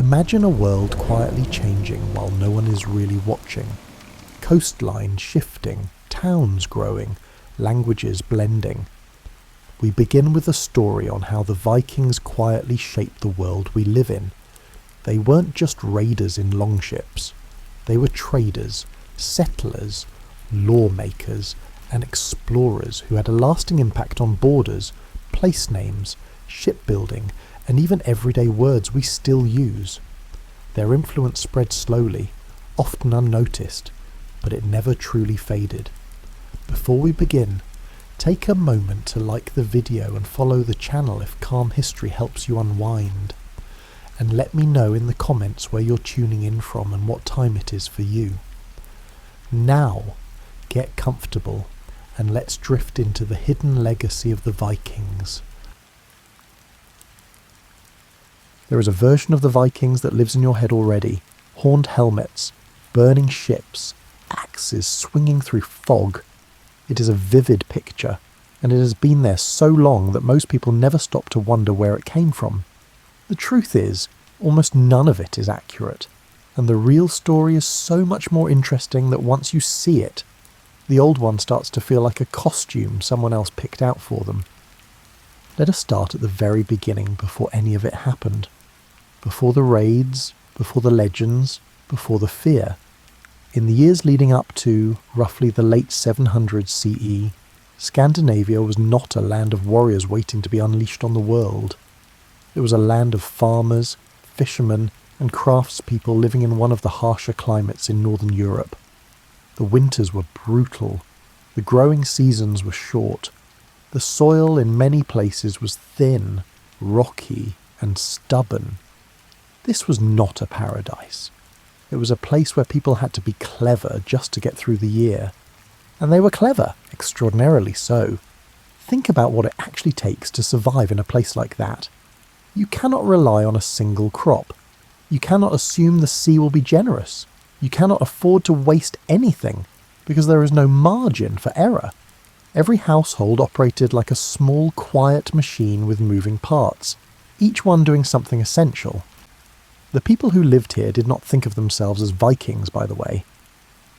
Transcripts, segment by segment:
Imagine a world quietly changing while no one is really watching. Coastlines shifting, towns growing, languages blending. We begin with a story on how the Vikings quietly shaped the world we live in. They weren't just raiders in longships. They were traders, settlers, lawmakers, and explorers who had a lasting impact on borders, place names, shipbuilding, and even everyday words we still use. Their influence spread slowly, often unnoticed, but it never truly faded. Before we begin, take a moment to like the video and follow the channel if calm history helps you unwind. And let me know in the comments where you're tuning in from and what time it is for you. Now, get comfortable and let's drift into the hidden legacy of the Vikings. There is a version of the Vikings that lives in your head already. Horned helmets, burning ships, axes swinging through fog. It is a vivid picture, and it has been there so long that most people never stop to wonder where it came from. The truth is, almost none of it is accurate, and the real story is so much more interesting that once you see it, the old one starts to feel like a costume someone else picked out for them. Let us start at the very beginning, before any of it happened. Before the raids, before the legends, before the fear. In the years leading up to, roughly the late 700s CE, Scandinavia was not a land of warriors waiting to be unleashed on the world. It was a land of farmers, fishermen, and craftspeople living in one of the harsher climates in northern Europe. The winters were brutal. The growing seasons were short. The soil in many places was thin, rocky, and stubborn. This was not a paradise. It was a place where people had to be clever just to get through the year. And they were clever, extraordinarily so. Think about what it actually takes to survive in a place like that. You cannot rely on a single crop. You cannot assume the sea will be generous. You cannot afford to waste anything, because there is no margin for error. Every household operated like a small, quiet machine with moving parts, each one doing something essential. The people who lived here did not think of themselves as Vikings, by the way.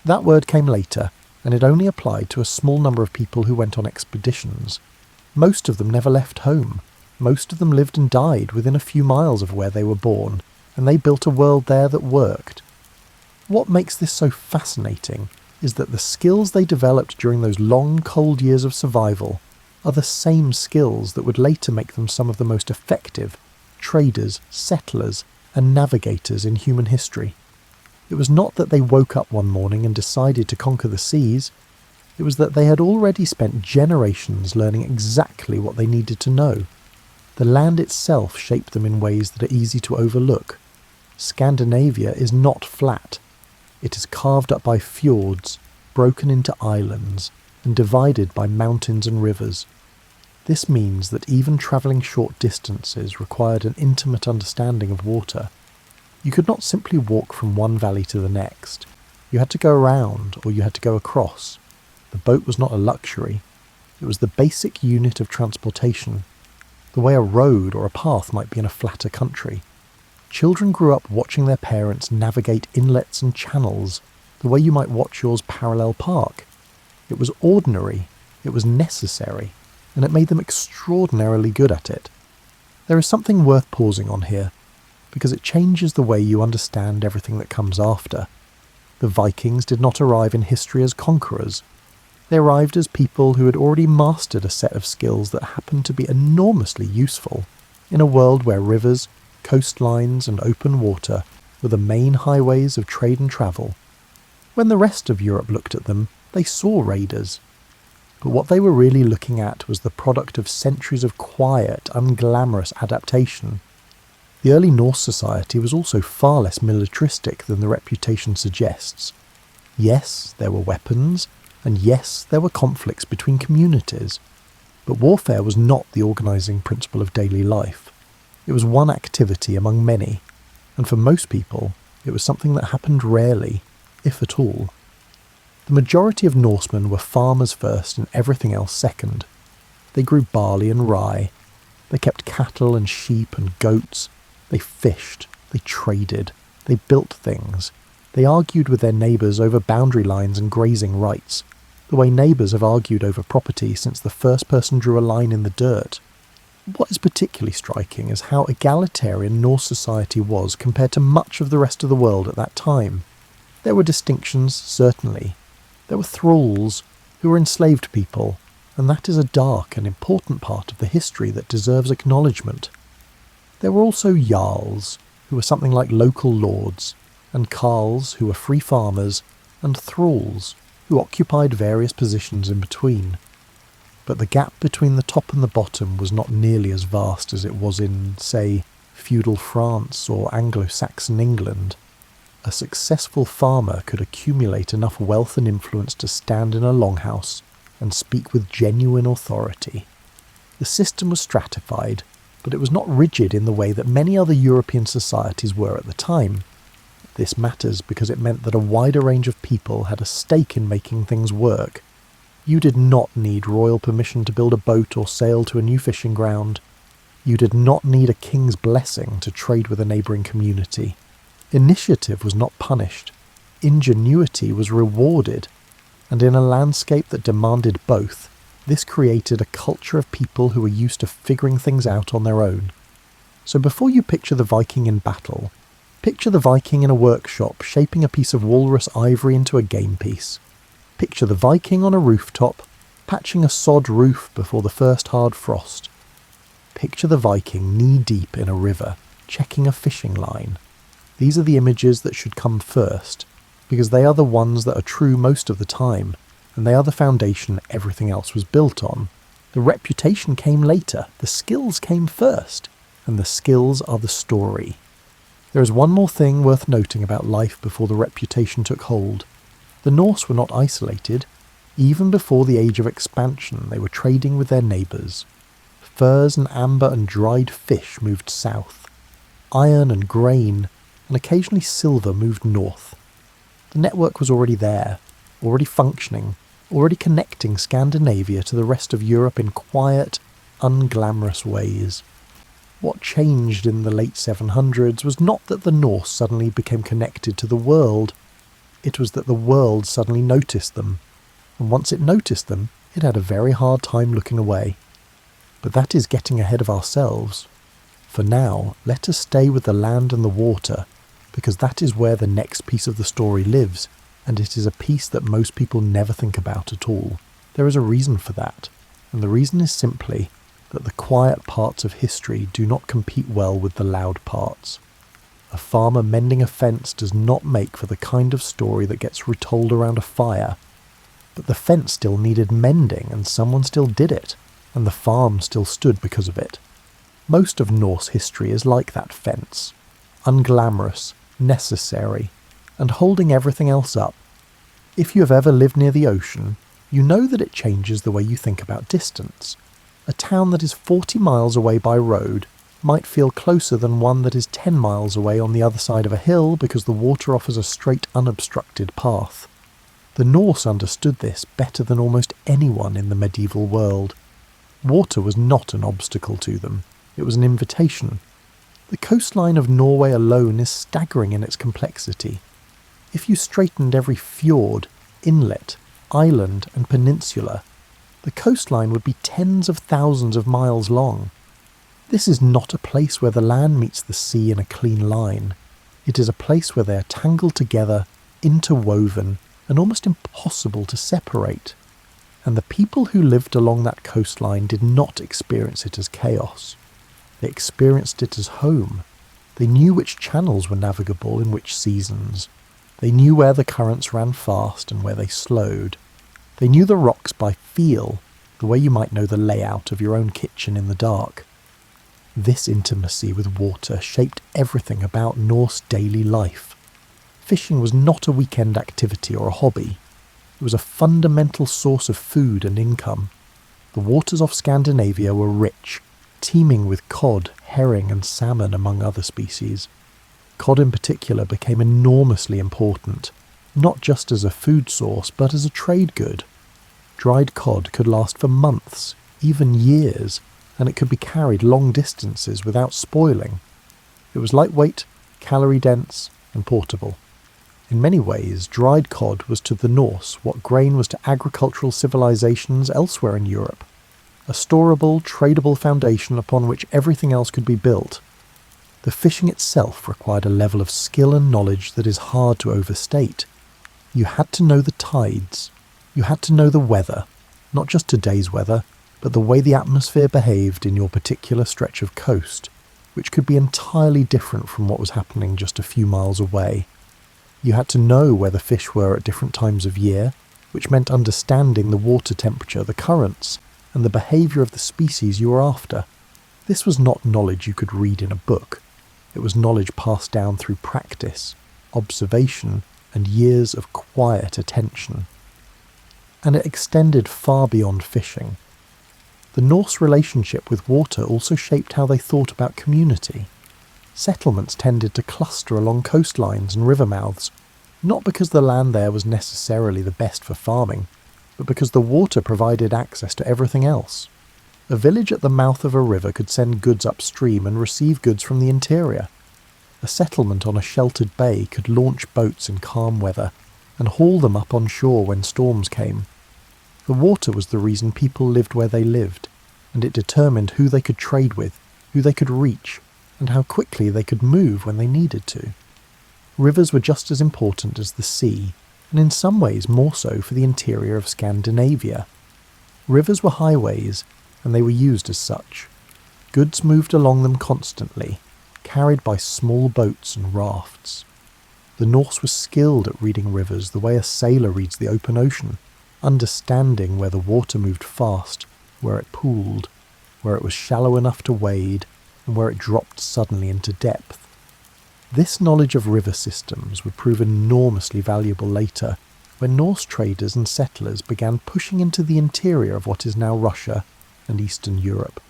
That word came later, and it only applied to a small number of people who went on expeditions. Most of them never left home. Most of them lived and died within a few miles of where they were born, and they built a world there that worked. What makes this so fascinating is that the skills they developed during those long, cold years of survival are the same skills that would later make them some of the most effective traders, settlers, and navigators in human history. It was not that they woke up one morning and decided to conquer the seas. It was that they had already spent generations learning exactly what they needed to know. The land itself shaped them in ways that are easy to overlook. Scandinavia is not flat. It is carved up by fjords, broken into islands, and divided by mountains and rivers. This means that even travelling short distances required an intimate understanding of water. You could not simply walk from one valley to the next. You had to go around, or you had to go across. The boat was not a luxury. It was the basic unit of transportation, the way a road or a path might be in a flatter country. Children grew up watching their parents navigate inlets and channels, the way you might watch yours parallel park. It was ordinary, it was necessary, and it made them extraordinarily good at it. There is something worth pausing on here, because it changes the way you understand everything that comes after. The Vikings did not arrive in history as conquerors. They arrived as people who had already mastered a set of skills that happened to be enormously useful in a world where rivers, coastlines, and open water were the main highways of trade and travel. When the rest of Europe looked at them, they saw raiders. But what they were really looking at was the product of centuries of quiet, unglamorous adaptation. The early Norse society was also far less militaristic than the reputation suggests. Yes, there were weapons, and yes, there were conflicts between communities. But warfare was not the organising principle of daily life. It was one activity among many, and for most people, it was something that happened rarely, if at all. The majority of Norsemen were farmers first and everything else second. They grew barley and rye. They kept cattle and sheep and goats. They fished. They traded. They built things. They argued with their neighbours over boundary lines and grazing rights, the way neighbours have argued over property since the first person drew a line in the dirt. What is particularly striking is how egalitarian Norse society was compared to much of the rest of the world at that time. There were distinctions, certainly. There were thralls, who were enslaved people, and that is a dark and important part of the history that deserves acknowledgement. There were also jarls, who were something like local lords, and carls, who were free farmers, and thralls, who occupied various positions in between. But the gap between the top and the bottom was not nearly as vast as it was in, say, feudal France or Anglo-Saxon England. A successful farmer could accumulate enough wealth and influence to stand in a longhouse and speak with genuine authority. The system was stratified, but it was not rigid in the way that many other European societies were at the time. This matters because it meant that a wider range of people had a stake in making things work. You did not need royal permission to build a boat or sail to a new fishing ground. You did not need a king's blessing to trade with a neighbouring community. Initiative was not punished. Ingenuity was rewarded. And in a landscape that demanded both, this created a culture of people who were used to figuring things out on their own. So before you picture the Viking in battle, picture the Viking in a workshop shaping a piece of walrus ivory into a game piece. Picture the Viking on a rooftop, patching a sod roof before the first hard frost. Picture the Viking knee-deep in a river, checking a fishing line. These are the images that should come first, because they are the ones that are true most of the time, and they are the foundation everything else was built on. The reputation came later, the skills came first, and the skills are the story. There is one more thing worth noting about life before the reputation took hold. The Norse were not isolated. Even before the age of expansion, they were trading with their neighbours. Furs and amber and dried fish moved south. Iron and grain, and occasionally silver moved north. The network was already there, already functioning, already connecting Scandinavia to the rest of Europe in quiet, unglamorous ways. What changed in the late 700s was not that the Norse suddenly became connected to the world. It was that the world suddenly noticed them, and once it noticed them, it had a very hard time looking away. But that is getting ahead of ourselves. For now, let us stay with the land and the water, because that is where the next piece of the story lives, and it is a piece that most people never think about at all. There is a reason for that, and the reason is simply that the quiet parts of history do not compete well with the loud parts. A farmer mending a fence does not make for the kind of story that gets retold around a fire. But the fence still needed mending, and someone still did it, and the farm still stood because of it. Most of Norse history is like that fence. Unglamorous, necessary, and holding everything else up. If you have ever lived near the ocean, you know that it changes the way you think about distance. A town that is 40 miles away by road might feel closer than one that is 10 miles away on the other side of a hill because the water offers a straight, unobstructed path. The Norse understood this better than almost anyone in the medieval world. Water was not an obstacle to them. It was an invitation. The coastline of Norway alone is staggering in its complexity. If you straightened every fjord, inlet, island and peninsula, the coastline would be tens of thousands of miles long. This is not a place where the land meets the sea in a clean line. It is a place where they are tangled together, interwoven, and almost impossible to separate. And the people who lived along that coastline did not experience it as chaos. They experienced it as home. They knew which channels were navigable in which seasons. They knew where the currents ran fast and where they slowed. They knew the rocks by feel, the way you might know the layout of your own kitchen in the dark. This intimacy with water shaped everything about Norse daily life. Fishing was not a weekend activity or a hobby. It was a fundamental source of food and income. The waters off Scandinavia were rich, teeming with cod, herring and salmon among other species. Cod in particular became enormously important, not just as a food source but as a trade good. Dried cod could last for months, even years, and it could be carried long distances without spoiling. It was lightweight, calorie-dense and portable. In many ways, dried cod was to the Norse what grain was to agricultural civilizations elsewhere in Europe. A storable, tradable foundation upon which everything else could be built. The fishing itself required a level of skill and knowledge that is hard to overstate. You had to know the tides. You had to know the weather, not just today's weather, but the way the atmosphere behaved in your particular stretch of coast, which could be entirely different from what was happening just a few miles away. You had to know where the fish were at different times of year, which meant understanding the water temperature, the currents, and the behaviour of the species you were after. This was not knowledge you could read in a book. It was knowledge passed down through practice, observation, and years of quiet attention. And it extended far beyond fishing. The Norse relationship with water also shaped how they thought about community. Settlements tended to cluster along coastlines and river mouths, not because the land there was necessarily the best for farming, but because the water provided access to everything else. A village at the mouth of a river could send goods upstream and receive goods from the interior. A settlement on a sheltered bay could launch boats in calm weather and haul them up on shore when storms came. The water was the reason people lived where they lived, and it determined who they could trade with, who they could reach, and how quickly they could move when they needed to. Rivers were just as important as the sea, and in some ways more so for the interior of Scandinavia. Rivers were highways, and they were used as such. Goods moved along them constantly, carried by small boats and rafts. The Norse were skilled at reading rivers the way a sailor reads the open ocean, understanding where the water moved fast, where it pooled, where it was shallow enough to wade, and where it dropped suddenly into depth. This knowledge of river systems would prove enormously valuable later, when Norse traders and settlers began pushing into the interior of what is now Russia and Eastern Europe.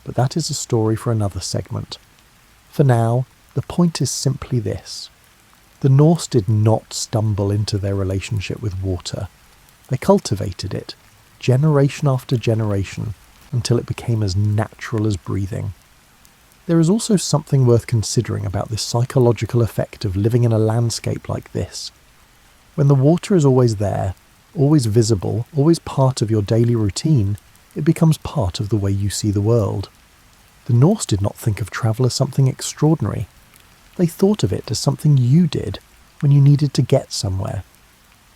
But that is a story for another segment. For now, the point is simply this. The Norse did not stumble into their relationship with water. They cultivated it, generation after generation, until it became as natural as breathing. There is also something worth considering about this psychological effect of living in a landscape like this. When the water is always there, always visible, always part of your daily routine, it becomes part of the way you see the world. The Norse did not think of travel as something extraordinary. They thought of it as something you did when you needed to get somewhere.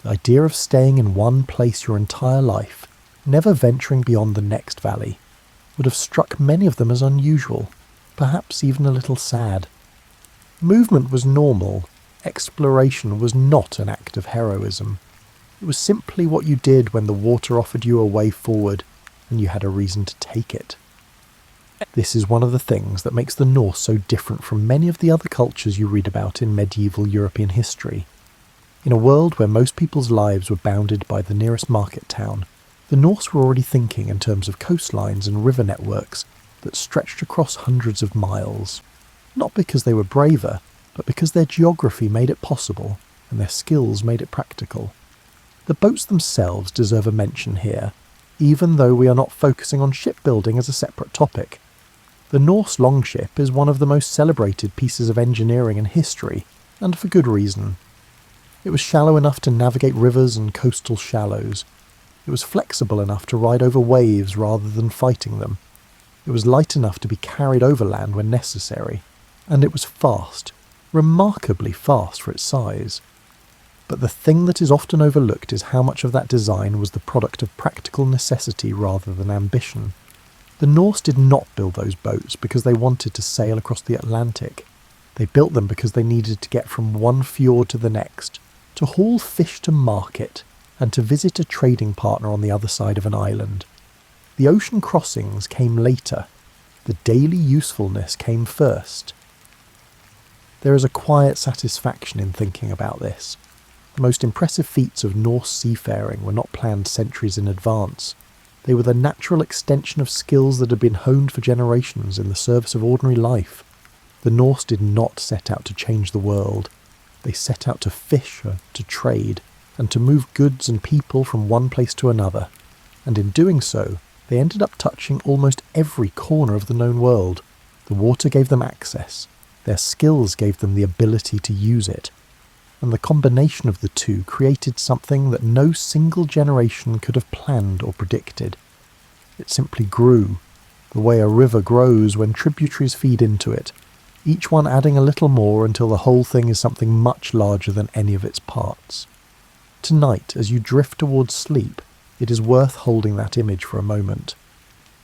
The idea of staying in one place your entire life, never venturing beyond the next valley, would have struck many of them as unusual, perhaps even a little sad. Movement was normal. Exploration was not an act of heroism. It was simply what you did when the water offered you a way forward and you had a reason to take it. This is one of the things that makes the Norse so different from many of the other cultures you read about in medieval European history. In a world where most people's lives were bounded by the nearest market town, the Norse were already thinking in terms of coastlines and river networks that stretched across hundreds of miles. Not because they were braver, but because their geography made it possible and their skills made it practical. The boats themselves deserve a mention here, even though we are not focusing on shipbuilding as a separate topic. The Norse longship is one of the most celebrated pieces of engineering in history, and for good reason. It was shallow enough to navigate rivers and coastal shallows. It was flexible enough to ride over waves rather than fighting them. It was light enough to be carried overland when necessary. And it was fast, remarkably fast for its size. But the thing that is often overlooked is how much of that design was the product of practical necessity rather than ambition. The Norse did not build those boats because they wanted to sail across the Atlantic. They built them because they needed to get from one fjord to the next, to haul fish to market, and to visit a trading partner on the other side of an island. The ocean crossings came later. The daily usefulness came first. There is a quiet satisfaction in thinking about this. The most impressive feats of Norse seafaring were not planned centuries in advance. They were the natural extension of skills that had been honed for generations in the service of ordinary life. The Norse did not set out to change the world. They set out to fish, to trade, and to move goods and people from one place to another. And in doing so, they ended up touching almost every corner of the known world. The water gave them access. Their skills gave them the ability to use it, and the combination of the two created something that no single generation could have planned or predicted. It simply grew, the way a river grows when tributaries feed into it, each one adding a little more until the whole thing is something much larger than any of its parts. Tonight, as you drift towards sleep, it is worth holding that image for a moment.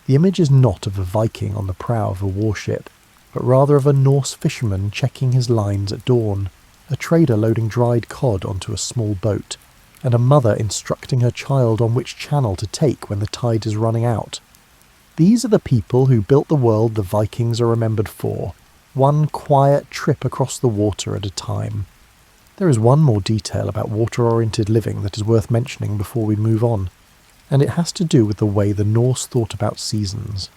The image is not of a Viking on the prow of a warship, but rather of a Norse fisherman checking his lines at dawn, a trader loading dried cod onto a small boat, and a mother instructing her child on which channel to take when the tide is running out. These are the people who built the world the Vikings are remembered for, one quiet trip across the water at a time. There is one more detail about water-oriented living that is worth mentioning before we move on, and it has to do with the way the Norse thought about seasons.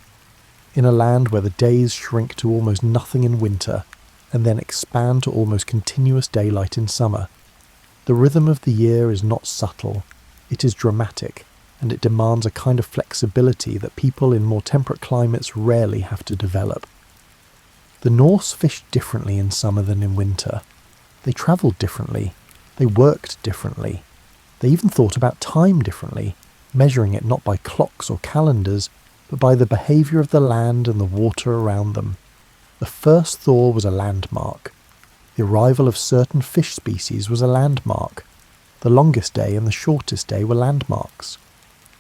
In a land where the days shrink to almost nothing in winter, and then expand to almost continuous daylight in summer, the rhythm of the year is not subtle, it is dramatic, and it demands a kind of flexibility that people in more temperate climates rarely have to develop. The Norse fished differently in summer than in winter. They travelled differently. They worked differently. They even thought about time differently, measuring it not by clocks or calendars, but by the behaviour of the land and the water around them. The first Thor was a landmark. The arrival of certain fish species was a landmark. The longest day and the shortest day were landmarks.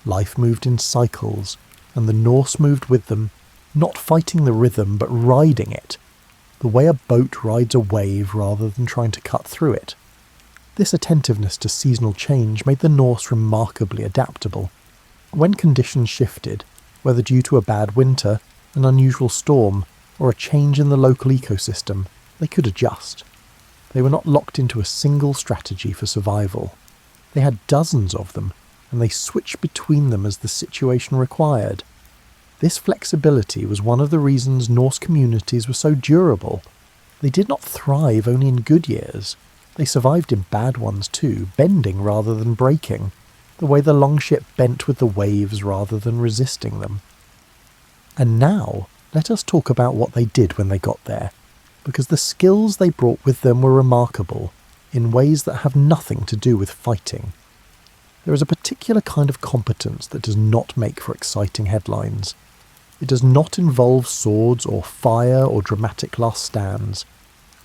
Life moved in cycles, and the Norse moved with them, not fighting the rhythm but riding it, the way a boat rides a wave rather than trying to cut through it. This attentiveness to seasonal change made the Norse remarkably adaptable. When conditions shifted, whether due to a bad winter, an unusual storm, or a change in the local ecosystem, they could adjust. They were not locked into a single strategy for survival. They had dozens of them, and they switched between them as the situation required. This flexibility was one of the reasons Norse communities were so durable. They did not thrive only in good years. They survived in bad ones too, bending rather than breaking, the way the longship bent with the waves rather than resisting them. And now, let us talk about what they did when they got there, because the skills they brought with them were remarkable, in ways that have nothing to do with fighting. There is a particular kind of competence that does not make for exciting headlines. It does not involve swords or fire or dramatic last stands.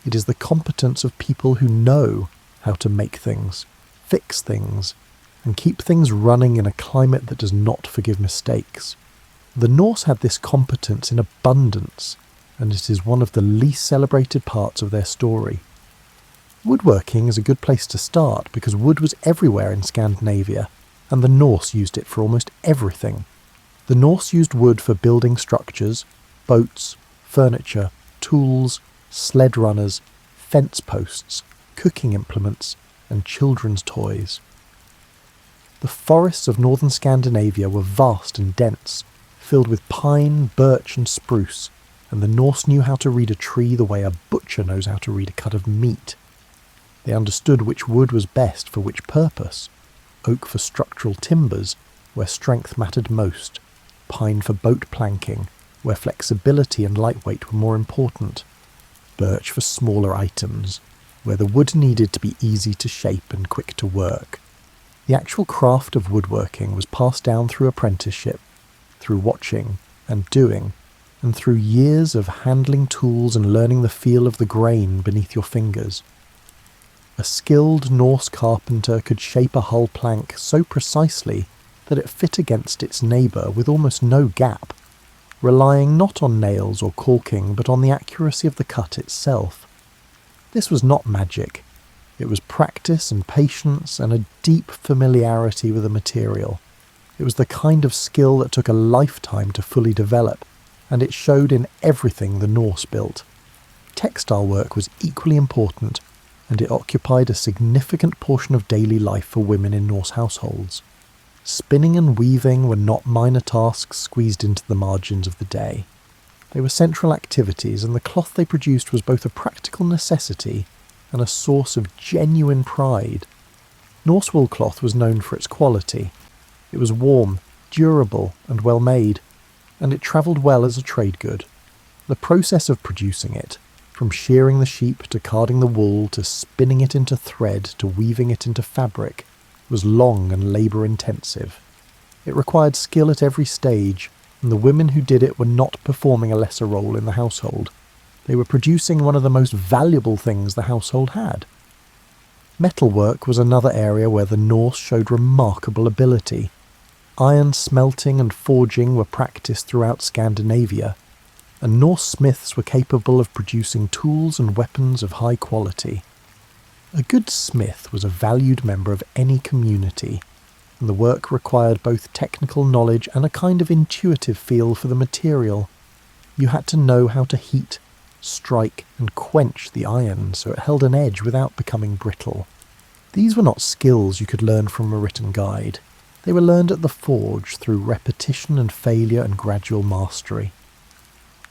It is the competence of people who know how to make things, fix things, and keep things running in a climate that does not forgive mistakes. The Norse had this competence in abundance, and it is one of the least celebrated parts of their story. Woodworking is a good place to start because wood was everywhere in Scandinavia, and the Norse used it for almost everything. The Norse used wood for building structures, boats, furniture, tools, sled runners, fence posts, cooking implements, and children's toys. The forests of northern Scandinavia were vast and dense, filled with pine, birch, and spruce, and the Norse knew how to read a tree the way a butcher knows how to read a cut of meat. They understood which wood was best for which purpose: oak for structural timbers, where strength mattered most; pine for boat planking, where flexibility and lightweight were more important; birch for smaller items, where the wood needed to be easy to shape and quick to work. The actual craft of woodworking was passed down through apprenticeship, through watching and doing, and through years of handling tools and learning the feel of the grain beneath your fingers. A skilled Norse carpenter could shape a hull plank so precisely that it fit against its neighbour with almost no gap, relying not on nails or caulking but on the accuracy of the cut itself. This was not magic. It was practice and patience and a deep familiarity with the material. It was the kind of skill that took a lifetime to fully develop, and it showed in everything the Norse built. Textile work was equally important, and it occupied a significant portion of daily life for women in Norse households. Spinning and weaving were not minor tasks squeezed into the margins of the day. They were central activities, and the cloth they produced was both a practical necessity and a source of genuine pride. Norse wool cloth was known for its quality. It was warm, durable, and well made, and it travelled well as a trade good. The process of producing it, From shearing the sheep to carding the wool to spinning it into thread to weaving it into fabric was long and labour-intensive. It required skill at every stage, and the women who did it were not performing a lesser role in the household. They were producing one of the most valuable things the household had. Metalwork was another area where the Norse showed remarkable ability. Iron smelting and forging were practiced throughout Scandinavia, and Norse smiths were capable of producing tools and weapons of high quality. A good smith was a valued member of any community, and the work required both technical knowledge and a kind of intuitive feel for the material. You had to know how to heat, strike, and quench the iron so it held an edge without becoming brittle. These were not skills you could learn from a written guide. They were learned at the forge through repetition and failure and gradual mastery.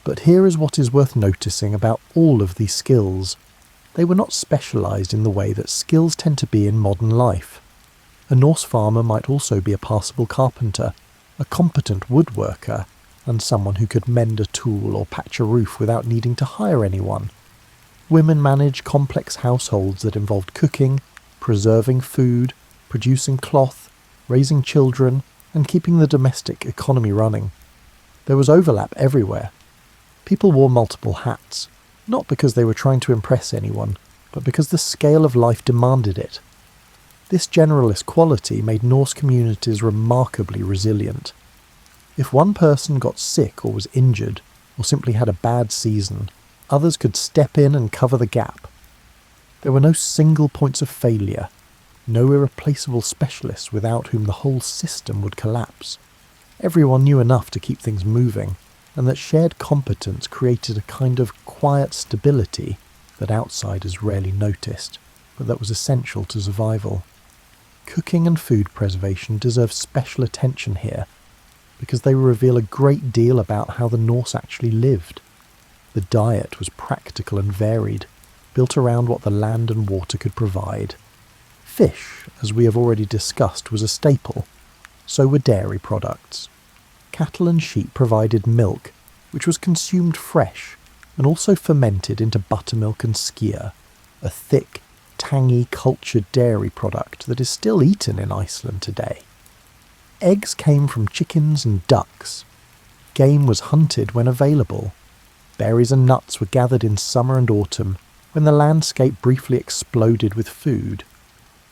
But here is what is worth noticing about all of these skills. They were not specialised in the way that skills tend to be in modern life. A Norse farmer might also be a passable carpenter, a competent woodworker, and someone who could mend a tool or patch a roof without needing to hire anyone. Women managed complex households that involved cooking, preserving food, producing cloth, raising children, and keeping the domestic economy running. There was overlap everywhere. People wore multiple hats, not because they were trying to impress anyone, but because the scale of life demanded it. This generalist quality made Norse communities remarkably resilient. If one person got sick or was injured, or simply had a bad season, others could step in and cover the gap. There were no single points of failure, no irreplaceable specialists without whom the whole system would collapse. Everyone knew enough to keep things moving, and that shared competence created a kind of quiet stability that outsiders rarely noticed, but that was essential to survival. Cooking and food preservation deserve special attention here, because they reveal a great deal about how the Norse actually lived. The diet was practical and varied, built around what the land and water could provide. Fish, as we have already discussed, was a staple. So were dairy products. Cattle and sheep provided milk, which was consumed fresh, and also fermented into buttermilk and skyr, a thick, tangy, cultured dairy product that is still eaten in Iceland today. Eggs came from chickens and ducks. Game was hunted when available. Berries and nuts were gathered in summer and autumn, when the landscape briefly exploded with food.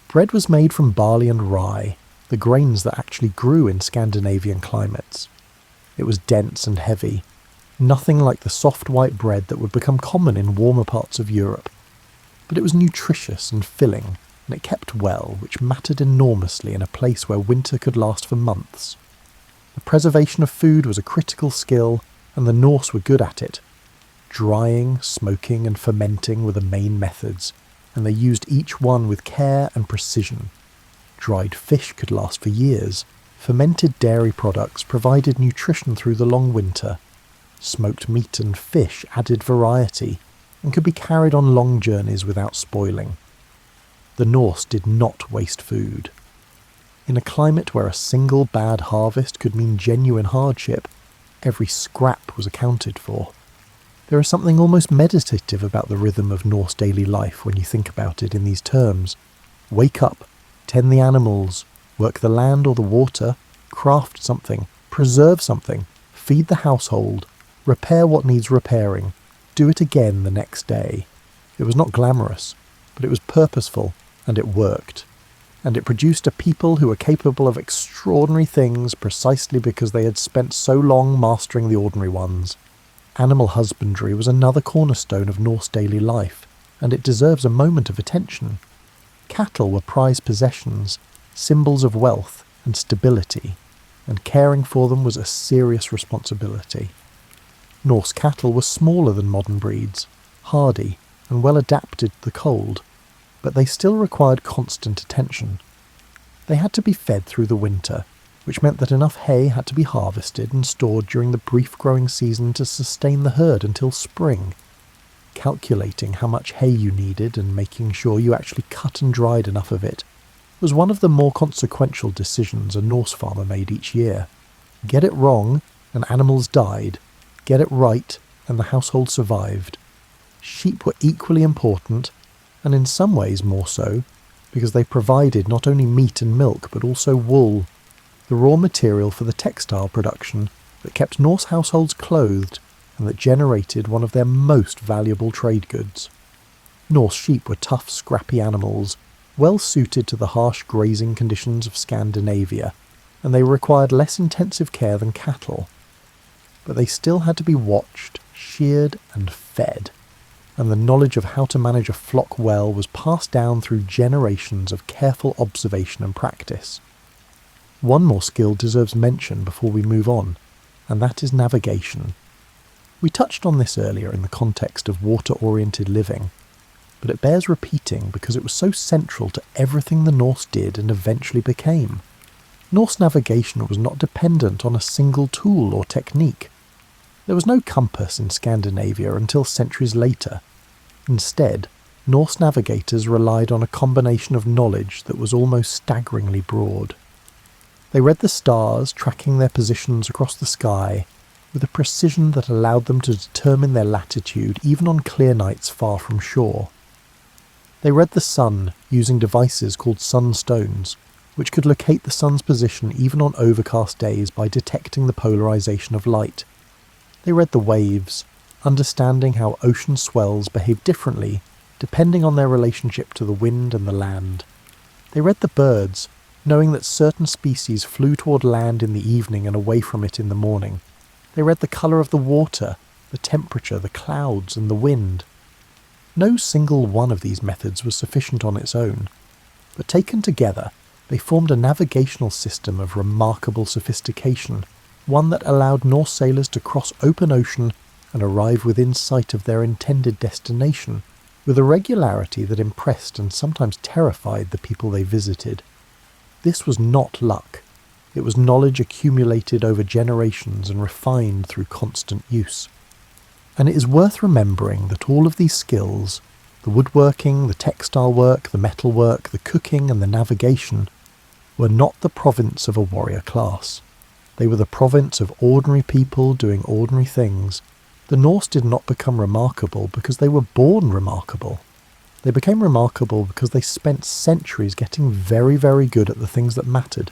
Bread was made from barley and rye, the grains that actually grew in Scandinavian climates. It was dense and heavy, nothing like the soft white bread that would become common in warmer parts of Europe. But it was nutritious and filling, and it kept well, which mattered enormously in a place where winter could last for months. The preservation of food was a critical skill, and the Norse were good at it. Drying, smoking, and fermenting were the main methods, and they used each one with care and precision. Dried fish could last for years. Fermented dairy products provided nutrition through the long winter. Smoked meat and fish added variety, and could be carried on long journeys without spoiling. The Norse did not waste food. In a climate where a single bad harvest could mean genuine hardship, every scrap was accounted for. There is something almost meditative about the rhythm of Norse daily life when you think about it in these terms. Wake up, tend the animals, work the land or the water, craft something, preserve something, feed the household, repair what needs repairing, do it again the next day. It was not glamorous, but it was purposeful, and it worked. And it produced a people who were capable of extraordinary things precisely because they had spent so long mastering the ordinary ones. Animal husbandry was another cornerstone of Norse daily life, and it deserves a moment of attention. Cattle were prized possessions, symbols of wealth and stability, and caring for them was a serious responsibility. Norse cattle were smaller than modern breeds, hardy, and well adapted to the cold, but they still required constant attention. They had to be fed through the winter, which meant that enough hay had to be harvested and stored during the brief growing season to sustain the herd until spring. Calculating how much hay you needed and making sure you actually cut and dried enough of it was one of the more consequential decisions a Norse farmer made each year. Get it wrong, and animals died. Get it right, and the household survived. sheep were equally important, and in some ways more so, because they provided not only meat and milk but also wool, the raw material for the textile production that kept Norse households clothed and that generated one of their most valuable trade goods. Norse sheep were tough, scrappy animals, well suited to the harsh grazing conditions of Scandinavia, and they required less intensive care than cattle. But they still had to be watched, sheared and fed, and the knowledge of how to manage a flock well was passed down through generations of careful observation and practice. One more skill deserves mention before we move on, and that is navigation. We touched on this earlier in the context of water-oriented living, but it bears repeating because it was so central to everything the Norse did and eventually became. Norse navigation was not dependent on a single tool or technique. There was no compass in Scandinavia until centuries later. Instead, Norse navigators relied on a combination of knowledge that was almost staggeringly broad. They read the stars, tracking their positions across the sky, with a precision that allowed them to determine their latitude even on clear nights far from shore. They read the sun using devices called sunstones, which could locate the sun's position even on overcast days by detecting the polarization of light. They read the waves, understanding how ocean swells behave differently depending on their relationship to the wind and the land. They read the birds, knowing that certain species flew toward land in the evening and away from it in the morning. They read the colour of the water, the temperature, the clouds and the wind. No single one of these methods was sufficient on its own, but taken together they formed a navigational system of remarkable sophistication, one that allowed Norse sailors to cross open ocean and arrive within sight of their intended destination, with a regularity that impressed and sometimes terrified the people they visited. This was not luck. It was knowledge accumulated over generations and refined through constant use. And it is worth remembering that all of these skills, the woodworking, the textile work, the metalwork, the cooking and the navigation, were not the province of a warrior class. They were the province of ordinary people doing ordinary things. The Norse did not become remarkable because they were born remarkable. They became remarkable because they spent centuries getting very, very good at the things that mattered.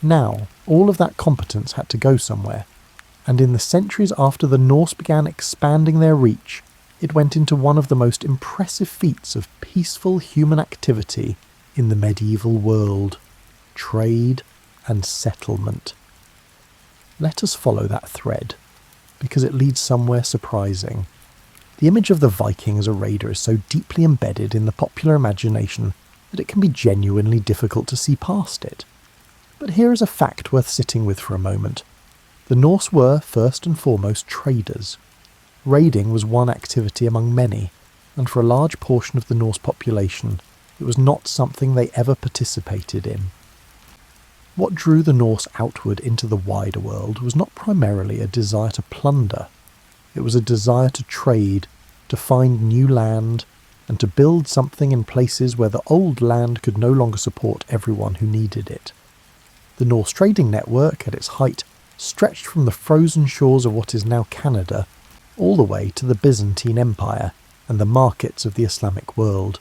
Now, all of that competence had to go somewhere, and in the centuries after the Norse began expanding their reach, it went into one of the most impressive feats of peaceful human activity in the medieval world: trade and settlement. Let us follow that thread, because it leads somewhere surprising. The image of the Viking as a raider is so deeply embedded in the popular imagination that it can be genuinely difficult to see past it. But here is a fact worth sitting with for a moment. The Norse were, first and foremost, traders. Raiding was one activity among many, and for a large portion of the Norse population, it was not something they ever participated in. What drew the Norse outward into the wider world was not primarily a desire to plunder. It was a desire to trade, to find new land, and to build something in places where the old land could no longer support everyone who needed it. The Norse trading network, at its height, stretched from the frozen shores of what is now Canada all the way to the Byzantine Empire and the markets of the Islamic world.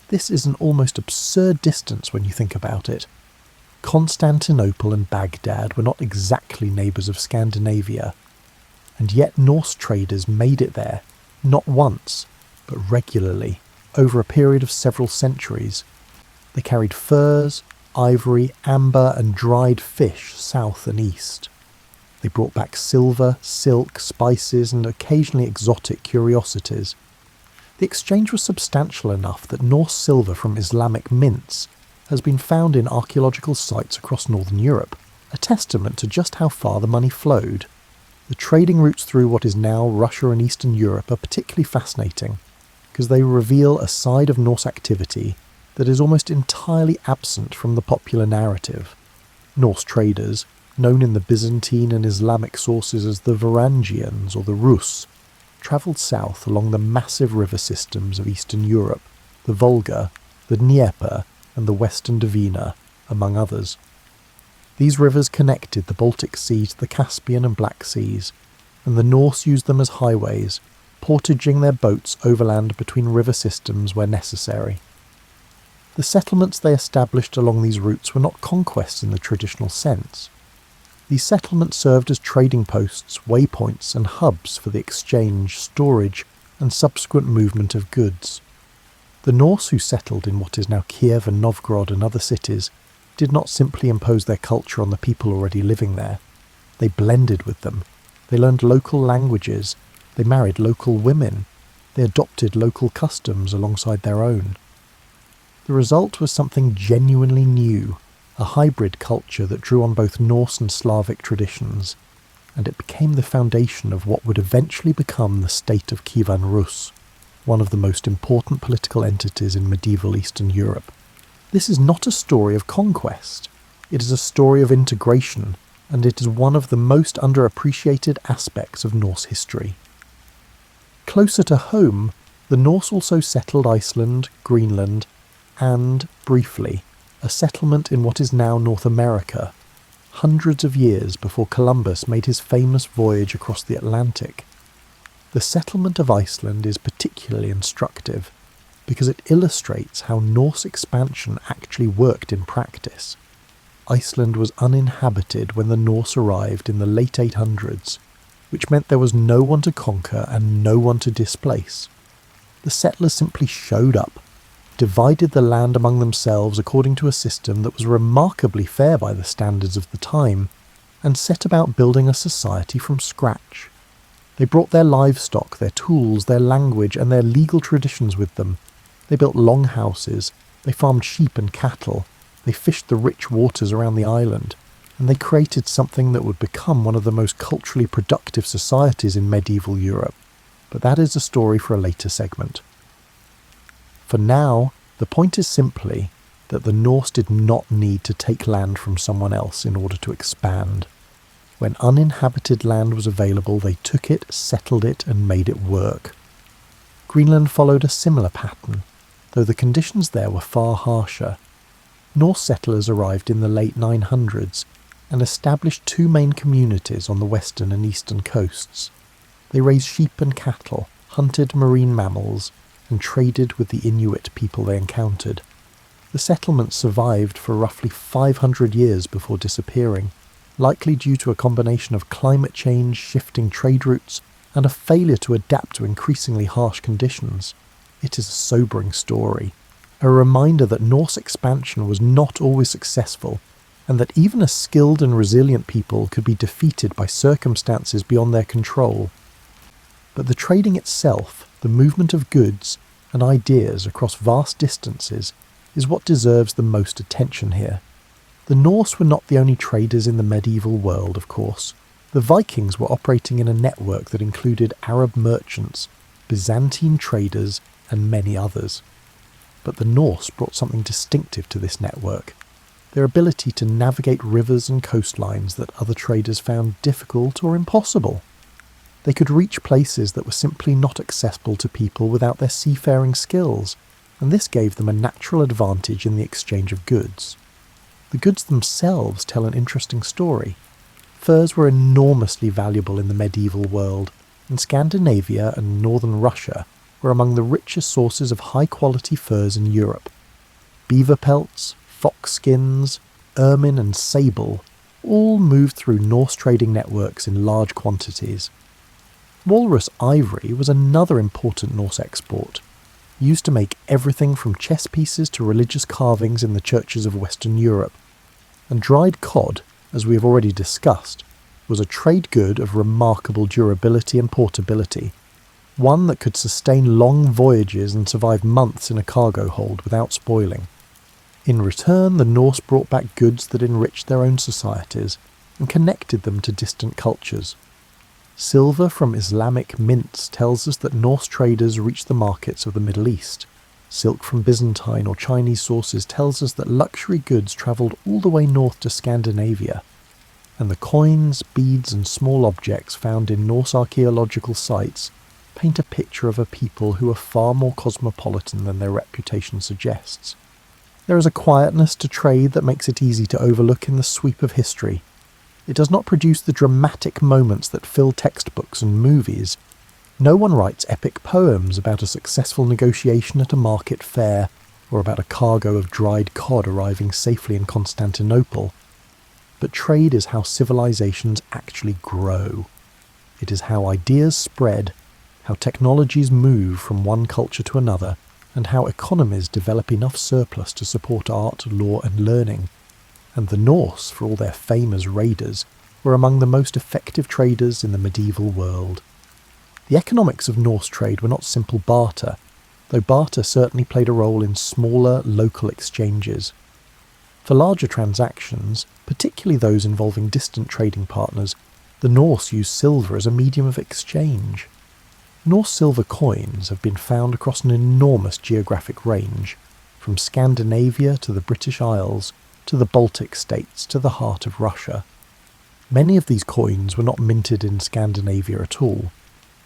This is an almost absurd distance when you think about it. Constantinople and Baghdad were not exactly neighbours of Scandinavia, and yet Norse traders made it there, not once, but regularly, over a period of several centuries. They carried furs, ivory, amber and dried fish south and east. They brought back silver, silk, spices and occasionally exotic curiosities. The exchange was substantial enough that Norse silver from Islamic mints has been found in archaeological sites across northern Europe, a testament to just how far the money flowed. The trading routes through what is now Russia and Eastern Europe are particularly fascinating, because they reveal a side of Norse activity that is almost entirely absent from the popular narrative. Norse traders, known in the Byzantine and Islamic sources as the Varangians or the Rus, travelled south along the massive river systems of Eastern Europe, the Volga, the Dnieper and the Western Dvina, among others. These rivers connected the Baltic Sea to the Caspian and Black Seas, and the Norse used them as highways, portaging their boats overland between river systems where necessary. The settlements they established along these routes were not conquests in the traditional sense. These settlements served as trading posts, waypoints, and hubs for the exchange, storage, and subsequent movement of goods. The Norse who settled in what is now Kiev and Novgorod and other cities did not simply impose their culture on the people already living there. They blended with them. They learned local languages. They married local women. They adopted local customs alongside their own. The result was something genuinely new, a hybrid culture that drew on both Norse and Slavic traditions, and it became the foundation of what would eventually become the state of Kievan Rus, one of the most important political entities in medieval Eastern Europe. This is not a story of conquest. It is a story of integration, and it is one of the most underappreciated aspects of Norse history. Closer to home, the Norse also settled Iceland, Greenland, and, briefly, a settlement in what is now North America, hundreds of years before Columbus made his famous voyage across the Atlantic. The settlement of Iceland is particularly instructive because it illustrates how Norse expansion actually worked in practice. Iceland was uninhabited when the Norse arrived in the late 800s, which meant there was no one to conquer and no one to displace. The settlers simply showed up, divided the land among themselves according to a system that was remarkably fair by the standards of the time, and set about building a society from scratch. They brought their livestock, their tools, their language, and their legal traditions with them. They built longhouses, they farmed sheep and cattle, they fished the rich waters around the island, and they created something that would become one of the most culturally productive societies in medieval Europe. But that is a story for a later segment. For now, the point is simply that the Norse did not need to take land from someone else in order to expand. When uninhabited land was available, they took it, settled it, and made it work. Greenland followed a similar pattern, though the conditions there were far harsher. Norse settlers arrived in the late 900s and established two main communities on the western and eastern coasts. They raised sheep and cattle, hunted marine mammals, and traded with the Inuit people they encountered. The settlements survived for roughly 500 years before disappearing, likely due to a combination of climate change, shifting trade routes, and a failure to adapt to increasingly harsh conditions. It is a sobering story, a reminder that Norse expansion was not always successful, and that even a skilled and resilient people could be defeated by circumstances beyond their control. But the trading itself, the movement of goods and ideas across vast distances, is what deserves the most attention here. The Norse were not the only traders in the medieval world, of course. The Vikings were operating in a network that included Arab merchants, Byzantine traders, and many others. But the Norse brought something distinctive to this network: their ability to navigate rivers and coastlines that other traders found difficult or impossible. They could reach places that were simply not accessible to people without their seafaring skills, and this gave them a natural advantage in the exchange of goods. The goods themselves tell an interesting story. Furs were enormously valuable in the medieval world, and Scandinavia and northern Russia were among the richest sources of high-quality furs in Europe. Beaver pelts, fox skins, ermine and sable all moved through Norse trading networks in large quantities. Walrus ivory was another important Norse export, used to make everything from chess pieces to religious carvings in the churches of Western Europe. And dried cod, as we have already discussed, was a trade good of remarkable durability and portability, one that could sustain long voyages and survive months in a cargo hold without spoiling. In return, the Norse brought back goods that enriched their own societies and connected them to distant cultures. Silver from Islamic mints tells us that Norse traders reached the markets of the Middle East. Silk from Byzantine or Chinese sources tells us that luxury goods travelled all the way north to Scandinavia. And the coins, beads and small objects found in Norse archaeological sites paint a picture of a people who are far more cosmopolitan than their reputation suggests. There is a quietness to trade that makes it easy to overlook in the sweep of history. It does not produce the dramatic moments that fill textbooks and movies, No one writes epic poems about a successful negotiation at a market fair, or about a cargo of dried cod arriving safely in Constantinople. But trade is how civilizations actually grow. It is how ideas spread, how technologies move from one culture to another, and how economies develop enough surplus to support art, law and learning. And the Norse, for all their fame as raiders, were among the most effective traders in the medieval world. The economics of Norse trade were not simple barter, though barter certainly played a role in smaller, local exchanges. For larger transactions, particularly those involving distant trading partners, the Norse used silver as a medium of exchange. Norse silver coins have been found across an enormous geographic range, from Scandinavia to the British Isles, to the Baltic states, to the heart of Russia. Many of these coins were not minted in Scandinavia at all.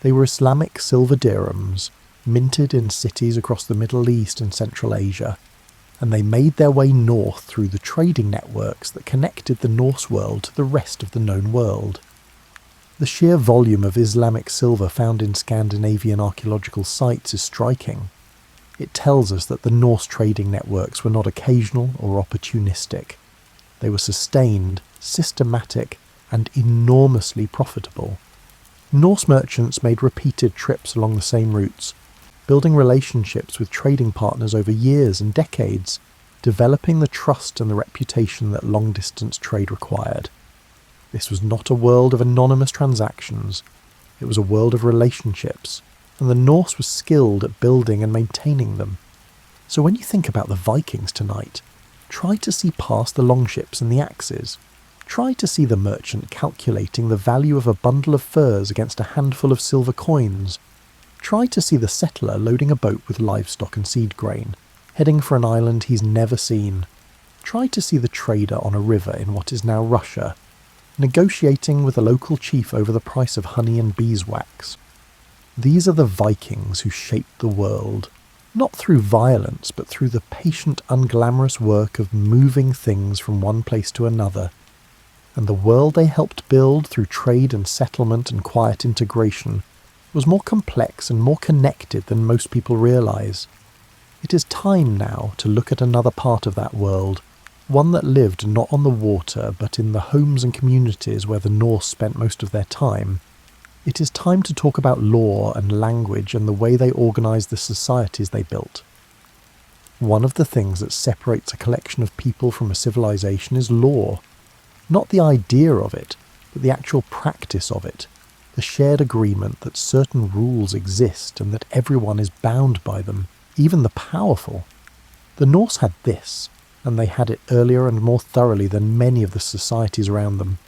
They were Islamic silver dirhams, minted in cities across the Middle East and Central Asia, and they made their way north through the trading networks that connected the Norse world to the rest of the known world. The sheer volume of Islamic silver found in Scandinavian archaeological sites is striking. It tells us that the Norse trading networks were not occasional or opportunistic. They were sustained, systematic, and enormously profitable. Norse merchants made repeated trips along the same routes, building relationships with trading partners over years and decades, developing the trust and the reputation that long-distance trade required. This was not a world of anonymous transactions. It was a world of relationships, and the Norse was skilled at building and maintaining them. So when you think about the Vikings tonight, try to see past the longships and the axes. Try to see the merchant calculating the value of a bundle of furs against a handful of silver coins. Try to see the settler loading a boat with livestock and seed grain, heading for an island he's never seen. Try to see the trader on a river in what is now Russia, negotiating with a local chief over the price of honey and beeswax. These are the Vikings who shaped the world, not through violence, but through the patient, unglamorous work of moving things from one place to another. And the world they helped build through trade and settlement and quiet integration was more complex and more connected than most people realise. It is time now to look at another part of that world, one that lived not on the water but in the homes and communities where the Norse spent most of their time. It is time to talk about law and language and the way they organised the societies they built. One of the things that separates a collection of people from a civilization is law. Not the idea of it, but the actual practice of it. The shared agreement that certain rules exist and that everyone is bound by them, even the powerful. The Norse had this, and they had it earlier and more thoroughly than many of the societies around them.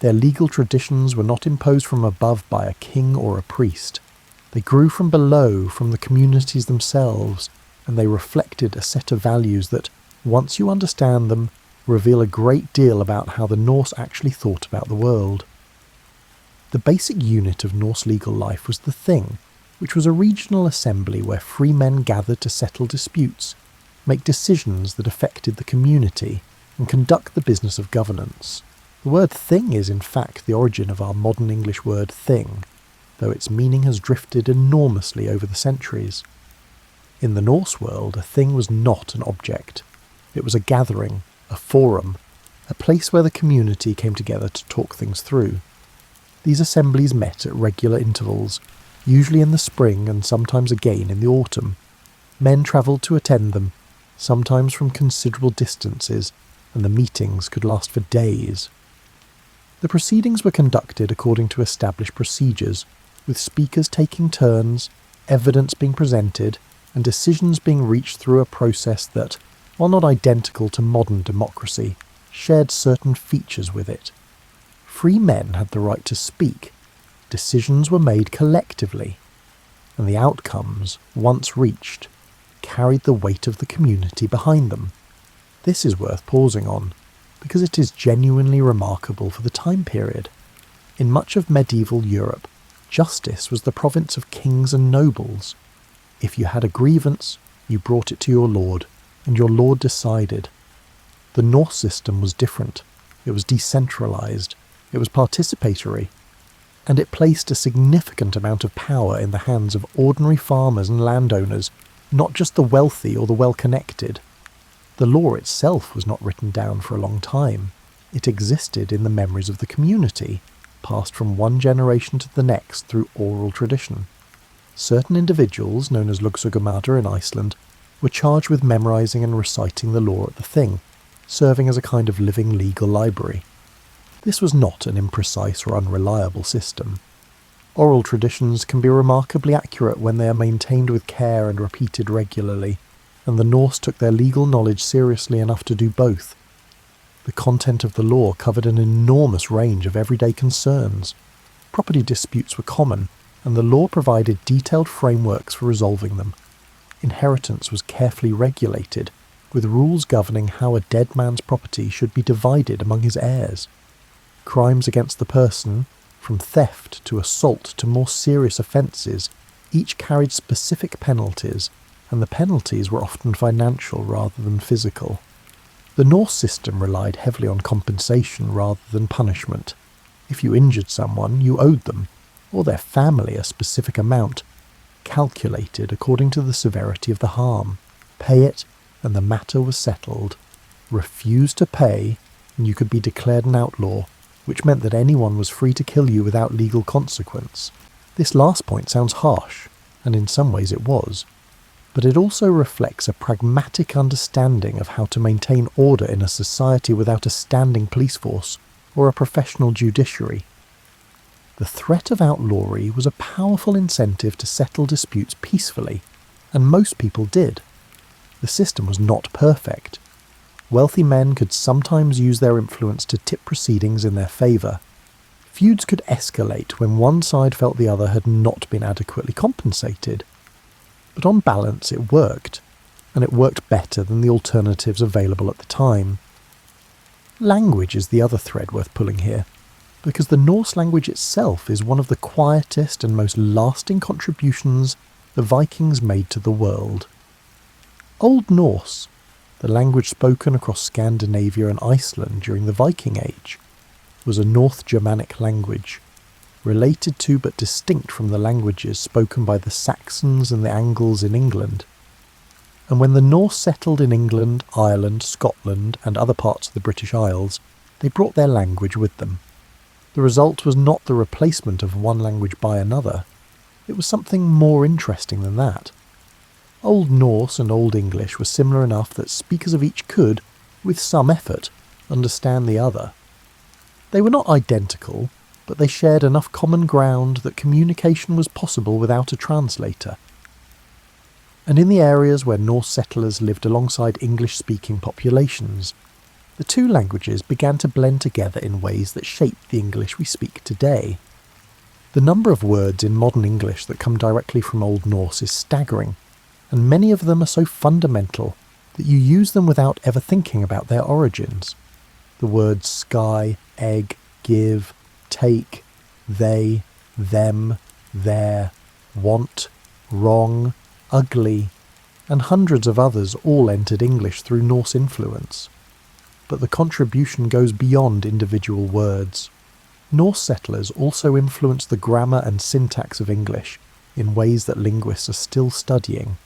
Their legal traditions were not imposed from above by a king or a priest. They grew from below, from the communities themselves, and they reflected a set of values that, once you understand them, reveal a great deal about how the Norse actually thought about the world. The basic unit of Norse legal life was the Thing, which was a regional assembly where free men gathered to settle disputes, make decisions that affected the community, and conduct the business of governance. The word thing is in fact the origin of our modern English word thing, though its meaning has drifted enormously over the centuries. In the Norse world, a thing was not an object. It was a gathering, a forum, a place where the community came together to talk things through. These assemblies met at regular intervals, usually in the spring and sometimes again in the autumn. Men travelled to attend them, sometimes from considerable distances, and the meetings could last for days. The proceedings were conducted according to established procedures, with speakers taking turns, evidence being presented, and decisions being reached through a process that, while not identical to modern democracy, shared certain features with it. Free men had the right to speak, decisions were made collectively, and the outcomes, once reached, carried the weight of the community behind them. This is worth pausing on, because it is genuinely remarkable for the time period. In much of medieval Europe, justice was the province of kings and nobles. If you had a grievance, you brought it to your lord, and your lord decided. The Norse system was different. It was decentralised. It was participatory. and it placed a significant amount of power in the hands of ordinary farmers and landowners, not just the wealthy or the well-connected. The law itself was not written down for a long time. It existed in the memories of the community, passed from one generation to the next through oral tradition. Certain individuals, known as lögsugumadr in Iceland, were charged with memorising and reciting the law at the Thing, serving as a kind of living legal library. This was not an imprecise or unreliable system. Oral traditions can be remarkably accurate when they are maintained with care and repeated regularly, and the Norse took their legal knowledge seriously enough to do both. The content of the law covered an enormous range of everyday concerns. Property disputes were common, and the law provided detailed frameworks for resolving them. Inheritance was carefully regulated, with rules governing how a dead man's property should be divided among his heirs. Crimes against the person, from theft to assault to more serious offences, each carried specific penalties, and the penalties were often financial rather than physical. The Norse system relied heavily on compensation rather than punishment. If you injured someone, you owed them, or their family, a specific amount, calculated according to the severity of the harm. Pay it, and the matter was settled. Refuse to pay, and you could be declared an outlaw, which meant that anyone was free to kill you without legal consequence. This last point sounds harsh, and in some ways it was, but it also reflects a pragmatic understanding of how to maintain order in a society without a standing police force or a professional judiciary. The threat of outlawry was a powerful incentive to settle disputes peacefully, and most people did. The system was not perfect. Wealthy men could sometimes use their influence to tip proceedings in their favour. Feuds could escalate when one side felt the other had not been adequately compensated. But on balance it worked, and it worked better than the alternatives available at the time. Language is the other thread worth pulling here, because the Norse language itself is one of the quietest and most lasting contributions the Vikings made to the world. Old Norse, the language spoken across Scandinavia and Iceland during the Viking Age, was a North Germanic language, related to but distinct from the languages spoken by the Saxons and the Angles in England. And when the Norse settled in England, Ireland, Scotland, and other parts of the British Isles, they brought their language with them. The result was not the replacement of one language by another. It was something more interesting than that. Old Norse and Old English were similar enough that speakers of each could, with some effort, understand the other. They were not identical, but they shared enough common ground that communication was possible without a translator. And in the areas where Norse settlers lived alongside English-speaking populations, the two languages began to blend together in ways that shaped the English we speak today. The number of words in modern English that come directly from Old Norse is staggering, and many of them are so fundamental that you use them without ever thinking about their origins. The words sky, egg, give, take, they, them, their, want, wrong, ugly, and hundreds of others all entered English through Norse influence. But the contribution goes beyond individual words. Norse settlers also influenced the grammar and syntax of English in ways that linguists are still studying.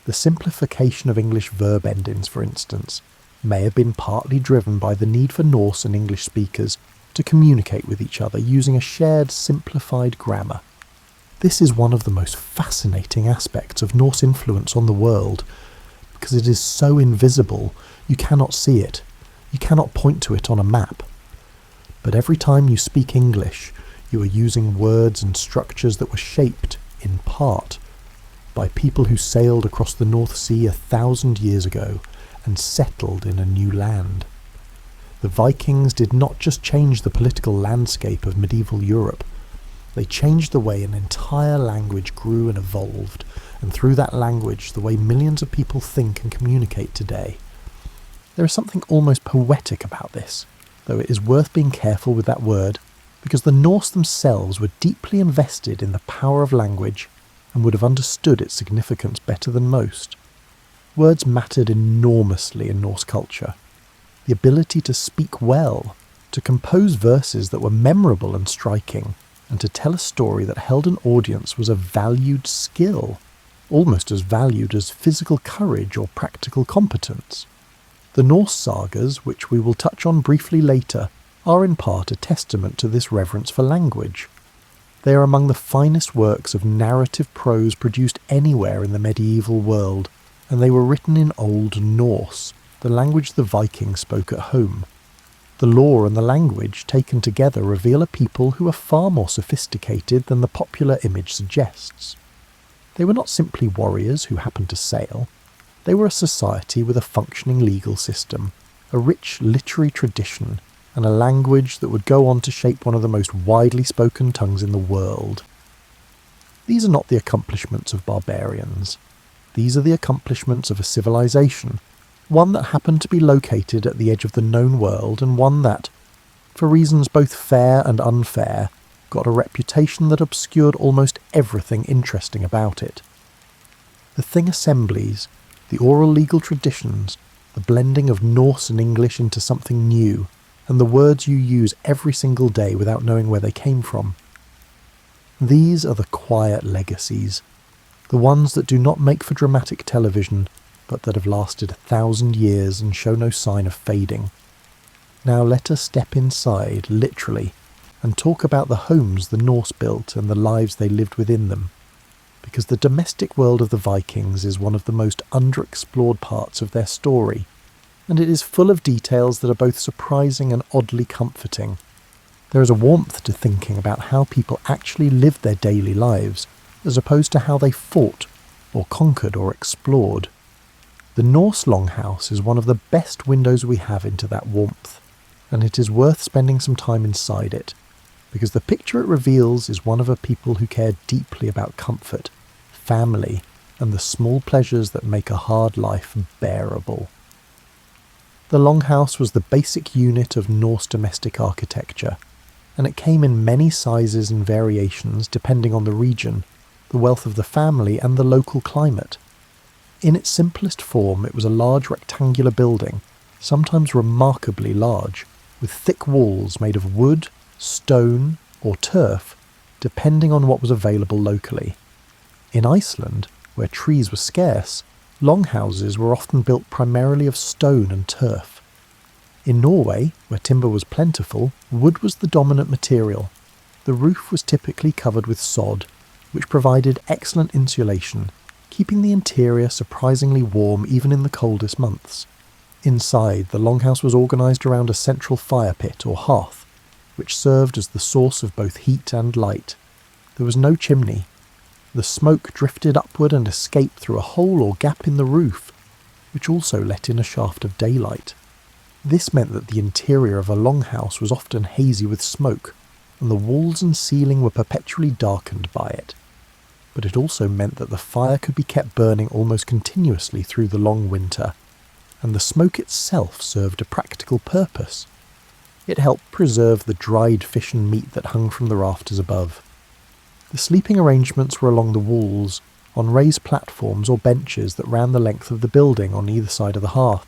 The simplification of English verb endings, for instance, may have been partly driven by the need for Norse and English speakers to communicate with each other using a shared simplified grammar. This is one of the most fascinating aspects of Norse influence on the world, because it is so invisible you cannot see it, you cannot point to it on a map. But every time you speak English, you are using words and structures that were shaped, in part, by people who sailed across the North Sea 1,000 years ago and settled in a new land. The Vikings did not just change the political landscape of medieval Europe, they changed the way an entire language grew and evolved, and through that language the way millions of people think and communicate today. There is something almost poetic about this, though it is worth being careful with that word, because the Norse themselves were deeply invested in the power of language and would have understood its significance better than most. Words mattered enormously in Norse culture. The ability to speak well, to compose verses that were memorable and striking, and to tell a story that held an audience was a valued skill, almost as valued as physical courage or practical competence. The Norse sagas, which we will touch on briefly later, are in part a testament to this reverence for language. They are among the finest works of narrative prose produced anywhere in the medieval world, and they were written in Old Norse, the language the Vikings spoke at home. The lore and the language taken together reveal a people who are far more sophisticated than the popular image suggests. They were not simply warriors who happened to sail. They were a society with a functioning legal system, a rich literary tradition, and a language that would go on to shape one of the most widely spoken tongues in the world. These are not the accomplishments of barbarians. These are the accomplishments of a civilization, one that happened to be located at the edge of the known world, and one that, for reasons both fair and unfair, got a reputation that obscured almost everything interesting about it. The thing assemblies, the oral legal traditions, the blending of Norse and English into something new, and the words you use every single day without knowing where they came from. These are the quiet legacies, the ones that do not make for dramatic television, but that have lasted 1,000 years and show no sign of fading. Now let us step inside, literally, and talk about the homes the Norse built and the lives they lived within them, because the domestic world of the Vikings is one of the most underexplored parts of their story, and it is full of details that are both surprising and oddly comforting. There is a warmth to thinking about how people actually lived their daily lives, as opposed to how they fought, or conquered, or explored. The Norse longhouse is one of the best windows we have into that warmth, and it is worth spending some time inside it, because the picture it reveals is one of a people who care deeply about comfort, family, and the small pleasures that make a hard life bearable. The longhouse was the basic unit of Norse domestic architecture, and it came in many sizes and variations depending on the region, the wealth of the family, and the local climate. In its simplest form, it was a large rectangular building, sometimes remarkably large, with thick walls made of wood, stone, or turf, depending on what was available locally. In Iceland, where trees were scarce, longhouses were often built primarily of stone and turf. In Norway, where timber was plentiful, wood was the dominant material. The roof was typically covered with sod, which provided excellent insulation, keeping the interior surprisingly warm even in the coldest months. Inside, the longhouse was organised around a central fire pit or hearth, which served as the source of both heat and light. There was no chimney. The smoke drifted upward and escaped through a hole or gap in the roof, which also let in a shaft of daylight. This meant that the interior of a longhouse was often hazy with smoke, and the walls and ceiling were perpetually darkened by it. But it also meant that the fire could be kept burning almost continuously through the long winter, and the smoke itself served a practical purpose. It helped preserve the dried fish and meat that hung from the rafters above. The sleeping arrangements were along the walls, on raised platforms or benches that ran the length of the building on either side of the hearth.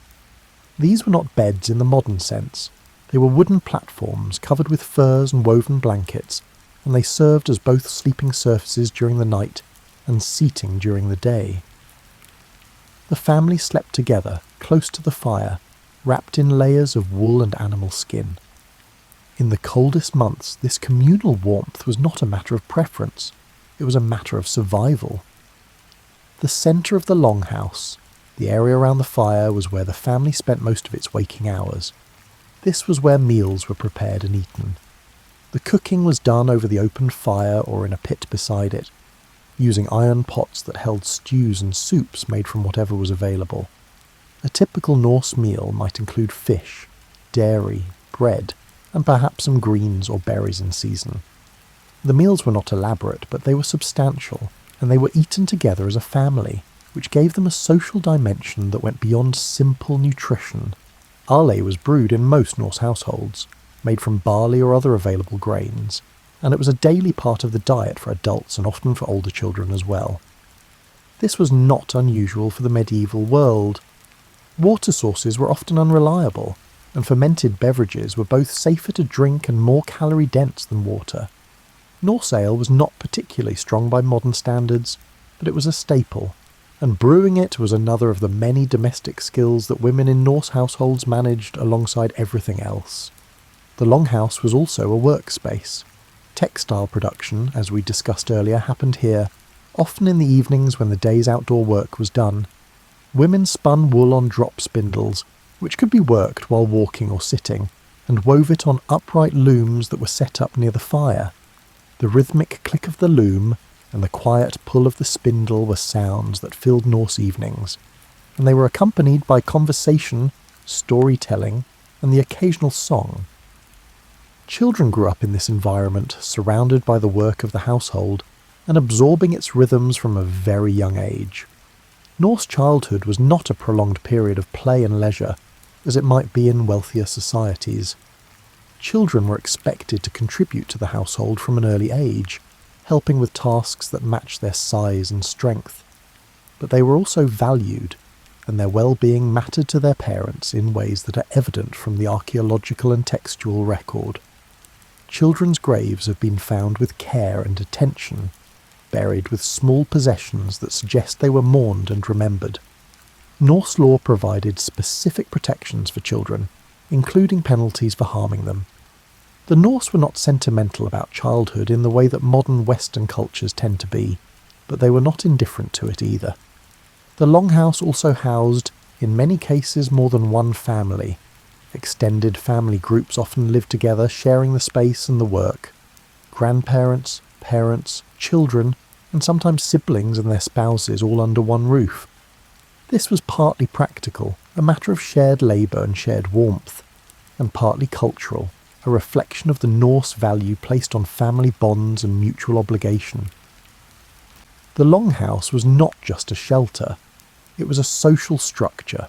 These were not beds in the modern sense. They were wooden platforms covered with furs and woven blankets, and they served as both sleeping surfaces during the night and seating during the day. The family slept together, close to the fire, wrapped in layers of wool and animal skin. In the coldest months, this communal warmth was not a matter of preference, it was a matter of survival. The centre of the longhouse, the area around the fire, was where the family spent most of its waking hours. This was where meals were prepared and eaten. The cooking was done over the open fire or in a pit beside it, using iron pots that held stews and soups made from whatever was available. A typical Norse meal might include fish, dairy, bread, and perhaps some greens or berries in season. The meals were not elaborate, but they were substantial, and they were eaten together as a family, which gave them a social dimension that went beyond simple nutrition. Ale was brewed in most Norse households, made from barley or other available grains, and it was a daily part of the diet for adults and often for older children as well. This was not unusual for the medieval world. Water sources were often unreliable, and fermented beverages were both safer to drink and more calorie-dense than water. Norse ale was not particularly strong by modern standards, but it was a staple, and brewing it was another of the many domestic skills that women in Norse households managed alongside everything else. The longhouse was also a workspace. Textile production, as we discussed earlier, happened here, often in the evenings when the day's outdoor work was done. Women spun wool on drop spindles, which could be worked while walking or sitting, and wove it on upright looms that were set up near the fire. The rhythmic click of the loom and the quiet pull of the spindle were sounds that filled Norse evenings, and they were accompanied by conversation, storytelling, and the occasional song. Children grew up in this environment, surrounded by the work of the household, and absorbing its rhythms from a very young age. Norse childhood was not a prolonged period of play and leisure, as it might be in wealthier societies. Children were expected to contribute to the household from an early age, helping with tasks that matched their size and strength. But they were also valued, and their well-being mattered to their parents in ways that are evident from the archaeological and textual record. Children's graves have been found with care and attention, buried with small possessions that suggest they were mourned and remembered. Norse law provided specific protections for children, including penalties for harming them. The Norse were not sentimental about childhood in the way that modern Western cultures tend to be, but they were not indifferent to it either. The longhouse also housed, in many cases, more than one family. Extended family groups often lived together, sharing the space and the work. Grandparents, parents, children, and sometimes siblings and their spouses all under one roof. This was partly practical, a matter of shared labour and shared warmth, and partly cultural, a reflection of the Norse value placed on family bonds and mutual obligation. The longhouse was not just a shelter, it was a social structure,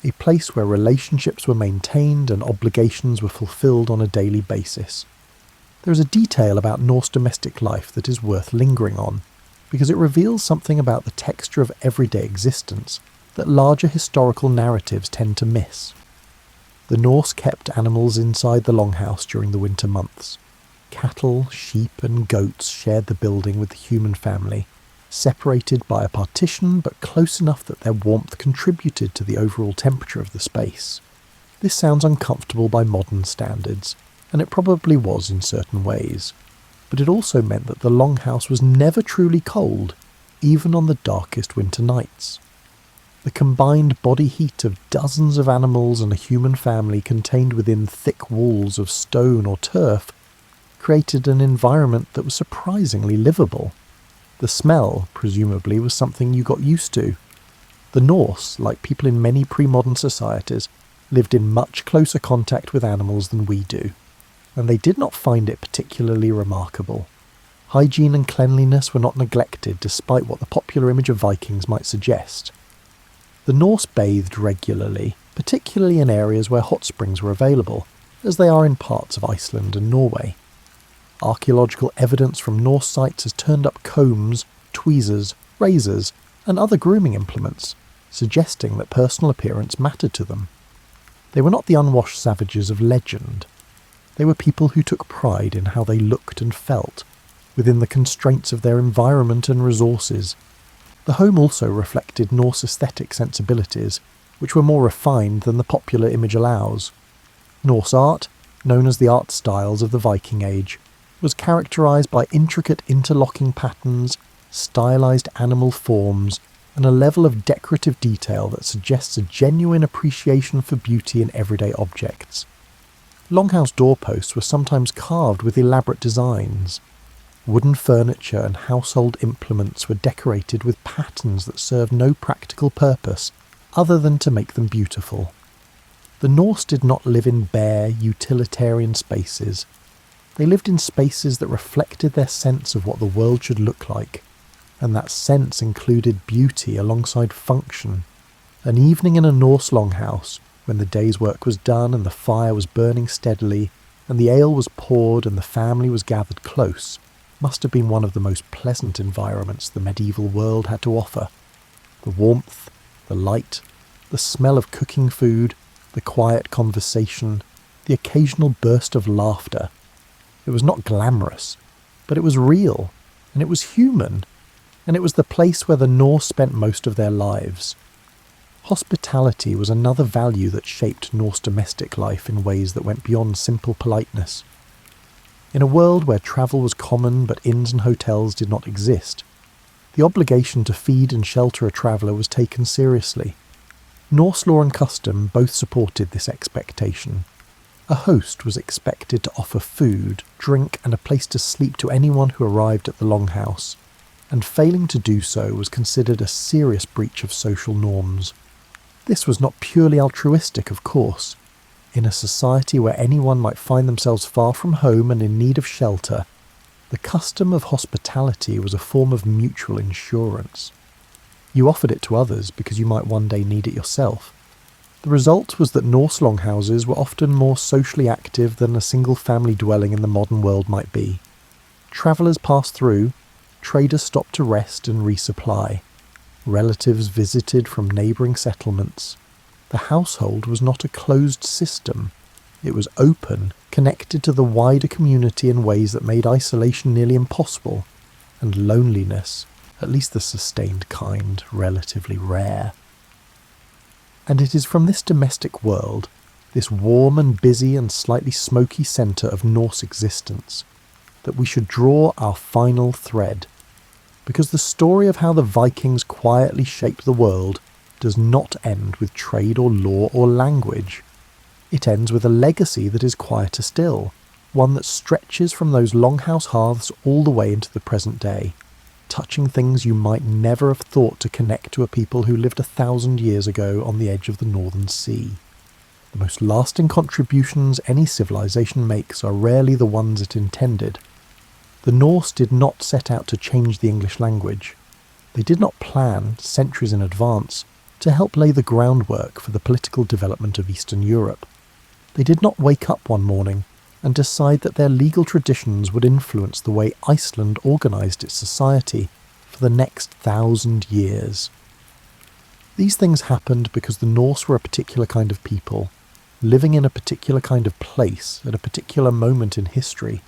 a place where relationships were maintained and obligations were fulfilled on a daily basis. There is a detail about Norse domestic life that is worth lingering on, because it reveals something about the texture of everyday existence that larger historical narratives tend to miss. The Norse kept animals inside the longhouse during the winter months. Cattle, sheep and goats shared the building with the human family, separated by a partition but close enough that their warmth contributed to the overall temperature of the space. This sounds uncomfortable by modern standards, and it probably was in certain ways, but it also meant that the longhouse was never truly cold, even on the darkest winter nights. The combined body heat of dozens of animals and a human family contained within thick walls of stone or turf created an environment that was surprisingly livable. The smell, presumably, was something you got used to. The Norse, like people in many pre-modern societies, lived in much closer contact with animals than we do, and they did not find it particularly remarkable. Hygiene and cleanliness were not neglected despite what the popular image of Vikings might suggest. The Norse bathed regularly, particularly in areas where hot springs were available, as they are in parts of Iceland and Norway. Archaeological evidence from Norse sites has turned up combs, tweezers, razors, and other grooming implements, suggesting that personal appearance mattered to them. They were not the unwashed savages of legend. They were people who took pride in how they looked and felt, within the constraints of their environment and resources. The home also reflected Norse aesthetic sensibilities, which were more refined than the popular image allows. Norse art, known as the art styles of the Viking Age, was characterised by intricate interlocking patterns, stylised animal forms, and a level of decorative detail that suggests a genuine appreciation for beauty in everyday objects. Longhouse doorposts were sometimes carved with elaborate designs. Wooden furniture and household implements were decorated with patterns that served no practical purpose other than to make them beautiful. The Norse did not live in bare, utilitarian spaces. They lived in spaces that reflected their sense of what the world should look like, and that sense included beauty alongside function. An evening in a Norse longhouse, when the day's work was done and the fire was burning steadily, and the ale was poured and the family was gathered close, must have been one of the most pleasant environments the medieval world had to offer. The warmth, the light, the smell of cooking food, the quiet conversation, the occasional burst of laughter. It was not glamorous, but it was real, and it was human, and it was the place where the Norse spent most of their lives. Hospitality was another value that shaped Norse domestic life in ways that went beyond simple politeness. In a world where travel was common but inns and hotels did not exist, the obligation to feed and shelter a traveller was taken seriously. Norse law and custom both supported this expectation. A host was expected to offer food, drink and a place to sleep to anyone who arrived at the longhouse, and failing to do so was considered a serious breach of social norms. This was not purely altruistic, of course. In a society where anyone might find themselves far from home and in need of shelter, the custom of hospitality was a form of mutual insurance. You offered it to others because you might one day need it yourself. The result was that Norse longhouses were often more socially active than a single-family dwelling in the modern world might be. Travellers passed through, traders stopped to rest and resupply. Relatives visited from neighbouring settlements. The household was not a closed system. It was open, connected to the wider community in ways that made isolation nearly impossible, and loneliness, at least the sustained kind, relatively rare. And it is from this domestic world, this warm and busy and slightly smoky centre of Norse existence, that we should draw our final thread, because the story of how the Vikings quietly shaped the world does not end with trade or law or language. It ends with a legacy that is quieter still, one that stretches from those longhouse hearths all the way into the present day, touching things you might never have thought to connect to a people who lived 1,000 years ago on the edge of the Northern Sea. The most lasting contributions any civilization makes are rarely the ones it intended. The Norse did not set out to change the English language. They did not plan, centuries in advance, to help lay the groundwork for the political development of Eastern Europe. They did not wake up one morning and decide that their legal traditions would influence the way Iceland organised its society for the next 1,000 years. These things happened because the Norse were a particular kind of people, living in a particular kind of place at a particular moment in history,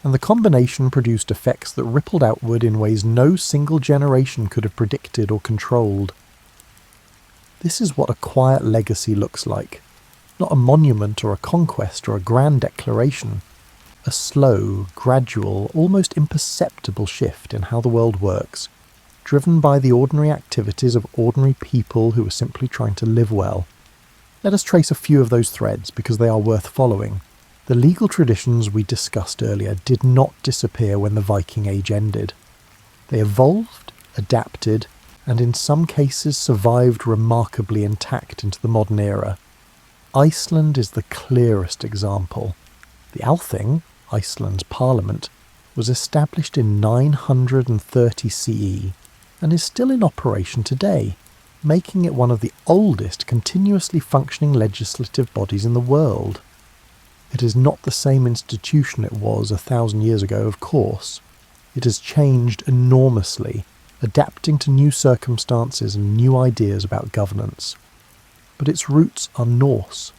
and the combination produced effects that rippled outward in ways no single generation could have predicted or controlled. This is what a quiet legacy looks like. Not a monument or a conquest or a grand declaration. A slow, gradual, almost imperceptible shift in how the world works, driven by the ordinary activities of ordinary people who are simply trying to live well. Let us trace a few of those threads because they are worth following. The legal traditions we discussed earlier did not disappear when the Viking Age ended. They evolved, adapted, and in some cases survived remarkably intact into the modern era. Iceland is the clearest example. The Althing, Iceland's parliament, was established in 930 CE and is still in operation today, making it one of the oldest continuously functioning legislative bodies in the world. It is not the same institution it was 1,000 years ago, of course. It has changed enormously, adapting to new circumstances and new ideas about governance. But its roots are Norse,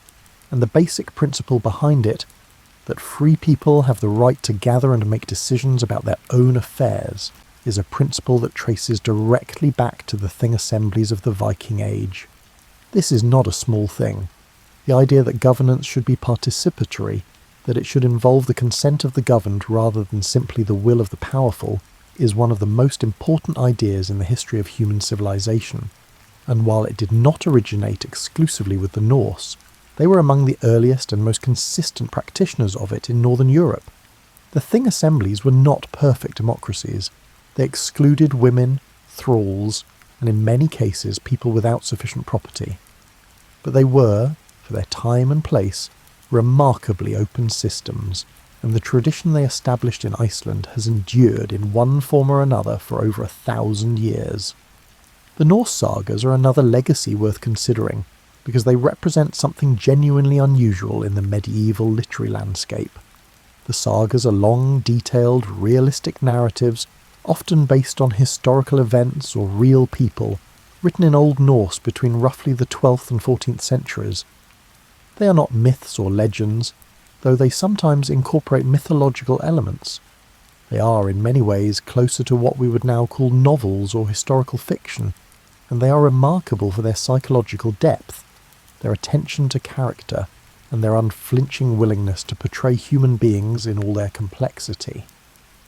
and the basic principle behind it, that free people have the right to gather and make decisions about their own affairs, is a principle that traces directly back to the thing assemblies of the Viking Age. This is not a small thing. The idea that governance should be participatory, that it should involve the consent of the governed rather than simply the will of the powerful, is one of the most important ideas in the history of human civilization. And while it did not originate exclusively with the Norse, they were among the earliest and most consistent practitioners of it in Northern Europe. The Thing assemblies were not perfect democracies. They excluded women, thralls, and in many cases people without sufficient property. But they were, for their time and place, remarkably open systems, and the tradition they established in Iceland has endured in one form or another for over 1,000 years. The Norse sagas are another legacy worth considering, because they represent something genuinely unusual in the medieval literary landscape. The sagas are long, detailed, realistic narratives, often based on historical events or real people, written in Old Norse between roughly the 12th and 14th centuries. They are not myths or legends, though they sometimes incorporate mythological elements. They are, in many ways, closer to what we would now call novels or historical fiction, and they are remarkable for their psychological depth, their attention to character, and their unflinching willingness to portray human beings in all their complexity.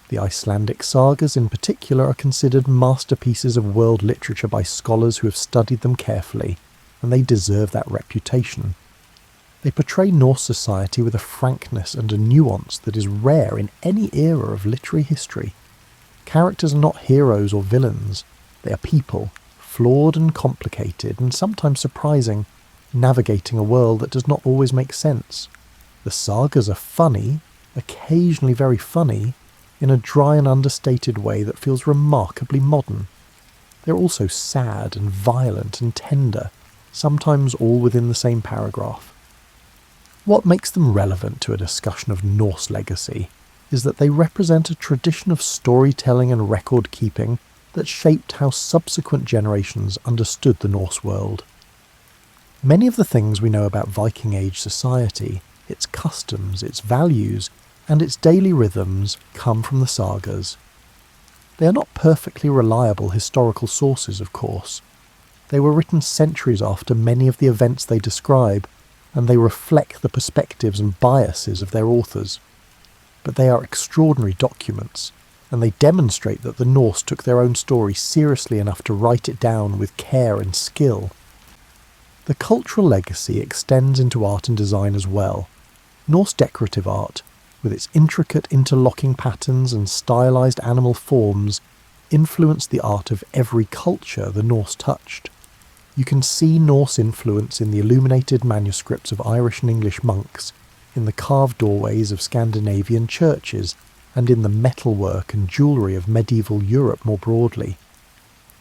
The Icelandic sagas in particular are considered masterpieces of world literature by scholars who have studied them carefully, and they deserve that reputation. They portray Norse society with a frankness and a nuance that is rare in any era of literary history. Characters are not heroes or villains, they are people, flawed and complicated and sometimes surprising, navigating a world that does not always make sense. The sagas are funny, occasionally very funny, in a dry and understated way that feels remarkably modern. They're also sad and violent and tender, sometimes all within the same paragraph. What makes them relevant to a discussion of Norse legacy is that they represent a tradition of storytelling and record-keeping that shaped how subsequent generations understood the Norse world. Many of the things we know about Viking Age society, its customs, its values, and its daily rhythms come from the sagas. They are not perfectly reliable historical sources, of course. They were written centuries after many of the events they describe, and they reflect the perspectives and biases of their authors. But they are extraordinary documents, and they demonstrate that the Norse took their own story seriously enough to write it down with care and skill. The cultural legacy extends into art and design as well. Norse decorative art, with its intricate interlocking patterns and stylized animal forms, influenced the art of every culture the Norse touched. You can see Norse influence in the illuminated manuscripts of Irish and English monks, in the carved doorways of Scandinavian churches, and in the metalwork and jewellery of medieval Europe more broadly.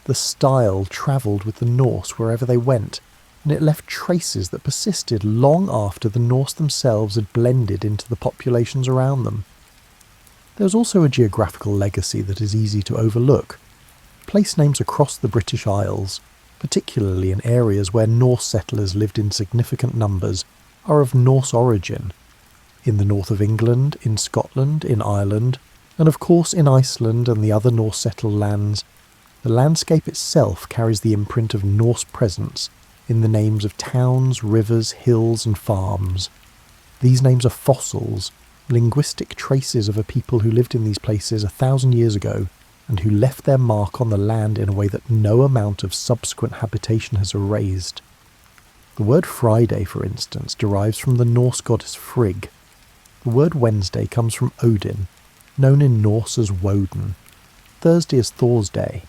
The style travelled with the Norse wherever they went, and it left traces that persisted long after the Norse themselves had blended into the populations around them. There was also a geographical legacy that is easy to overlook. Place names across the British Isles, particularly in areas where Norse settlers lived in significant numbers, are of Norse origin. In the north of England, in Scotland, in Ireland, and of course in Iceland and the other Norse settled lands, the landscape itself carries the imprint of Norse presence in the names of towns, rivers, hills and farms. These names are fossils, linguistic traces of a people who lived in these places 1,000 years ago and who left their mark on the land in a way that no amount of subsequent habitation has erased. The word Friday, for instance, derives from the Norse goddess Frigg. The word Wednesday comes from Odin, known in Norse as Woden. Thursday is Thor's day.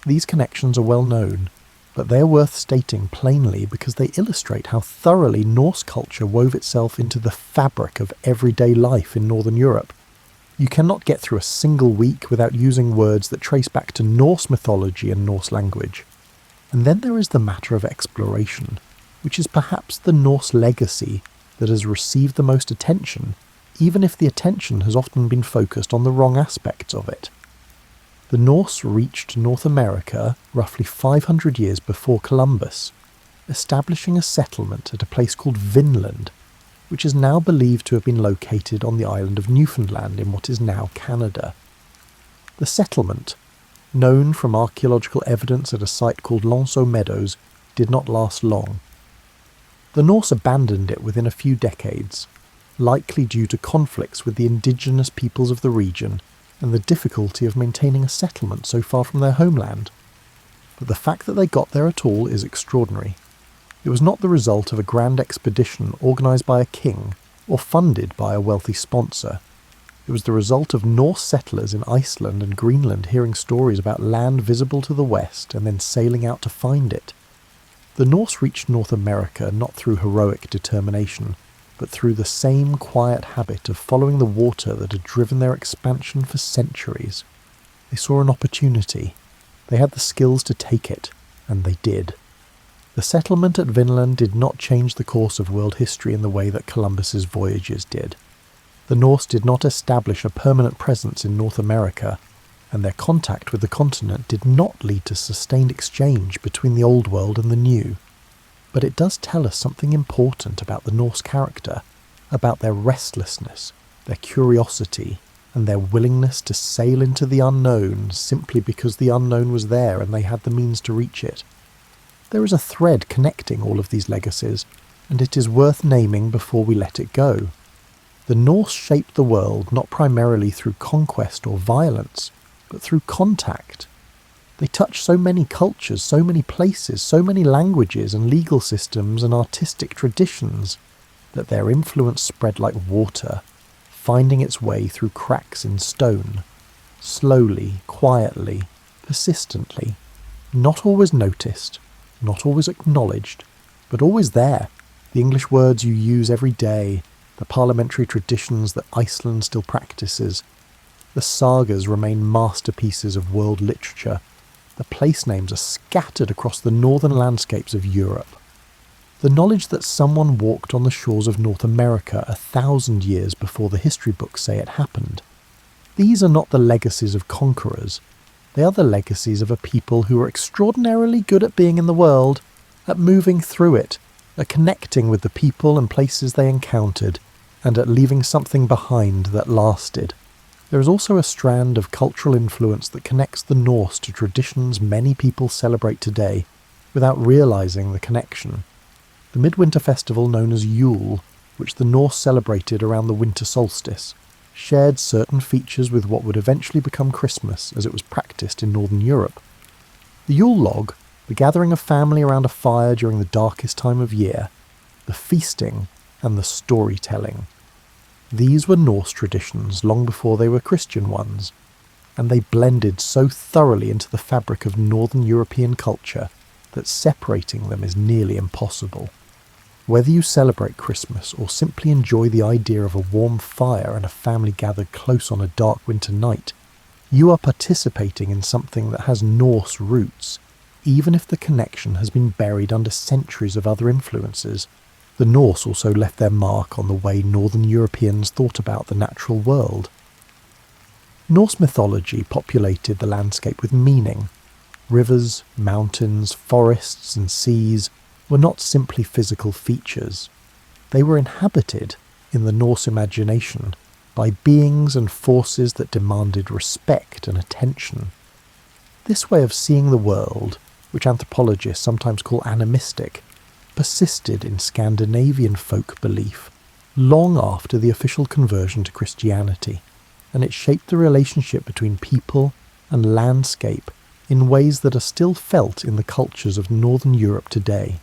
These connections are well known, but they are worth stating plainly because they illustrate how thoroughly Norse culture wove itself into the fabric of everyday life in Northern Europe. You cannot get through a single week without using words that trace back to Norse mythology and Norse language. And then there is the matter of exploration, which is perhaps the Norse legacy that has received the most attention, even if the attention has often been focused on the wrong aspects of it. The Norse reached North America roughly 500 years before Columbus, establishing a settlement at a place called Vinland, which is now believed to have been located on the island of Newfoundland in what is now Canada. The settlement, known from archaeological evidence at a site called Lonceau Meadows, did not last long. The Norse abandoned it within a few decades, likely due to conflicts with the indigenous peoples of the region and the difficulty of maintaining a settlement so far from their homeland. But the fact that they got there at all is extraordinary. It was not the result of a grand expedition organised by a king or funded by a wealthy sponsor. It was the result of Norse settlers in Iceland and Greenland hearing stories about land visible to the west and then sailing out to find it. The Norse reached North America not through heroic determination, but through the same quiet habit of following the water that had driven their expansion for centuries. They saw an opportunity. They had the skills to take it, and they did. The settlement at Vinland did not change the course of world history in the way that Columbus's voyages did. The Norse did not establish a permanent presence in North America, and their contact with the continent did not lead to sustained exchange between the old world and the new. But it does tell us something important about the Norse character, about their restlessness, their curiosity, and their willingness to sail into the unknown simply because the unknown was there and they had the means to reach it. There is a thread connecting all of these legacies, and it is worth naming before we let it go. The Norse shaped the world not primarily through conquest or violence, but through contact. They touched so many cultures, so many places, so many languages and legal systems and artistic traditions that their influence spread like water, finding its way through cracks in stone, slowly, quietly, persistently, not always noticed, not always acknowledged, but always there. The English words you use every day, the parliamentary traditions that Iceland still practices, the sagas remain masterpieces of world literature. The place names are scattered across the northern landscapes of Europe. The knowledge that someone walked on the shores of North America 1,000 years before the history books say it happened. These are not the legacies of conquerors. They are the legacies of a people who are extraordinarily good at being in the world, at moving through it, at connecting with the people and places they encountered, and at leaving something behind that lasted. There is also a strand of cultural influence that connects the Norse to traditions many people celebrate today, without realising the connection. The midwinter festival known as Yule, which the Norse celebrated around the winter solstice, shared certain features with what would eventually become Christmas as it was practised in Northern Europe. The Yule log, the gathering of family around a fire during the darkest time of year, the feasting and the storytelling. These were Norse traditions long before they were Christian ones, and they blended so thoroughly into the fabric of Northern European culture that separating them is nearly impossible. Whether you celebrate Christmas or simply enjoy the idea of a warm fire and a family gathered close on a dark winter night, you are participating in something that has Norse roots, even if the connection has been buried under centuries of other influences. The Norse also left their mark on the way Northern Europeans thought about the natural world. Norse mythology populated the landscape with meaning. Rivers, mountains, forests and seas were not simply physical features. They were inhabited, in the Norse imagination, by beings and forces that demanded respect and attention. This way of seeing the world, which anthropologists sometimes call animistic, persisted in Scandinavian folk belief long after the official conversion to Christianity, and it shaped the relationship between people and landscape in ways that are still felt in the cultures of Northern Europe today.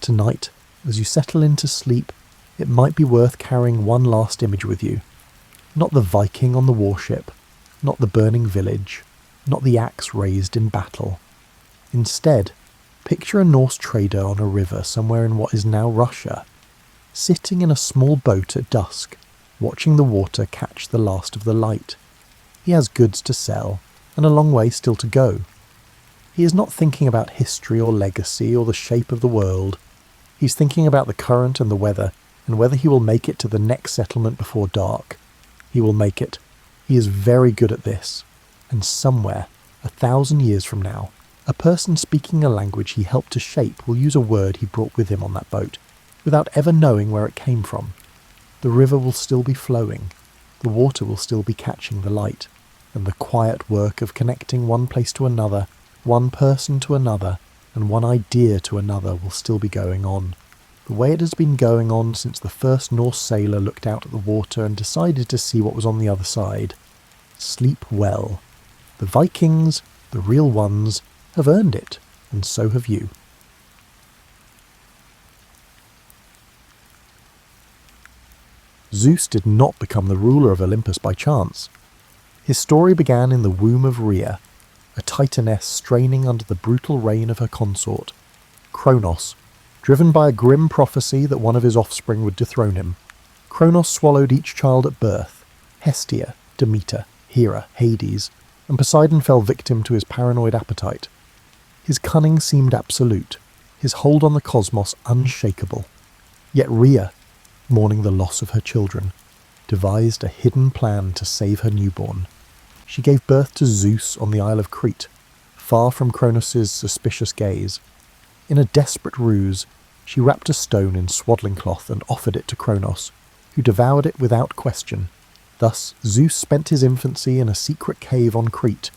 Tonight, as you settle into sleep, it might be worth carrying one last image with you. Not the Viking on the warship, not the burning village, not the axe raised in battle. Instead, picture a Norse trader on a river somewhere in what is now Russia, sitting in a small boat at dusk, watching the water catch the last of the light. He has goods to sell, and a long way still to go. He is not thinking about history or legacy or the shape of the world. He's thinking about the current and the weather, and whether he will make it to the next settlement before dark. He will make it. He is very good at this. And somewhere, 1,000 years from now, a person speaking a language he helped to shape will use a word he brought with him on that boat, without ever knowing where it came from. The river will still be flowing, the water will still be catching the light, and the quiet work of connecting one place to another, one person to another, and one idea to another will still be going on. The way it has been going on since the first Norse sailor looked out at the water and decided to see what was on the other side. Sleep well. The Vikings, the real ones, have earned it, and so have you. Zeus did not become the ruler of Olympus by chance. His story began in the womb of Rhea, a titaness straining under the brutal reign of her consort, Kronos. Driven by a grim prophecy that one of his offspring would dethrone him, Kronos swallowed each child at birth, Hestia, Demeter, Hera, Hades, and Poseidon fell victim to his paranoid appetite. His cunning seemed absolute, his hold on the cosmos unshakable. Yet Rhea, mourning the loss of her children, devised a hidden plan to save her newborn. She gave birth to Zeus on the Isle of Crete, far from Kronos' suspicious gaze. In a desperate ruse, she wrapped a stone in swaddling cloth and offered it to Kronos, who devoured it without question, Thus, Zeus spent his infancy in a secret cave on Crete,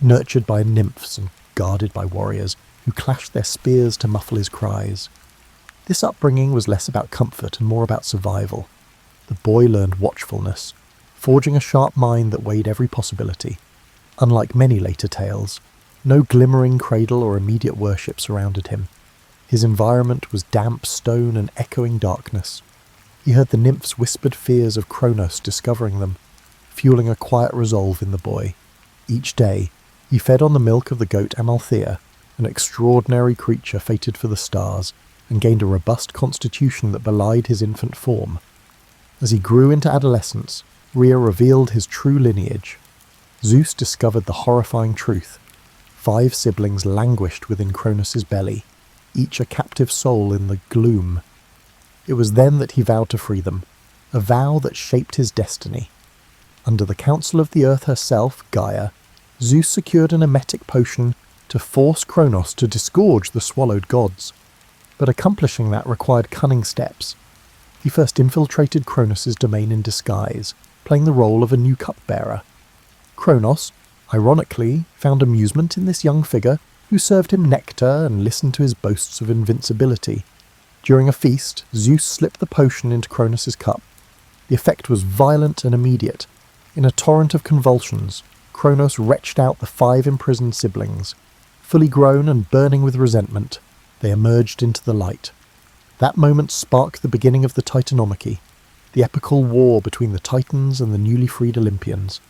nurtured by nymphs and guarded by warriors who clashed their spears to muffle his cries. This upbringing was less about comfort and more about survival. The boy learned watchfulness, forging a sharp mind that weighed every possibility. Unlike many later tales, no glimmering cradle or immediate worship surrounded him. His environment was damp stone and echoing darkness. He heard the nymphs' whispered fears of Kronos discovering them, fueling a quiet resolve in the boy. Each day, he fed on the milk of the goat Amalthea, an extraordinary creature fated for the stars, and gained a robust constitution that belied his infant form. As he grew into adolescence, Rhea revealed his true lineage. Zeus discovered the horrifying truth. 5 siblings languished within Kronos' belly, each a captive soul in the gloom. It was then that he vowed to free them, a vow that shaped his destiny. Under the counsel of the earth herself, Gaia, Zeus secured an emetic potion to force Kronos to disgorge the swallowed gods. But accomplishing that required cunning steps. He first infiltrated Kronos' domain in disguise, playing the role of a new cupbearer. Kronos, ironically, found amusement in this young figure who served him nectar and listened to his boasts of invincibility. During a feast, Zeus slipped the potion into Kronos' cup. The effect was violent and immediate. In a torrent of convulsions, Kronos retched out the 5 imprisoned siblings. Fully grown and burning with resentment, they emerged into the light. That moment sparked the beginning of the Titanomachy, the epical war between the Titans and the newly freed Olympians.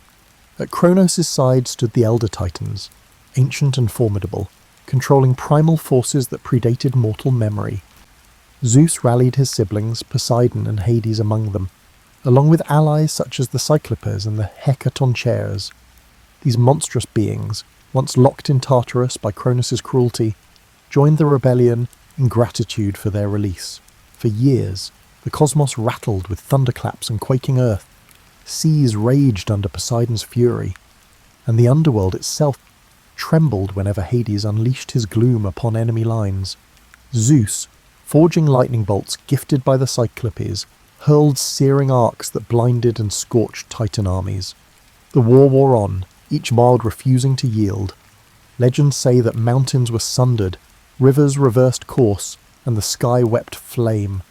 At Kronos' side stood the Elder Titans, ancient and formidable, controlling primal forces that predated mortal memory. Zeus rallied his siblings, Poseidon and Hades among them, along with allies such as the Cyclopes and the Hecatoncheires. These monstrous beings, once locked in Tartarus by Kronos' cruelty, joined the rebellion in gratitude for their release. For years, the cosmos rattled with thunderclaps and quaking earth. Seas raged under Poseidon's fury, and the underworld itself trembled whenever Hades unleashed his gloom upon enemy lines. Zeus, forging lightning bolts gifted by the Cyclopes, hurled searing arcs that blinded and scorched Titan armies. The war wore on, each world refusing to yield. Legends say that mountains were sundered, rivers reversed course, and the sky wept flame.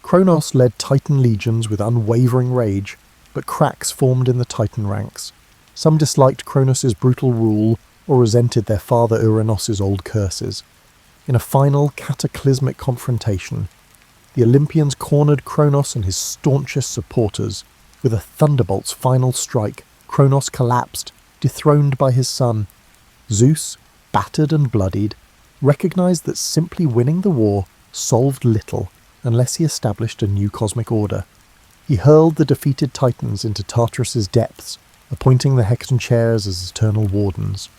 Kronos led Titan legions with unwavering rage, but cracks formed in the Titan ranks. Some disliked Kronos' brutal rule or resented their father Uranos' old curses. In a final cataclysmic confrontation, the Olympians cornered Kronos and his staunchest supporters. With a thunderbolt's final strike, Kronos collapsed, dethroned by his son. Zeus, battered and bloodied, recognized that simply winning the war solved little unless he established a new cosmic order. He hurled the defeated Titans into Tartarus' depths, appointing the Hecatoncheires as eternal wardens.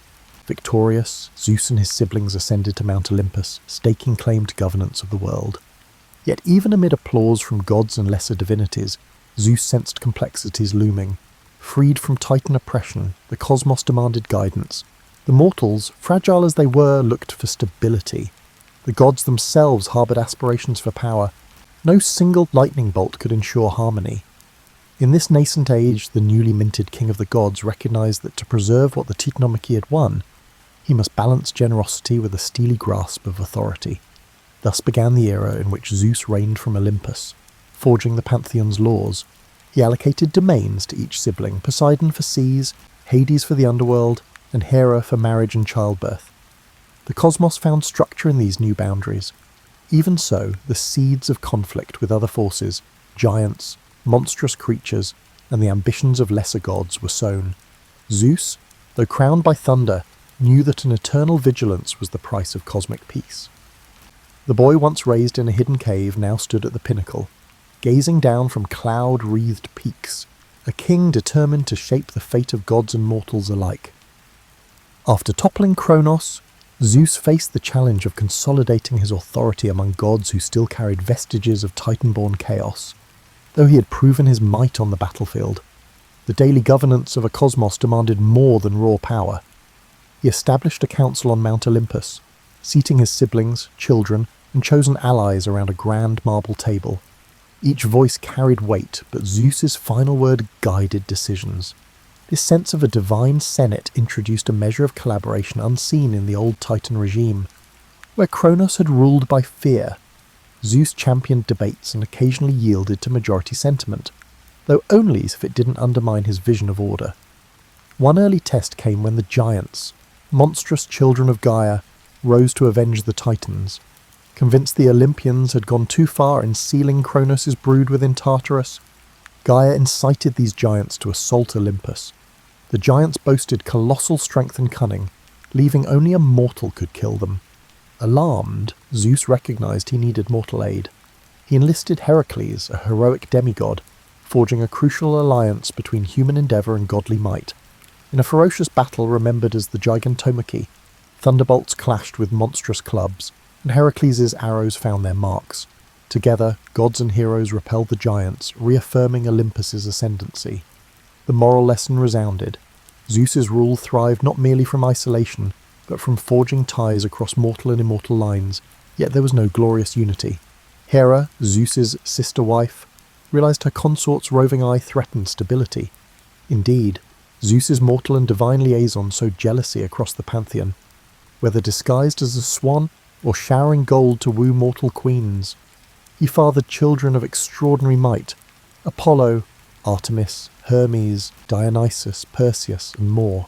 Victorious, Zeus and his siblings ascended to Mount Olympus, staking claim to governance of the world. Yet even amid applause from gods and lesser divinities, Zeus sensed complexities looming. Freed from Titan oppression, the cosmos demanded guidance. The mortals, fragile as they were, looked for stability. The gods themselves harboured aspirations for power. No single lightning bolt could ensure harmony. In this nascent age, the newly minted king of the gods recognised that to preserve what the Titanomachy had won, he must balance generosity with a steely grasp of authority. Thus began the era in which Zeus reigned from Olympus, forging the Pantheon's laws. He allocated domains to each sibling, Poseidon for seas, Hades for the underworld, and Hera for marriage and childbirth. The cosmos found structure in these new boundaries. Even so, the seeds of conflict with other forces, giants, monstrous creatures, and the ambitions of lesser gods were sown. Zeus, though crowned by thunder, knew that an eternal vigilance was the price of cosmic peace. The boy once raised in a hidden cave now stood at the pinnacle, gazing down from cloud-wreathed peaks, a king determined to shape the fate of gods and mortals alike. After toppling Kronos, Zeus faced the challenge of consolidating his authority among gods who still carried vestiges of Titan-born chaos. Though he had proven his might on the battlefield, the daily governance of a cosmos demanded more than raw power. He established a council on Mount Olympus, seating his siblings, children, and chosen allies around a grand marble table. Each voice carried weight, but Zeus's final word guided decisions. This sense of a divine senate introduced a measure of collaboration unseen in the old Titan regime. Where Kronos had ruled by fear, Zeus championed debates and occasionally yielded to majority sentiment, though only if it didn't undermine his vision of order. One early test came when the giants, monstrous children of Gaia, rose to avenge the Titans. Convinced the Olympians had gone too far in sealing Kronos' brood within Tartarus, Gaia incited these giants to assault Olympus. The giants boasted colossal strength and cunning, leaving only a mortal could kill them. Alarmed, Zeus recognized he needed mortal aid. He enlisted Heracles, a heroic demigod, forging a crucial alliance between human endeavour and godly might. In a ferocious battle remembered as the Gigantomachy, thunderbolts clashed with monstrous clubs, and Heracles' arrows found their marks. Together, gods and heroes repelled the giants, reaffirming Olympus' ascendancy. The moral lesson resounded. Zeus's rule thrived not merely from isolation, but from forging ties across mortal and immortal lines, yet there was no glorious unity. Hera, Zeus's sister wife, realized her consort's roving eye threatened stability. Indeed, Zeus's mortal and divine liaison sowed jealousy across the pantheon, whether disguised as a swan or showering gold to woo mortal queens. He fathered children of extraordinary might: Apollo, Artemis, Hermes, Dionysus, Perseus, and more.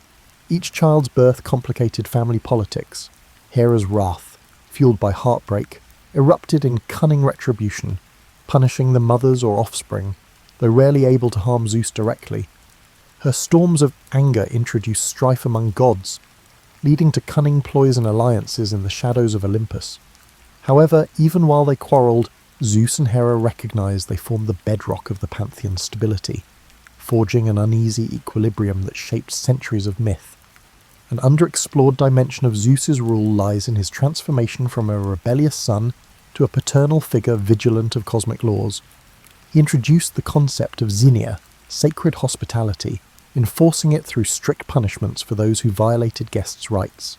Each child's birth complicated family politics. Hera's wrath, fueled by heartbreak, erupted in cunning retribution, punishing the mothers or offspring, though rarely able to harm Zeus directly. Her storms of anger introduced strife among gods, leading to cunning ploys and alliances in the shadows of Olympus. However, even while they quarrelled, Zeus and Hera recognized they formed the bedrock of the pantheon's stability, forging an uneasy equilibrium that shaped centuries of myth. An underexplored dimension of Zeus's rule lies in his transformation from a rebellious son to a paternal figure vigilant of cosmic laws. He introduced the concept of xenia, sacred hospitality, enforcing it through strict punishments for those who violated guests' rights.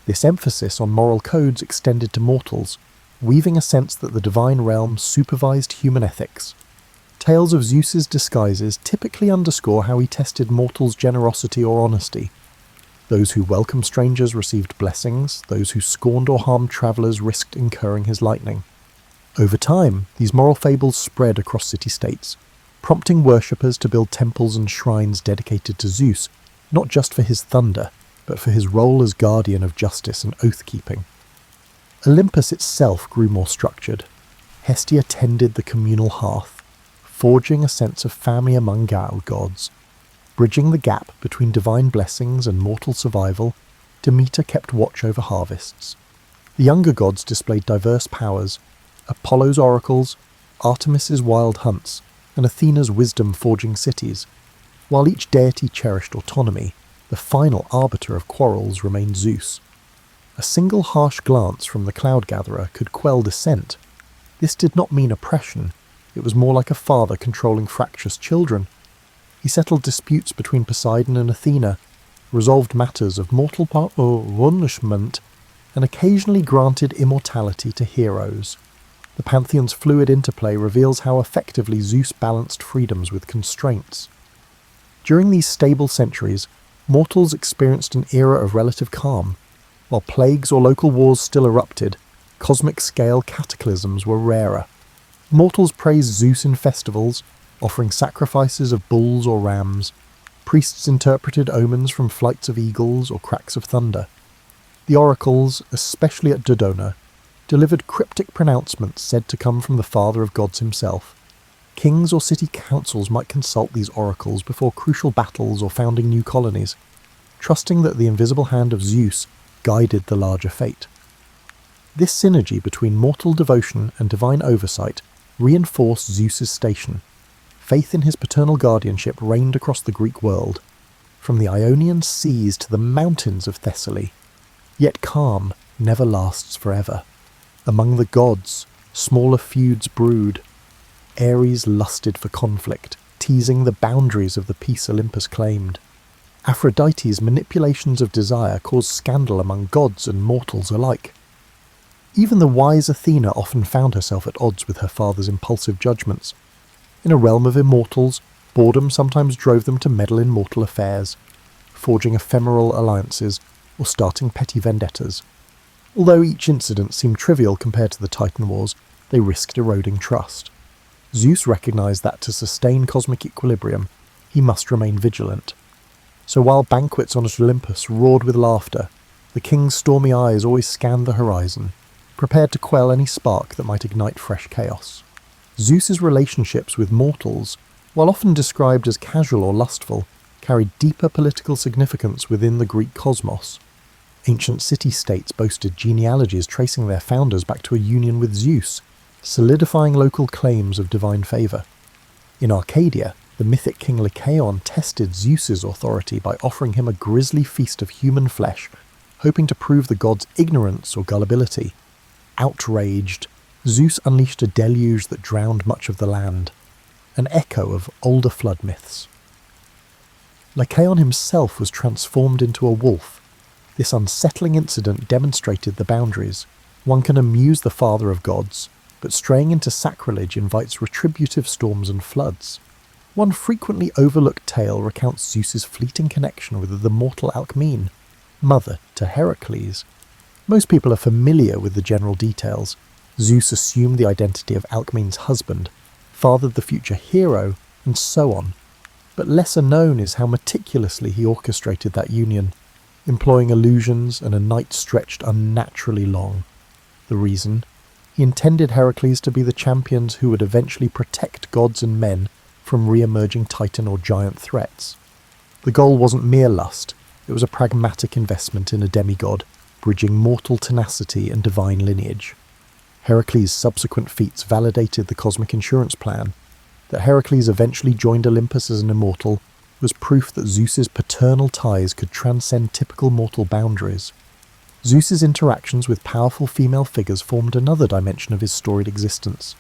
This emphasis on moral codes extended to mortals, weaving a sense that the divine realm supervised human ethics. Tales of Zeus's disguises typically underscore how he tested mortals' generosity or honesty. Those who welcomed strangers received blessings, those who scorned or harmed travellers risked incurring his lightning. Over time, these moral fables spread across city-states, prompting worshippers to build temples and shrines dedicated to Zeus, not just for his thunder, but for his role as guardian of justice and oath-keeping. Olympus itself grew more structured. Hestia tended the communal hearth, forging a sense of family among gods. Bridging the gap between divine blessings and mortal survival, Demeter kept watch over harvests. The younger gods displayed diverse powers: Apollo's oracles, Artemis's wild hunts, and Athena's wisdom forging cities. While each deity cherished autonomy, the final arbiter of quarrels remained Zeus. A single harsh glance from the cloud-gatherer could quell dissent. This did not mean oppression. It was more like a father controlling fractious children. He settled disputes between Poseidon and Athena, resolved matters of mortal punishment, and occasionally granted immortality to heroes. The pantheon's fluid interplay reveals how effectively Zeus balanced freedoms with constraints. During these stable centuries, mortals experienced an era of relative calm. While plagues or local wars still erupted, cosmic-scale cataclysms were rarer. Mortals praised Zeus in festivals, offering sacrifices of bulls or rams. Priests interpreted omens from flights of eagles or cracks of thunder. The oracles, especially at Dodona, delivered cryptic pronouncements said to come from the father of gods himself. Kings or city councils might consult these oracles before crucial battles or founding new colonies, trusting that the invisible hand of Zeus guided the larger fate. This synergy between mortal devotion and divine oversight reinforced Zeus's station. Faith in his paternal guardianship reigned across the Greek world, from the Ionian seas to the mountains of Thessaly. Yet calm never lasts forever. Among the gods, smaller feuds brewed. Ares lusted for conflict, teasing the boundaries of the peace Olympus claimed. Aphrodite's manipulations of desire caused scandal among gods and mortals alike. Even the wise Athena often found herself at odds with her father's impulsive judgments. In a realm of immortals, boredom sometimes drove them to meddle in mortal affairs, forging ephemeral alliances or starting petty vendettas. Although each incident seemed trivial compared to the Titan Wars, they risked eroding trust. Zeus recognized that to sustain cosmic equilibrium, he must remain vigilant. So while banquets on Olympus roared with laughter, the king's stormy eyes always scanned the horizon, prepared to quell any spark that might ignite fresh chaos. Zeus's relationships with mortals, while often described as casual or lustful, carried deeper political significance within the Greek cosmos. Ancient city-states boasted genealogies tracing their founders back to a union with Zeus, solidifying local claims of divine favour. In Arcadia, the mythic king Lycaon tested Zeus's authority by offering him a grisly feast of human flesh, hoping to prove the god's ignorance or gullibility. Outraged, Zeus unleashed a deluge that drowned much of the land, an echo of older flood myths. Lycaon himself was transformed into a wolf. This unsettling incident demonstrated the boundaries. One can amuse the father of gods, but straying into sacrilege invites retributive storms and floods. One frequently overlooked tale recounts Zeus's fleeting connection with the mortal Alcmene, mother to Heracles. Most people are familiar with the general details. Zeus assumed the identity of Alcmene's husband, fathered the future hero, and so on. But lesser known is how meticulously he orchestrated that union, employing illusions and a night stretched unnaturally long. The reason? He intended Heracles to be the champions who would eventually protect gods and men from re-emerging titan or giant threats. The goal wasn't mere lust, it was a pragmatic investment in a demigod, bridging mortal tenacity and divine lineage. Heracles' subsequent feats validated the cosmic insurance plan. That Heracles eventually joined Olympus as an immortal was proof that Zeus's paternal ties could transcend typical mortal boundaries. Zeus's interactions with powerful female figures formed another dimension of his storied existence.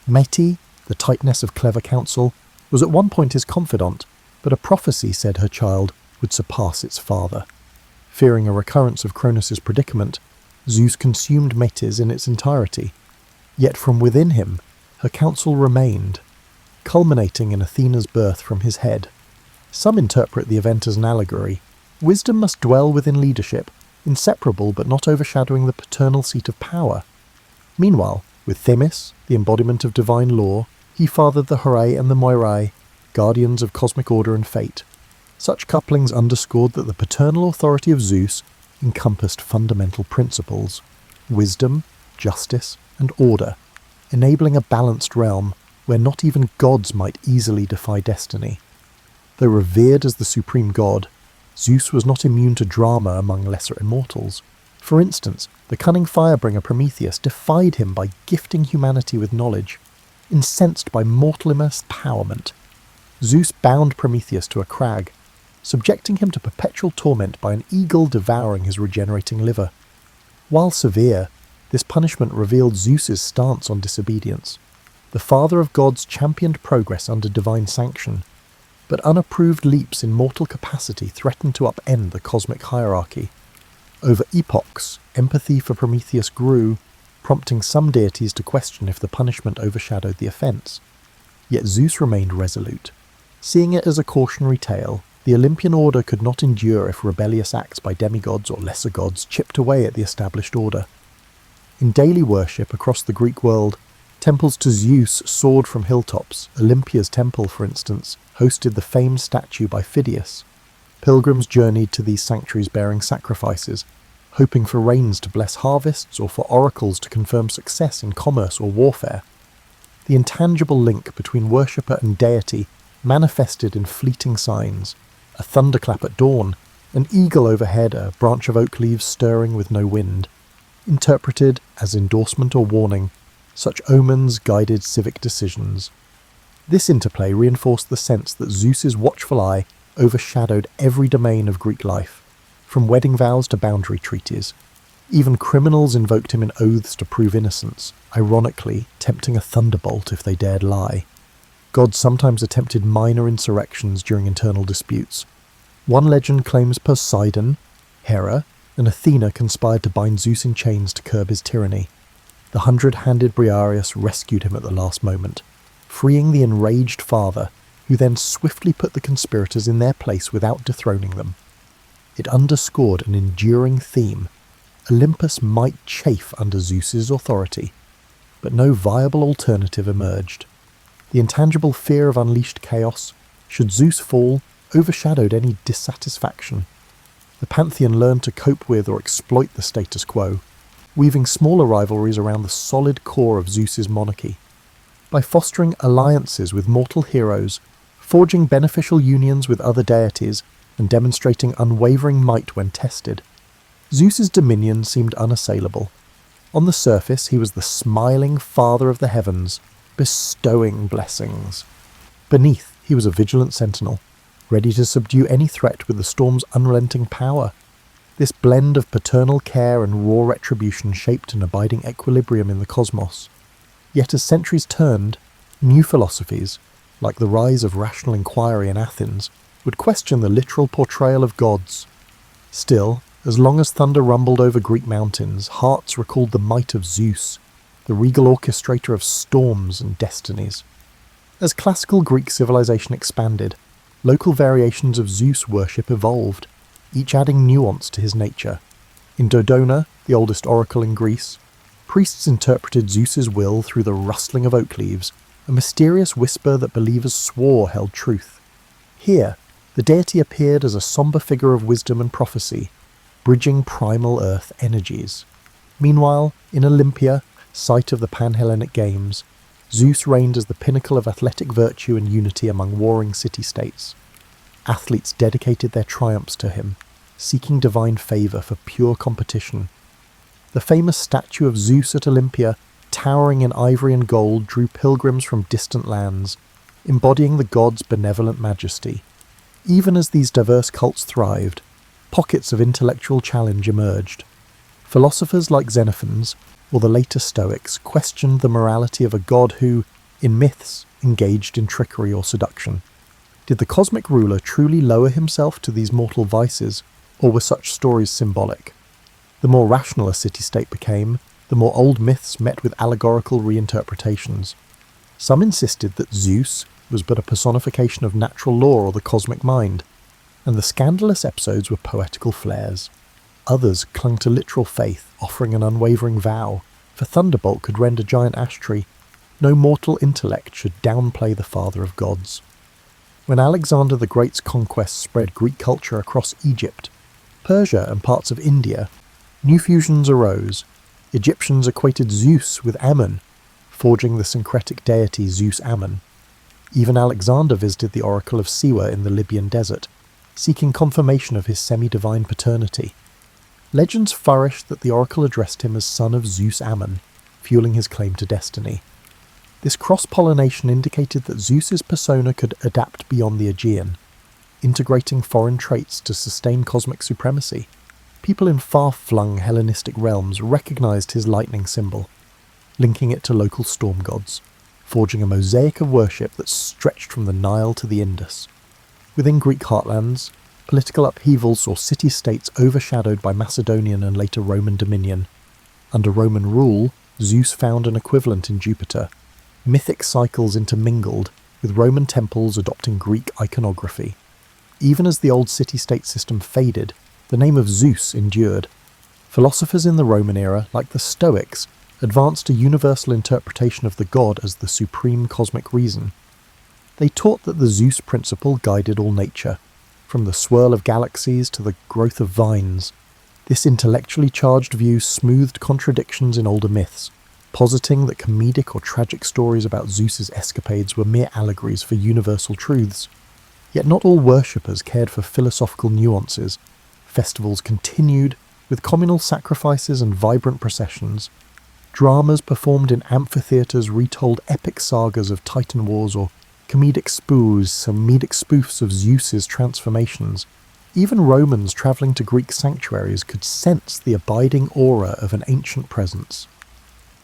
Métis, the Titaness of clever counsel, was at one point his confidant, but a prophecy said her child would surpass its father. Fearing a recurrence of Cronus' predicament, Zeus consumed Métis in its entirety. Yet from within him, her counsel remained, culminating in Athena's birth from his head. Some interpret the event as an allegory. Wisdom must dwell within leadership, inseparable but not overshadowing the paternal seat of power. Meanwhile, with Themis, the embodiment of divine law, he fathered the Horae and the Moirai, guardians of cosmic order and fate. Such couplings underscored that the paternal authority of Zeus encompassed fundamental principles: wisdom, justice, and order, enabling a balanced realm where not even gods might easily defy destiny. Though revered as the supreme god, Zeus was not immune to drama among lesser immortals. For instance, the cunning firebringer Prometheus defied him by gifting humanity with knowledge. Incensed by mortal empowerment, Zeus bound Prometheus to a crag, subjecting him to perpetual torment by an eagle devouring his regenerating liver. While severe, this punishment revealed Zeus's stance on disobedience. The father of gods championed progress under divine sanction, but unapproved leaps in mortal capacity threatened to upend the cosmic hierarchy. Over epochs, empathy for Prometheus grew, prompting some deities to question if the punishment overshadowed the offence. Yet Zeus remained resolute. Seeing it as a cautionary tale, the Olympian order could not endure if rebellious acts by demigods or lesser gods chipped away at the established order. In daily worship across the Greek world, temples to Zeus soared from hilltops. Olympia's temple, for instance, hosted the famed statue by Phidias. Pilgrims journeyed to these sanctuaries bearing sacrifices, hoping for rains to bless harvests or for oracles to confirm success in commerce or warfare. The intangible link between worshipper and deity manifested in fleeting signs: a thunderclap at dawn, an eagle overhead, a branch of oak leaves stirring with no wind. Interpreted as endorsement or warning, such omens guided civic decisions. This interplay reinforced the sense that Zeus's watchful eye overshadowed every domain of Greek life, from wedding vows to boundary treaties. Even criminals invoked him in oaths to prove innocence, ironically tempting a thunderbolt if they dared lie. Gods sometimes attempted minor insurrections during internal disputes. One legend claims Poseidon, Hera, and Athena conspired to bind Zeus in chains to curb his tyranny. The 100-handed Briareus rescued him at the last moment, freeing the enraged father, who then swiftly put the conspirators in their place without dethroning them. It underscored an enduring theme. Olympus might chafe under Zeus's authority, but no viable alternative emerged. The intangible fear of unleashed chaos, should Zeus fall, overshadowed any dissatisfaction. The pantheon learned to cope with or exploit the status quo, weaving smaller rivalries around the solid core of Zeus's monarchy. By fostering alliances with mortal heroes, forging beneficial unions with other deities, and demonstrating unwavering might when tested, Zeus's dominion seemed unassailable. On the surface, he was the smiling father of the heavens, bestowing blessings. Beneath, he was a vigilant sentinel, ready to subdue any threat with the storm's unrelenting power. This blend of paternal care and raw retribution shaped an abiding equilibrium in the cosmos. Yet as centuries turned, new philosophies, like the rise of rational inquiry in Athens, would question the literal portrayal of gods. Still, as long as thunder rumbled over Greek mountains, hearts recalled the might of Zeus, the regal orchestrator of storms and destinies. As classical Greek civilization expanded, local variations of Zeus worship evolved, each adding nuance to his nature. In Dodona, the oldest oracle in Greece, priests interpreted Zeus's will through the rustling of oak leaves, a mysterious whisper that believers swore held truth. Here, the deity appeared as a somber figure of wisdom and prophecy, bridging primal earth energies. Meanwhile, in Olympia, site of the Pan-Hellenic Games, Zeus reigned as the pinnacle of athletic virtue and unity among warring city-states. Athletes dedicated their triumphs to him, seeking divine favour for pure competition. The famous statue of Zeus at Olympia, towering in ivory and gold, drew pilgrims from distant lands, embodying the god's benevolent majesty. Even as these diverse cults thrived, pockets of intellectual challenge emerged. Philosophers like Xenophon's, or the later Stoics, questioned the morality of a god who, in myths, engaged in trickery or seduction. Did the cosmic ruler truly lower himself to these mortal vices, or were such stories symbolic? The more rational a city-state became, the more old myths met with allegorical reinterpretations. Some insisted that Zeus was but a personification of natural law or the cosmic mind, and the scandalous episodes were poetical flares. Others clung to literal faith, offering an unwavering vow. If a thunderbolt could rend a giant ash tree, no mortal intellect should downplay the father of gods. When Alexander the Great's conquests spread Greek culture across Egypt, Persia and parts of India, new fusions arose. Egyptians equated Zeus with Ammon, forging the syncretic deity Zeus-Ammon. Even Alexander visited the oracle of Siwa in the Libyan desert, seeking confirmation of his semi-divine paternity. Legends flourished that the oracle addressed him as son of Zeus-Ammon, fueling his claim to destiny. This cross-pollination indicated that Zeus's persona could adapt beyond the Aegean, integrating foreign traits to sustain cosmic supremacy. People in far-flung Hellenistic realms recognized his lightning symbol, linking it to local storm gods, forging a mosaic of worship that stretched from the Nile to the Indus. Within Greek heartlands, political upheavals saw city-states overshadowed by Macedonian and later Roman dominion. Under Roman rule, Zeus found an equivalent in Jupiter. Mythic cycles intermingled, with Roman temples adopting Greek iconography. Even as the old city-state system faded, the name of Zeus endured. Philosophers in the Roman era, like the Stoics, advanced a universal interpretation of the god as the supreme cosmic reason. They taught that the Zeus principle guided all nature, from the swirl of galaxies to the growth of vines. This intellectually charged view smoothed contradictions in older myths, positing that comedic or tragic stories about Zeus's escapades were mere allegories for universal truths. Yet not all worshippers cared for philosophical nuances. Festivals continued, with communal sacrifices and vibrant processions. Dramas performed in amphitheatres retold epic sagas of titan wars or comedic spoofs of Zeus's transformations. Even Romans travelling to Greek sanctuaries could sense the abiding aura of an ancient presence.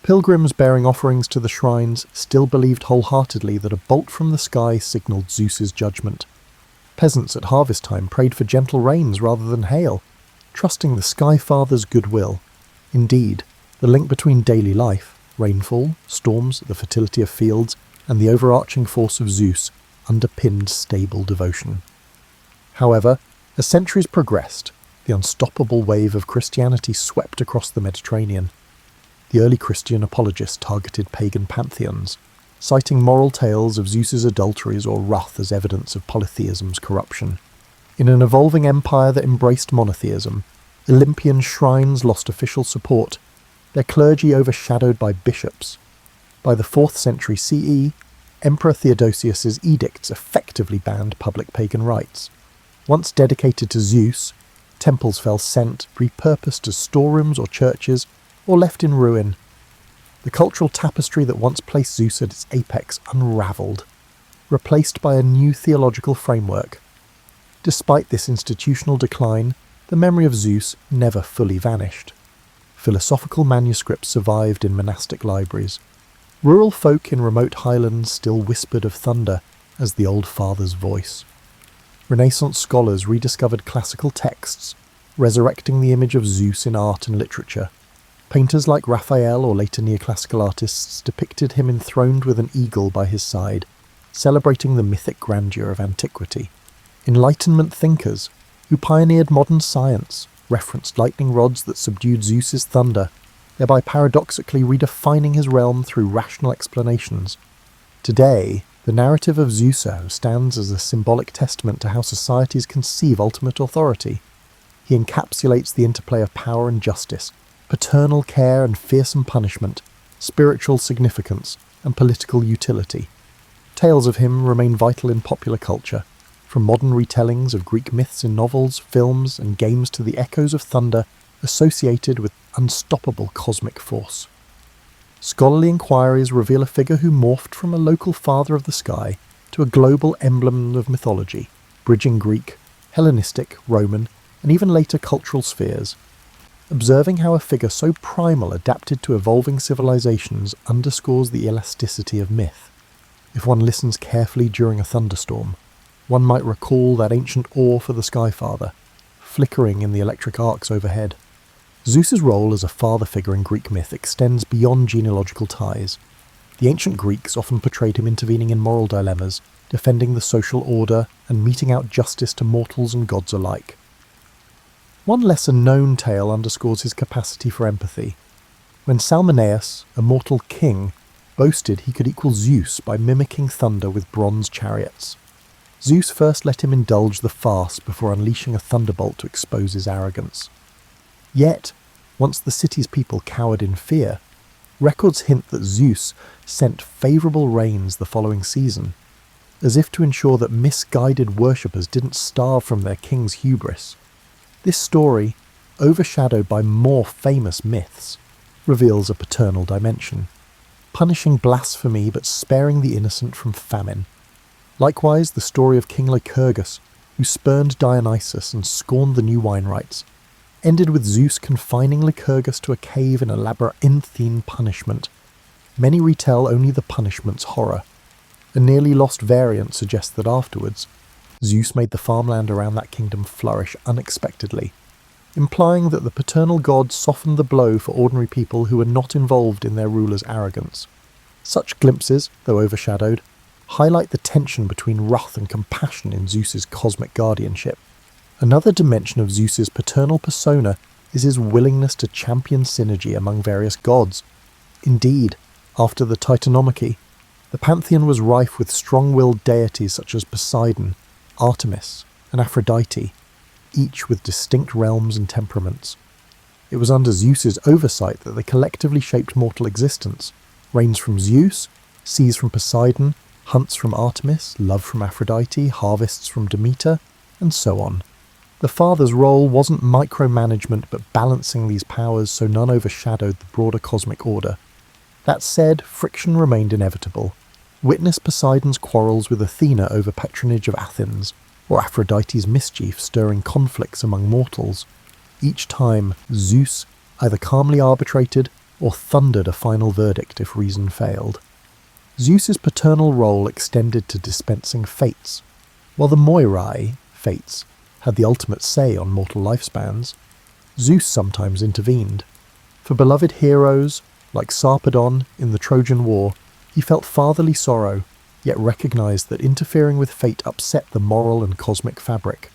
Pilgrims bearing offerings to the shrines still believed wholeheartedly that a bolt from the sky signalled Zeus's judgment. Peasants at harvest time prayed for gentle rains rather than hail, trusting the Sky Father's goodwill. Indeed, the link between daily life, rainfall, storms, the fertility of fields, and the overarching force of Zeus underpinned stable devotion. However, as centuries progressed, the unstoppable wave of Christianity swept across the Mediterranean. The early Christian apologists targeted pagan pantheons, citing moral tales of Zeus's adulteries or wrath as evidence of polytheism's corruption. In an evolving empire that embraced monotheism, Olympian shrines lost official support, their clergy overshadowed by bishops. By the 4th century CE, Emperor Theodosius's edicts effectively banned public pagan rites. Once dedicated to Zeus, temples fell scent, repurposed as storerooms or churches, or left in ruin. The cultural tapestry that once placed Zeus at its apex unravelled, replaced by a new theological framework. Despite this institutional decline, the memory of Zeus never fully vanished. Philosophical manuscripts survived in monastic libraries. Rural folk in remote highlands still whispered of thunder as the old father's voice. Renaissance scholars rediscovered classical texts, resurrecting the image of Zeus in art and literature. Painters like Raphael or later neoclassical artists depicted him enthroned with an eagle by his side, celebrating the mythic grandeur of antiquity. Enlightenment thinkers, who pioneered modern science, referenced lightning rods that subdued Zeus's thunder, thereby paradoxically redefining his realm through rational explanations. Today, the narrative of Zeus stands as a symbolic testament to how societies conceive ultimate authority. He encapsulates the interplay of power and justice, paternal care and fearsome punishment, spiritual significance and political utility. Tales of him remain vital in popular culture, from modern retellings of Greek myths in novels, films, and games to the echoes of thunder associated with unstoppable cosmic force. Scholarly inquiries reveal a figure who morphed from a local father of the sky to a global emblem of mythology, bridging Greek, Hellenistic, Roman, and even later cultural spheres. Observing how a figure so primal adapted to evolving civilizations underscores the elasticity of myth. If one listens carefully during a thunderstorm, one might recall that ancient awe for the Skyfather, flickering in the electric arcs overhead. Zeus's role as a father figure in Greek myth extends beyond genealogical ties. The ancient Greeks often portrayed him intervening in moral dilemmas, defending the social order and meting out justice to mortals and gods alike. One lesser-known tale underscores his capacity for empathy. When Salmoneus, a mortal king, boasted he could equal Zeus by mimicking thunder with bronze chariots. Zeus first let him indulge the farce before unleashing a thunderbolt to expose his arrogance. Yet, once the city's people cowered in fear, records hint that Zeus sent favourable rains the following season, as if to ensure that misguided worshippers didn't starve from their king's hubris. This story, overshadowed by more famous myths, reveals a paternal dimension, punishing blasphemy but sparing the innocent from famine. Likewise, the story of King Lycurgus, who spurned Dionysus and scorned the new wine rites, ended with Zeus confining Lycurgus to a cave in a labyrinthine punishment. Many retell only the punishment's horror. A nearly lost variant suggests that afterwards, Zeus made the farmland around that kingdom flourish unexpectedly, implying that the paternal god softened the blow for ordinary people who were not involved in their ruler's arrogance. Such glimpses, though overshadowed, highlight the tension between wrath and compassion in Zeus's cosmic guardianship. Another dimension of Zeus's paternal persona is his willingness to champion synergy among various gods. Indeed, after the Titanomachy, the pantheon was rife with strong-willed deities such as Poseidon, Artemis, and Aphrodite, each with distinct realms and temperaments. It was under Zeus's oversight that they collectively shaped mortal existence. Rains from Zeus, seas from Poseidon, hunts from Artemis, love from Aphrodite, harvests from Demeter, and so on. The father's role wasn't micromanagement but balancing these powers so none overshadowed the broader cosmic order. That said, friction remained inevitable. Witness Poseidon's quarrels with Athena over patronage of Athens, or Aphrodite's mischief stirring conflicts among mortals. Each time, Zeus either calmly arbitrated or thundered a final verdict if reason failed. Zeus's paternal role extended to dispensing fates. While the Moirai, fates, had the ultimate say on mortal lifespans, Zeus sometimes intervened. For beloved heroes, Like Sarpedon in the Trojan War, he felt fatherly sorrow, yet recognised that interfering with fate upset the moral and cosmic fabric.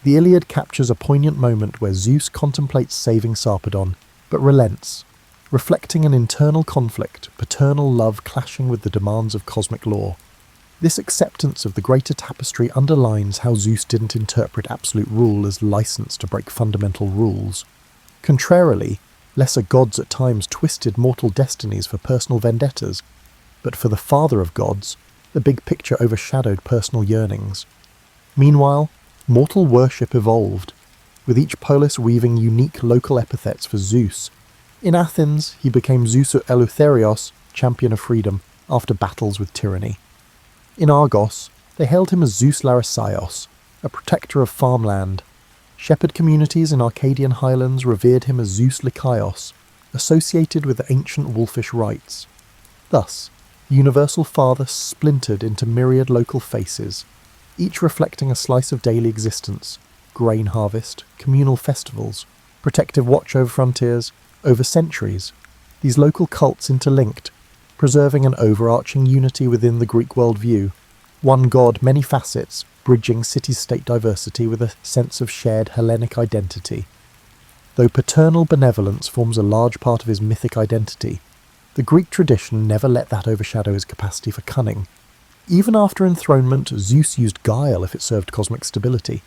The Iliad captures a poignant moment where Zeus contemplates saving Sarpedon, but relents, reflecting an internal conflict, paternal love clashing with the demands of cosmic law. This acceptance of the greater tapestry underlines how Zeus didn't interpret absolute rule as license to break fundamental rules. Contrarily, lesser gods at times twisted mortal destinies for personal vendettas, but for the father of gods, the big picture overshadowed personal yearnings. Meanwhile, mortal worship evolved, with each polis weaving unique local epithets for Zeus. In Athens, he became Zeus Eleutherios, champion of freedom, after battles with tyranny. In Argos, they hailed him as Zeus Larissaios, a protector of farmland. Shepherd communities in Arcadian highlands revered him as Zeus Lycaios, associated with the ancient wolfish rites. Thus, the universal father splintered into myriad local faces, each reflecting a slice of daily existence: grain harvest, communal festivals, protective watch over frontiers. Over centuries, these local cults interlinked, preserving an overarching unity within the Greek worldview. One god, many facets, bridging city-state diversity with a sense of shared Hellenic identity. Though paternal benevolence forms a large part of his mythic identity, the Greek tradition never let that overshadow his capacity for cunning. Even after enthronement, Zeus used guile if it served cosmic stability.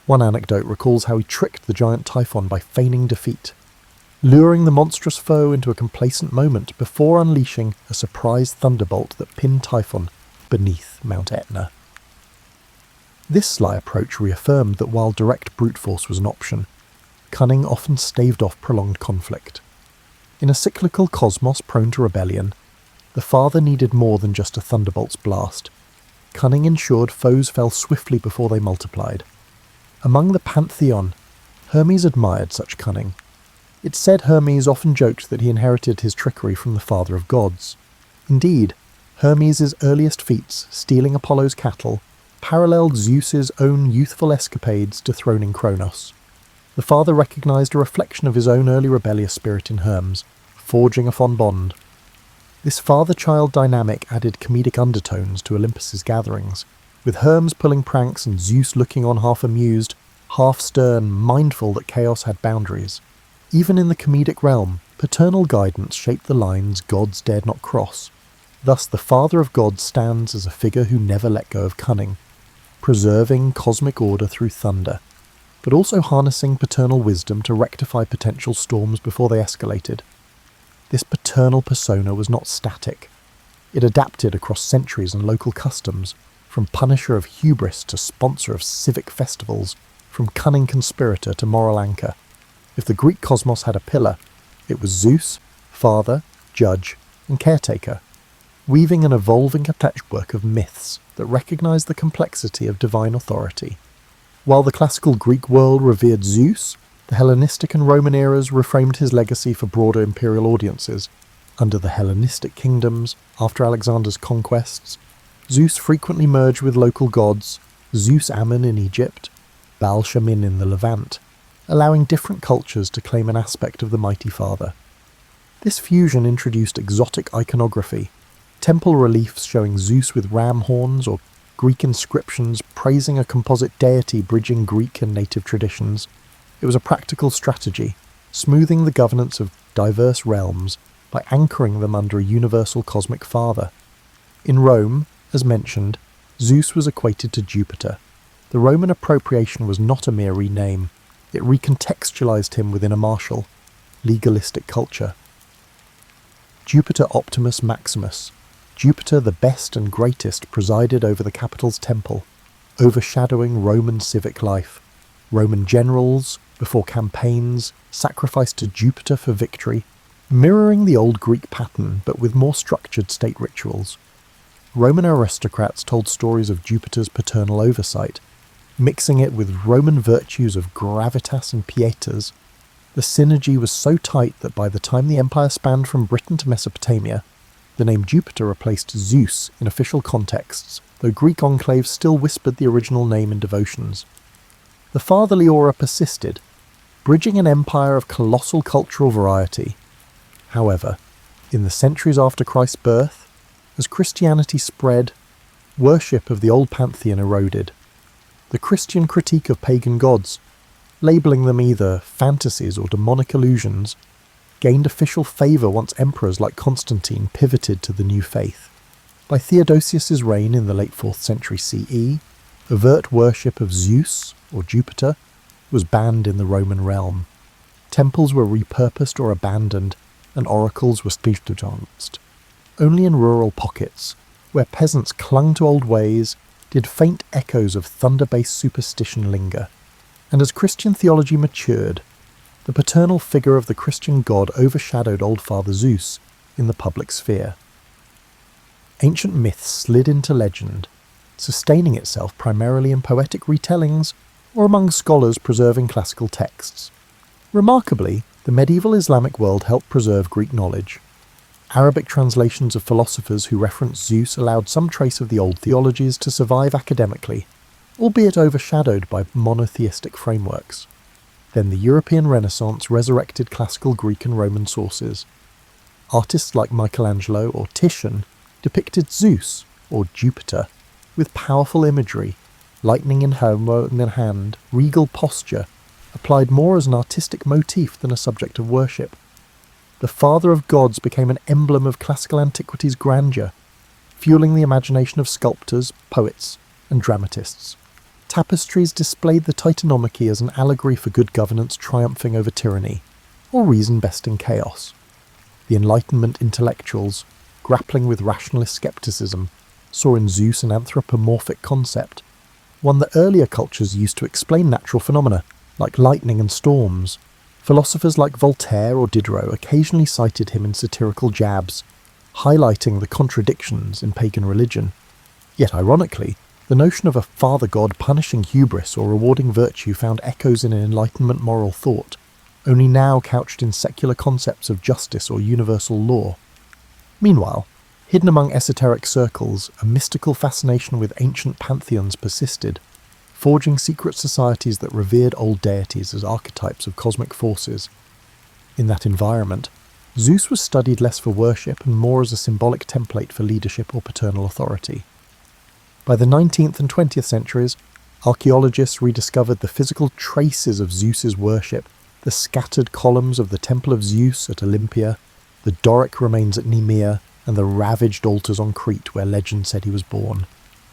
One anecdote recalls how he tricked the giant Typhon by feigning defeat, luring the monstrous foe into a complacent moment before unleashing a surprise thunderbolt that pinned Typhon beneath Mount Etna. This sly approach reaffirmed that while direct brute force was an option, cunning often staved off prolonged conflict. In a cyclical cosmos prone to rebellion, the father needed more than just a thunderbolt's blast. Cunning ensured foes fell swiftly before they multiplied. Among the pantheon, Hermes admired such cunning. It's said Hermes often joked that he inherited his trickery from the father of gods. Indeed, Hermes' earliest feats, stealing Apollo's cattle, paralleled Zeus's own youthful escapades dethroning Kronos. The father recognised a reflection of his own early rebellious spirit in Hermes, forging a fond bond. This father-child dynamic added comedic undertones to Olympus's gatherings, with Hermes pulling pranks and Zeus looking on half amused, half stern, mindful that chaos had boundaries. Even in the comedic realm, paternal guidance shaped the lines gods dared not cross. Thus the father of gods stands as a figure who never let go of cunning, preserving cosmic order through thunder, but also harnessing paternal wisdom to rectify potential storms before they escalated. This paternal persona was not static. It adapted across centuries and local customs, from punisher of hubris to sponsor of civic festivals, from cunning conspirator to moral anchor. If the Greek cosmos had a pillar, it was Zeus, father, judge, and caretaker, weaving an evolving patchwork of myths that recognized the complexity of divine authority. While the classical Greek world revered Zeus, the Hellenistic and Roman eras reframed his legacy for broader imperial audiences. Under the Hellenistic kingdoms, after Alexander's conquests, Zeus frequently merged with local gods, Zeus Ammon in Egypt, Baal Shamin in the Levant, allowing different cultures to claim an aspect of the mighty father. This fusion introduced exotic iconography, temple reliefs showing Zeus with ram horns or Greek inscriptions praising a composite deity bridging Greek and native traditions. It was a practical strategy, smoothing the governance of diverse realms by anchoring them under a universal cosmic father. In Rome, as mentioned, Zeus was equated to Jupiter. The Roman appropriation was not a mere rename. It recontextualized him within a martial, legalistic culture. Jupiter Optimus Maximus, Jupiter the best and greatest, presided over the capital's temple, overshadowing Roman civic life. Roman generals, before campaigns, sacrificed to Jupiter for victory, mirroring the old Greek pattern but with more structured state rituals. Roman aristocrats told stories of Jupiter's paternal oversight, mixing it with Roman virtues of gravitas and pietas. The synergy was so tight that by the time the empire spanned from Britain to Mesopotamia, the name Jupiter replaced Zeus in official contexts, though Greek enclaves still whispered the original name in devotions. The fatherly aura persisted, bridging an empire of colossal cultural variety. However, In the centuries after Christ's birth, as Christianity spread, worship of the old pantheon eroded. The Christian critique of pagan gods, labelling them either fantasies or demonic illusions, gained official favour once emperors like Constantine pivoted to the new faith. By Theodosius's reign in the late 4th century CE, overt worship of Zeus, or Jupiter, was banned in the Roman realm. Temples were repurposed or abandoned, and oracles were spiritualized. Only in rural pockets, where peasants clung to old ways, did faint echoes of thunder-based superstition linger. And as Christian theology matured, the paternal figure of the Christian god overshadowed All-Father Zeus in the public sphere. Ancient myths slid into legend, sustaining itself primarily in poetic retellings or among scholars preserving classical texts. Remarkably, the medieval Islamic world helped preserve Greek knowledge. Arabic translations of philosophers who referenced Zeus allowed some trace of the old theologies to survive academically, albeit overshadowed by monotheistic frameworks. Then the European Renaissance resurrected classical Greek and Roman sources. Artists like Michelangelo or Titian depicted Zeus, or Jupiter, with powerful imagery, lightning in hand, regal posture, applied more as an artistic motif than a subject of worship. The father of gods became an emblem of classical antiquity's grandeur, fueling the imagination of sculptors, poets, and dramatists. Tapestries displayed the Titanomachy as an allegory for good governance triumphing over tyranny, or reason besting chaos. The Enlightenment intellectuals, grappling with rationalist skepticism, saw in Zeus an anthropomorphic concept, one that earlier cultures used to explain natural phenomena, like lightning and storms. Philosophers like Voltaire or Diderot occasionally cited him in satirical jabs, highlighting the contradictions in pagan religion. Yet ironically, the notion of a father god punishing hubris or rewarding virtue found echoes in an Enlightenment moral thought, only now couched in secular concepts of justice or universal law. Meanwhile, hidden among esoteric circles, a mystical fascination with ancient pantheons persisted, forging secret societies that revered old deities as archetypes of cosmic forces. In that environment, Zeus was studied less for worship and more as a symbolic template for leadership or paternal authority. By the 19th and 20th centuries, archaeologists rediscovered the physical traces of Zeus's worship, the scattered columns of the Temple of Zeus at Olympia, the Doric remains at Nemea, and the ravaged altars on Crete where legend said he was born.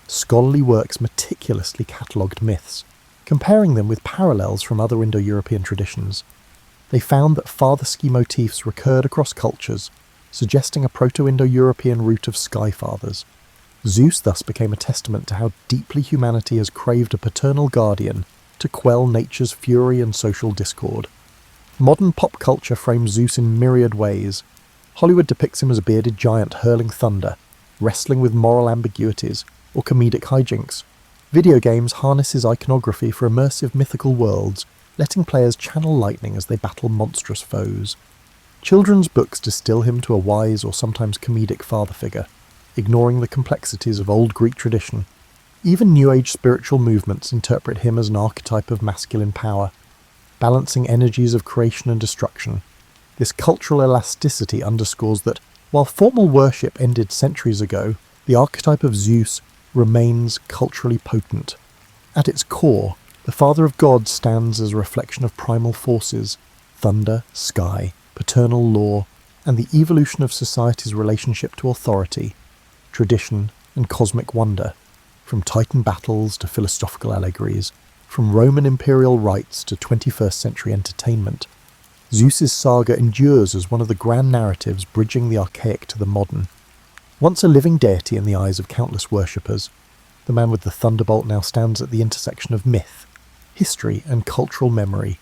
Scholarly works meticulously catalogued myths, comparing them with parallels from other Indo-European traditions. They found that father-ski motifs recurred across cultures, suggesting a Proto-Indo-European root of sky fathers. Zeus thus became a testament to how deeply humanity has craved a paternal guardian to quell nature's fury and social discord. Modern pop culture frames Zeus in myriad ways. Hollywood depicts him as a bearded giant hurling thunder, wrestling with moral ambiguities, or comedic hijinks. Video games harness his iconography for immersive mythical worlds, letting players channel lightning as they battle monstrous foes. Children's books distill him to a wise or sometimes comedic father figure, ignoring the complexities of old Greek tradition. Even New Age spiritual movements interpret him as an archetype of masculine power, balancing energies of creation and destruction. This cultural elasticity underscores that, while formal worship ended centuries ago, the archetype of Zeus remains culturally potent. At its core, the Father of Gods stands as a reflection of primal forces, thunder, sky, paternal law, and the evolution of society's relationship to authority, tradition, and cosmic wonder, from Titan battles to philosophical allegories, from Roman imperial rites to 21st century entertainment. Zeus's saga endures as one of the grand narratives bridging the archaic to the modern. Once a living deity in the eyes of countless worshippers, the man with the thunderbolt now stands at the intersection of myth, history, and cultural memory,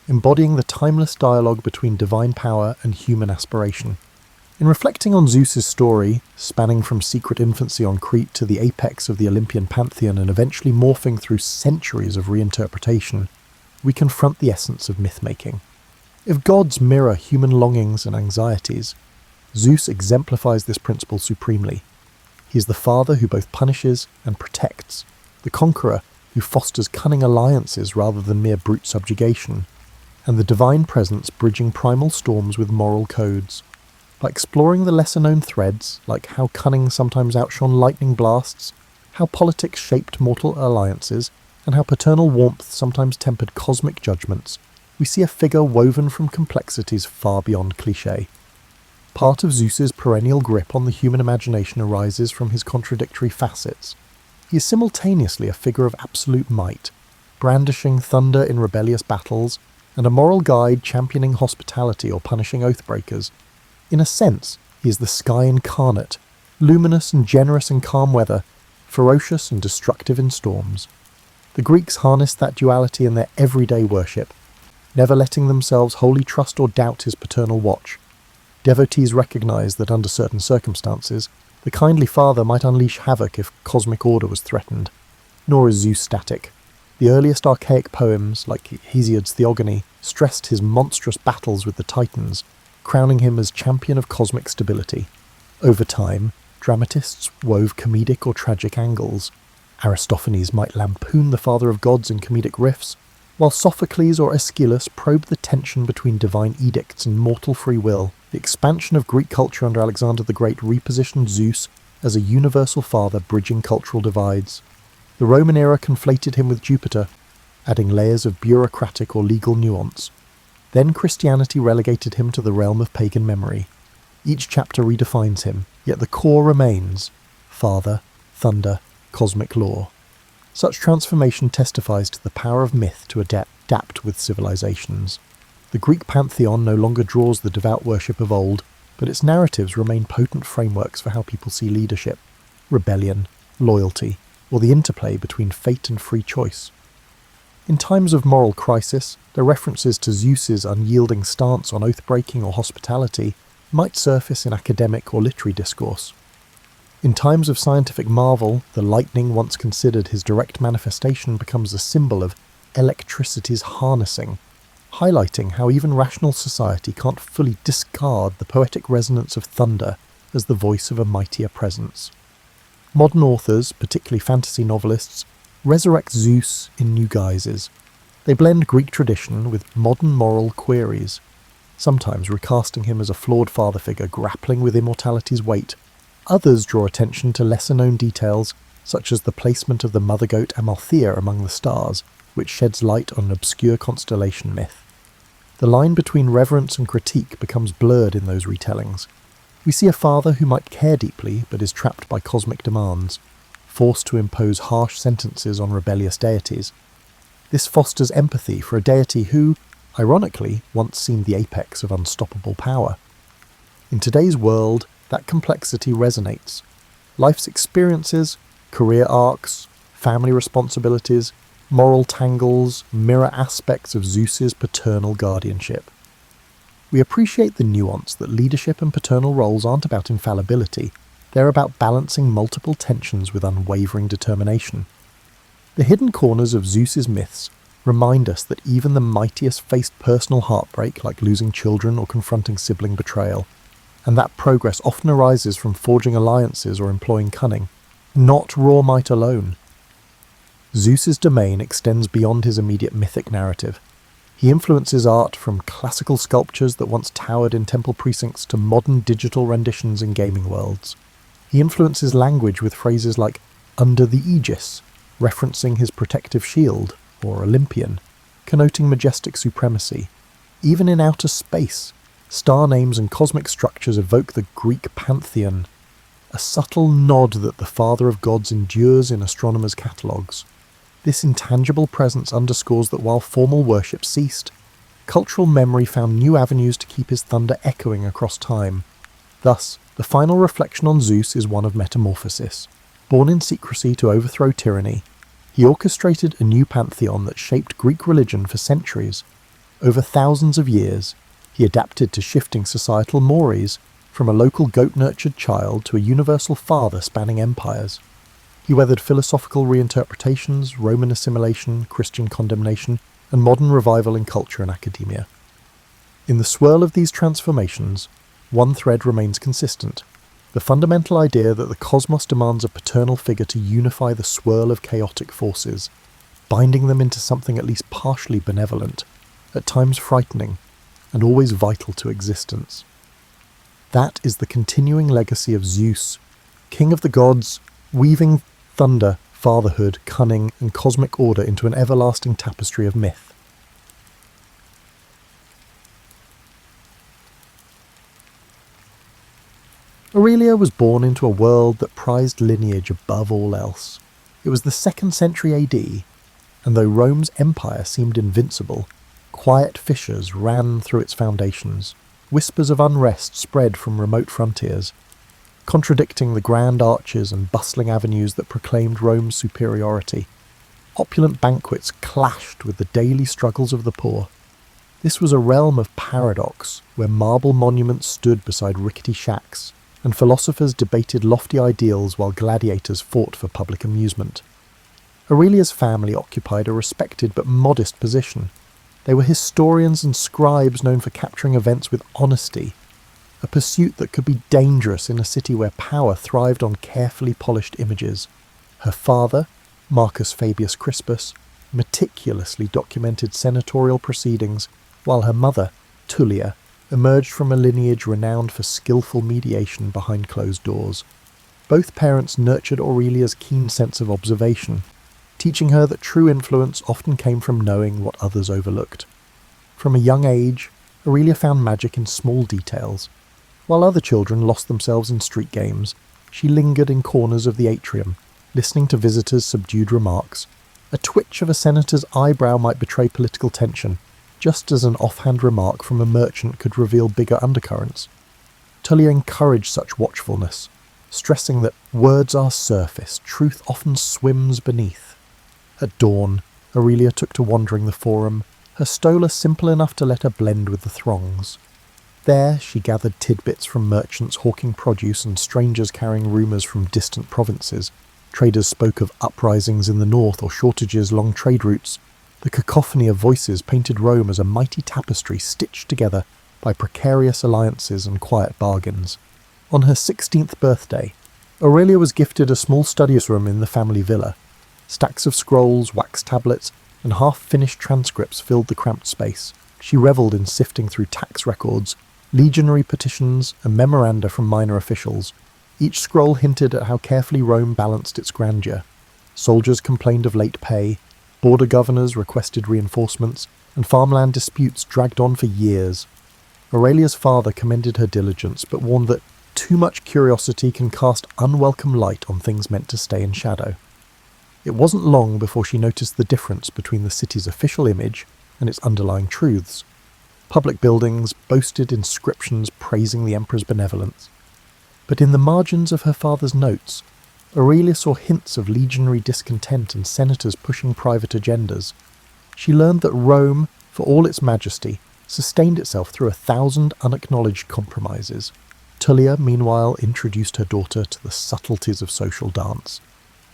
embodying the timeless dialogue between divine power and human aspiration. In reflecting on Zeus's story, spanning from secret infancy on Crete to the apex of the Olympian pantheon and eventually morphing through centuries of reinterpretation, we confront the essence of myth-making. If gods mirror human longings and anxieties, Zeus exemplifies this principle supremely. He is the father who both punishes and protects, the conqueror who fosters cunning alliances rather than mere brute subjugation, and the divine presence bridging primal storms with moral codes. by exploring the lesser-known threads, like how cunning sometimes outshone lightning blasts, how politics shaped mortal alliances, and how paternal warmth sometimes tempered cosmic judgments, we see a figure woven from complexities far beyond cliché. Part of Zeus's perennial grip on the human imagination arises from his contradictory facets. He is simultaneously a figure of absolute might, brandishing thunder in rebellious battles, and a moral guide championing hospitality or punishing oathbreakers. In a sense, he is the sky incarnate, luminous and generous in calm weather, ferocious and destructive in storms. The Greeks harnessed that duality in their everyday worship, never letting themselves wholly trust or doubt his paternal watch. Devotees recognized that under certain circumstances, the kindly father might unleash havoc if cosmic order was threatened. Nor is Zeus static. The earliest archaic poems, like Hesiod's Theogony, stressed his monstrous battles with the Titans, crowning him as champion of cosmic stability. Over time, dramatists wove comedic or tragic angles. Aristophanes might lampoon the father of gods in comedic riffs, while Sophocles or Aeschylus probed the tension between divine edicts and mortal free will. The expansion of Greek culture under Alexander the Great repositioned Zeus as a universal father bridging cultural divides. The Roman era conflated him with Jupiter, adding layers of bureaucratic or legal nuance. Then Christianity relegated him to the realm of pagan memory. Each chapter redefines him, yet the core remains: father, thunder, cosmic law. Such transformation testifies to the power of myth to adapt with civilizations. The Greek pantheon no longer draws the devout worship of old, but its narratives remain potent frameworks for how people see leadership, rebellion, loyalty, or the interplay between fate and free choice. In times of moral crisis, the references to Zeus's unyielding stance on oath-breaking or hospitality might surface in academic or literary discourse. In times of scientific marvel, the lightning once considered his direct manifestation becomes a symbol of electricity's harnessing, highlighting how even rational society can't fully discard the poetic resonance of thunder as the voice of a mightier presence. Modern authors, particularly fantasy novelists, resurrect Zeus in new guises. They blend Greek tradition with modern moral queries, sometimes recasting him as a flawed father figure grappling with immortality's weight. Others draw attention to lesser-known details, such as the placement of the mother goat Amalthea among the stars, which sheds light on an obscure constellation myth. The line between reverence and critique becomes blurred in those retellings. We see a father who might care deeply but is trapped by cosmic demands, forced to impose harsh sentences on rebellious deities. This fosters empathy for a deity who, ironically, once seemed the apex of unstoppable power. In today's world, that complexity resonates. Life's experiences, career arcs, family responsibilities, moral tangles mirror aspects of Zeus's paternal guardianship. We appreciate the nuance that leadership and paternal roles aren't about infallibility, they're about balancing multiple tensions with unwavering determination. The hidden corners of Zeus's myths remind us that even the mightiest faced personal heartbreak, like losing children or confronting sibling betrayal, and that progress often arises from forging alliances or employing cunning, not raw might alone. Zeus's domain extends beyond his immediate mythic narrative. He influences art from classical sculptures that once towered in temple precincts to modern digital renditions in gaming worlds. He influences language with phrases like "under the aegis," referencing his protective shield, or Olympian, connoting majestic supremacy. Even in outer space, star names and cosmic structures evoke the Greek pantheon, a subtle nod that the father of gods endures in astronomers' catalogues. This intangible presence underscores that while formal worship ceased, cultural memory found new avenues to keep his thunder echoing across time. Thus, the final reflection on Zeus is one of metamorphosis. Born in secrecy to overthrow tyranny, he orchestrated a new pantheon that shaped Greek religion for centuries. Over thousands of years, he adapted to shifting societal mores, from a local goat-nurtured child to a universal father spanning empires. He weathered philosophical reinterpretations, Roman assimilation, Christian condemnation, and modern revival in culture and academia. In the swirl of these transformations, one thread remains consistent: the fundamental idea that the cosmos demands a paternal figure to unify the swirl of chaotic forces, binding them into something at least partially benevolent, at times frightening, and always vital to existence. That is the continuing legacy of Zeus, king of the gods, weaving thunder, fatherhood, cunning, and cosmic order into an everlasting tapestry of myth. Aurelia was born into a world that prized lineage above all else. It was the 2nd century AD, and though Rome's empire seemed invincible, quiet fissures ran through its foundations. Whispers of unrest spread from remote frontiers, contradicting the grand arches and bustling avenues that proclaimed Rome's superiority. Opulent banquets clashed with the daily struggles of the poor. This was a realm of paradox, where marble monuments stood beside rickety shacks, and philosophers debated lofty ideals while gladiators fought for public amusement. Aurelia's family occupied a respected but modest position. They were historians and scribes known for capturing events with honesty, a pursuit that could be dangerous in a city where power thrived on carefully polished images. Her father, Marcus Fabius Crispus, meticulously documented senatorial proceedings, while her mother, Tullia, emerged from a lineage renowned for skillful mediation behind closed doors. Both parents nurtured Aurelia's keen sense of observation, teaching her that true influence often came from knowing what others overlooked. From a young age, Aurelia found magic in small details. While other children lost themselves in street games, she lingered in corners of the atrium, listening to visitors' subdued remarks. A twitch of a senator's eyebrow might betray political tension, just as an offhand remark from a merchant could reveal bigger undercurrents. Tullia encouraged such watchfulness, stressing that words are surface, truth often swims beneath. At dawn, Aurelia took to wandering the forum, her stola simple enough to let her blend with the throngs. There she gathered tidbits from merchants hawking produce and strangers carrying rumours from distant provinces. Traders spoke of uprisings in the north or shortages along trade routes. The cacophony of voices painted Rome as a mighty tapestry stitched together by precarious alliances and quiet bargains. On her 16th birthday, Aurelia was gifted a small studious room in the family villa. Stacks of scrolls, wax tablets, and half-finished transcripts filled the cramped space. She revelled in sifting through tax records, legionary petitions, and memoranda from minor officials. Each scroll hinted at how carefully Rome balanced its grandeur. Soldiers complained of late pay, border governors requested reinforcements, and farmland disputes dragged on for years. Aurelia's father commended her diligence, but warned that too much curiosity can cast unwelcome light on things meant to stay in shadow. It wasn't long before she noticed the difference between the city's official image and its underlying truths. Public buildings boasted inscriptions praising the emperor's benevolence. But in the margins of her father's notes, Aurelia saw hints of legionary discontent and senators pushing private agendas. She learned that Rome, for all its majesty, sustained itself through 1,000 unacknowledged compromises. Tullia, meanwhile, introduced her daughter to the subtleties of social dance.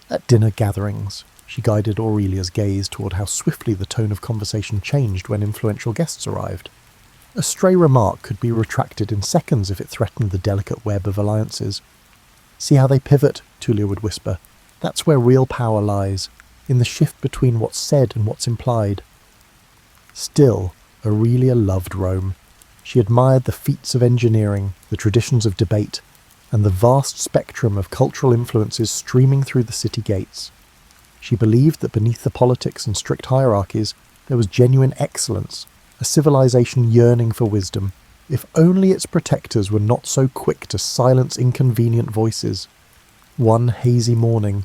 At dinner gatherings, she guided Aurelia's gaze toward how swiftly the tone of conversation changed when influential guests arrived. A stray remark could be retracted in seconds if it threatened the delicate web of alliances. "See how they pivot," Tullia would whisper. "That's where real power lies, in the shift between what's said and what's implied." Still, Aurelia loved Rome. She admired the feats of engineering, the traditions of debate, and the vast spectrum of cultural influences streaming through the city gates. She believed that beneath the politics and strict hierarchies there was genuine excellence, a civilization yearning for wisdom, if only its protectors were not so quick to silence inconvenient voices. One hazy morning,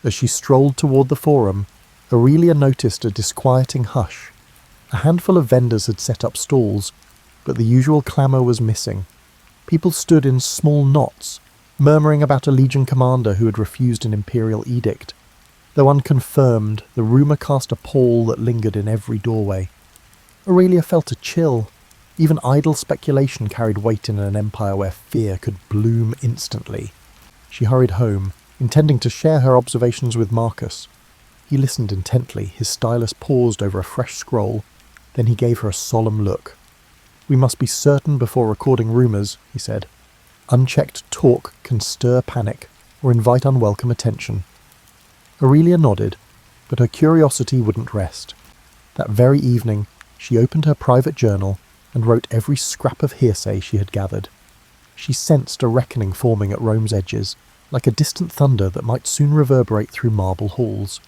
as she strolled toward the forum, Aurelia noticed a disquieting hush. A handful of vendors had set up stalls, but the usual clamour was missing. People stood in small knots, murmuring about a legion commander who had refused an imperial edict. Though unconfirmed, the rumour cast a pall that lingered in every doorway. Aurelia felt a chill. Even idle speculation carried weight in an empire where fear could bloom instantly. She hurried home, intending to share her observations with Marcus. He listened intently, his stylus paused over a fresh scroll, then he gave her a solemn look. "We must be certain before recording rumours," he said. "Unchecked talk can stir panic or invite unwelcome attention." Aurelia nodded, but her curiosity wouldn't rest. That very evening, she opened her private journal and wrote every scrap of hearsay she had gathered. She sensed a reckoning forming at Rome's edges, like a distant thunder that might soon reverberate through marble halls.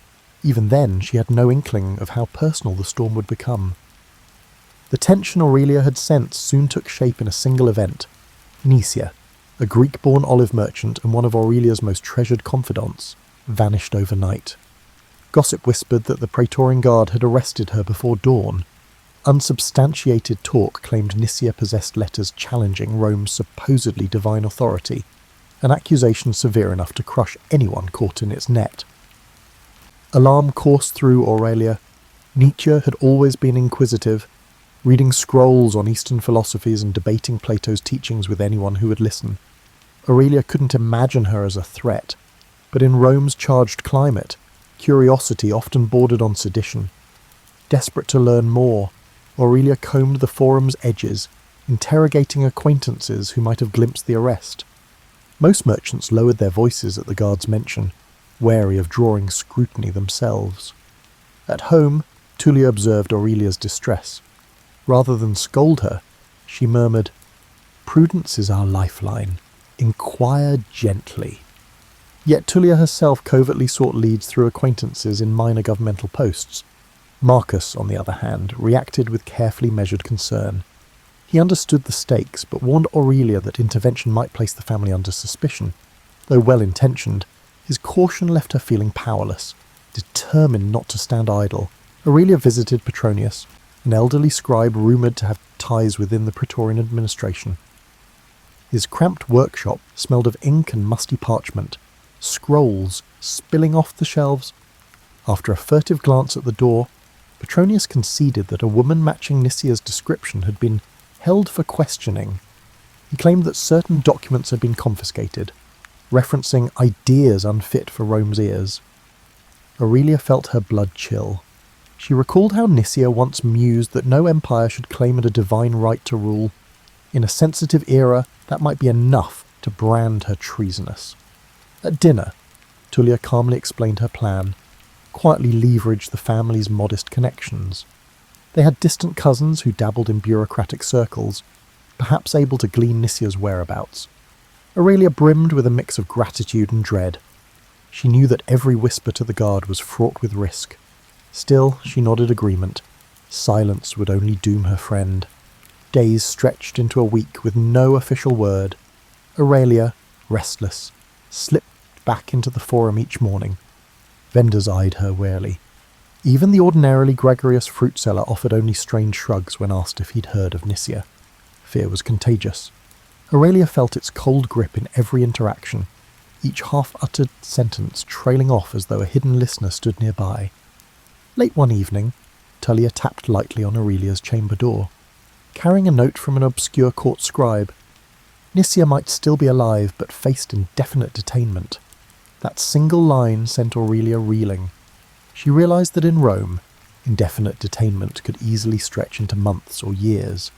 Even then, she had no inkling of how personal the storm would become. The tension Aurelia had sensed soon took shape in a single event. Nisia, a Greek-born olive merchant and one of Aurelia's most treasured confidants, vanished overnight. Gossip whispered that the Praetorian Guard had arrested her before dawn. Unsubstantiated talk claimed Nisia possessed letters challenging Rome's supposedly divine authority, an accusation severe enough to crush anyone caught in its net. Alarm coursed through Aurelia. Nietzsche had always been inquisitive, reading scrolls on Eastern philosophies and debating Plato's teachings with anyone who would listen. Aurelia couldn't imagine her as a threat, but in Rome's charged climate, curiosity often bordered on sedition. Desperate to learn more, Aurelia combed the forum's edges, interrogating acquaintances who might have glimpsed the arrest. Most merchants lowered their voices at the guard's mention, wary of drawing scrutiny themselves. At home, Tullia observed Aurelia's distress. Rather than scold her, she murmured, "Prudence is our lifeline. Inquire gently." Yet Tullia herself covertly sought leads through acquaintances in minor governmental posts. Marcus, on the other hand, reacted with carefully measured concern. He understood the stakes, but warned Aurelia that intervention might place the family under suspicion. Though well-intentioned, his caution left her feeling powerless, determined not to stand idle. Aurelia visited Petronius, an elderly scribe rumoured to have ties within the Praetorian administration. His cramped workshop smelled of ink and musty parchment, scrolls spilling off the shelves. After a furtive glance at the door, Petronius conceded that a woman matching Nisia's description had been held for questioning. He claimed that certain documents had been confiscated, referencing ideas unfit for Rome's ears. Aurelia felt her blood chill. She recalled how Nisia once mused that no empire should claim a divine right to rule. In a sensitive era, that might be enough to brand her treasonous. At dinner, Tullia calmly explained her plan, quietly leveraged the family's modest connections. They had distant cousins who dabbled in bureaucratic circles, perhaps able to glean Nisia's whereabouts. Aurelia brimmed with a mix of gratitude and dread. She knew that every whisper to the guard was fraught with risk. Still, she nodded agreement. Silence would only doom her friend. Days stretched into a week with no official word. Aurelia, restless, slipped back into the forum each morning. Vendors eyed her warily. Even the ordinarily gregarious fruit seller offered only strange shrugs when asked if he'd heard of Nisia. Fear was contagious. Aurelia felt its cold grip in every interaction, each half-uttered sentence trailing off as though a hidden listener stood nearby. Late one evening, Tullia tapped lightly on Aurelia's chamber door, carrying a note from an obscure court scribe. Nisia might still be alive, but faced indefinite detainment. That single line sent Aurelia reeling. She realised that in Rome, indefinite detainment could easily stretch into months or years.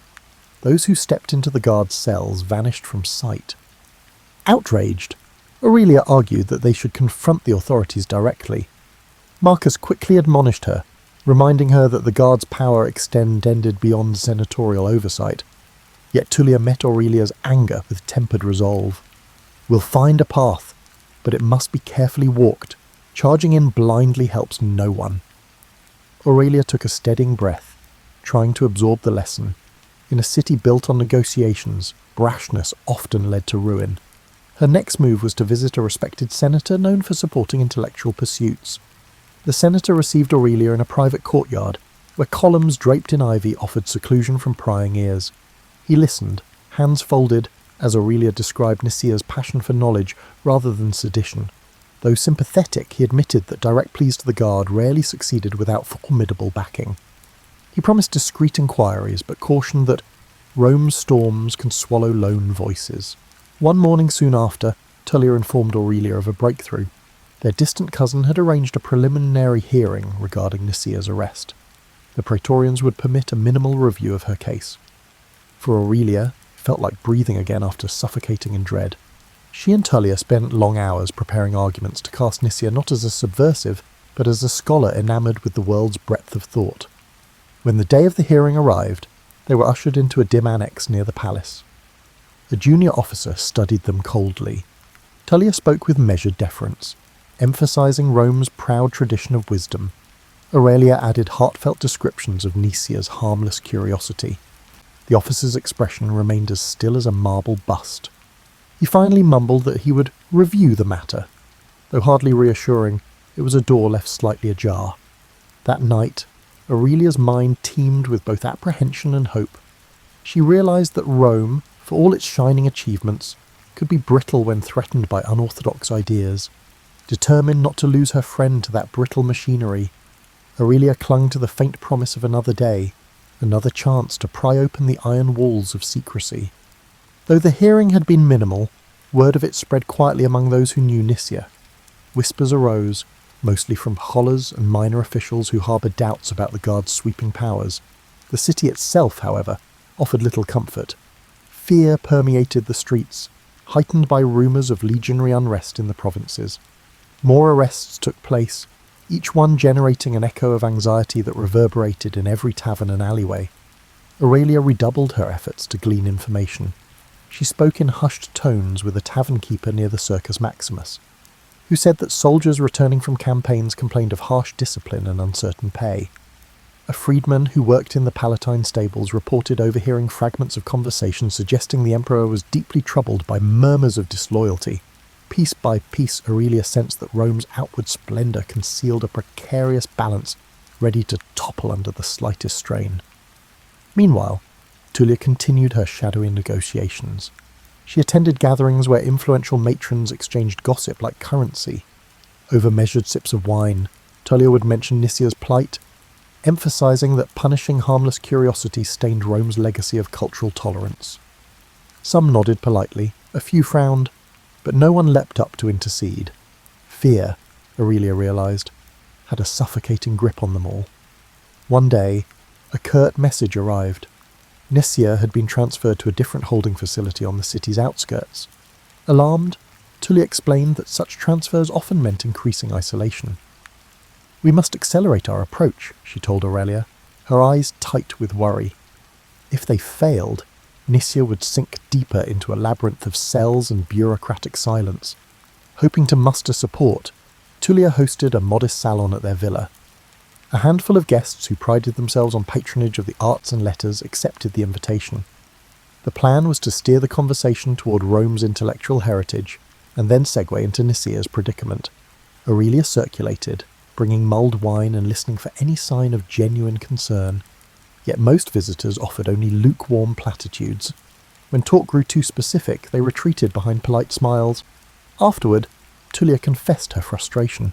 Those who stepped into the guard's cells vanished from sight. Outraged, Aurelia argued that they should confront the authorities directly. Marcus quickly admonished her, reminding her that the guard's power extended beyond senatorial oversight. Yet Tullia met Aurelia's anger with tempered resolve. "We'll find a path, but it must be carefully walked. Charging in blindly helps no one." Aurelia took a steadying breath, trying to absorb the lesson. In a city built on negotiations, brashness often led to ruin. Her next move was to visit a respected senator known for supporting intellectual pursuits. The senator received Aurelia in a private courtyard, where columns draped in ivy offered seclusion from prying ears. He listened, hands folded, as Aurelia described Nisia's passion for knowledge rather than sedition. Though sympathetic, he admitted that direct pleas to the guard rarely succeeded without formidable backing. He promised discreet inquiries, but cautioned that Rome's storms can swallow lone voices. One morning soon after, Tullia informed Aurelia of a breakthrough. Their distant cousin had arranged a preliminary hearing regarding Nisia's arrest. The Praetorians would permit a minimal review of her case. For Aurelia, it felt like breathing again after suffocating in dread. She and Tullia spent long hours preparing arguments to cast Nisia not as a subversive, but as a scholar enamoured with the world's breadth of thought. When the day of the hearing arrived, they were ushered into a dim annex near the palace. A junior officer studied them coldly. Tullia spoke with measured deference, emphasizing Rome's proud tradition of wisdom. Aurelia added heartfelt descriptions of Nicia's harmless curiosity. The officer's expression remained as still as a marble bust. He finally mumbled that he would review the matter. Though hardly reassuring, it was a door left slightly ajar. That night, Aurelia's mind teemed with both apprehension and hope. She realized that Rome, for all its shining achievements, could be brittle when threatened by unorthodox ideas. Determined not to lose her friend to that brittle machinery, Aurelia clung to the faint promise of another day, another chance to pry open the iron walls of secrecy. Though the hearing had been minimal, word of it spread quietly among those who knew Nicia. Whispers arose, mostly from scholars and minor officials who harboured doubts about the guard's sweeping powers. The city itself, however, offered little comfort. Fear permeated the streets, heightened by rumours of legionary unrest in the provinces. More arrests took place, each one generating an echo of anxiety that reverberated in every tavern and alleyway. Aurelia redoubled her efforts to glean information. She spoke in hushed tones with a tavern keeper near the Circus Maximus, who said that soldiers returning from campaigns complained of harsh discipline and uncertain pay. A freedman who worked in the Palatine stables reported overhearing fragments of conversation suggesting the emperor was deeply troubled by murmurs of disloyalty. Piece by piece, Aurelia sensed that Rome's outward splendour concealed a precarious balance ready to topple under the slightest strain. Meanwhile, Tullia continued her shadowy negotiations. She attended gatherings where influential matrons exchanged gossip like currency. Over measured sips of wine, Tullia would mention Nicia's plight, emphasizing that punishing harmless curiosity stained Rome's legacy of cultural tolerance. Some nodded politely, a few frowned, but no one leapt up to intercede. Fear, Aurelia realized, had a suffocating grip on them all. One day, a curt message arrived. Nicia had been transferred to a different holding facility on the city's outskirts. Alarmed, Tullia explained that such transfers often meant increasing isolation. "We must accelerate our approach," she told Aurelia, her eyes tight with worry. If they failed, Nicia would sink deeper into a labyrinth of cells and bureaucratic silence. Hoping to muster support, Tullia hosted a modest salon at their villa. A handful of guests who prided themselves on patronage of the arts and letters accepted the invitation. The plan was to steer the conversation toward Rome's intellectual heritage, and then segue into Nicia's predicament. Aurelia circulated, bringing mulled wine and listening for any sign of genuine concern. Yet most visitors offered only lukewarm platitudes. When talk grew too specific, they retreated behind polite smiles. Afterward, Tullia confessed her frustration.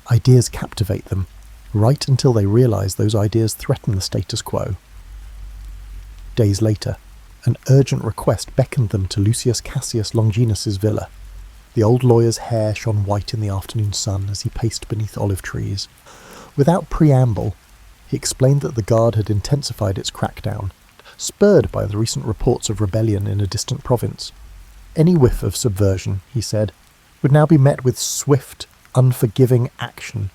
Ideas captivate them, right until they realize those ideas threaten the status quo. Days later, an urgent request beckoned them to Lucius Cassius Longinus's villa. The old lawyer's hair shone white in the afternoon sun as he paced beneath olive trees. Without preamble, he explained that the guard had intensified its crackdown, spurred by the recent reports of rebellion in a distant province. Any whiff of subversion, he said, would now be met with swift, unforgiving action.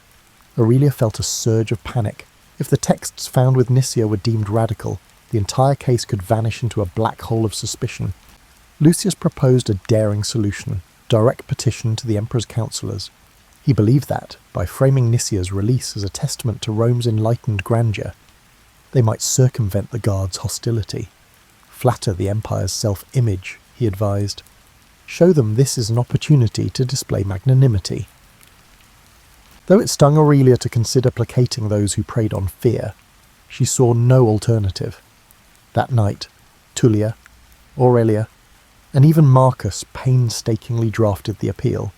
Aurelia felt a surge of panic. If the texts found with Nicia were deemed radical, the entire case could vanish into a black hole of suspicion. Lucius proposed a daring solution: direct petition to the emperor's councillors. He believed that, by framing Nicia's release as a testament to Rome's enlightened grandeur, they might circumvent the guard's hostility. Flatter the empire's self-image, he advised. Show them this is an opportunity to display magnanimity. Though it stung Aurelia to consider placating those who preyed on fear, she saw no alternative. That night, Tullia, Aurelia, and even Marcus painstakingly drafted the appeal.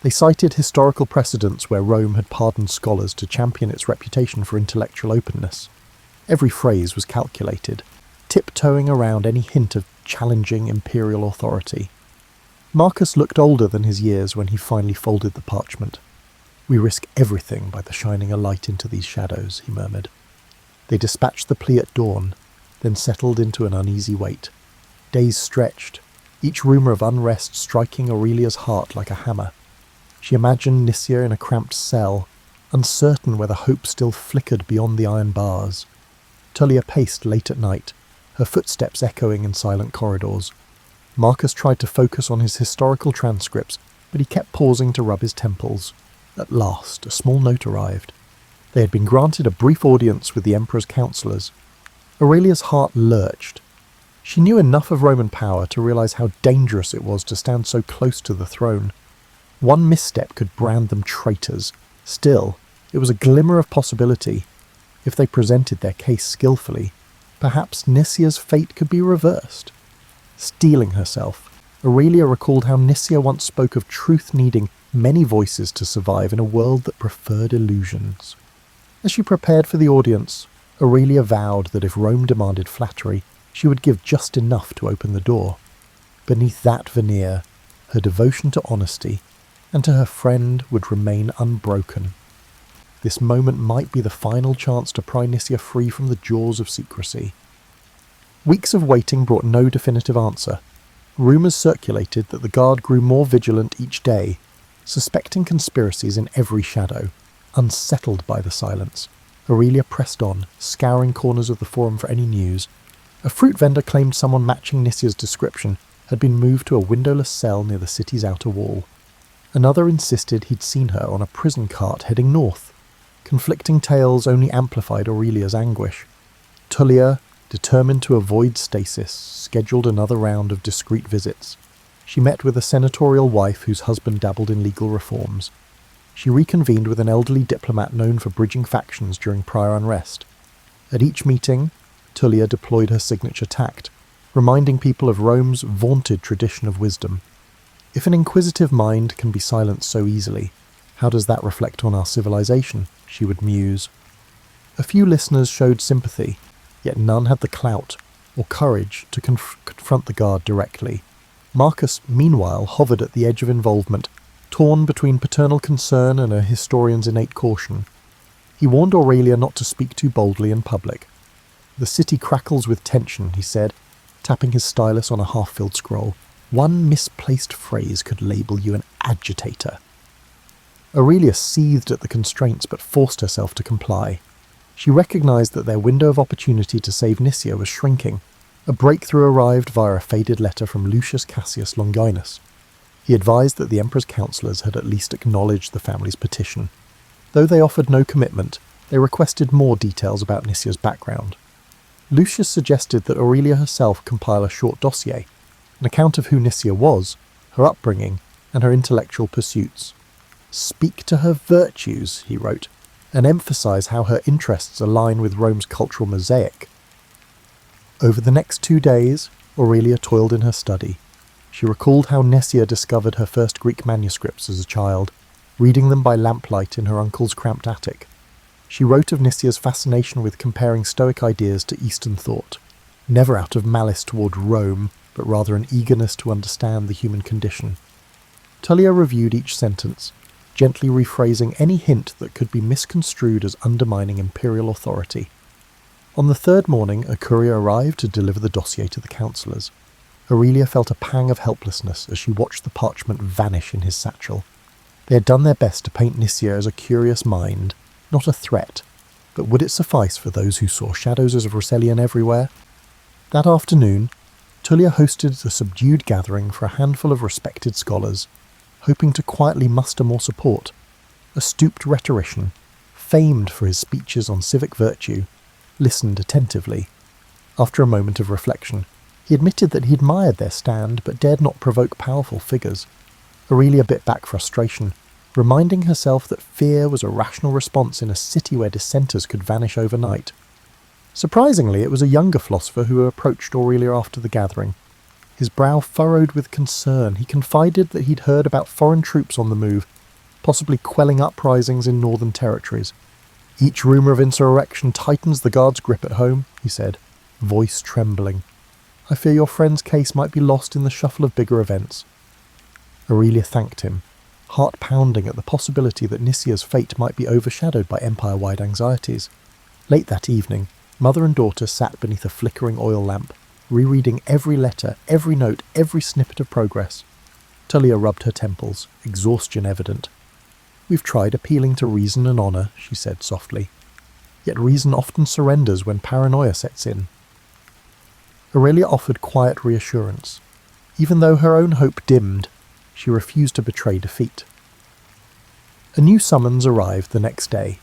They cited historical precedents where Rome had pardoned scholars to champion its reputation for intellectual openness. Every phrase was calculated, tiptoeing around any hint of challenging imperial authority. Marcus looked older than his years when he finally folded the parchment. "We risk everything by the shining a light into these shadows," he murmured. They dispatched the plea at dawn, then settled into an uneasy wait. Days stretched, each rumour of unrest striking Aurelia's heart like a hammer. She imagined Nicia in a cramped cell, uncertain whether hope still flickered beyond the iron bars. Tullia paced late at night, her footsteps echoing in silent corridors. Marcus tried to focus on his historical transcripts, but he kept pausing to rub his temples. At last, a small note arrived. They had been granted a brief audience with the Emperor's councillors. Aurelia's heart lurched. She knew enough of Roman power to realise how dangerous it was to stand so close to the throne. One misstep could brand them traitors. Still, it was a glimmer of possibility. If they presented their case skillfully, perhaps Nicia's fate could be reversed. Steeling herself, Aurelia recalled how Nicia once spoke of truth needing many voices to survive in a world that preferred illusions. As she prepared for the audience, Aurelia vowed that if Rome demanded flattery, she would give just enough to open the door. Beneath that veneer, her devotion to honesty and to her friend would remain unbroken. This moment might be the final chance to pry Nicia free from the jaws of secrecy. Weeks of waiting brought no definitive answer. Rumours circulated that the guard grew more vigilant each day, suspecting conspiracies in every shadow. Unsettled by the silence, Aurelia pressed on, scouring corners of the forum for any news. A fruit vendor claimed someone matching Nicia's description had been moved to a windowless cell near the city's outer wall. Another insisted he'd seen her on a prison cart heading north. Conflicting tales only amplified Aurelia's anguish. Tullia, determined to avoid stasis, scheduled another round of discreet visits. She met with a senatorial wife whose husband dabbled in legal reforms. She reconvened with an elderly diplomat known for bridging factions during prior unrest. At each meeting, Tullia deployed her signature tact, reminding people of Rome's vaunted tradition of wisdom. If an inquisitive mind can be silenced so easily, how does that reflect on our civilization? She would muse. A few listeners showed sympathy, yet none had the clout or courage to confront the guard directly. Marcus, meanwhile, hovered at the edge of involvement, torn between paternal concern and a historian's innate caution. He warned Aurelia not to speak too boldly in public. "The city crackles with tension," he said, tapping his stylus on a half-filled scroll. "One misplaced phrase could label you an agitator." Aurelia seethed at the constraints but forced herself to comply. She recognised that their window of opportunity to save Nicia was shrinking. A breakthrough arrived via a faded letter from Lucius Cassius Longinus. He advised that the Emperor's councillors had at least acknowledged the family's petition. Though they offered no commitment, they requested more details about Nicia's background. Lucius suggested that Aurelia herself compile a short dossier, an account of who Nicia was, her upbringing, and her intellectual pursuits. "Speak to her virtues," he wrote, and emphasise how her interests align with Rome's cultural mosaic. Over the next 2 days, Aurelia toiled in her study. She recalled how Nicia discovered her first Greek manuscripts as a child, reading them by lamplight in her uncle's cramped attic. She wrote of Nicia's fascination with comparing Stoic ideas to Eastern thought, never out of malice toward Rome, but rather an eagerness to understand the human condition. Tullia reviewed each sentence, gently rephrasing any hint that could be misconstrued as undermining imperial authority. On the third morning, a courier arrived to deliver the dossier to the councillors. Aurelia felt a pang of helplessness as she watched the parchment vanish in his satchel. They had done their best to paint Nicia as a curious mind, not a threat, but would it suffice for those who saw shadows of Rosalind everywhere? That afternoon, Tullia hosted a subdued gathering for a handful of respected scholars, hoping to quietly muster more support. A stooped rhetorician, famed for his speeches on civic virtue, listened attentively. After a moment of reflection, he admitted that he admired their stand but dared not provoke powerful figures. Aurelia bit back frustration, reminding herself that fear was a rational response in a city where dissenters could vanish overnight. Surprisingly, it was a younger philosopher who approached Aurelia after the gathering. His brow furrowed with concern. He confided that he'd heard about foreign troops on the move, possibly quelling uprisings in northern territories. "Each rumour of insurrection tightens the guard's grip at home," he said, voice trembling. "I fear your friend's case might be lost in the shuffle of bigger events." Aurelia thanked him, heart pounding at the possibility that Nicia's fate might be overshadowed by empire-wide anxieties. Late that evening, mother and daughter sat beneath a flickering oil lamp, rereading every letter, every note, every snippet of progress. Tullia rubbed her temples, exhaustion evident. "We've tried appealing to reason and honour," she said softly. "Yet reason often surrenders when paranoia sets in." Aurelia offered quiet reassurance. Even though her own hope dimmed, she refused to betray defeat. A new summons arrived the next day.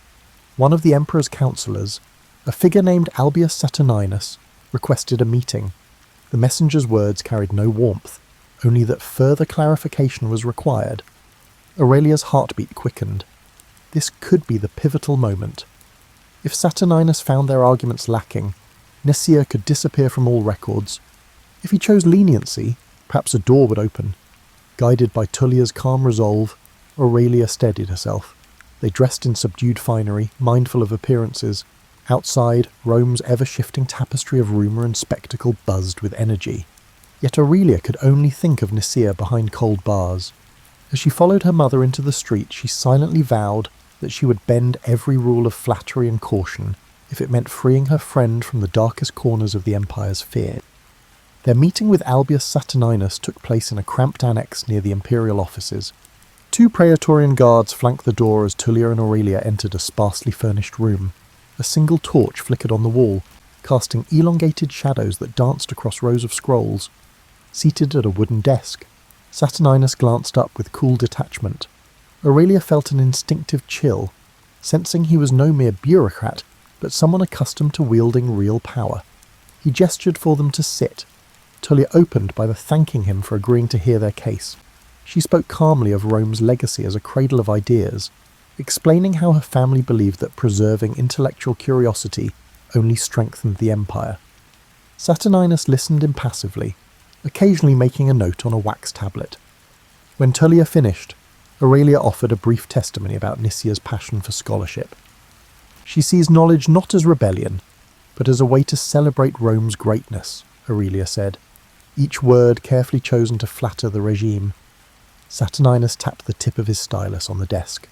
One of the Emperor's counsellors, a figure named Albius Saturninus, requested a meeting. The messenger's words carried no warmth, only that further clarification was required. Aurelia's heartbeat quickened. This could be the pivotal moment. If Saturninus found their arguments lacking, Nisia could disappear from all records. If he chose leniency, perhaps a door would open. Guided by Tullia's calm resolve, Aurelia steadied herself. They dressed in subdued finery, mindful of appearances. Outside, Rome's ever-shifting tapestry of rumour and spectacle buzzed with energy. Yet Aurelia could only think of Nisia behind cold bars. As she followed her mother into the street, she silently vowed that she would bend every rule of flattery and caution if it meant freeing her friend from the darkest corners of the Empire's fear. Their meeting with Albius Saturninus took place in a cramped annex near the imperial offices. 2 praetorian guards flanked the door as Tullia and Aurelia entered a sparsely furnished room. A single torch flickered on the wall, casting elongated shadows that danced across rows of scrolls. Seated at a wooden desk, Saturninus glanced up with cool detachment. Aurelia felt an instinctive chill, sensing he was no mere bureaucrat, but someone accustomed to wielding real power. He gestured for them to sit. Tullia opened by thanking him for agreeing to hear their case. She spoke calmly of Rome's legacy as a cradle of ideas, explaining how her family believed that preserving intellectual curiosity only strengthened the empire. Saturninus listened impassively, occasionally making a note on a wax tablet. When Tullia finished, Aurelia offered a brief testimony about Nisia's passion for scholarship. She sees knowledge not as rebellion, but as a way to celebrate Rome's greatness, Aurelia said, each word carefully chosen to flatter the regime. Saturninus tapped the tip of his stylus on the desk.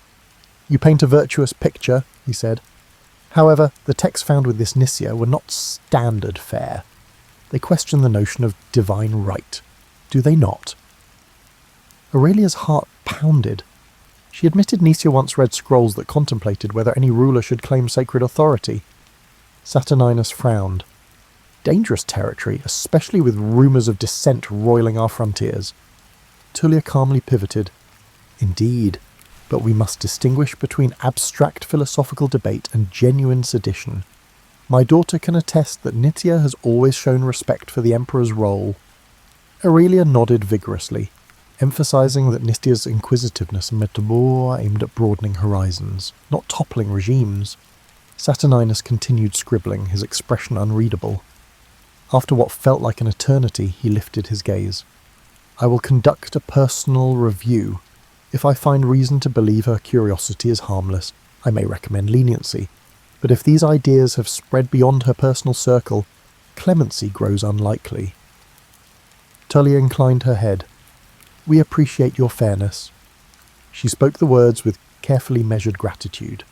"You paint a virtuous picture," he said. "However, the texts found with this Nisia were not standard fare. They question the notion of divine right. Do they not?" Aurelia's heart pounded. She admitted Nisia once read scrolls that contemplated whether any ruler should claim sacred authority. Saturninus frowned. Dangerous territory, especially with rumours of dissent roiling our frontiers. Tullia calmly pivoted. "Indeed, but we must distinguish between abstract philosophical debate and genuine sedition. My daughter can attest that Nisia has always shown respect for the Emperor's role." Aurelia nodded vigorously, emphasizing that Nisia's inquisitiveness and metabour aimed at broadening horizons, not toppling regimes. Saturninus continued scribbling, his expression unreadable. After what felt like an eternity, he lifted his gaze. "I will conduct a personal review. If I find reason to believe her curiosity is harmless, I may recommend leniency. But if these ideas have spread beyond her personal circle, clemency grows unlikely." Tullia inclined her head. "We appreciate your fairness." She spoke the words with carefully measured gratitude,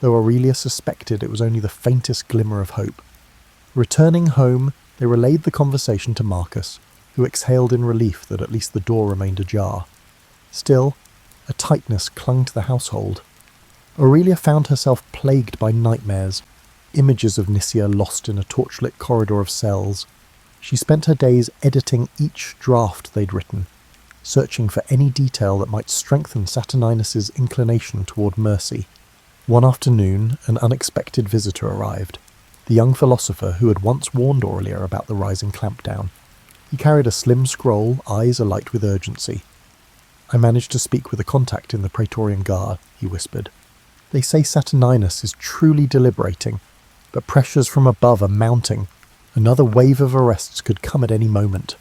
though Aurelia suspected it was only the faintest glimmer of hope. Returning home, they relayed the conversation to Marcus, who exhaled in relief that at least the door remained ajar. Still, a tightness clung to the household. Aurelia found herself plagued by nightmares, images of Nisia lost in a torchlit corridor of cells. She spent her days editing each draft they'd written, searching for any detail that might strengthen Saturninus's inclination toward mercy. One afternoon, an unexpected visitor arrived, the young philosopher who had once warned Aurelia about the rising clampdown. He carried a slim scroll, eyes alight with urgency. "I managed to speak with a contact in the Praetorian Guard," he whispered. "They say Saturninus is truly deliberating, but pressures from above are mounting. Another wave of arrests could come at any moment."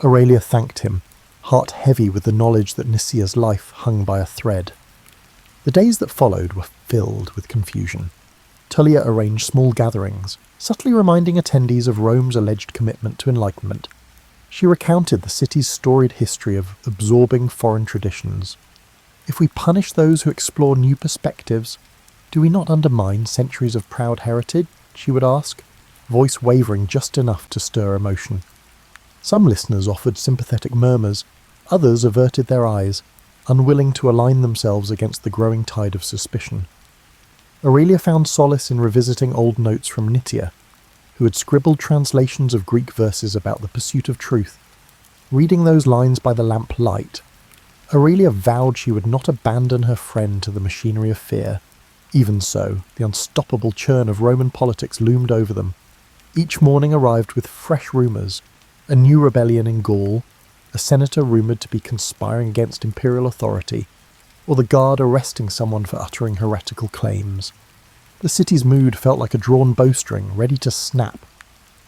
Aurelia thanked him, heart heavy with the knowledge that Nisia's life hung by a thread. The days that followed were filled with confusion. Tullia arranged small gatherings, subtly reminding attendees of Rome's alleged commitment to enlightenment. She recounted the city's storied history of absorbing foreign traditions. If we punish those who explore new perspectives, do we not undermine centuries of proud heritage? She would ask, voice wavering just enough to stir emotion. Some listeners offered sympathetic murmurs, others averted their eyes, unwilling to align themselves against the growing tide of suspicion. Aurelia found solace in revisiting old notes from Nisia, who had scribbled translations of Greek verses about the pursuit of truth. Reading those lines by the lamp light, Aurelia vowed she would not abandon her friend to the machinery of fear. Even so, the unstoppable churn of Roman politics loomed over them. Each morning arrived with fresh rumours: a new rebellion in Gaul, a senator rumoured to be conspiring against imperial authority, or the guard arresting someone for uttering heretical claims. The city's mood felt like a drawn bowstring, ready to snap.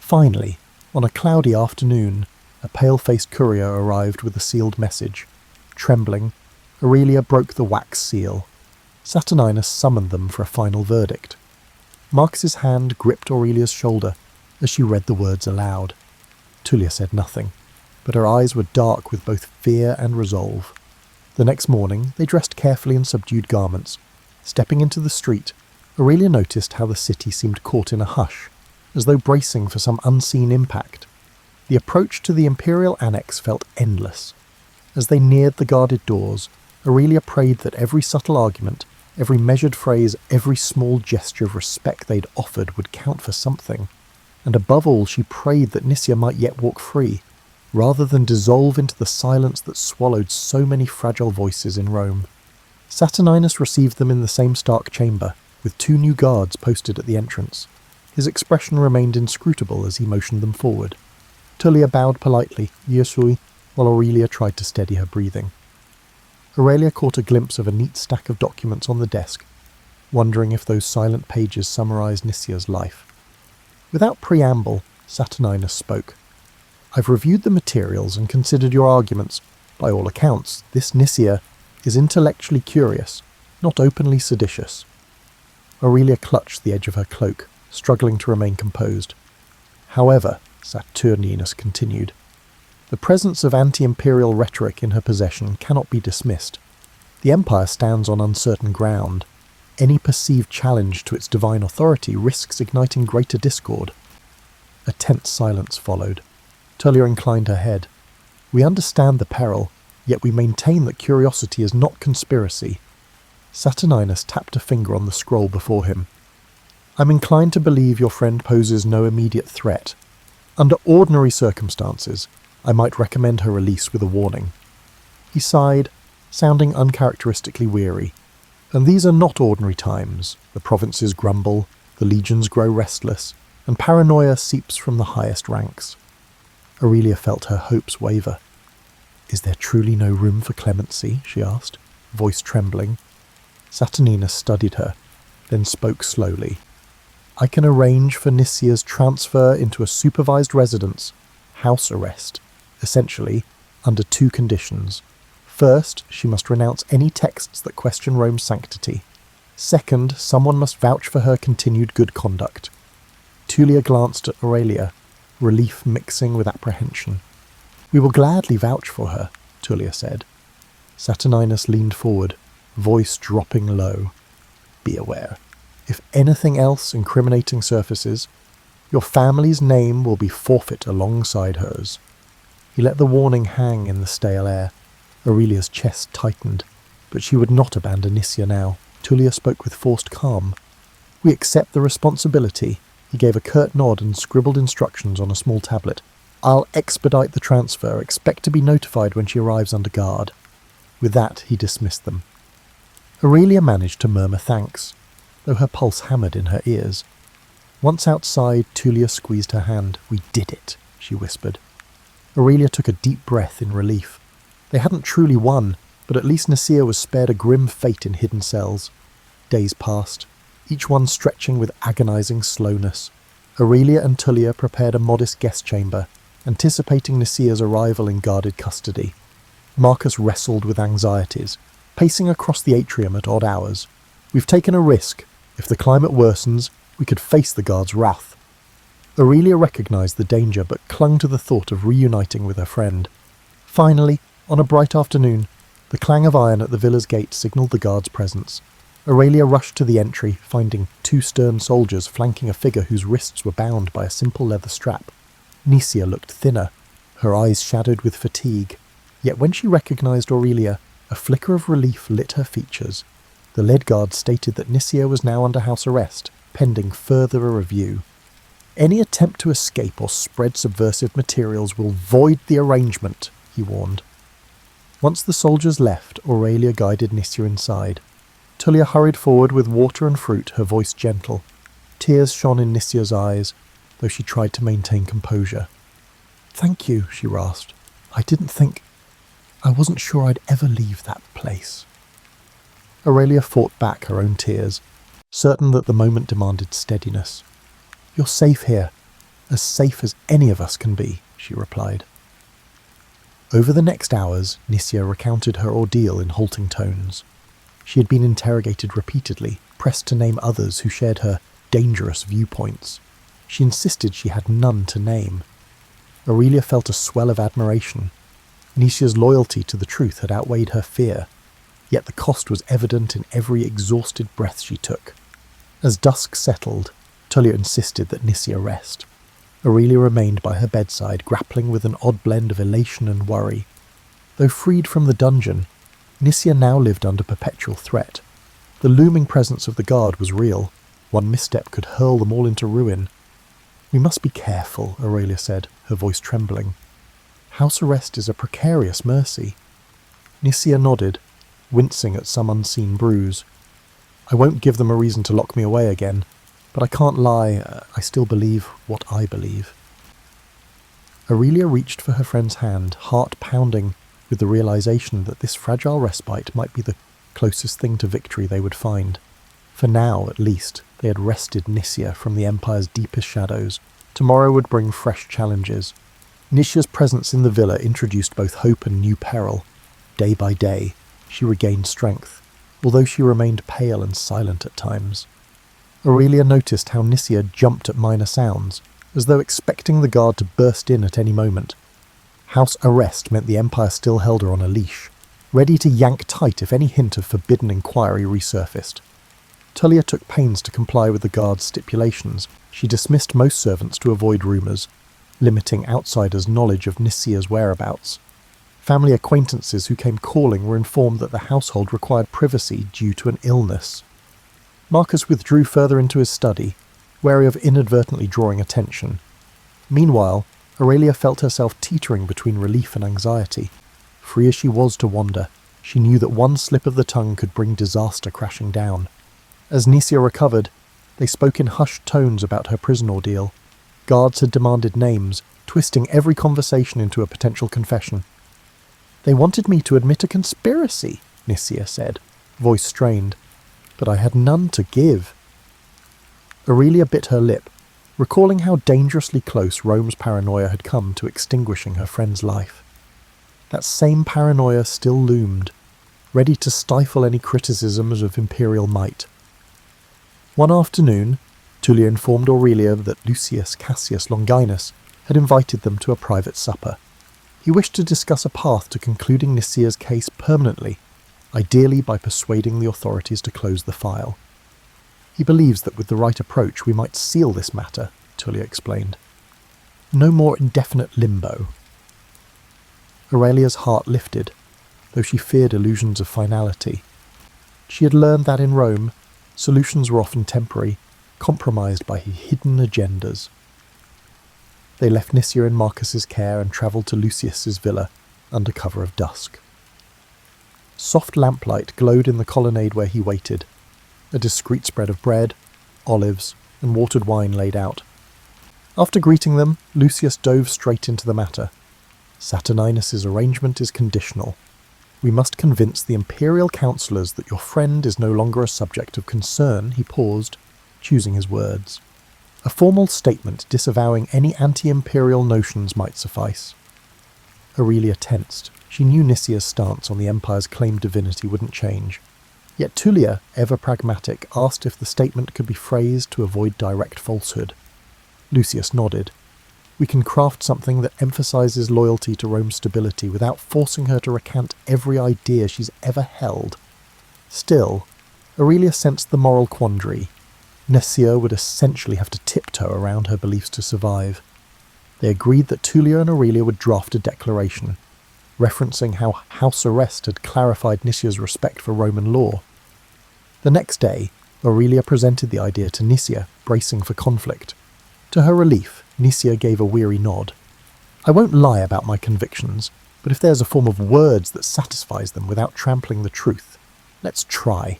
Finally, on a cloudy afternoon, a pale-faced courier arrived with a sealed message. Trembling, Aurelia broke the wax seal. Saturninus summoned them for a final verdict. Marcus's hand gripped Aurelia's shoulder as she read the words aloud. Tullia said nothing, but her eyes were dark with both fear and resolve. The next morning, they dressed carefully in subdued garments. Stepping into the street, Aurelia noticed how the city seemed caught in a hush, as though bracing for some unseen impact. The approach to the imperial annex felt endless. As they neared the guarded doors, Aurelia prayed that every subtle argument, every measured phrase, every small gesture of respect they'd offered would count for something. And above all, she prayed that Nisia might yet walk free, rather than dissolve into the silence that swallowed so many fragile voices in Rome. Saturninus received them in the same stark chamber, with 2 new guards posted at the entrance. His expression remained inscrutable as he motioned them forward. Tullia bowed politely, Yesui, while Aurelia tried to steady her breathing. Aurelia caught a glimpse of a neat stack of documents on the desk, wondering if those silent pages summarized Nisia's life. Without preamble, Saturninus spoke. "I've reviewed the materials and considered your arguments. By all accounts, this Nisia is intellectually curious, not openly seditious." Aurelia clutched the edge of her cloak, struggling to remain composed. "However," Saturninus continued, "the presence of anti-imperial rhetoric in her possession cannot be dismissed. The empire stands on uncertain ground. Any perceived challenge to its divine authority risks igniting greater discord." A tense silence followed. Tullia inclined her head. "We understand the peril, yet we maintain that curiosity is not conspiracy." Saturninus tapped a finger on the scroll before him. "I'm inclined to believe your friend poses no immediate threat. Under ordinary circumstances, I might recommend her release with a warning." He sighed, sounding uncharacteristically weary. "And these are not ordinary times. The provinces grumble, the legions grow restless, and paranoia seeps from the highest ranks." Aurelia felt her hopes waver. "Is there truly no room for clemency?" she asked, voice trembling. Saturninus studied her, then spoke slowly. "I can arrange for Nisia's transfer into a supervised residence, house arrest, essentially, under 2 conditions. First, she must renounce any texts that question Rome's sanctity. Second, someone must vouch for her continued good conduct." Tullia glanced at Aurelia, relief mixing with apprehension. "We will gladly vouch for her," Tullia said. Saturninus leaned forward, voice dropping low. "Be aware. If anything else incriminating surfaces, your family's name will be forfeit alongside hers." He let the warning hang in the stale air. Aurelia's chest tightened, but she would not abandon Nisia now. Tullia spoke with forced calm. "We accept the responsibility." He gave a curt nod and scribbled instructions on a small tablet. "I'll expedite the transfer. Expect to be notified when she arrives under guard." With that, he dismissed them. Aurelia managed to murmur thanks, though her pulse hammered in her ears. Once outside, Tullia squeezed her hand. "We did it," she whispered. Aurelia took a deep breath in relief. They hadn't truly won, but at least Nisia was spared a grim fate in hidden cells. Days passed, each one stretching with agonizing slowness. Aurelia and Tullia prepared a modest guest chamber, anticipating Nisia's arrival in guarded custody. Marcus wrestled with anxieties, pacing across the atrium at odd hours. "We've taken a risk. If the climate worsens, we could face the guard's wrath." Aurelia recognized the danger, but clung to the thought of reuniting with her friend. Finally, on a bright afternoon, the clang of iron at the villa's gate signalled the guard's presence. Aurelia rushed to the entry, finding 2 stern soldiers flanking a figure whose wrists were bound by a simple leather strap. Nisia looked thinner, her eyes shadowed with fatigue. Yet when she recognized Aurelia, a flicker of relief lit her features. The lead guard stated that Nisia was now under house arrest, pending further review. "Any attempt to escape or spread subversive materials will void the arrangement," he warned. Once the soldiers left, Aurelia guided Nisia inside. Tullia hurried forward with water and fruit, her voice gentle. Tears shone in Nisia's eyes, though she tried to maintain composure. "Thank you," she rasped. I wasn't sure I'd ever leave that place." Aurelia fought back her own tears, certain that the moment demanded steadiness. "You're safe here, as safe as any of us can be," she replied. Over the next hours, Nisia recounted her ordeal in halting tones. She had been interrogated repeatedly, pressed to name others who shared her dangerous viewpoints. She insisted she had none to name. Aurelia felt a swell of admiration. Nisia's loyalty to the truth had outweighed her fear, yet the cost was evident in every exhausted breath she took. As dusk settled, Tullia insisted that Nisia rest. Aurelia remained by her bedside, grappling with an odd blend of elation and worry. Though freed from the dungeon, Nisia now lived under perpetual threat. The looming presence of the guard was real. One misstep could hurl them all into ruin. "We must be careful," Aurelia said, her voice trembling. "House arrest is a precarious mercy." Nisia nodded, wincing at some unseen bruise. "I won't give them a reason to lock me away again, but I can't lie, I still believe what I believe." Aurelia reached for her friend's hand, heart pounding with the realization that this fragile respite might be the closest thing to victory they would find. For now, at least, they had wrested Nisia from the Empire's deepest shadows. Tomorrow would bring fresh challenges. Nisia's presence in the villa introduced both hope and new peril. Day by day, she regained strength, although she remained pale and silent at times. Aurelia noticed how Nisia jumped at minor sounds, as though expecting the guard to burst in at any moment. House arrest meant the Empire still held her on a leash, ready to yank tight if any hint of forbidden inquiry resurfaced. Tullia took pains to comply with the guard's stipulations. She dismissed most servants to avoid rumours, limiting outsiders' knowledge of Nisia's whereabouts. Family acquaintances who came calling were informed that the household required privacy due to an illness. Marcus withdrew further into his study, wary of inadvertently drawing attention. Meanwhile, Aurelia felt herself teetering between relief and anxiety. Free as she was to wander, she knew that one slip of the tongue could bring disaster crashing down. As Nisia recovered, they spoke in hushed tones about her prison ordeal. Guards had demanded names, twisting every conversation into a potential confession. "They wanted me to admit a conspiracy," Nisia said, voice strained, "but I had none to give." Aurelia bit her lip, recalling how dangerously close Rome's paranoia had come to extinguishing her friend's life. That same paranoia still loomed, ready to stifle any criticisms of imperial might. One afternoon, Tullia informed Aurelia that Lucius Cassius Longinus had invited them to a private supper. He wished to discuss a path to concluding Nisia's case permanently, ideally by persuading the authorities to close the file. "He believes that with the right approach we might seal this matter," Tullia explained. "No more indefinite limbo." Aurelia's heart lifted, though she feared illusions of finality. She had learned that in Rome, solutions were often temporary, compromised by hidden agendas. They left Nisia in Marcus's care and travelled to Lucius's villa under cover of dusk. Soft lamplight glowed in the colonnade where he waited, a discreet spread of bread, olives, and watered wine laid out. After greeting them, Lucius dove straight into the matter. "Saturninus's arrangement is conditional. We must convince the imperial councillors that your friend is no longer a subject of concern." He paused, choosing his words. "A formal statement disavowing any anti-imperial notions might suffice." Aurelia tensed. She knew Nisia's stance on the Empire's claimed divinity wouldn't change. Yet Tullia, ever pragmatic, asked if the statement could be phrased to avoid direct falsehood. Lucius nodded. "We can craft something that emphasises loyalty to Rome's stability without forcing her to recant every idea she's ever held." Still, Aurelia sensed the moral quandary. Nisia would essentially have to tiptoe around her beliefs to survive. They agreed that Tullia and Aurelia would draft a declaration, referencing how house arrest had clarified Nisia's respect for Roman law. The next day, Aurelia presented the idea to Nisia, bracing for conflict. To her relief, Nisia gave a weary nod. "I won't lie about my convictions, but if there's a form of words that satisfies them without trampling the truth, let's try.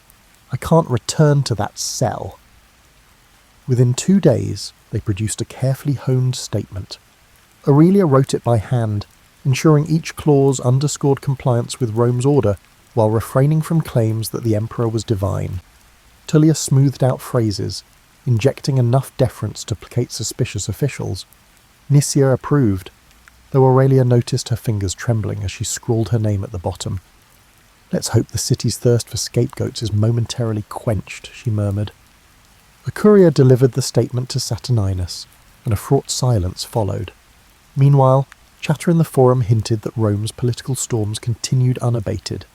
I can't return to that cell. Within 2 days, they produced a carefully honed statement. Aurelia wrote it by hand, ensuring each clause underscored compliance with Rome's order while refraining from claims that the emperor was divine. Tullia smoothed out phrases, injecting enough deference to placate suspicious officials. Nisia approved, though Aurelia noticed her fingers trembling as she scrawled her name at the bottom. "Let's hope the city's thirst for scapegoats is momentarily quenched," she murmured. A courier delivered the statement to Saturninus, and a fraught silence followed. Meanwhile, chatter in the forum hinted that Rome's political storms continued unabated.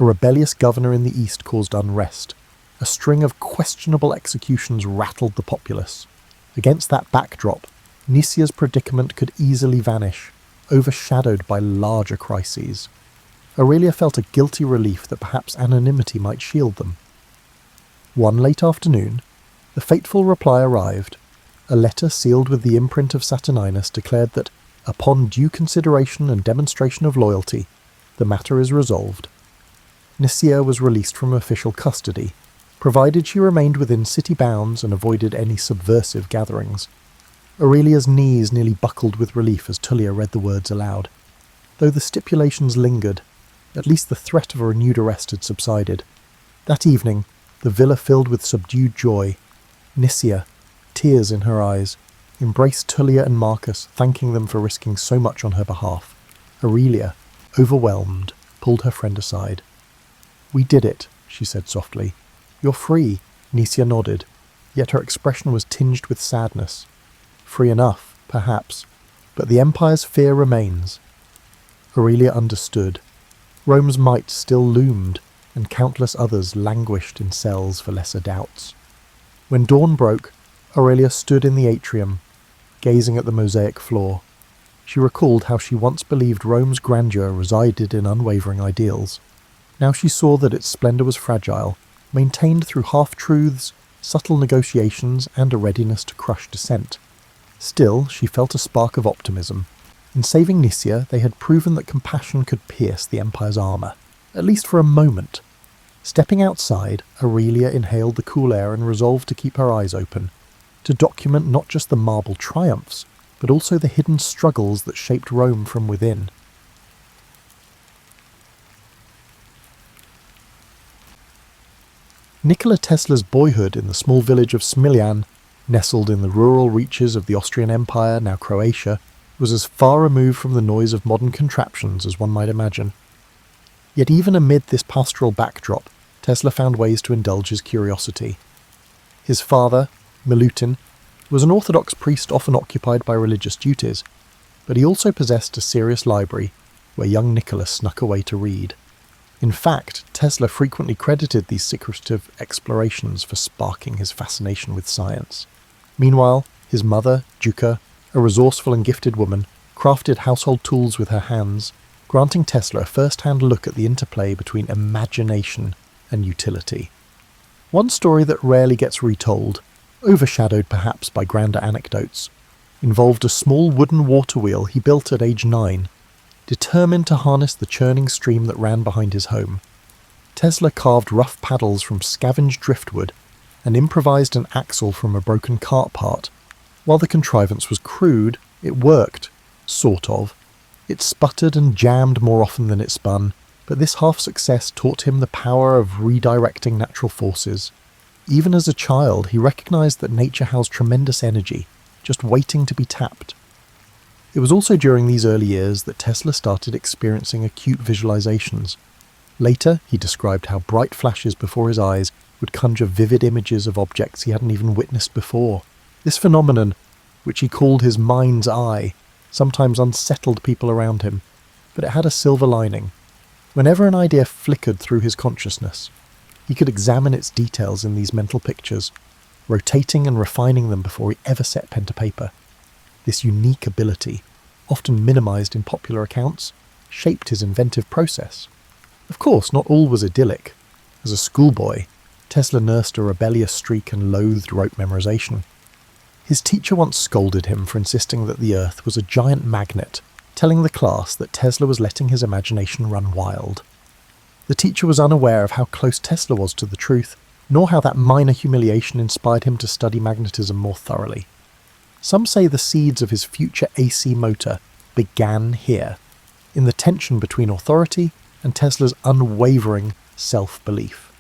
A rebellious governor in the east caused unrest. A string of questionable executions rattled the populace. Against that backdrop, Nisia's predicament could easily vanish, overshadowed by larger crises. Aurelia felt a guilty relief that perhaps anonymity might shield them. One late afternoon, the fateful reply arrived. A letter sealed with the imprint of Saturninus declared that, upon due consideration and demonstration of loyalty, the matter is resolved. Nisia was released from official custody, provided she remained within city bounds and avoided any subversive gatherings. Aurelia's knees nearly buckled with relief as Tullia read the words aloud. Though the stipulations lingered, at least the threat of a renewed arrest had subsided. That evening, the villa filled with subdued joy. Nisia, tears in her eyes, embraced Tullia and Marcus, thanking them for risking so much on her behalf. Aurelia, overwhelmed, pulled her friend aside. "We did it," she said softly. "You're free." Nisia nodded, yet her expression was tinged with sadness. Free enough, perhaps, but the Empire's fear remains. Aurelia understood. Rome's might still loomed, and countless others languished in cells for lesser doubts. When dawn broke, Aurelia stood in the atrium, gazing at the mosaic floor. She recalled how she once believed Rome's grandeur resided in unwavering ideals. Now she saw that its splendour was fragile, maintained through half-truths, subtle negotiations, and a readiness to crush dissent. Still, she felt a spark of optimism. In saving Nisia, they had proven that compassion could pierce the Empire's armour, at least for a moment. Stepping outside, Aurelia inhaled the cool air and resolved to keep her eyes open, to document not just the marble triumphs, but also the hidden struggles that shaped Rome from within. Nikola Tesla's boyhood in the small village of Smiljan, nestled in the rural reaches of the Austrian Empire, now Croatia, was as far removed from the noise of modern contraptions as one might imagine. Yet even amid this pastoral backdrop, Tesla found ways to indulge his curiosity. His father, Milutin, was an Orthodox priest often occupied by religious duties, but he also possessed a serious library where young Nikola snuck away to read. In fact, Tesla frequently credited these secretive explorations for sparking his fascination with science. Meanwhile, his mother, Juka, a resourceful and gifted woman, crafted household tools with her hands, granting Tesla a first-hand look at the interplay between imagination and utility. One story that rarely gets retold, overshadowed perhaps by grander anecdotes, involved a small wooden water wheel he built at age 9, determined to harness the churning stream that ran behind his home. Tesla carved rough paddles from scavenged driftwood and improvised an axle from a broken cart part. While the contrivance was crude, it worked, sort of. It sputtered and jammed more often than it spun, but this half-success taught him the power of redirecting natural forces. Even as a child, he recognized that nature housed tremendous energy, just waiting to be tapped. It was also during these early years that Tesla started experiencing acute visualizations. Later, he described how bright flashes before his eyes would conjure vivid images of objects he hadn't even witnessed before. This phenomenon, which he called his mind's eye, sometimes unsettled people around him, but it had a silver lining. Whenever an idea flickered through his consciousness, he could examine its details in these mental pictures, rotating and refining them before he ever set pen to paper. This unique ability, often minimized in popular accounts, shaped his inventive process. Of course, not all was idyllic. As a schoolboy, Tesla nursed a rebellious streak and loathed rote memorization. His teacher once scolded him for insisting that the Earth was a giant magnet, telling the class that Tesla was letting his imagination run wild. The teacher was unaware of how close Tesla was to the truth, nor how that minor humiliation inspired him to study magnetism more thoroughly. Some say the seeds of his future AC motor began here, in the tension between authority and Tesla's unwavering self-belief.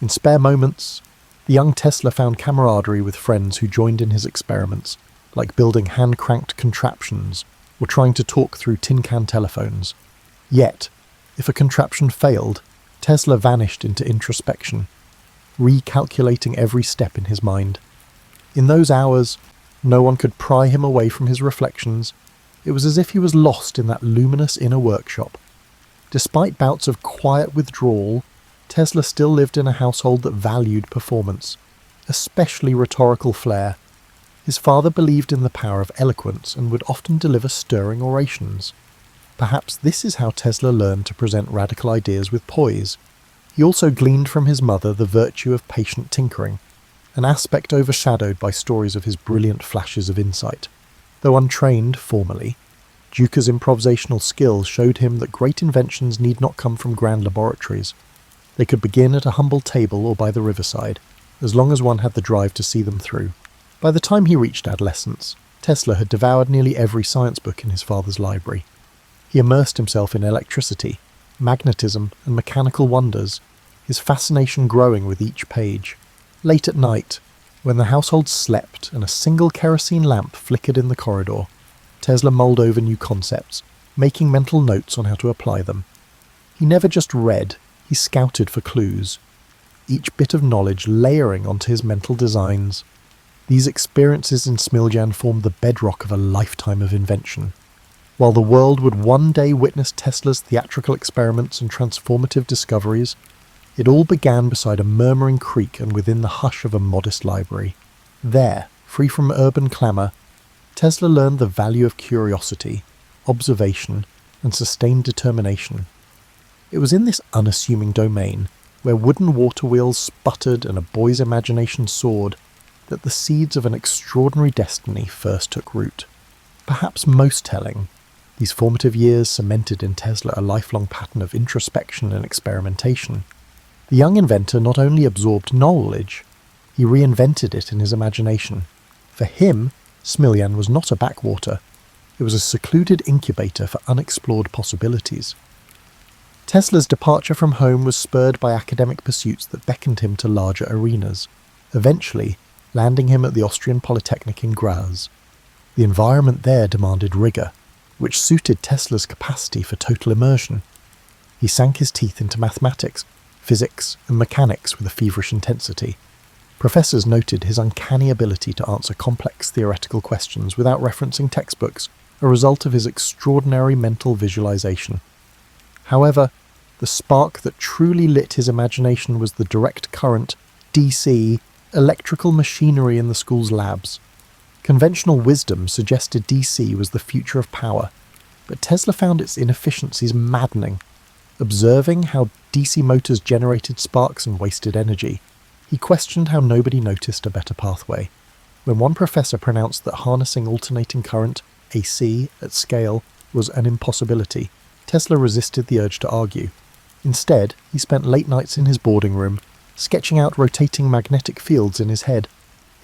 In spare moments, the young Tesla found camaraderie with friends who joined in his experiments, like building hand-cranked contraptions or trying to talk through tin can telephones. Yet, if a contraption failed, Tesla vanished into introspection, recalculating every step in his mind. In those hours, no one could pry him away from his reflections. It was as if he was lost in that luminous inner workshop. Despite bouts of quiet withdrawal, Tesla still lived in a household that valued performance, especially rhetorical flair. His father believed in the power of eloquence and would often deliver stirring orations. Perhaps this is how Tesla learned to present radical ideas with poise. He also gleaned from his mother the virtue of patient tinkering, an aspect overshadowed by stories of his brilliant flashes of insight. Though untrained formally, Duca's improvisational skill showed him that great inventions need not come from grand laboratories. They could begin at a humble table or by the riverside, as long as one had the drive to see them through. By the time he reached adolescence, Tesla had devoured nearly every science book in his father's library. He immersed himself in electricity, magnetism, and mechanical wonders, his fascination growing with each page. Late at night, when the household slept and a single kerosene lamp flickered in the corridor, Tesla mulled over new concepts, making mental notes on how to apply them. He never just read, he scouted for clues, each bit of knowledge layering onto his mental designs. These experiences in Smiljan formed the bedrock of a lifetime of invention. While the world would one day witness Tesla's theatrical experiments and transformative discoveries, it all began beside a murmuring creek and within the hush of a modest library. There, free from urban clamour, Tesla learned the value of curiosity, observation, and sustained determination. It was in this unassuming domain, where wooden water wheels sputtered and a boy's imagination soared, that the seeds of an extraordinary destiny first took root. Perhaps most telling, these formative years cemented in Tesla a lifelong pattern of introspection and experimentation. The young inventor not only absorbed knowledge, he reinvented it in his imagination. For him, Smiljan was not a backwater. It was a secluded incubator for unexplored possibilities. Tesla's departure from home was spurred by academic pursuits that beckoned him to larger arenas, eventually landing him at the Austrian Polytechnic in Graz. The environment there demanded rigour, which suited Tesla's capacity for total immersion. He sank his teeth into mathematics, physics, and mechanics with a feverish intensity. Professors noted his uncanny ability to answer complex theoretical questions without referencing textbooks, a result of his extraordinary mental visualization. However, the spark that truly lit his imagination was the direct current, DC, electrical machinery in the school's labs. Conventional wisdom suggested DC was the future of power, but Tesla found its inefficiencies maddening. Observing how DC motors generated sparks and wasted energy, he questioned how nobody noticed a better pathway. When one professor pronounced that harnessing alternating current, AC, at scale, was an impossibility, Tesla resisted the urge to argue. Instead, he spent late nights in his boarding room, sketching out rotating magnetic fields in his head.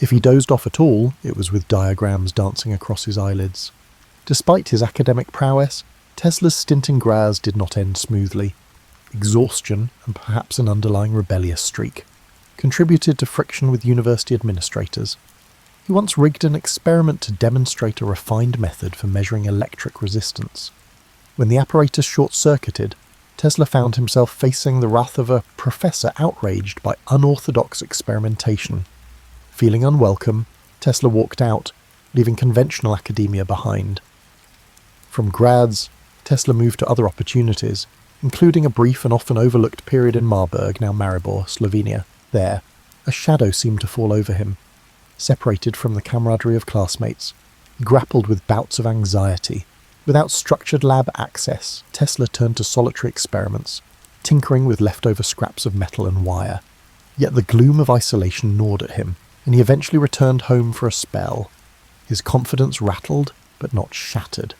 If he dozed off at all, it was with diagrams dancing across his eyelids. Despite his academic prowess, Tesla's stint in Graz did not end smoothly. Exhaustion, and perhaps an underlying rebellious streak, contributed to friction with university administrators. He once rigged an experiment to demonstrate a refined method for measuring electric resistance. When the apparatus short-circuited, Tesla found himself facing the wrath of a professor outraged by unorthodox experimentation. Feeling unwelcome, Tesla walked out, leaving conventional academia behind. From Graz, Tesla moved to other opportunities, including a brief and often overlooked period in Marburg, now Maribor, Slovenia. There, a shadow seemed to fall over him. Separated from the camaraderie of classmates, he grappled with bouts of anxiety. Without structured lab access, Tesla turned to solitary experiments, tinkering with leftover scraps of metal and wire. Yet the gloom of isolation gnawed at him, and he eventually returned home for a spell. His confidence rattled, but not shattered.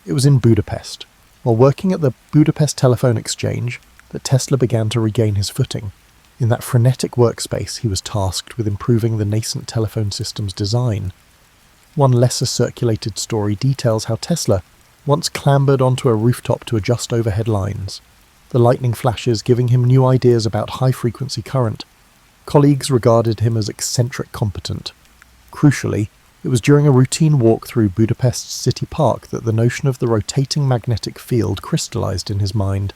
It was in Budapest, while working at the Budapest Telephone Exchange, that Tesla began to regain his footing. In that frenetic workspace, he was tasked with improving the nascent telephone system's design. One lesser circulated story details how Tesla once clambered onto a rooftop to adjust overhead lines, the lightning flashes giving him new ideas about high-frequency current. Colleagues regarded him as eccentric competent. Crucially, it was during a routine walk through Budapest's city park that the notion of the rotating magnetic field crystallized in his mind.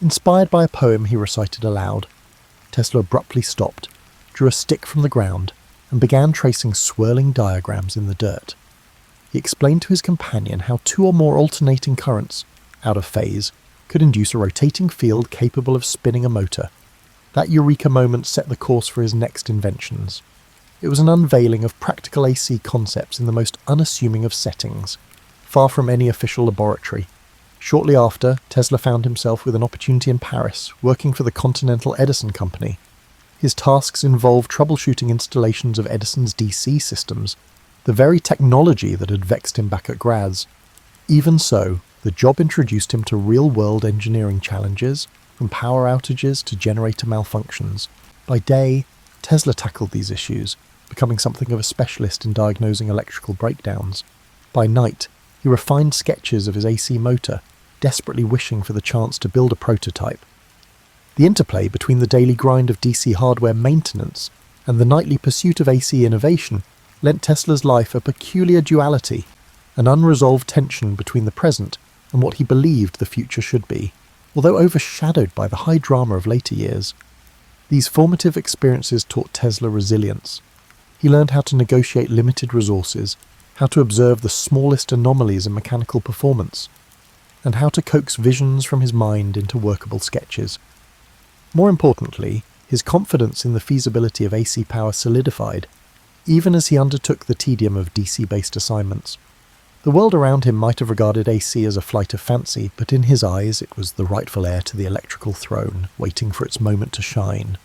Inspired by a poem he recited aloud, Tesla abruptly stopped, drew a stick from the ground, and began tracing swirling diagrams in the dirt. He explained to his companion how 2 or more alternating currents, out of phase, could induce a rotating field capable of spinning a motor. That eureka moment set the course for his next inventions. It was an unveiling of practical AC concepts in the most unassuming of settings, far from any official laboratory. Shortly after, Tesla found himself with an opportunity in Paris, working for the Continental Edison Company. His tasks involved troubleshooting installations of Edison's DC systems, the very technology that had vexed him back at Graz. Even so, the job introduced him to real-world engineering challenges, from power outages to generator malfunctions. By day, Tesla tackled these issues, becoming something of a specialist in diagnosing electrical breakdowns. By night, he refined sketches of his AC motor, desperately wishing for the chance to build a prototype. The interplay between the daily grind of DC hardware maintenance and the nightly pursuit of AC innovation lent Tesla's life a peculiar duality, an unresolved tension between the present and what he believed the future should be, although overshadowed by the high drama of later years. These formative experiences taught Tesla resilience. He learned how to negotiate limited resources, how to observe the smallest anomalies in mechanical performance, and how to coax visions from his mind into workable sketches. More importantly, his confidence in the feasibility of AC power solidified, even as he undertook the tedium of DC-based assignments. The world around him might have regarded AC as a flight of fancy, but in his eyes it was the rightful heir to the electrical throne, waiting for its moment to shine.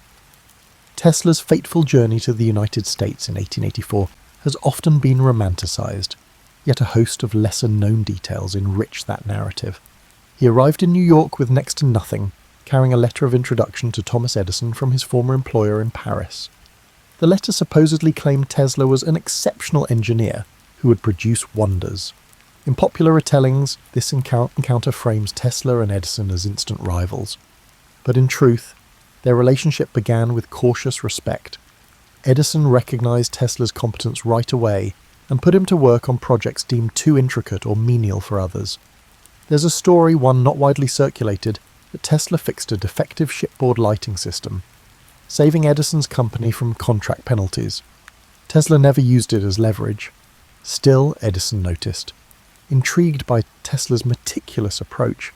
Tesla's fateful journey to the United States in 1884 has often been romanticized, yet a host of lesser-known details enrich that narrative. He arrived in New York with next to nothing, carrying a letter of introduction to Thomas Edison from his former employer in Paris. The letter supposedly claimed Tesla was an exceptional engineer who would produce wonders. In popular retellings, this encounter frames Tesla and Edison as instant rivals. But in truth, their relationship began with cautious respect. Edison recognized Tesla's competence right away and put him to work on projects deemed too intricate or menial for others. There's a story, one not widely circulated, that Tesla fixed a defective shipboard lighting system, saving Edison's company from contract penalties. Tesla never used it as leverage. Still, Edison noticed. Intrigued by Tesla's meticulous approach,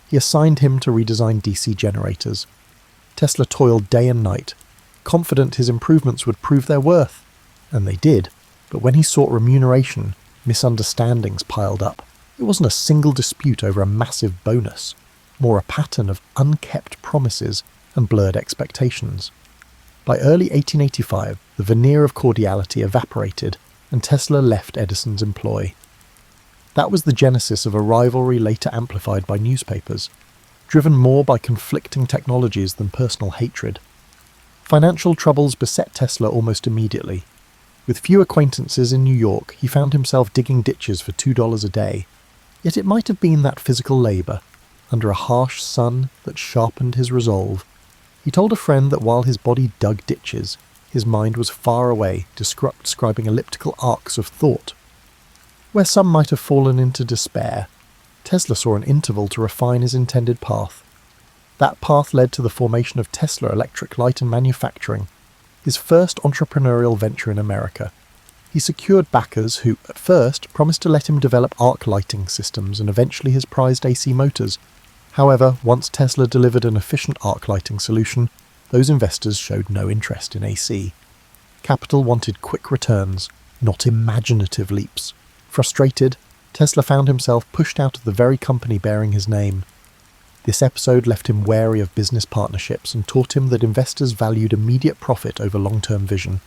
he assigned him to redesign DC generators. Tesla toiled day and night, confident his improvements would prove their worth. And they did, but when he sought remuneration, misunderstandings piled up. It wasn't a single dispute over a massive bonus, more a pattern of unkept promises and blurred expectations. By early 1885, the veneer of cordiality evaporated, and Tesla left Edison's employ. That was the genesis of a rivalry later amplified by newspapers, driven more by conflicting technologies than personal hatred. Financial troubles beset Tesla almost immediately. With few acquaintances in New York, he found himself digging ditches for $2 a day. Yet it might have been that physical labour, under a harsh sun, that sharpened his resolve. He told a friend that while his body dug ditches, his mind was far away, describing elliptical arcs of thought. Where some might have fallen into despair, Tesla saw an interval to refine his intended path. That path led to the formation of Tesla Electric Light and Manufacturing, his first entrepreneurial venture in America. He secured backers who, at first, promised to let him develop arc lighting systems and eventually his prized AC motors. However, once Tesla delivered an efficient arc lighting solution, those investors showed no interest in AC. Capital wanted quick returns, not imaginative leaps. Frustrated, Tesla found himself pushed out of the very company bearing his name. This episode left him wary of business partnerships and taught him that investors valued immediate profit over long-term vision.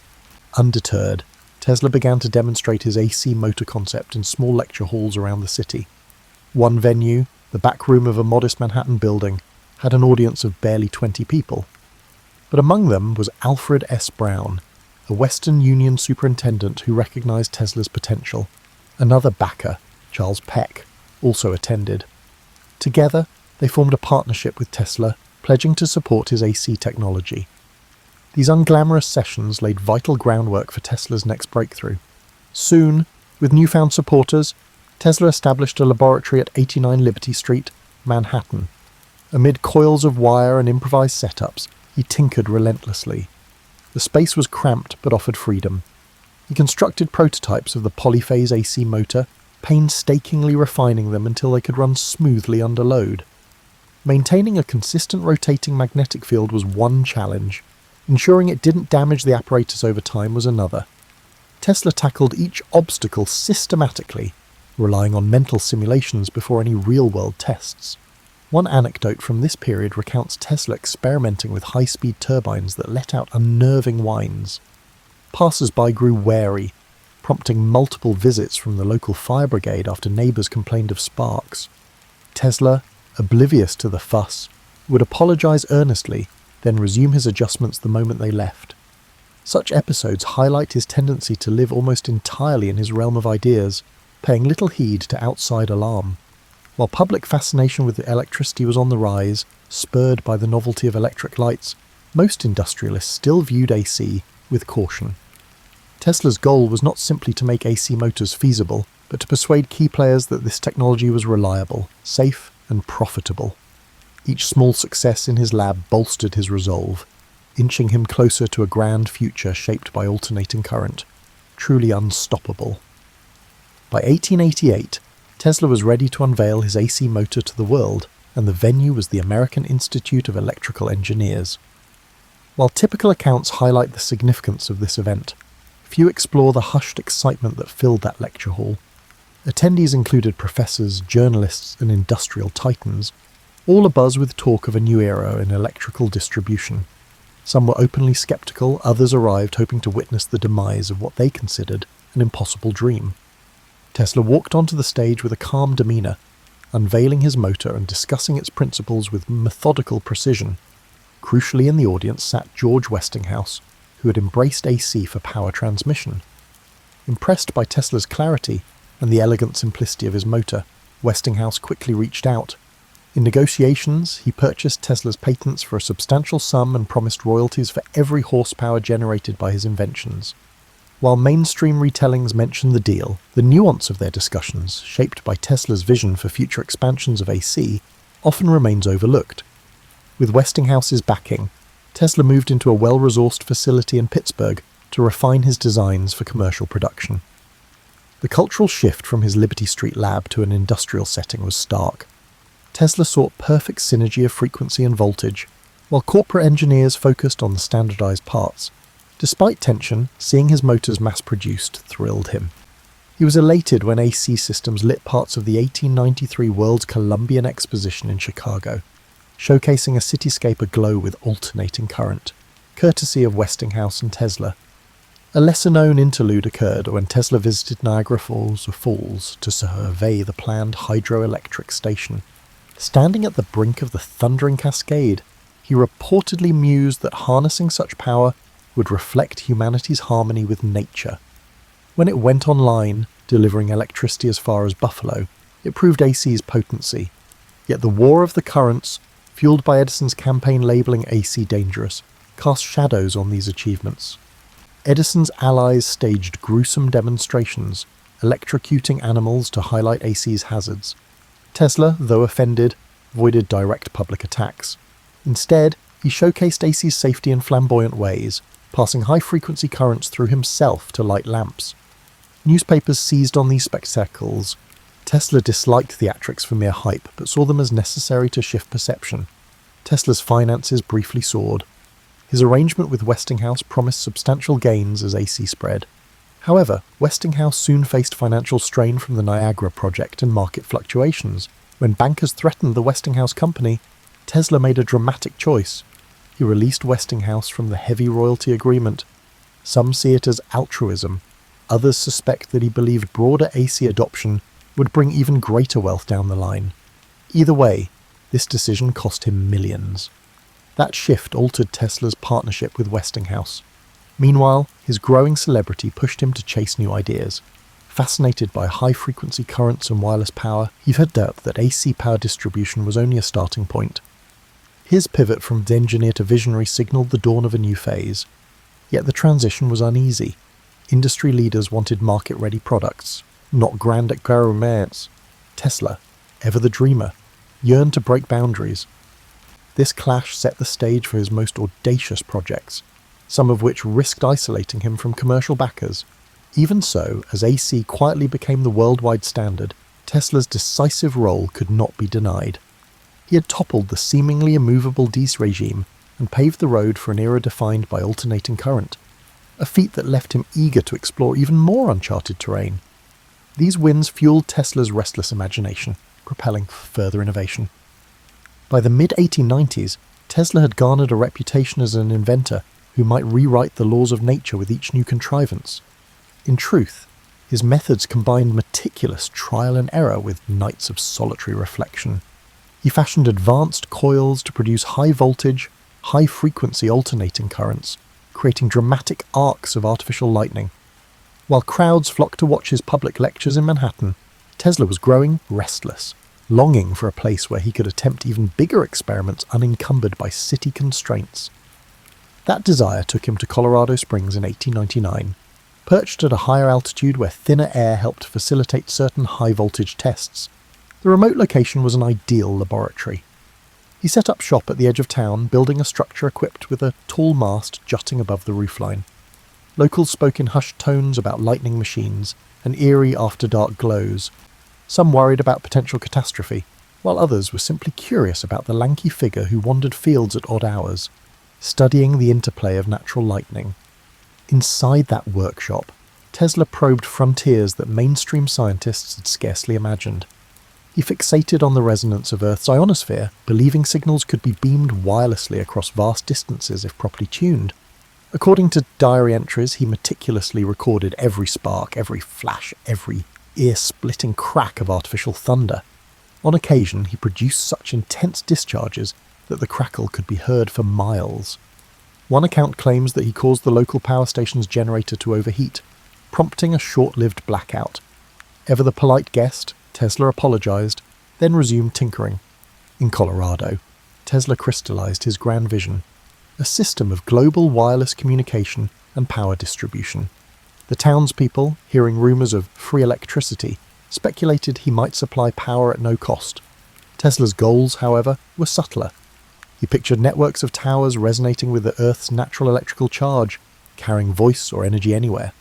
Undeterred, Tesla began to demonstrate his AC motor concept in small lecture halls around the city. One venue, the back room of a modest Manhattan building, had an audience of barely 20 people. But among them was Alfred S. Brown, a Western Union superintendent who recognized Tesla's potential. Another backer, Charles Peck, also attended. Together, they formed a partnership with Tesla, pledging to support his AC technology. These unglamorous sessions laid vital groundwork for Tesla's next breakthrough. Soon, with newfound supporters, Tesla established a laboratory at 89 Liberty Street, Manhattan. Amid coils of wire and improvised setups, he tinkered relentlessly. The space was cramped but offered freedom. He constructed prototypes of the polyphase AC motor, painstakingly refining them until they could run smoothly under load. Maintaining a consistent rotating magnetic field was one challenge. Ensuring it didn't damage the apparatus over time was another. Tesla tackled each obstacle systematically, relying on mental simulations before any real-world tests. One anecdote from this period recounts Tesla experimenting with high-speed turbines that let out unnerving whines. Passers-by grew wary, prompting multiple visits from the local fire brigade after neighbours complained of sparks. Tesla, oblivious to the fuss, would apologise earnestly, then resume his adjustments the moment they left. Such episodes highlight his tendency to live almost entirely in his realm of ideas, paying little heed to outside alarm. While public fascination with electricity was on the rise, spurred by the novelty of electric lights, most industrialists still viewed AC with caution. Tesla's goal was not simply to make AC motors feasible, but to persuade key players that this technology was reliable, safe, and profitable. Each small success in his lab bolstered his resolve, inching him closer to a grand future shaped by alternating current, truly unstoppable. By 1888, Tesla was ready to unveil his AC motor to the world, and the venue was the American Institute of Electrical Engineers. While typical accounts highlight the significance of this event, few explore the hushed excitement that filled that lecture hall. Attendees included professors, journalists, and industrial titans, all abuzz with talk of a new era in electrical distribution. Some were openly skeptical, others arrived hoping to witness the demise of what they considered an impossible dream. Tesla walked onto the stage with a calm demeanour, unveiling his motor and discussing its principles with methodical precision. Crucially in the audience sat George Westinghouse, who had embraced AC for power transmission. Impressed by Tesla's clarity and the elegant simplicity of his motor, Westinghouse quickly reached out. In negotiations, he purchased Tesla's patents for a substantial sum and promised royalties for every horsepower generated by his inventions. While mainstream retellings mention the deal, the nuance of their discussions, shaped by Tesla's vision for future expansions of AC, often remains overlooked. With Westinghouse's backing, Tesla moved into a well-resourced facility in Pittsburgh to refine his designs for commercial production. The cultural shift from his Liberty Street lab to an industrial setting was stark. Tesla sought perfect synergy of frequency and voltage, while corporate engineers focused on the standardized parts. Despite tension, seeing his motors mass-produced thrilled him. He was elated when AC Systems lit parts of the 1893 World's Columbian Exposition in Chicago, showcasing a cityscape aglow with alternating current, courtesy of Westinghouse and Tesla. A lesser-known interlude occurred when Tesla visited Niagara Falls to survey the planned hydroelectric station. Standing at the brink of the thundering cascade, he reportedly mused that harnessing such power would reflect humanity's harmony with nature. When it went online, delivering electricity as far as Buffalo, it proved AC's potency. Yet the war of the currents, fueled by Edison's campaign labelling AC dangerous, cast shadows on these achievements. Edison's allies staged gruesome demonstrations, electrocuting animals to highlight AC's hazards. Tesla, though offended, avoided direct public attacks. Instead, he showcased AC's safety in flamboyant ways, passing high-frequency currents through himself to light lamps. Newspapers seized on these spectacles. Tesla disliked theatrics for mere hype, but saw them as necessary to shift perception. Tesla's finances briefly soared. His arrangement with Westinghouse promised substantial gains as AC spread. However, Westinghouse soon faced financial strain from the Niagara project and market fluctuations. When bankers threatened the Westinghouse company, Tesla made a dramatic choice. He released Westinghouse from the heavy royalty agreement. Some see it as altruism. Others suspect that he believed broader AC adoption would bring even greater wealth down the line. Either way, this decision cost him millions. That shift altered Tesla's partnership with Westinghouse. Meanwhile, his growing celebrity pushed him to chase new ideas. Fascinated by high-frequency currents and wireless power, he figured out that AC power distribution was only a starting point. His pivot from engineer to visionary signalled the dawn of a new phase. Yet the transition was uneasy. Industry leaders wanted market-ready products, not grand experiments. Tesla, ever the dreamer, yearned to break boundaries. This clash set the stage for his most audacious projects, some of which risked isolating him from commercial backers. Even so, as AC quietly became the worldwide standard, Tesla's decisive role could not be denied. He had toppled the seemingly immovable DC regime and paved the road for an era defined by alternating current, a feat that left him eager to explore even more uncharted terrain. These wins fueled Tesla's restless imagination, propelling further innovation. By the mid-1890s, Tesla had garnered a reputation as an inventor who might rewrite the laws of nature with each new contrivance. In truth, his methods combined meticulous trial and error with nights of solitary reflection. He fashioned advanced coils to produce high-voltage, high-frequency alternating currents, creating dramatic arcs of artificial lightning. While crowds flocked to watch his public lectures in Manhattan, Tesla was growing restless, longing for a place where he could attempt even bigger experiments unencumbered by city constraints. That desire took him to Colorado Springs in 1899. Perched at a higher altitude where thinner air helped facilitate certain high-voltage tests, the remote location was an ideal laboratory. He set up shop at the edge of town, building a structure equipped with a tall mast jutting above the roofline. Locals spoke in hushed tones about lightning machines and eerie after-dark glows. Some worried about potential catastrophe, while others were simply curious about the lanky figure who wandered fields at odd hours, studying the interplay of natural lightning. Inside that workshop, Tesla probed frontiers that mainstream scientists had scarcely imagined. He fixated on the resonance of Earth's ionosphere, believing signals could be beamed wirelessly across vast distances if properly tuned. According to diary entries, he meticulously recorded every spark, every flash, every ear-splitting crack of artificial thunder. On occasion, he produced such intense discharges that the crackle could be heard for miles. One account claims that he caused the local power station's generator to overheat, prompting a short-lived blackout. Ever the polite guest, Tesla apologized, then resumed tinkering. In Colorado, Tesla crystallized his grand vision, a system of global wireless communication and power distribution. The townspeople, hearing rumors of free electricity, speculated he might supply power at no cost. Tesla's goals, however, were subtler. He pictured networks of towers resonating with the Earth's natural electrical charge, carrying voice or energy anywhere.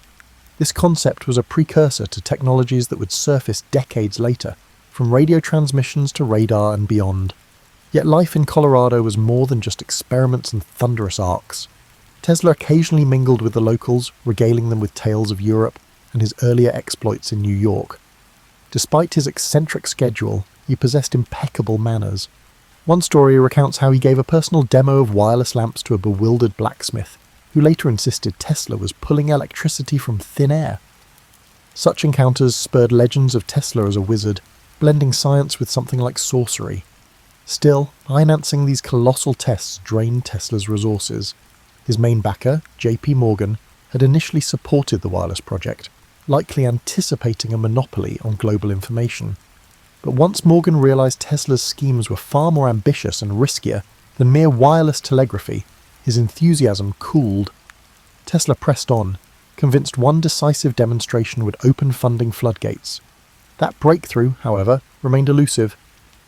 This concept was a precursor to technologies that would surface decades later, from radio transmissions to radar and beyond. Yet life in Colorado was more than just experiments and thunderous arcs. Tesla occasionally mingled with the locals, regaling them with tales of Europe and his earlier exploits in New York. Despite his eccentric schedule, he possessed impeccable manners. One story recounts how he gave a personal demo of wireless lamps to a bewildered blacksmith, who later insisted Tesla was pulling electricity from thin air. Such encounters spurred legends of Tesla as a wizard, blending science with something like sorcery. Still, financing these colossal tests drained Tesla's resources. His main backer, J.P. Morgan, had initially supported the wireless project, likely anticipating a monopoly on global information. But once Morgan realized Tesla's schemes were far more ambitious and riskier than mere wireless telegraphy, his enthusiasm cooled. Tesla pressed on, convinced one decisive demonstration would open funding floodgates. That breakthrough, however, remained elusive.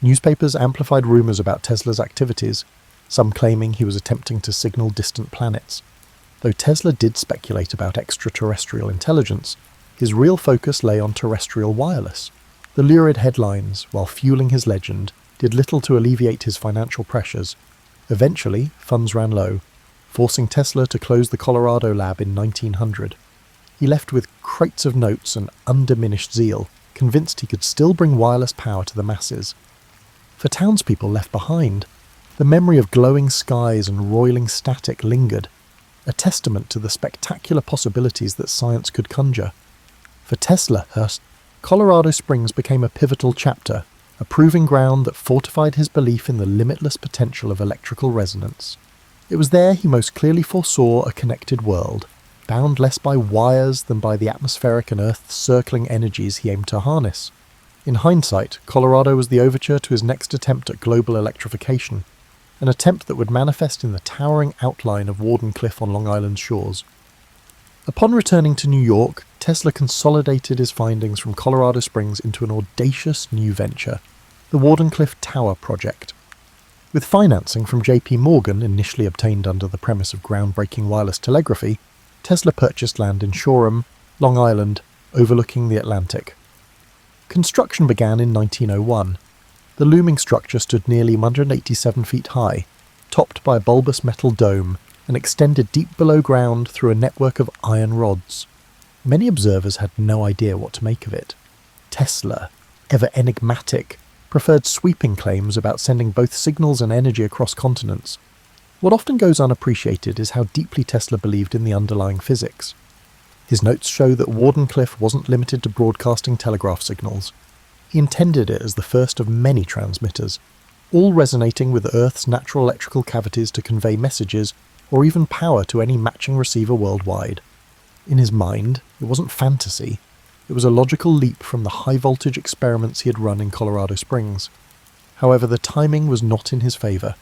Newspapers amplified rumors about Tesla's activities, some claiming he was attempting to signal distant planets. Though Tesla did speculate about extraterrestrial intelligence, his real focus lay on terrestrial wireless. The lurid headlines, while fueling his legend, did little to alleviate his financial pressures. Eventually, funds ran low, forcing Tesla to close the Colorado lab in 1900. He left with crates of notes and undiminished zeal, convinced he could still bring wireless power to the masses. For townspeople left behind, the memory of glowing skies and roiling static lingered, a testament to the spectacular possibilities that science could conjure. For Tesla, Colorado Springs became a pivotal chapter, a proving ground that fortified his belief in the limitless potential of electrical resonance. It was there he most clearly foresaw a connected world, bound less by wires than by the atmospheric and earth-circling energies he aimed to harness. In hindsight, Colorado was the overture to his next attempt at global electrification, an attempt that would manifest in the towering outline of Wardenclyffe on Long Island's shores. Upon returning to New York, Tesla consolidated his findings from Colorado Springs into an audacious new venture, the Wardenclyffe Tower Project. With financing from J.P. Morgan, initially obtained under the premise of groundbreaking wireless telegraphy, Tesla purchased land in Shoreham, Long Island, overlooking the Atlantic. Construction began in 1901. The looming structure stood nearly 187 feet high, topped by a bulbous metal dome, and extended deep below ground through a network of iron rods. Many observers had no idea what to make of it. Tesla, ever enigmatic, preferred sweeping claims about sending both signals and energy across continents. What often goes unappreciated is how deeply Tesla believed in the underlying physics. His notes show that Wardenclyffe wasn't limited to broadcasting telegraph signals. He intended it as the first of many transmitters, all resonating with Earth's natural electrical cavities to convey messages or even power to any matching receiver worldwide. In his mind, it wasn't fantasy. It was a logical leap from the high-voltage experiments he had run in Colorado Springs. However, the timing was not in his favour.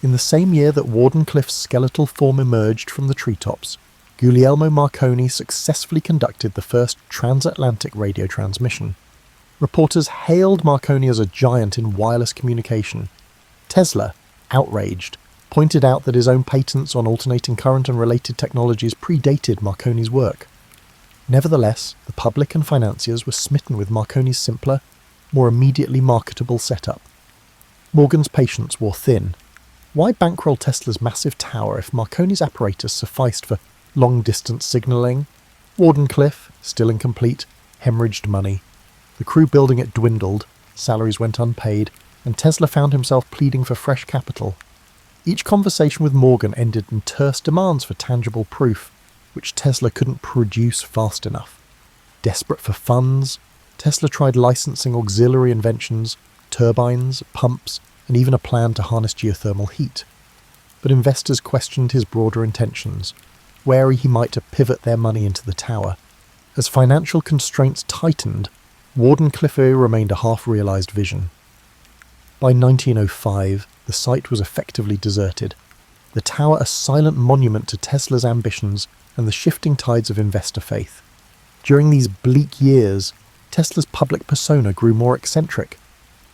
In the same year that Wardenclyffe's skeletal form emerged from the treetops, Guglielmo Marconi successfully conducted the first transatlantic radio transmission. Reporters hailed Marconi as a giant in wireless communication. Tesla, outraged, pointed out that his own patents on alternating current and related technologies predated Marconi's work. Nevertheless, the public and financiers were smitten with Marconi's simpler, more immediately marketable setup. Morgan's patience wore thin. Why bankroll Tesla's massive tower if Marconi's apparatus sufficed for long-distance signalling? Wardenclyffe, still incomplete, hemorrhaged money. The crew building it dwindled, salaries went unpaid, and Tesla found himself pleading for fresh capital. Each conversation with Morgan ended in terse demands for tangible proof, which Tesla couldn't produce fast enough. Desperate for funds, Tesla tried licensing auxiliary inventions, turbines, pumps, and even a plan to harness geothermal heat. But investors questioned his broader intentions, wary he might pivot their money into the tower. As financial constraints tightened, Wardenclyffe remained a half-realised vision. By 1905, the site was effectively deserted, the tower a silent monument to Tesla's ambitions and the shifting tides of investor faith. During these bleak years, Tesla's public persona grew more eccentric.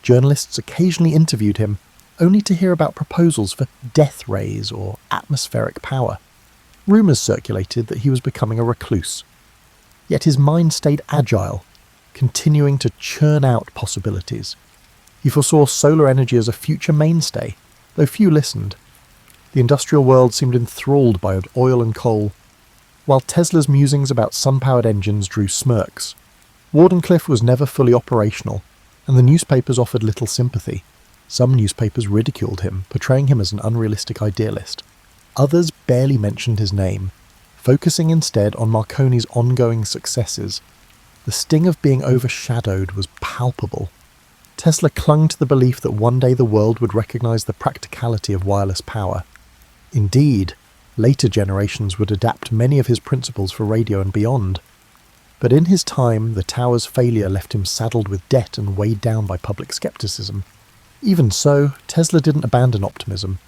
Journalists occasionally interviewed him, only to hear about proposals for death rays or atmospheric power. Rumours circulated that he was becoming a recluse. Yet his mind stayed agile, continuing to churn out possibilities. He foresaw solar energy as a future mainstay, though few listened. The industrial world seemed enthralled by oil and coal, while Tesla's musings about sun-powered engines drew smirks. Wardenclyffe was never fully operational, and the newspapers offered little sympathy. Some newspapers ridiculed him, portraying him as an unrealistic idealist. Others barely mentioned his name, focusing instead on Marconi's ongoing successes. The sting of being overshadowed was palpable. Tesla clung to the belief that one day the world would recognize the practicality of wireless power. Indeed, later generations would adapt many of his principles for radio and beyond. But in his time, the tower's failure left him saddled with debt and weighed down by public skepticism. Even so, Tesla didn't abandon optimism.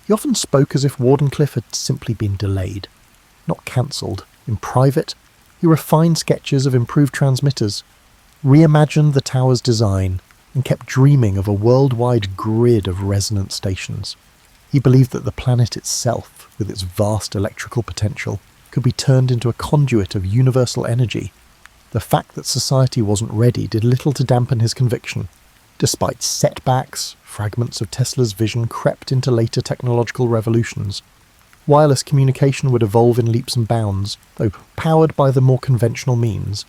He often spoke as if Wardenclyffe had simply been delayed, not cancelled. In private, he refined sketches of improved transmitters, reimagined the tower's design, and kept dreaming of a worldwide grid of resonant stations. He believed that the planet itself, with its vast electrical potential, could be turned into a conduit of universal energy. The fact that society wasn't ready did little to dampen his conviction. Despite setbacks, fragments of Tesla's vision crept into later technological revolutions. Wireless communication would evolve in leaps and bounds, though powered by the more conventional means.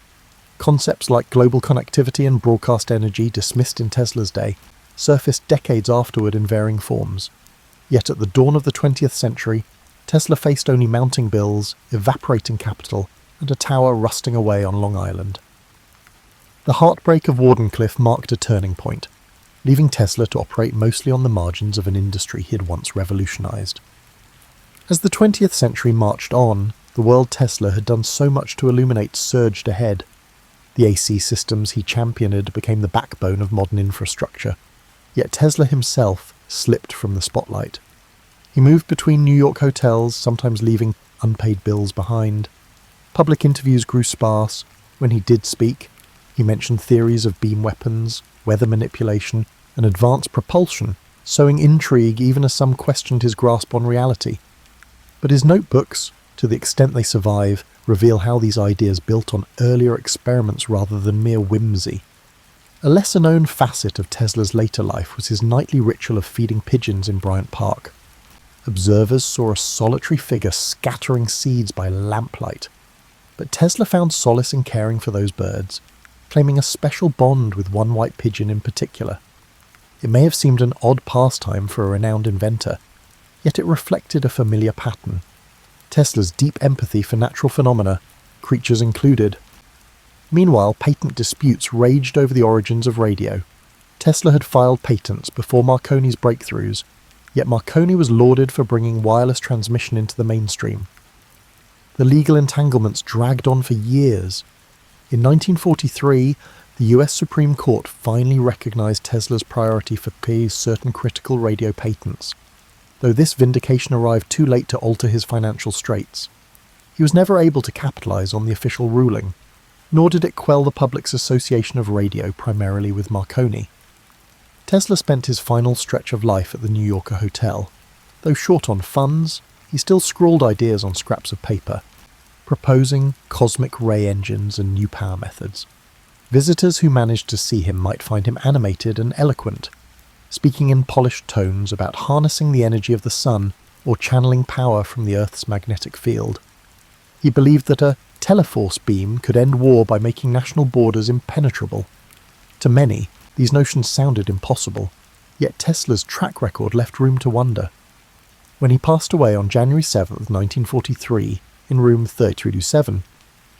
Concepts like global connectivity and broadcast energy, dismissed in Tesla's day, surfaced decades afterward in varying forms. Yet at the dawn of the 20th century, Tesla faced only mounting bills, evaporating capital, and a tower rusting away on Long Island. The heartbreak of Wardenclyffe marked a turning point, leaving Tesla to operate mostly on the margins of an industry he had once revolutionised. As the 20th century marched on, the world Tesla had done so much to illuminate surged ahead. The AC systems he championed became the backbone of modern infrastructure, yet Tesla himself slipped from the spotlight. He moved between New York hotels, sometimes leaving unpaid bills behind. Public interviews grew sparse. When he did speak, he mentioned theories of beam weapons, weather manipulation, and advanced propulsion, sowing intrigue even as some questioned his grasp on reality. But his notebooks, to the extent they survive, reveal how these ideas built on earlier experiments rather than mere whimsy. A lesser-known facet of Tesla's later life was his nightly ritual of feeding pigeons in Bryant Park. Observers saw a solitary figure scattering seeds by lamplight. But Tesla found solace in caring for those birds, claiming a special bond with one white pigeon in particular. It may have seemed an odd pastime for a renowned inventor, yet it reflected a familiar pattern. Tesla's deep empathy for natural phenomena, creatures included. Meanwhile, patent disputes raged over the origins of radio. Tesla had filed patents before Marconi's breakthroughs, yet Marconi was lauded for bringing wireless transmission into the mainstream. The legal entanglements dragged on for years. In 1943, the US Supreme Court finally recognized Tesla's priority for certain critical radio patents, though this vindication arrived too late to alter his financial straits. He was never able to capitalize on the official ruling, nor did it quell the public's association of radio primarily with Marconi. Tesla spent his final stretch of life at the New Yorker hotel. Though short on funds, he still scrawled ideas on scraps of paper, proposing cosmic ray engines and new power methods. Visitors who managed to see him might find him animated and eloquent, speaking in polished tones about harnessing the energy of the sun or channeling power from the Earth's magnetic field. He believed that a teleforce beam could end war by making national borders impenetrable. To many, these notions sounded impossible, yet Tesla's track record left room to wonder. When he passed away on January 7, 1943, in room 3327,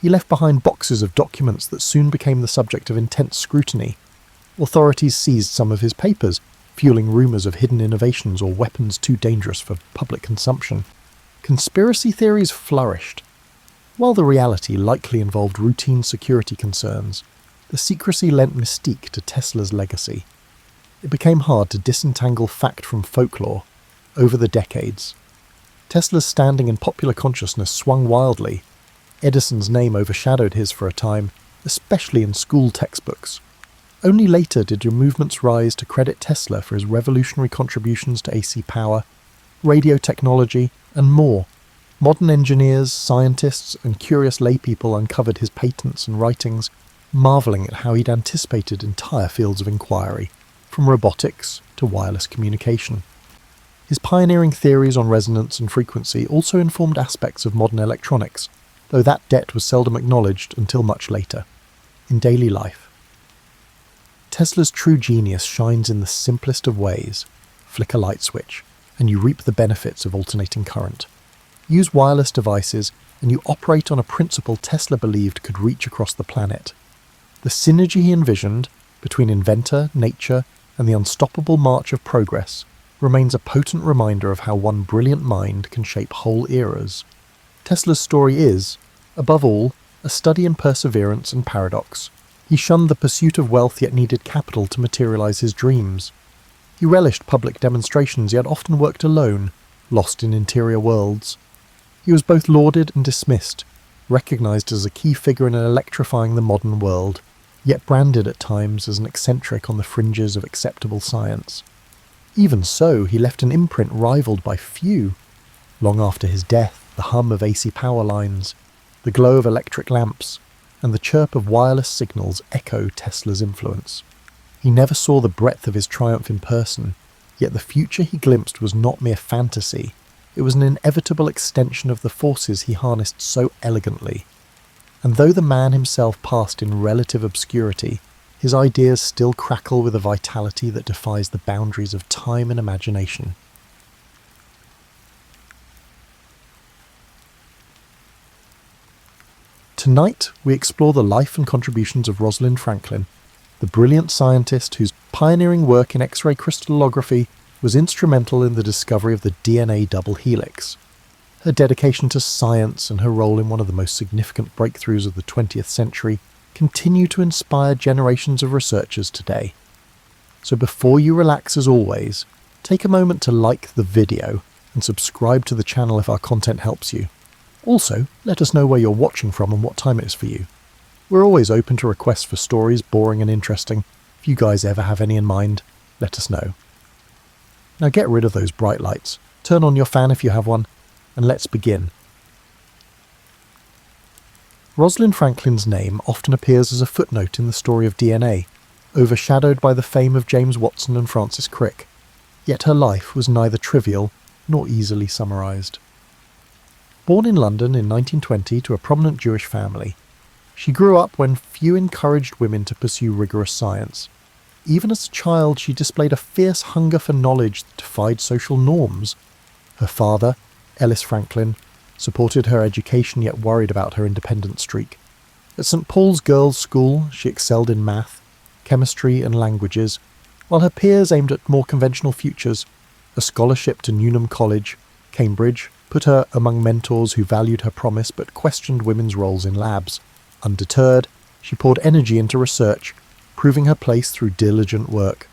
he left behind boxes of documents that soon became the subject of intense scrutiny. Authorities seized some of his papers, fueling rumours of hidden innovations or weapons too dangerous for public consumption. Conspiracy theories flourished. While the reality likely involved routine security concerns, the secrecy lent mystique to Tesla's legacy. It became hard to disentangle fact from folklore. Over the decades, Tesla's standing in popular consciousness swung wildly. Edison's name overshadowed his for a time, especially in school textbooks. Only later did movements rise to credit Tesla for his revolutionary contributions to AC power, radio technology, and more. Modern engineers, scientists, and curious laypeople uncovered his patents and writings, marvelling at how he'd anticipated entire fields of inquiry, from robotics to wireless communication. His pioneering theories on resonance and frequency also informed aspects of modern electronics, though that debt was seldom acknowledged until much later, in daily life. Tesla's true genius shines in the simplest of ways. Flick a light switch, and you reap the benefits of alternating current. Use wireless devices, and you operate on a principle Tesla believed could reach across the planet. The synergy he envisioned between inventor, nature, and the unstoppable march of progress remains a potent reminder of how one brilliant mind can shape whole eras. Tesla's story is, above all, a study in perseverance and paradox. He shunned the pursuit of wealth yet needed capital to materialize his dreams. He relished public demonstrations yet often worked alone, lost in interior worlds. He was both lauded and dismissed, recognized as a key figure in electrifying the modern world, yet branded at times as an eccentric on the fringes of acceptable science. Even so, he left an imprint rivaled by few. Long after his death, the hum of AC power lines, the glow of electric lamps, and the chirp of wireless signals echo Tesla's influence. He never saw the breadth of his triumph in person, yet the future he glimpsed was not mere fantasy. It was an inevitable extension of the forces he harnessed so elegantly. And though the man himself passed in relative obscurity, his ideas still crackle with a vitality that defies the boundaries of time and imagination. Tonight, we explore the life and contributions of Rosalind Franklin, the brilliant scientist whose pioneering work in X-ray crystallography was instrumental in the discovery of the DNA double helix. Her dedication to science and her role in one of the most significant breakthroughs of the 20th century continue to inspire generations of researchers today. So before you relax, as always, take a moment to like the video and subscribe to the channel if our content helps you. Also, let us know where you're watching from and what time it is for you. We're always open to requests for stories, boring and interesting. If you guys ever have any in mind, let us know. Now get rid of those bright lights, turn on your fan if you have one, and let's begin. Rosalind Franklin's name often appears as a footnote in the story of DNA, overshadowed by the fame of James Watson and Francis Crick. Yet her life was neither trivial nor easily summarised. Born in London in 1920 to a prominent Jewish family, she grew up when few encouraged women to pursue rigorous science. Even as a child, she displayed a fierce hunger for knowledge that defied social norms. Her father, Ellis Franklin, supported her education yet worried about her independent streak. At St Paul's Girls' School, she excelled in math, chemistry and languages, while her peers aimed at more conventional futures. A scholarship to Newnham College, Cambridge, put her among mentors who valued her promise but questioned women's roles in labs. Undeterred, she poured energy into research, proving her place through diligent work.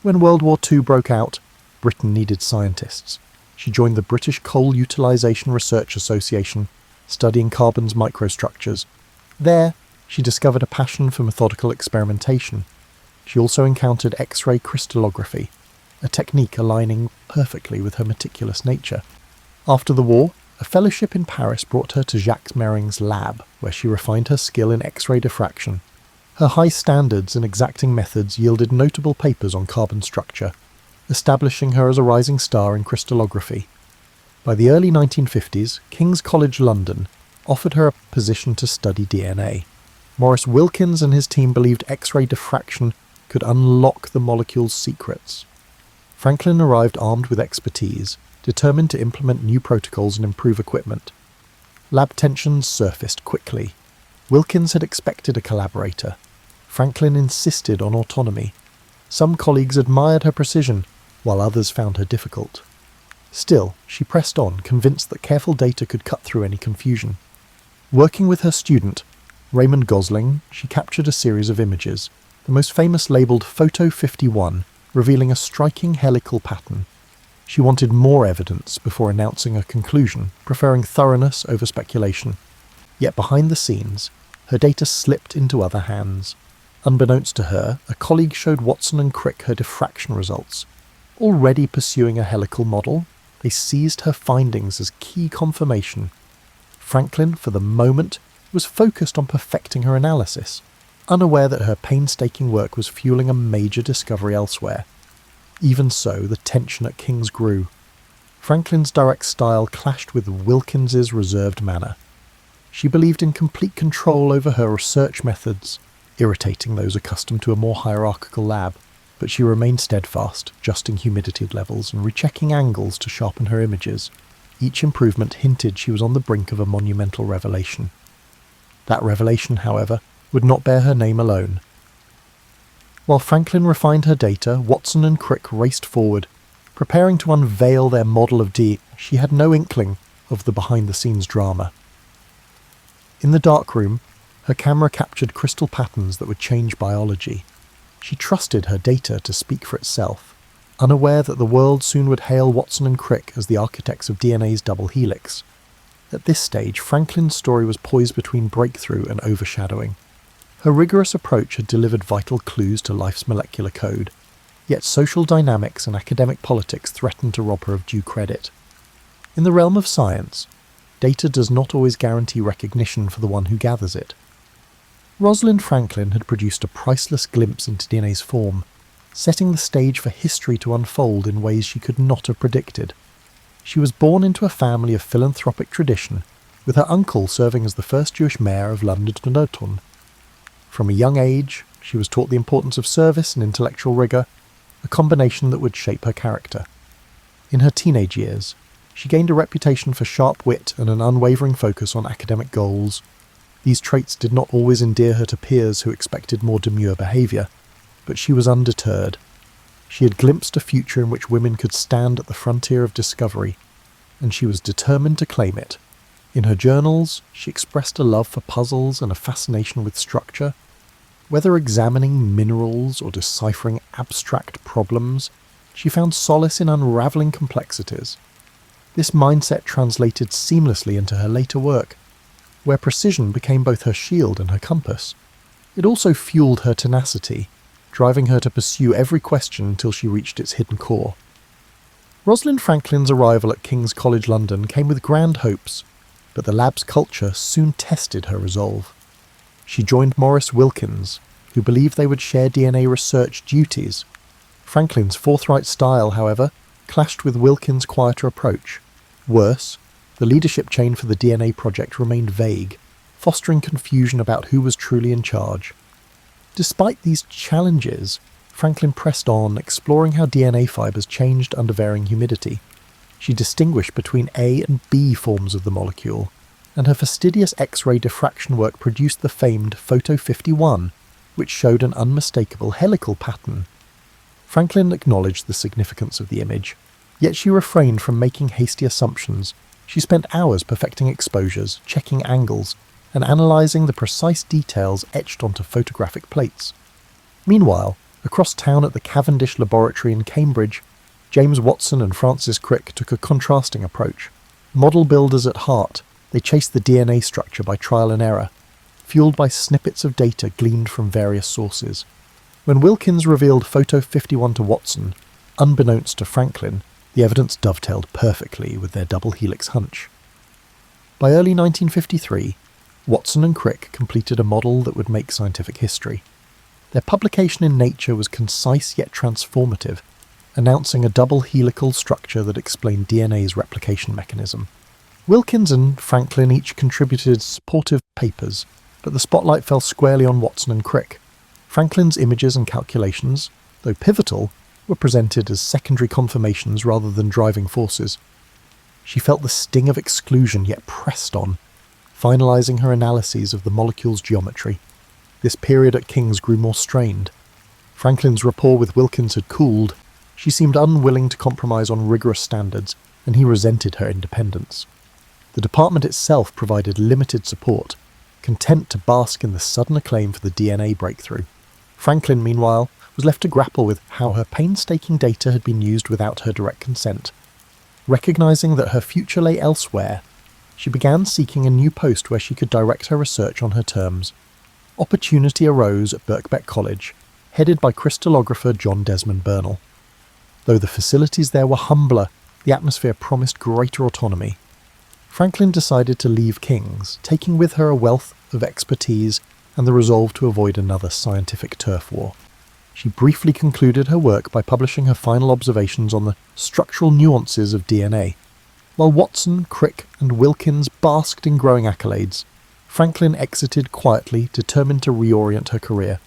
When World War II broke out, Britain needed scientists. She joined the British Coal Utilisation Research Association, studying carbon's microstructures. There, she discovered a passion for methodical experimentation. She also encountered X-ray crystallography, a technique aligning perfectly with her meticulous nature. After the war, a fellowship in Paris brought her to Jacques Méring's lab, where she refined her skill in X-ray diffraction. Her high standards and exacting methods yielded notable papers on carbon structure, establishing her as a rising star in crystallography. By the early 1950s, King's College London offered her a position to study DNA. Maurice Wilkins and his team believed X-ray diffraction could unlock the molecule's secrets. Franklin arrived armed with expertise, determined to implement new protocols and improve equipment. Lab tensions surfaced quickly. Wilkins had expected a collaborator. Franklin insisted on autonomy. Some colleagues admired her precision, while others found her difficult. Still, she pressed on, convinced that careful data could cut through any confusion. Working with her student, Raymond Gosling, she captured a series of images, the most famous labelled Photo 51, revealing a striking helical pattern. She wanted more evidence before announcing a conclusion, preferring thoroughness over speculation. Yet behind the scenes, her data slipped into other hands. Unbeknownst to her, a colleague showed Watson and Crick her diffraction results. Already pursuing a helical model, they seized her findings as key confirmation. Franklin, for the moment, was focused on perfecting her analysis, unaware that her painstaking work was fueling a major discovery elsewhere. Even so, the tension at King's grew. Franklin's direct style clashed with Wilkins's reserved manner. She believed in complete control over her research methods, irritating those accustomed to a more hierarchical lab, but she remained steadfast, adjusting humidity levels and rechecking angles to sharpen her images. Each improvement hinted she was on the brink of a monumental revelation. That revelation, however, would not bear her name alone. While Franklin refined her data, Watson and Crick raced forward, preparing to unveil their model of D. She had no inkling of the behind-the-scenes drama. In the darkroom, her camera captured crystal patterns that would change biology. She trusted her data to speak for itself, unaware that the world soon would hail Watson and Crick as the architects of DNA's double helix. At this stage, Franklin's story was poised between breakthrough and overshadowing. Her rigorous approach had delivered vital clues to life's molecular code, yet social dynamics and academic politics threatened to rob her of due credit. In the realm of science, data does not always guarantee recognition for the one who gathers it. Rosalind Franklin had produced a priceless glimpse into DNA's form, setting the stage for history to unfold in ways she could not have predicted. She was born into a family of philanthropic tradition, with her uncle serving as the first Jewish mayor of London. From a young age, she was taught the importance of service and intellectual rigour, a combination that would shape her character. In her teenage years, she gained a reputation for sharp wit and an unwavering focus on academic goals. These traits did not always endear her to peers who expected more demure behaviour, but she was undeterred. She had glimpsed a future in which women could stand at the frontier of discovery, and she was determined to claim it. In her journals, she expressed a love for puzzles and a fascination with structure. Whether examining minerals or deciphering abstract problems, she found solace in unravelling complexities. This mindset translated seamlessly into her later work, where precision became both her shield and her compass. It also fueled her tenacity, driving her to pursue every question until she reached its hidden core. Rosalind Franklin's arrival at King's College London came with grand hopes, but the lab's culture soon tested her resolve. She joined Maurice Wilkins, who believed they would share DNA research duties. Franklin's forthright style, however, clashed with Wilkins' quieter approach. Worse, the leadership chain for the DNA project remained vague, fostering confusion about who was truly in charge. Despite these challenges, Franklin pressed on, exploring how DNA fibres changed under varying humidity. She distinguished between A and B forms of the molecule, and her fastidious X-ray diffraction work produced the famed Photo 51, which showed an unmistakable helical pattern. Franklin acknowledged the significance of the image, yet she refrained from making hasty assumptions. She spent hours perfecting exposures, checking angles, and analysing the precise details etched onto photographic plates. Meanwhile, across town at the Cavendish Laboratory in Cambridge, James Watson and Francis Crick took a contrasting approach. Model builders at heart, they chased the DNA structure by trial and error, fueled by snippets of data gleaned from various sources. When Wilkins revealed Photo 51 to Watson, unbeknownst to Franklin, the evidence dovetailed perfectly with their double helix hunch. By early 1953, Watson and Crick completed a model that would make scientific history. Their publication in Nature was concise yet transformative, announcing a double helical structure that explained DNA's replication mechanism. Wilkins and Franklin each contributed supportive papers, but the spotlight fell squarely on Watson and Crick. Franklin's images and calculations, though pivotal, were presented as secondary confirmations rather than driving forces. She felt the sting of exclusion, yet pressed on, finalising her analyses of the molecule's geometry. This period at King's grew more strained. Franklin's rapport with Wilkins had cooled. She seemed unwilling to compromise on rigorous standards, and he resented her independence. The department itself provided limited support, content to bask in the sudden acclaim for the DNA breakthrough. Franklin, meanwhile, was left to grapple with how her painstaking data had been used without her direct consent. Recognising that her future lay elsewhere, she began seeking a new post where she could direct her research on her terms. Opportunity arose at Birkbeck College, headed by crystallographer John Desmond Burnell. Though the facilities there were humbler, the atmosphere promised greater autonomy. Franklin decided to leave King's, taking with her a wealth of expertise and the resolve to avoid another scientific turf war. She briefly concluded her work by publishing her final observations on the structural nuances of DNA. While Watson, Crick, and Wilkins basked in growing accolades, Franklin exited quietly, determined to reorient her career.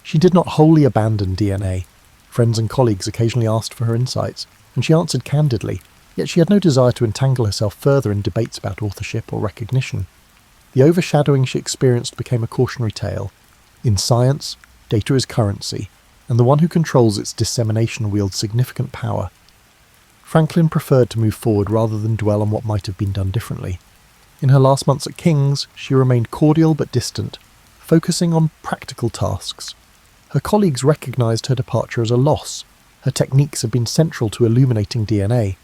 She did not wholly abandon DNA. Friends and colleagues occasionally asked for her insights, and she answered candidly, yet she had no desire to entangle herself further in debates about authorship or recognition. The overshadowing she experienced became a cautionary tale. In science, data is currency, and the one who controls its dissemination wields significant power. Franklin preferred to move forward rather than dwell on what might have been done differently. In her last months at King's, she remained cordial but distant, focusing on practical tasks. Her colleagues recognised her departure as a loss. Her techniques had been central to illuminating DNA.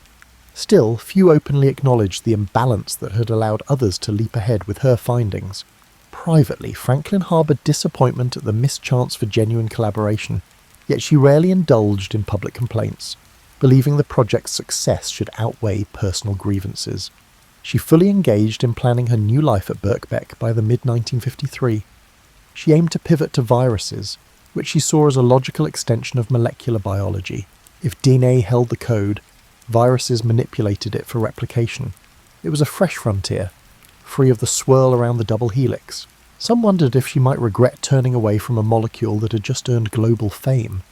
Still, few openly acknowledged the imbalance that had allowed others to leap ahead with her findings. Privately, Franklin harboured disappointment at the mischance for genuine collaboration, yet she rarely indulged in public complaints, believing the project's success should outweigh personal grievances. She fully engaged in planning her new life at Birkbeck by the mid-1953. She aimed to pivot to viruses, which she saw as a logical extension of molecular biology. If DNA held the code, viruses manipulated it for replication. It was a fresh frontier, free of the swirl around the double helix. Some wondered if she might regret turning away from a molecule that had just earned global fame.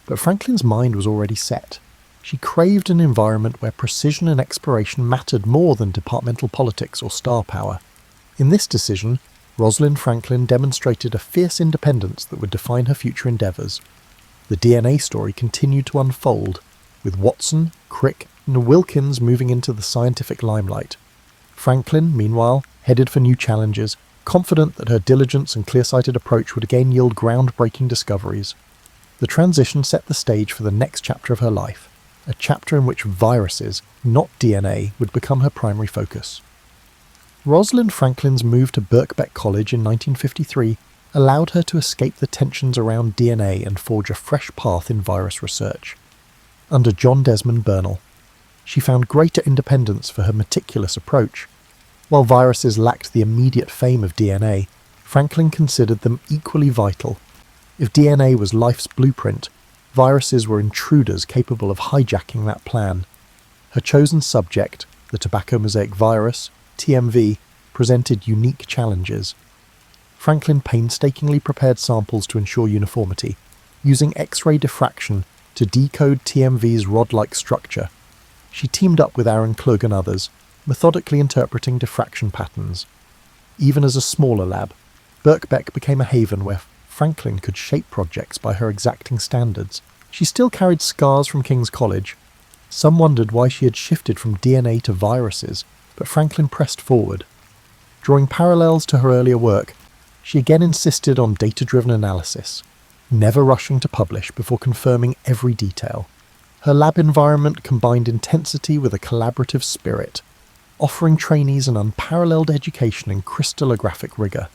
But Franklin's mind was already set. She craved an environment where precision and exploration mattered more than departmental politics or star power. In this decision, Rosalind Franklin demonstrated a fierce independence that would define her future endeavours. The DNA story continued to unfold, with Watson, Crick, and Wilkins moving into the scientific limelight. Franklin, meanwhile, headed for new challenges, confident that her diligence and clear-sighted approach would again yield groundbreaking discoveries. The transition set the stage for the next chapter of her life, a chapter in which viruses, not DNA, would become her primary focus. Rosalind Franklin's move to Birkbeck College in 1953 allowed her to escape the tensions around DNA and forge a fresh path in virus research. Under John Desmond Bernal, she found greater independence for her meticulous approach. While viruses lacked the immediate fame of DNA, Franklin considered them equally vital. If DNA was life's blueprint, viruses were intruders capable of hijacking that plan. Her chosen subject, the tobacco mosaic virus, TMV, presented unique challenges. Franklin painstakingly prepared samples to ensure uniformity, using X-ray diffraction to decode TMV's rod-like structure. She teamed up with Aaron Klug and others, methodically interpreting diffraction patterns. Even as a smaller lab, Birkbeck became a haven where Franklin could shape projects by her exacting standards. She still carried scars from King's College. Some wondered why she had shifted from DNA to viruses, but Franklin pressed forward. Drawing parallels to her earlier work, she again insisted on data-driven analysis, never rushing to publish before confirming every detail. Her lab environment combined intensity with a collaborative spirit, offering trainees an unparalleled education in crystallographic rigour.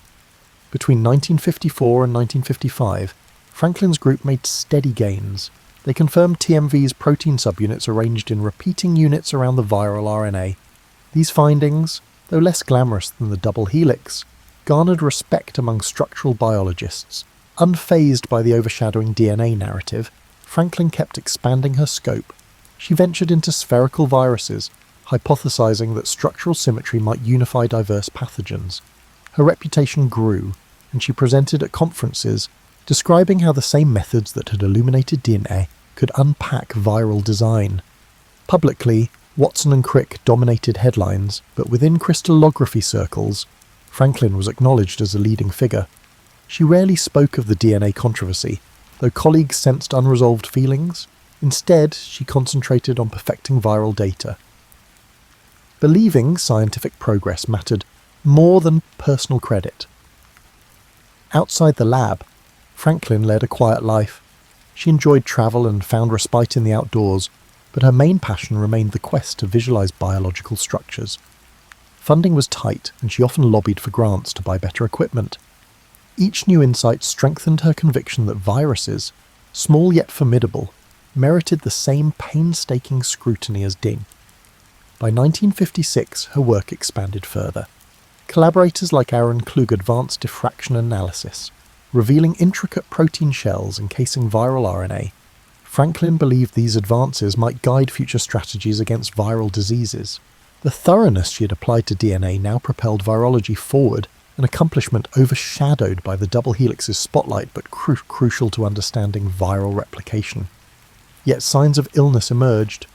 Between 1954 and 1955, Franklin's group made steady gains. They confirmed TMV's protein subunits arranged in repeating units around the viral RNA. These findings, though less glamorous than the double helix, garnered respect among structural biologists. Unfazed by the overshadowing DNA narrative, Franklin kept expanding her scope. She ventured into spherical viruses, hypothesizing that structural symmetry might unify diverse pathogens. Her reputation grew, and she presented at conferences, describing how the same methods that had illuminated DNA could unpack viral design. Publicly, Watson and Crick dominated headlines, but within crystallography circles, Franklin was acknowledged as a leading figure. She rarely spoke of the DNA controversy, though colleagues sensed unresolved feelings. Instead, she concentrated on perfecting viral data. Believing scientific progress mattered more than personal credit. Outside the lab, Franklin led a quiet life. She enjoyed travel and found respite in the outdoors, but her main passion remained the quest to visualize biological structures. Funding was tight, and she often lobbied for grants to buy better equipment. Each new insight strengthened her conviction that viruses, small yet formidable, merited the same painstaking scrutiny as DNA. By 1956, her work expanded further. Collaborators like Aaron Klug advanced diffraction analysis, revealing intricate protein shells encasing viral RNA. Franklin believed these advances might guide future strategies against viral diseases. The thoroughness she had applied to DNA now propelled virology forward, an accomplishment overshadowed by the double helix's spotlight but crucial to understanding viral replication. Yet signs of illness emerged.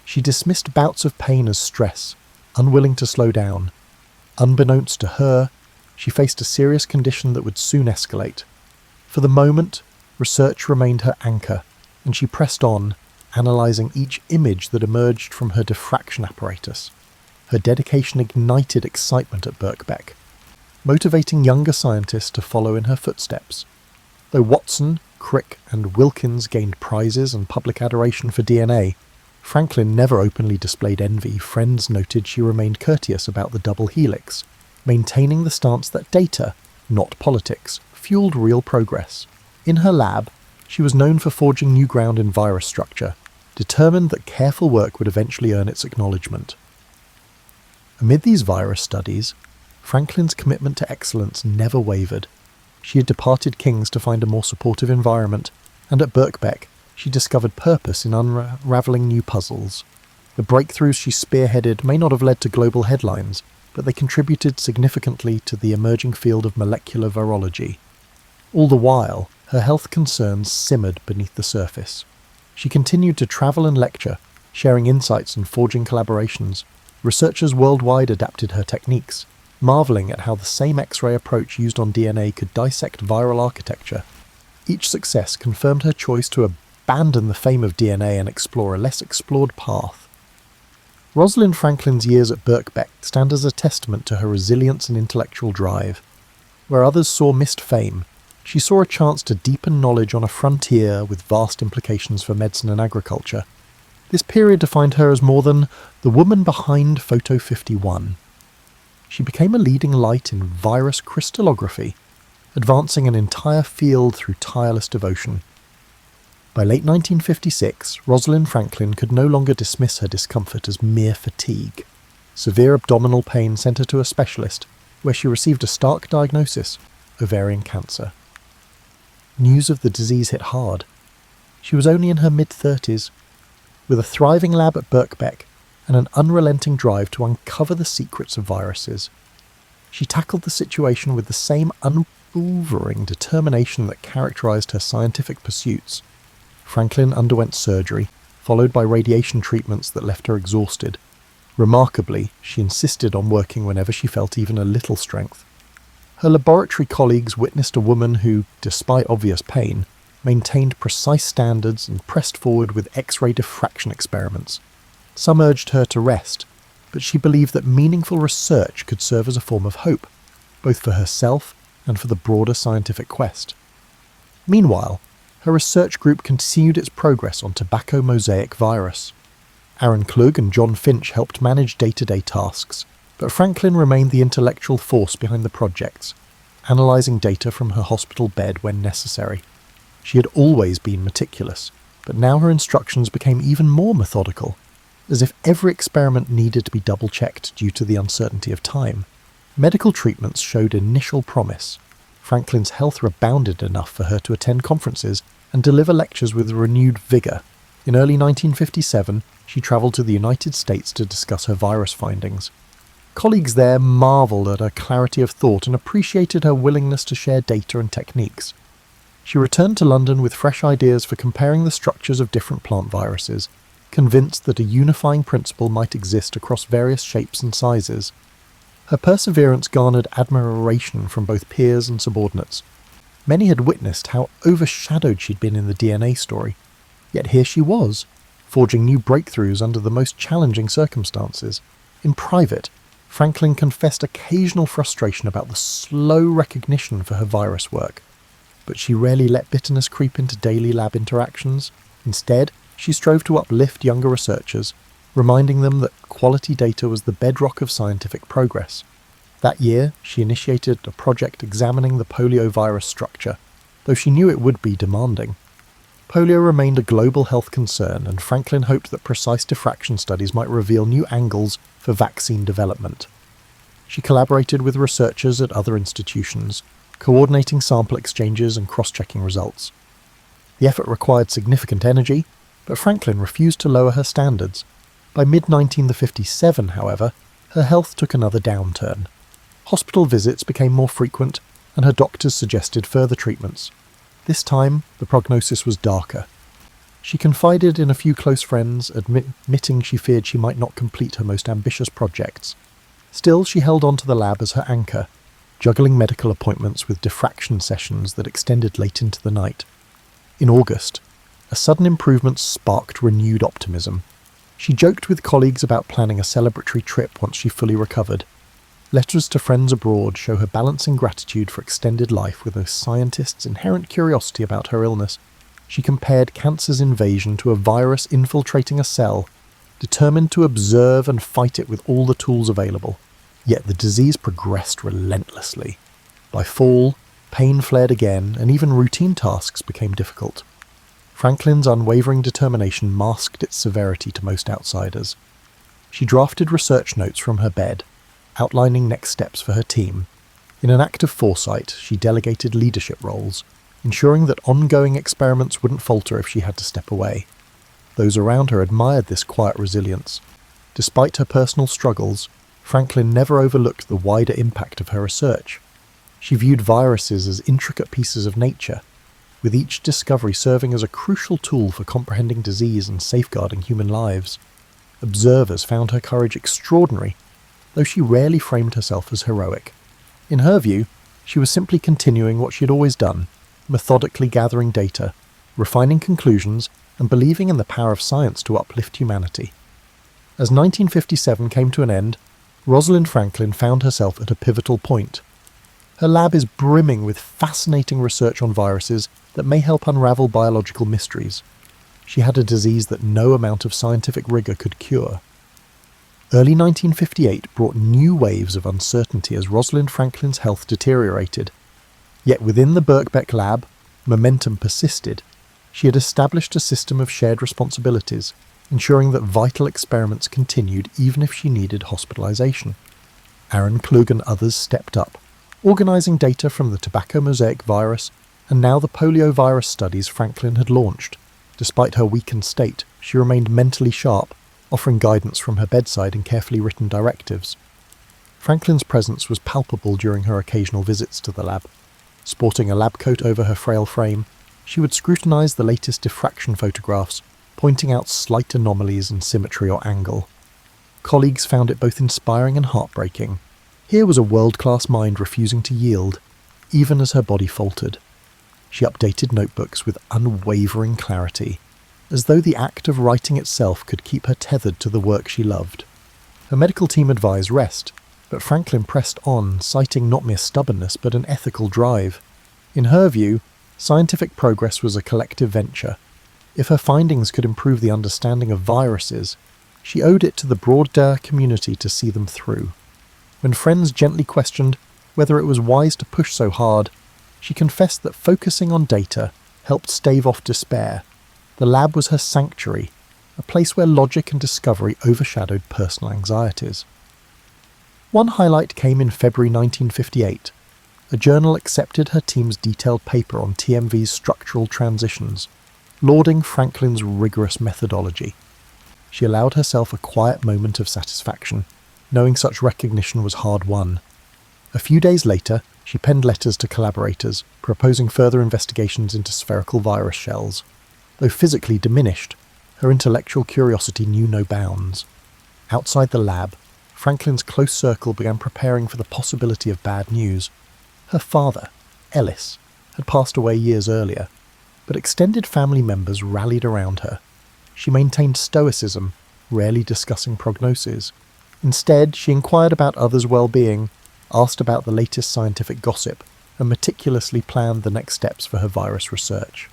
She dismissed bouts of pain as stress, unwilling to slow down. Unbeknownst to her, she faced a serious condition that would soon escalate. For the moment, research remained her anchor, and she pressed on, analysing each image that emerged from her diffraction apparatus. Her dedication ignited excitement at Birkbeck, motivating younger scientists to follow in her footsteps. Though Watson, Crick, and Wilkins gained prizes and public adoration for DNA, Franklin never openly displayed envy. Friends noted she remained courteous about the double helix, maintaining the stance that data, not politics, fueled real progress. In her lab, she was known for forging new ground in virus structure, determined that careful work would eventually earn its acknowledgement. Amid these virus studies, Franklin's commitment to excellence never wavered. She had departed King's to find a more supportive environment, and at Birkbeck, she discovered purpose in unravelling new puzzles. The breakthroughs she spearheaded may not have led to global headlines, but they contributed significantly to the emerging field of molecular virology. All the while, her health concerns simmered beneath the surface. She continued to travel and lecture, sharing insights and forging collaborations. Researchers worldwide adapted her techniques, marvelling at how the same X-ray approach used on DNA could dissect viral architecture. Each success confirmed her choice to abandon the fame of DNA and explore a less explored path. Rosalind Franklin's years at Birkbeck stand as a testament to her resilience and intellectual drive. Where others saw missed fame, she saw a chance to deepen knowledge on a frontier with vast implications for medicine and agriculture. This period defined her as more than the woman behind Photo 51. She became a leading light in virus crystallography, advancing an entire field through tireless devotion. By late 1956, Rosalind Franklin could no longer dismiss her discomfort as mere fatigue. Severe abdominal pain sent her to a specialist, where she received a stark diagnosis: ovarian cancer. News of the disease hit hard. She was only in her mid-30s, with a thriving lab at Birkbeck and an unrelenting drive to uncover the secrets of viruses. She tackled the situation with the same unwavering determination that characterized her scientific pursuits. Franklin underwent surgery, followed by radiation treatments that left her exhausted. Remarkably, she insisted on working whenever she felt even a little strength. Her laboratory colleagues witnessed a woman who, despite obvious pain, maintained precise standards and pressed forward with X-ray diffraction experiments. Some urged her to rest, but she believed that meaningful research could serve as a form of hope, both for herself and for the broader scientific quest. Meanwhile, her research group continued its progress on tobacco mosaic virus. Aaron Klug and John Finch helped manage day-to-day tasks, but Franklin remained the intellectual force behind the projects, analysing data from her hospital bed when necessary. She had always been meticulous, but now her instructions became even more methodical, as if every experiment needed to be double-checked due to the uncertainty of time. Medical treatments showed initial promise. Franklin's health rebounded enough for her to attend conferences and deliver lectures with renewed vigour. In early 1957, she travelled to the United States to discuss her virus findings. Colleagues there marvelled at her clarity of thought and appreciated her willingness to share data and techniques. She returned to London with fresh ideas for comparing the structures of different plant viruses, convinced that a unifying principle might exist across various shapes and sizes. Her perseverance garnered admiration from both peers and subordinates. Many had witnessed how overshadowed she'd been in the DNA story, yet here she was, forging new breakthroughs under the most challenging circumstances. In private, Franklin confessed occasional frustration about the slow recognition for her virus work, but she rarely let bitterness creep into daily lab interactions. Instead, she strove to uplift younger researchers, reminding them that quality data was the bedrock of scientific progress. That year, she initiated a project examining the poliovirus structure, though she knew it would be demanding. Polio remained a global health concern, and Franklin hoped that precise diffraction studies might reveal new angles for vaccine development. She collaborated with researchers at other institutions, coordinating sample exchanges and cross-checking results. The effort required significant energy, but Franklin refused to lower her standards. By mid-1957, however, her health took another downturn. Hospital visits became more frequent, and her doctors suggested further treatments. This time, the prognosis was darker. She confided in a few close friends, admitting she feared she might not complete her most ambitious projects. Still, she held on to the lab as her anchor, juggling medical appointments with diffraction sessions that extended late into the night. In August, a sudden improvement sparked renewed optimism. She joked with colleagues about planning a celebratory trip once she fully recovered. Letters to friends abroad show her balancing gratitude for extended life with a scientist's inherent curiosity about her illness. She compared cancer's invasion to a virus infiltrating a cell, determined to observe and fight it with all the tools available. Yet the disease progressed relentlessly. By fall, pain flared again, and even routine tasks became difficult. Franklin's unwavering determination masked its severity to most outsiders. She drafted research notes from her bed, outlining next steps for her team. In an act of foresight, she delegated leadership roles, ensuring that ongoing experiments wouldn't falter if she had to step away. Those around her admired this quiet resilience. Despite her personal struggles, Franklin never overlooked the wider impact of her research. She viewed viruses as intricate pieces of nature, with each discovery serving as a crucial tool for comprehending disease and safeguarding human lives. Observers found her courage extraordinary. though she rarely framed herself as heroic. In her view, she was simply continuing what she had always done, methodically gathering data, refining conclusions, and believing in the power of science to uplift humanity. As 1957 came to an end, Rosalind Franklin found herself at a pivotal point. Her lab is brimming with fascinating research on viruses that may help unravel biological mysteries. She had a disease that no amount of scientific rigour could cure. Early 1958 brought new waves of uncertainty as Rosalind Franklin's health deteriorated. Yet within the Birkbeck lab, momentum persisted. She had established a system of shared responsibilities, ensuring that vital experiments continued even if she needed hospitalization. Aaron Klug and others stepped up, organizing data from the tobacco mosaic virus and now the polio virus studies Franklin had launched. Despite her weakened state, she remained mentally sharp, offering guidance from her bedside in carefully written directives. Franklin's presence was palpable during her occasional visits to the lab. Sporting a lab coat over her frail frame, she would scrutinize the latest diffraction photographs, pointing out slight anomalies in symmetry or angle. Colleagues found it both inspiring and heartbreaking. Here was a world-class mind refusing to yield, even as her body faltered. She updated notebooks with unwavering clarity, as though the act of writing itself could keep her tethered to the work she loved. Her medical team advised rest, but Franklin pressed on, citing not mere stubbornness but an ethical drive. In her view, scientific progress was a collective venture. If her findings could improve the understanding of viruses, she owed it to the broader community to see them through. When friends gently questioned whether it was wise to push so hard, she confessed that focusing on data helped stave off despair. The lab was her sanctuary, a place where logic and discovery overshadowed personal anxieties. One highlight came in February 1958. A journal accepted her team's detailed paper on TMV's structural transitions, lauding Franklin's rigorous methodology. She allowed herself a quiet moment of satisfaction, knowing such recognition was hard-won. A few days later, she penned letters to collaborators, proposing further investigations into spherical virus shells. Though physically diminished, her intellectual curiosity knew no bounds. Outside the lab, Franklin's close circle began preparing for the possibility of bad news. Her father, Ellis, had passed away years earlier, but extended family members rallied around her. She maintained stoicism, rarely discussing prognoses. Instead, she inquired about others' well-being, asked about the latest scientific gossip, and meticulously planned the next steps for her virus research.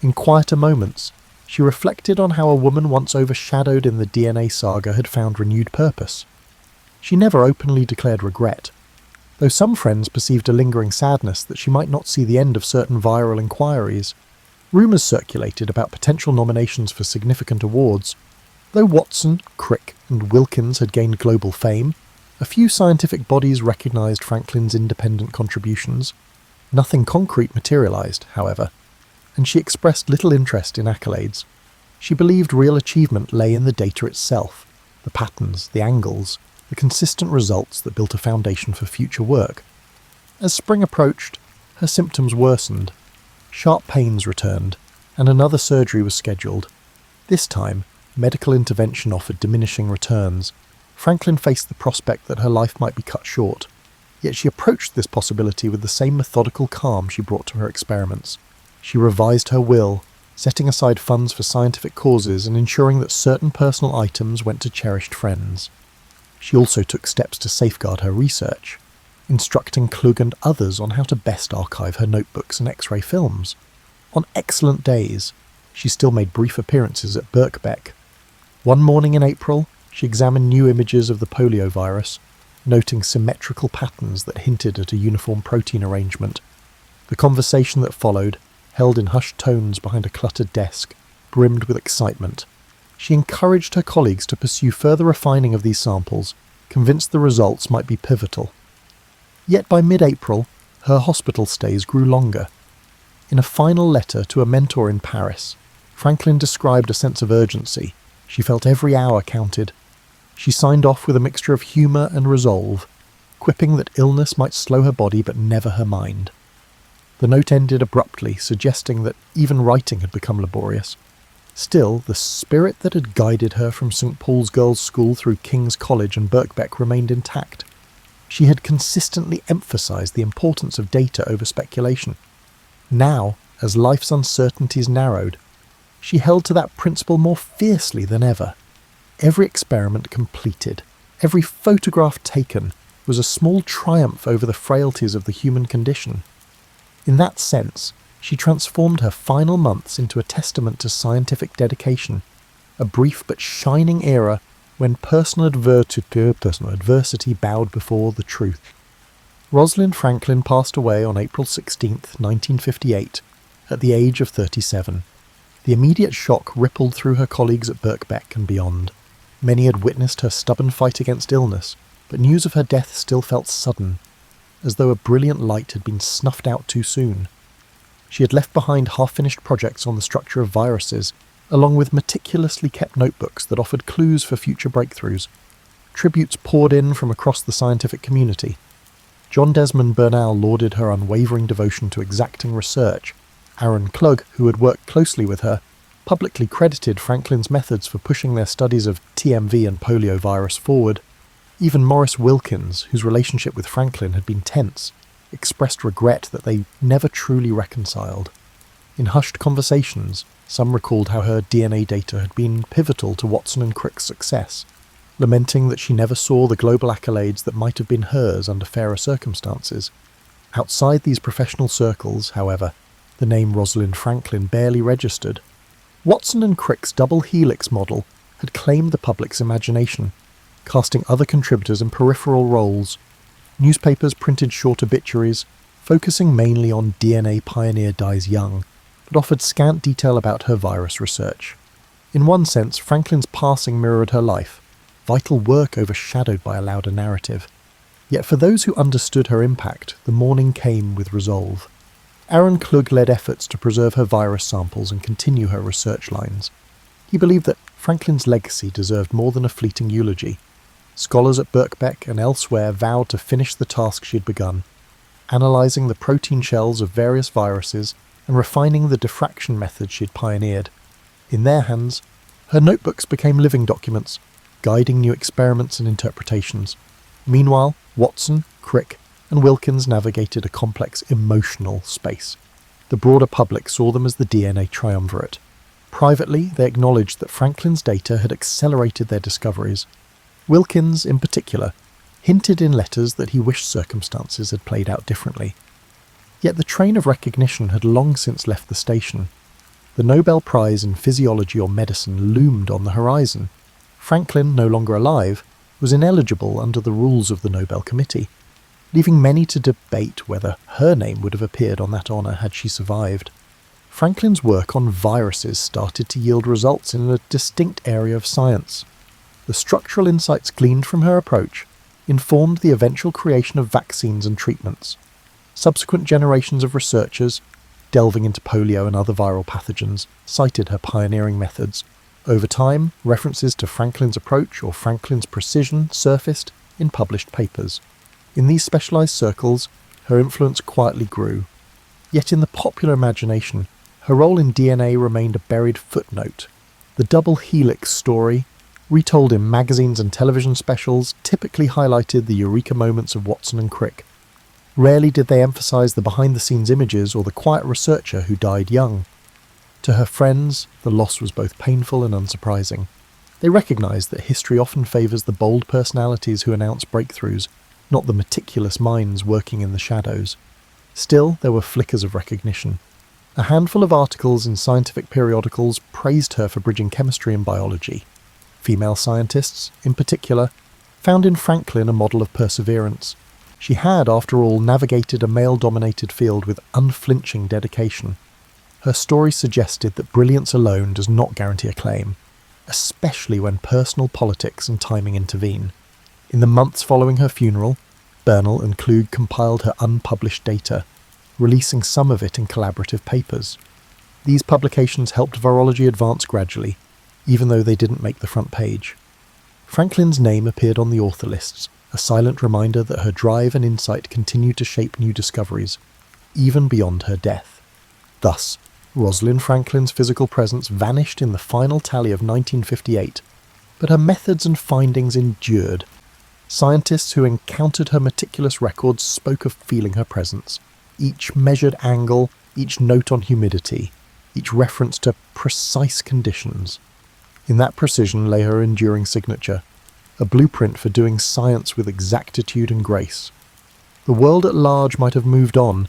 In quieter moments, she reflected on how a woman once overshadowed in the DNA saga had found renewed purpose. She never openly declared regret, though some friends perceived a lingering sadness that she might not see the end of certain viral inquiries. Rumours circulated about potential nominations for significant awards. Though Watson, Crick, and Wilkins had gained global fame, a few scientific bodies recognised Franklin's independent contributions. Nothing concrete materialised, however, and she expressed little interest in accolades. She believed real achievement lay in the data itself, the patterns, the angles, the consistent results that built a foundation for future work. As spring approached, her symptoms worsened. Sharp pains returned, and another surgery was scheduled. This time, medical intervention offered diminishing returns. Franklin faced the prospect that her life might be cut short, yet she approached this possibility with the same methodical calm she brought to her experiments. She revised her will, setting aside funds for scientific causes and ensuring that certain personal items went to cherished friends. She also took steps to safeguard her research, instructing Klug and others on how to best archive her notebooks and X-ray films. On excellent days, she still made brief appearances at Birkbeck. One morning in April, she examined new images of the polio virus, noting symmetrical patterns that hinted at a uniform protein arrangement. The conversation that followed, held in hushed tones behind a cluttered desk, brimmed with excitement. She encouraged her colleagues to pursue further refining of these samples, convinced the results might be pivotal. Yet by mid-April, her hospital stays grew longer. In a final letter to a mentor in Paris, Franklin described a sense of urgency. She felt every hour counted. She signed off with a mixture of humour and resolve, quipping that illness might slow her body but never her mind. The note ended abruptly, suggesting that even writing had become laborious. Still, the spirit that had guided her from St. Paul's Girls' School through King's College and Birkbeck remained intact. She had consistently emphasised the importance of data over speculation. Now, as life's uncertainties narrowed, she held to that principle more fiercely than ever. Every experiment completed, every photograph taken, was a small triumph over the frailties of the human condition. In that sense, she transformed her final months into a testament to scientific dedication, a brief but shining era when personal adversity bowed before the truth. Rosalind Franklin passed away on April 16, 1958, at the age of 37. The immediate shock rippled through her colleagues at Birkbeck and beyond. Many had witnessed her stubborn fight against illness, but news of her death still felt sudden, as though a brilliant light had been snuffed out too soon. She had left behind half-finished projects on the structure of viruses, along with meticulously kept notebooks that offered clues for future breakthroughs. Tributes poured in from across the scientific community. John Desmond Bernal lauded her unwavering devotion to exacting research. Aaron Klug, who had worked closely with her, publicly credited Franklin's methods for pushing their studies of TMV and poliovirus forward. Even Maurice Wilkins, whose relationship with Franklin had been tense, expressed regret that they never truly reconciled. In hushed conversations, some recalled how her DNA data had been pivotal to Watson and Crick's success, lamenting that she never saw the global accolades that might have been hers under fairer circumstances. Outside these professional circles, however, the name Rosalind Franklin barely registered. Watson and Crick's double helix model had claimed the public's imagination, casting other contributors in peripheral roles. Newspapers printed short obituaries, focusing mainly on DNA pioneer dies young, but offered scant detail about her virus research. In one sense, Franklin's passing mirrored her life, vital work overshadowed by a louder narrative. Yet for those who understood her impact, the mourning came with resolve. Aaron Klug led efforts to preserve her virus samples and continue her research lines. He believed that Franklin's legacy deserved more than a fleeting eulogy. Scholars at Birkbeck and elsewhere vowed to finish the task she had begun, analysing the protein shells of various viruses and refining the diffraction methods she had pioneered. In their hands, her notebooks became living documents, guiding new experiments and interpretations. Meanwhile, Watson, Crick, and Wilkins navigated a complex emotional space. The broader public saw them as the DNA triumvirate. Privately, they acknowledged that Franklin's data had accelerated their discoveries. Wilkins, in particular, hinted in letters that he wished circumstances had played out differently. Yet the train of recognition had long since left the station. The Nobel Prize in Physiology or Medicine loomed on the horizon. Franklin, no longer alive, was ineligible under the rules of the Nobel Committee, leaving many to debate whether her name would have appeared on that honour had she survived. Franklin's work on viruses started to yield results in a distinct area of science. The structural insights gleaned from her approach informed the eventual creation of vaccines and treatments. Subsequent generations of researchers, delving into polio and other viral pathogens, cited her pioneering methods. Over time, references to Franklin's approach or Franklin's precision surfaced in published papers. In these specialised circles, her influence quietly grew. Yet in the popular imagination, her role in DNA remained a buried footnote. The double helix story, retold in magazines and television specials, typically highlighted the eureka moments of Watson and Crick. Rarely did they emphasise the behind-the-scenes images or the quiet researcher who died young. To her friends, the loss was both painful and unsurprising. They recognised that history often favours the bold personalities who announce breakthroughs, not the meticulous minds working in the shadows. Still, there were flickers of recognition. A handful of articles in scientific periodicals praised her for bridging chemistry and biology. Female scientists, in particular, found in Franklin a model of perseverance. She had, after all, navigated a male-dominated field with unflinching dedication. Her story suggested that brilliance alone does not guarantee acclaim, especially when personal politics and timing intervene. In the months following her funeral, Bernal and Klug compiled her unpublished data, releasing some of it in collaborative papers. These publications helped virology advance gradually, even though they didn't make the front page. Franklin's name appeared on the author lists, a silent reminder that her drive and insight continued to shape new discoveries, even beyond her death. Thus, Rosalind Franklin's physical presence vanished in the final tally of 1958, but her methods and findings endured. Scientists who encountered her meticulous records spoke of feeling her presence. Each measured angle, each note on humidity, each reference to precise conditions. In that precision lay her enduring signature, a blueprint for doing science with exactitude and grace. The world at large might have moved on,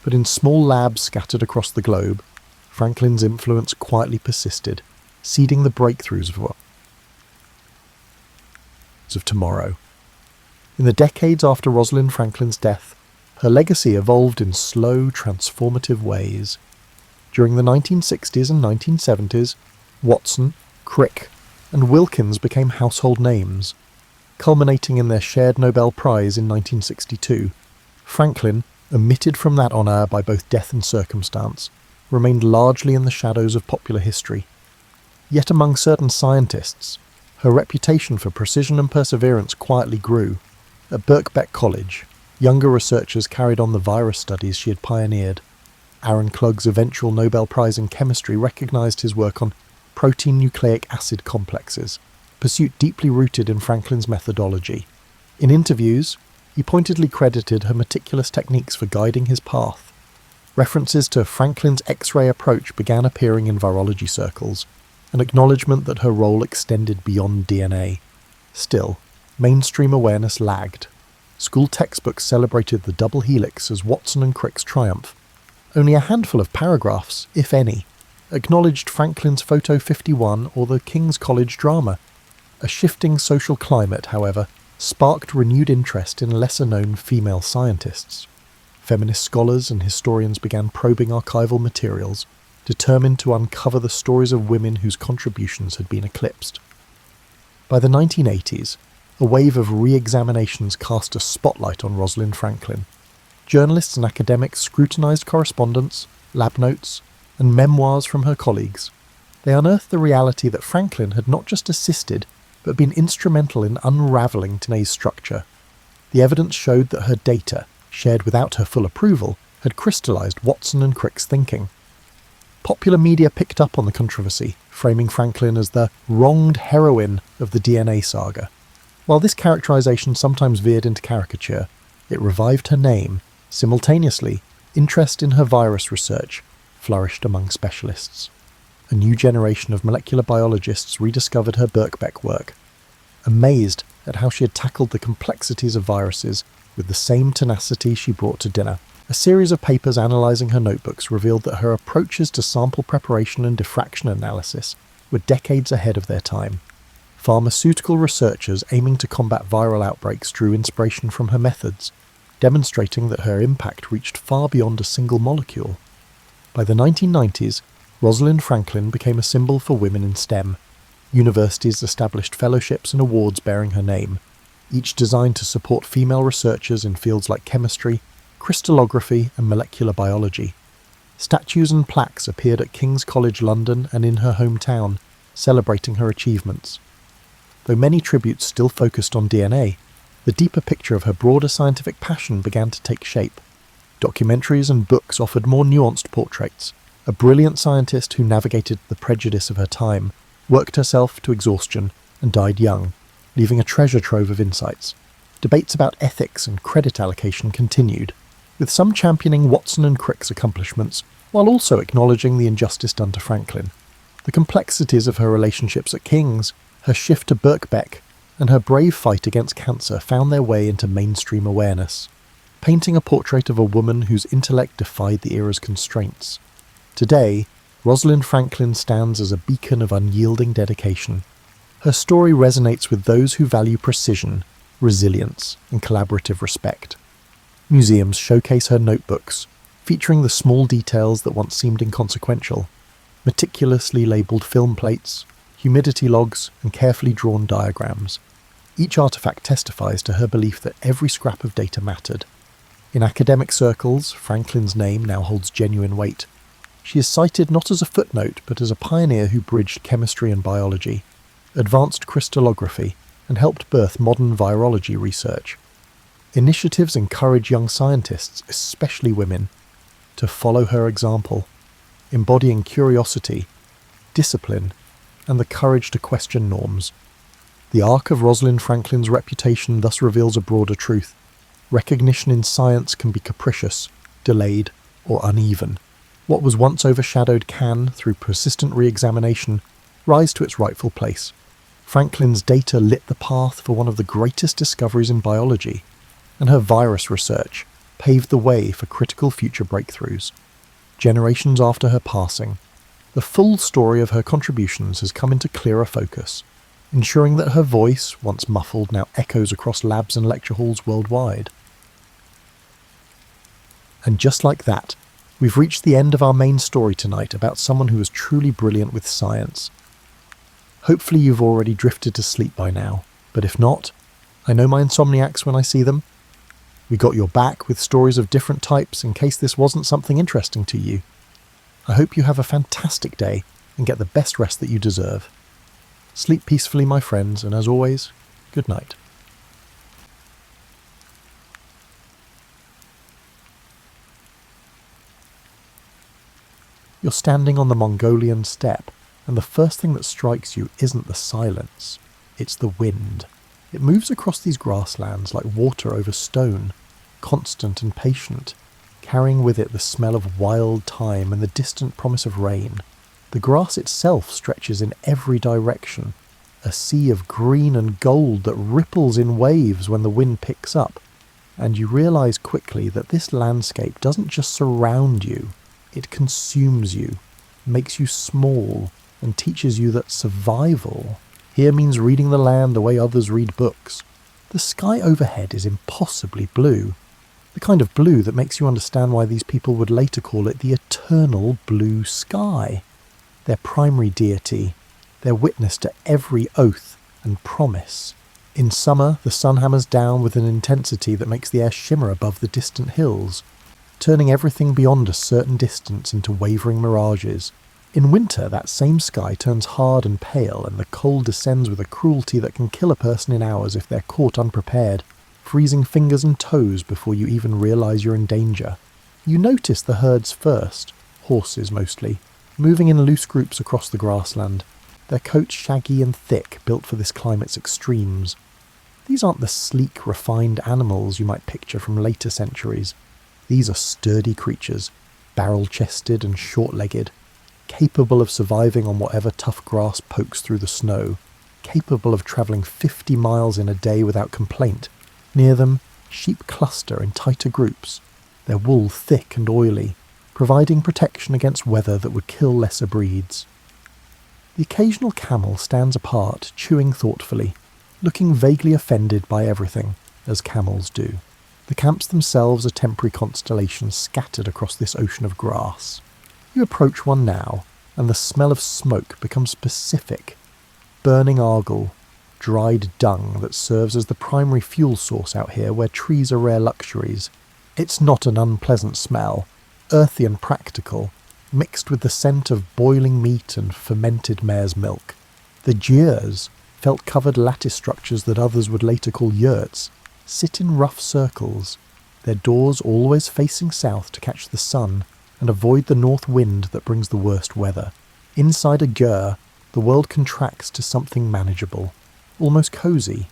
but in small labs scattered across the globe, Franklin's influence quietly persisted, seeding the breakthroughs of tomorrow. In the decades after Rosalind Franklin's death, her legacy evolved in slow, transformative ways. During the 1960s and 1970s, Watson, Crick, and Wilkins became household names. Culminating in their shared Nobel Prize in 1962, Franklin, omitted from that honour by both death and circumstance, remained largely in the shadows of popular history. Yet among certain scientists, her reputation for precision and perseverance quietly grew. At Birkbeck College, younger researchers carried on the virus studies she had pioneered. Aaron Klug's eventual Nobel Prize in Chemistry recognised his work on protein nucleic acid complexes, a pursuit deeply rooted in Franklin's methodology. In interviews, he pointedly credited her meticulous techniques for guiding his path. References to Franklin's X-ray approach began appearing in virology circles, an acknowledgement that her role extended beyond DNA. Still, mainstream awareness lagged. School textbooks celebrated the double helix as Watson and Crick's triumph. Only a handful of paragraphs, if any, acknowledged Franklin's Photo 51 or the King's College drama. A shifting social climate, however, sparked renewed interest in lesser-known female scientists. Feminist scholars and historians began probing archival materials, determined to uncover the stories of women whose contributions had been eclipsed. By the 1980s, a wave of re-examinations cast a spotlight on Rosalind Franklin. Journalists and academics scrutinised correspondence, lab notes, and memoirs from her colleagues. They unearthed the reality that Franklin had not just assisted, but been instrumental in unravelling Tenay's structure. The evidence showed that her data, shared without her full approval, had crystallised Watson and Crick's thinking. Popular media picked up on the controversy, framing Franklin as the wronged heroine of the DNA saga. While this characterisation sometimes veered into caricature, it revived her name. Simultaneously, interest in her virus research flourished among specialists. A new generation of molecular biologists rediscovered her Birkbeck work, amazed at how she had tackled the complexities of viruses with the same tenacity she brought to dinner. A series of papers analysing her notebooks revealed that her approaches to sample preparation and diffraction analysis were decades ahead of their time. Pharmaceutical researchers aiming to combat viral outbreaks drew inspiration from her methods, demonstrating that her impact reached far beyond a single molecule. By the 1990s, Rosalind Franklin became a symbol for women in STEM. Universities established fellowships and awards bearing her name, each designed to support female researchers in fields like chemistry, crystallography, and molecular biology. Statues and plaques appeared at King's College London and in her hometown, celebrating her achievements. Though many tributes still focused on DNA, the deeper picture of her broader scientific passion began to take shape. Documentaries and books offered more nuanced portraits. A brilliant scientist who navigated the prejudice of her time, worked herself to exhaustion, and died young, leaving a treasure trove of insights. Debates about ethics and credit allocation continued, with some championing Watson and Crick's accomplishments, while also acknowledging the injustice done to Franklin. The complexities of her relationships at King's, her shift to Birkbeck, and her brave fight against cancer found their way into mainstream awareness, painting a portrait of a woman whose intellect defied the era's constraints. Today, Rosalind Franklin stands as a beacon of unyielding dedication. Her story resonates with those who value precision, resilience, and collaborative respect. Museums showcase her notebooks, featuring the small details that once seemed inconsequential, meticulously labelled film plates, humidity logs, and carefully drawn diagrams. Each artifact testifies to her belief that every scrap of data mattered. In academic circles, Franklin's name now holds genuine weight. She is cited not as a footnote, but as a pioneer who bridged chemistry and biology, advanced crystallography, and helped birth modern virology research. Initiatives encourage young scientists, especially women, to follow her example. embodying curiosity, discipline, and the courage to question norms. The arc of Rosalind Franklin's reputation thus reveals a broader truth. Recognition in science can be capricious, delayed, or uneven. What was once overshadowed can, through persistent re-examination, rise to its rightful place. Franklin's data lit the path for one of the greatest discoveries in biology, and her virus research paved the way for critical future breakthroughs. Generations after her passing, the full story of her contributions has come into clearer focus, ensuring that her voice, once muffled, now echoes across labs and lecture halls worldwide. And just like that, we've reached the end of our main story tonight about someone who was truly brilliant with science. Hopefully you've already drifted to sleep by now, but if not, I know my insomniacs when I see them. We got your back with stories of different types in case this wasn't something interesting to you. I hope you have a fantastic day and get the best rest that you deserve. Sleep peacefully, my friends, and as always, good night. You're standing on the Mongolian steppe, and the first thing that strikes you isn't the silence, it's the wind. It moves across these grasslands like water over stone, constant and patient, carrying with it the smell of wild thyme and the distant promise of rain. The grass itself stretches in every direction, a sea of green and gold that ripples in waves when the wind picks up, and you realise quickly that this landscape doesn't just surround you, it consumes you, makes you small, and teaches you that survival here means reading the land the way others read books. The sky overhead is impossibly blue, the kind of blue that makes you understand why these people would later call it the eternal blue sky. Their primary deity, their witness to every oath and promise. In summer, the sun hammers down with an intensity that makes the air shimmer above the distant hills, turning everything beyond a certain distance into wavering mirages. In winter, that same sky turns hard and pale, and the cold descends with a cruelty that can kill a person in hours if they're caught unprepared, freezing fingers and toes before you even realise you're in danger. You notice the herds first, horses mostly, moving in loose groups across the grassland, their coats shaggy and thick, built for this climate's extremes. These aren't the sleek, refined animals you might picture from later centuries. These are sturdy creatures, barrel-chested and short-legged, capable of surviving on whatever tough grass pokes through the snow, capable of travelling 50 miles in a day without complaint. Near them, sheep cluster in tighter groups, their wool thick and oily, providing protection against weather that would kill lesser breeds. The occasional camel stands apart, chewing thoughtfully, looking vaguely offended by everything, as camels do. The camps themselves are temporary constellations scattered across this ocean of grass. You approach one now, and the smell of smoke becomes specific. Burning argol, dried dung that serves as the primary fuel source out here where trees are rare luxuries. It's not an unpleasant smell, earthy and practical, mixed with the scent of boiling meat and fermented mare's milk. The gyrs, felt-covered lattice structures that others would later call yurts, sit in rough circles, their doors always facing south to catch the sun and avoid the north wind that brings the worst weather. Inside a gyr, the world contracts to something manageable, almost cosy.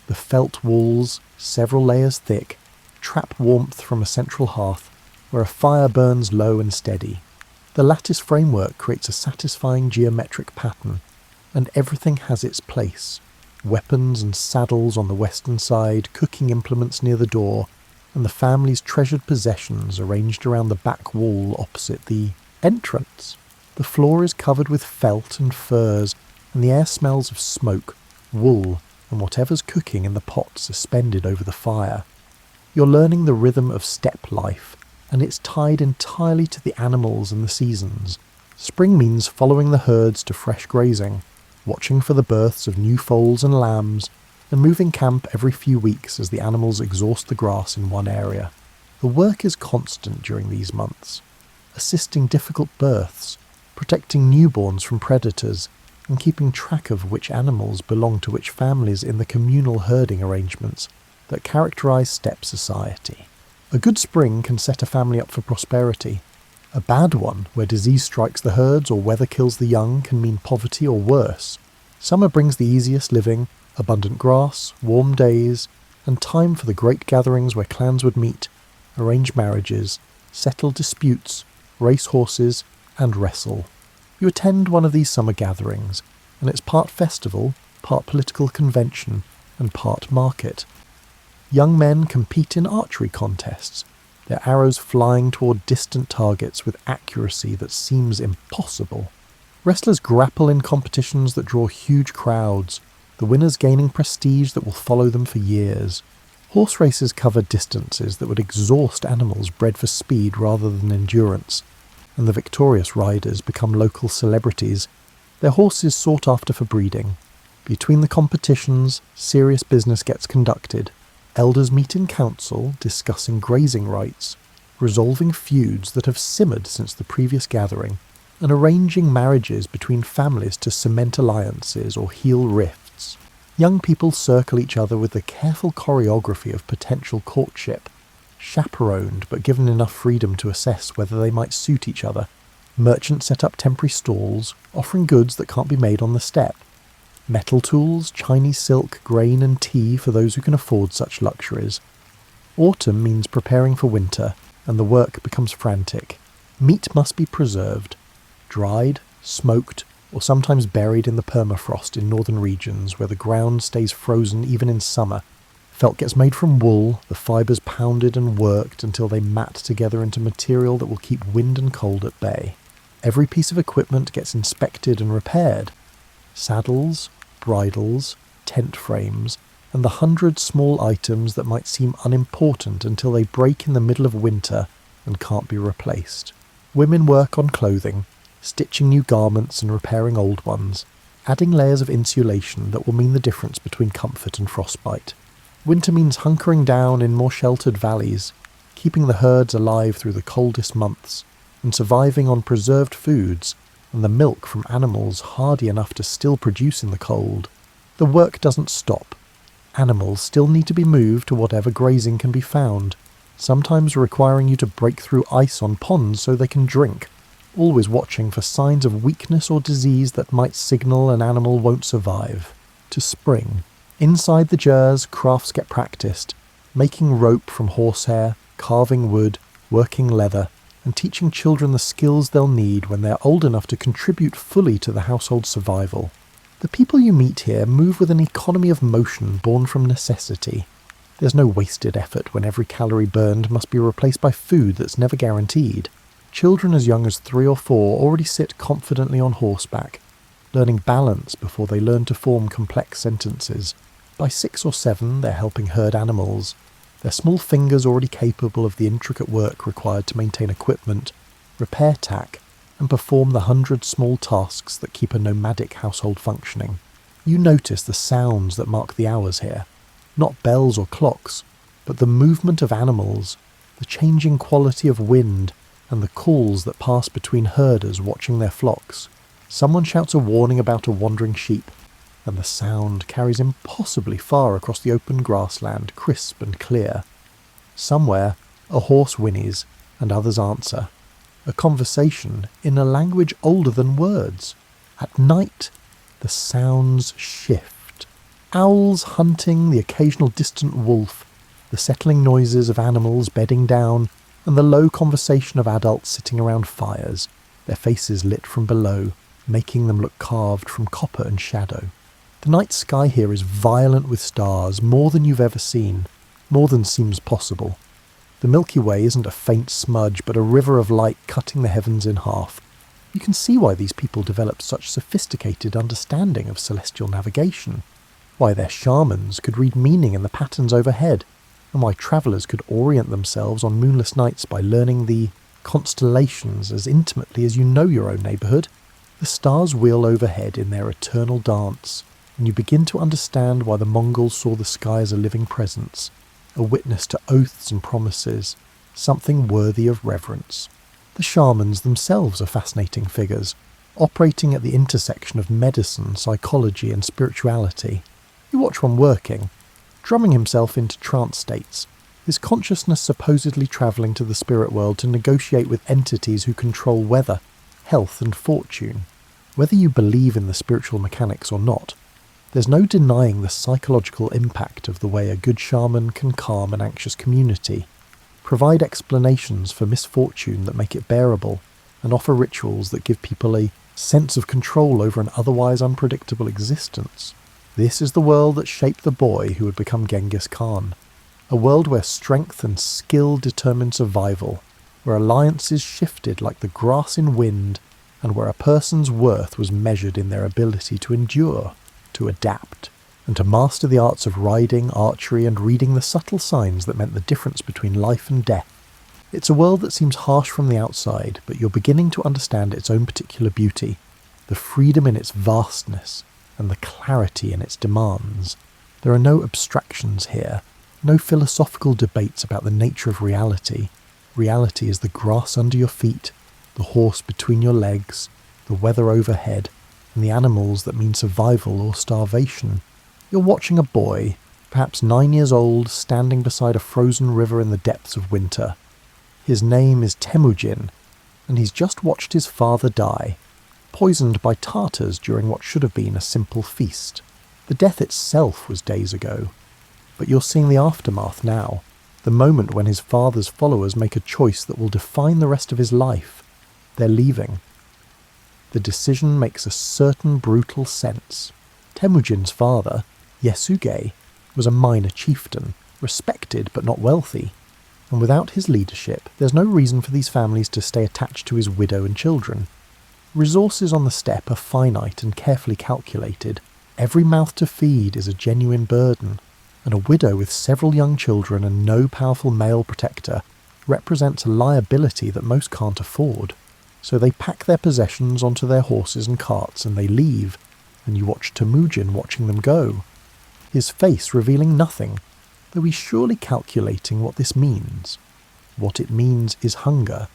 The felt walls, several layers thick, trap warmth from a central hearth, where a fire burns low and steady. The lattice framework creates a satisfying geometric pattern, and everything has its place. Weapons and saddles on the western side, cooking implements near the door, and the family's treasured possessions arranged around the back wall opposite the entrance. The floor is covered with felt and furs, and the air smells of smoke, wool, and whatever's cooking in the pot suspended over the fire. You're learning the rhythm of steppe life, and it's tied entirely to the animals and the seasons. Spring means following the herds to fresh grazing, watching for the births of new foals and lambs, and moving camp every few weeks as the animals exhaust the grass in one area. The work is constant during these months, assisting difficult births, protecting newborns from predators, and keeping track of which animals belong to which families in the communal herding arrangements that characterize steppe society. A good spring can set a family up for prosperity. A bad one, where disease strikes the herds or weather kills the young, can mean poverty or worse. Summer brings the easiest living, abundant grass, warm days, and time for the great gatherings where clans would meet, arrange marriages, settle disputes, race horses, and wrestle. You attend one of these summer gatherings, and it's part festival, part political convention, and part market. Young men compete in archery contests, their arrows flying toward distant targets with accuracy that seems impossible. Wrestlers grapple in competitions that draw huge crowds, the winners gaining prestige that will follow them for years. Horse races cover distances that would exhaust animals bred for speed rather than endurance, and the victorious riders become local celebrities, their horses sought after for breeding. Between the competitions, serious business gets conducted. Elders meet in council, discussing grazing rights, resolving feuds that have simmered since the previous gathering, and arranging marriages between families to cement alliances or heal rifts. Young people circle each other with the careful choreography of potential courtship, chaperoned but given enough freedom to assess whether they might suit each other. Merchants set up temporary stalls, offering goods that can't be made on the steppe. Metal tools, Chinese silk, grain and tea for those who can afford such luxuries. Autumn means preparing for winter, and the work becomes frantic. Meat must be preserved, dried, smoked, or sometimes buried in the permafrost in northern regions where the ground stays frozen even in summer. Felt gets made from wool, the fibres pounded and worked until they mat together into material that will keep wind and cold at bay. Every piece of equipment gets inspected and repaired. Saddles, bridles, tent frames, and the 100 small items that might seem unimportant until they break in the middle of winter and can't be replaced. Women work on clothing, stitching new garments and repairing old ones, adding layers of insulation that will mean the difference between comfort and frostbite. Winter means hunkering down in more sheltered valleys, keeping the herds alive through the coldest months, and surviving on preserved foods and the milk from animals hardy enough to still produce in the cold. The work doesn't stop. Animals still need to be moved to whatever grazing can be found, sometimes requiring you to break through ice on ponds so they can drink, always watching for signs of weakness or disease that might signal an animal won't survive. To spring. Inside the jers, crafts get practiced, making rope from horsehair, carving wood, working leather, and teaching children the skills they'll need when they're old enough to contribute fully to the household's survival. The people you meet here move with an economy of motion born from necessity. There's no wasted effort when every calorie burned must be replaced by food that's never guaranteed. Children as young as 3 or 4 already sit confidently on horseback, learning balance before they learn to form complex sentences. By 6 or 7, they're helping herd animals, their small fingers already capable of the intricate work required to maintain equipment, repair tack, and perform the 100 small tasks that keep a nomadic household functioning. You notice the sounds that mark the hours here, not bells or clocks, but the movement of animals, the changing quality of wind, and the calls that pass between herders watching their flocks. Someone shouts a warning about a wandering sheep, and the sound carries impossibly far across the open grassland, crisp and clear. Somewhere, a horse whinnies, and others answer. A conversation in a language older than words. At night, the sounds shift. Owls hunting, the occasional distant wolf, the settling noises of animals bedding down, and the low conversation of adults sitting around fires, their faces lit from below, making them look carved from copper and shadow. The night sky here is violent with stars, more than you've ever seen, more than seems possible. The Milky Way isn't a faint smudge, but a river of light cutting the heavens in half. You can see why these people developed such sophisticated understanding of celestial navigation, why their shamans could read meaning in the patterns overhead, and why travellers could orient themselves on moonless nights by learning the constellations as intimately as you know your own neighbourhood. The stars wheel overhead in their eternal dance, and you begin to understand why the Mongols saw the sky as a living presence, a witness to oaths and promises, something worthy of reverence. The shamans themselves are fascinating figures, operating at the intersection of medicine, psychology and spirituality. You watch one working, drumming himself into trance states, This consciousness supposedly travelling to the spirit world to negotiate with entities who control weather, health and fortune. Whether you believe in the spiritual mechanics or not, there's no denying the psychological impact of the way a good shaman can calm an anxious community, provide explanations for misfortune that make it bearable, and offer rituals that give people a sense of control over an otherwise unpredictable existence. This is the world that shaped the boy who would become Genghis Khan. A world where strength and skill determine survival, where alliances shifted like the grass in wind, and where a person's worth was measured in their ability to endure, to adapt, and to master the arts of riding, archery, and reading the subtle signs that meant the difference between life and death. It's a world that seems harsh from the outside, but you're beginning to understand its own particular beauty, the freedom in its vastness, and the clarity in its demands. There are no abstractions here, no philosophical debates about the nature of reality. Reality is the grass under your feet, the horse between your legs, the weather overhead, and the animals that mean survival or starvation. You're watching a boy, perhaps 9 years old, standing beside a frozen river in the depths of winter. His name is Temujin, and he's just watched his father die, poisoned by Tartars during what should have been a simple feast. The death itself was days ago, but you're seeing the aftermath now, the moment when his father's followers make a choice that will define the rest of his life. They're leaving. The decision makes a certain brutal sense. Temujin's father, Yasuge, was a minor chieftain, respected but not wealthy, and without his leadership there's no reason for these families to stay attached to his widow and children. Resources on the steppe are finite and carefully calculated. Every mouth to feed is a genuine burden, and a widow with several young children and no powerful male protector represents a liability that most can't afford. So they pack their possessions onto their horses and carts and they leave, and you watch Temujin watching them go, his face revealing nothing, though he's surely calculating what this means. What it means is hunger.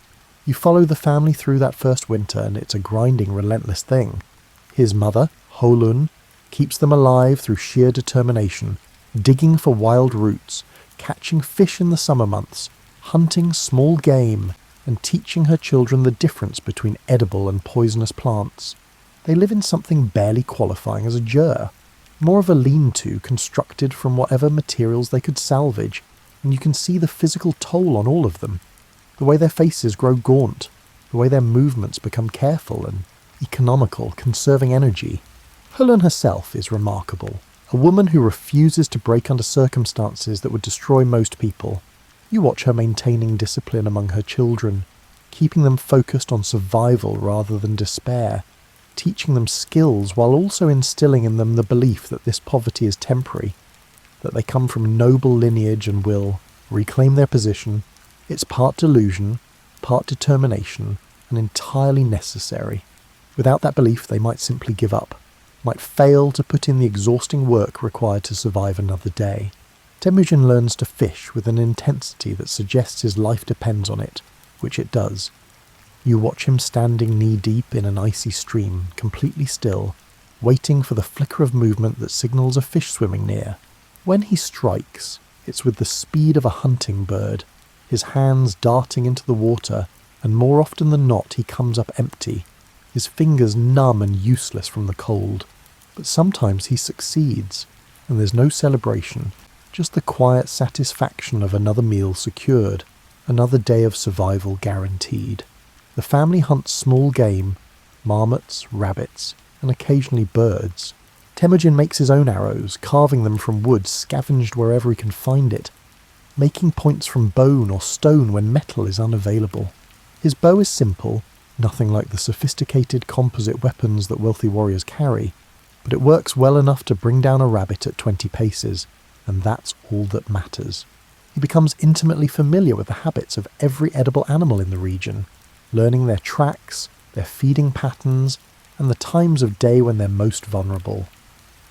You follow the family through that first winter and it's a grinding, relentless thing. His mother, Holun, keeps them alive through sheer determination, digging for wild roots, catching fish in the summer months, hunting small game, and teaching her children the difference between edible and poisonous plants. They live in something barely qualifying as a jur, more of a lean-to constructed from whatever materials they could salvage, and you can see the physical toll on all of them. The way their faces grow gaunt, the way their movements become careful and economical, conserving energy. Helen herself is remarkable, a woman who refuses to break under circumstances that would destroy most people. You watch her maintaining discipline among her children, keeping them focused on survival rather than despair, teaching them skills while also instilling in them the belief that this poverty is temporary, that they come from noble lineage and will reclaim their position. It's part delusion, part determination, and entirely necessary. Without that belief, they might simply give up, might fail to put in the exhausting work required to survive another day. Temujin learns to fish with an intensity that suggests his life depends on it, which it does. You watch him standing knee-deep in an icy stream, completely still, waiting for the flicker of movement that signals a fish swimming near. When he strikes, it's with the speed of a hunting bird, his hands darting into the water, and more often than not he comes up empty, his fingers numb and useless from the cold. But sometimes he succeeds, and there's no celebration, just the quiet satisfaction of another meal secured, another day of survival guaranteed. The family hunts small game, marmots, rabbits, and occasionally birds. Temujin makes his own arrows, carving them from wood scavenged wherever he can find it, making points from bone or stone when metal is unavailable. His bow is simple, nothing like the sophisticated composite weapons that wealthy warriors carry, but it works well enough to bring down a rabbit at 20 paces, and that's all that matters. He becomes intimately familiar with the habits of every edible animal in the region, learning their tracks, their feeding patterns, and the times of day when they're most vulnerable.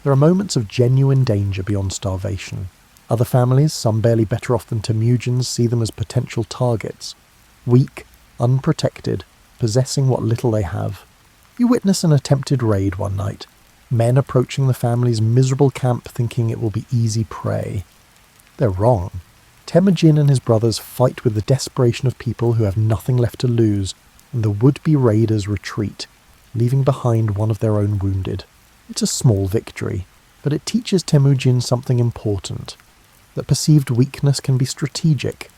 There are moments of genuine danger beyond starvation. Other families, some barely better off than Temujin's, see them as potential targets. Weak, unprotected, possessing what little they have. You witness an attempted raid one night, men approaching the family's miserable camp thinking it will be easy prey. They're wrong. Temujin and his brothers fight with the desperation of people who have nothing left to lose, and the would-be raiders retreat, leaving behind one of their own wounded. It's a small victory, but it teaches Temujin something important, that perceived weakness can be strategic,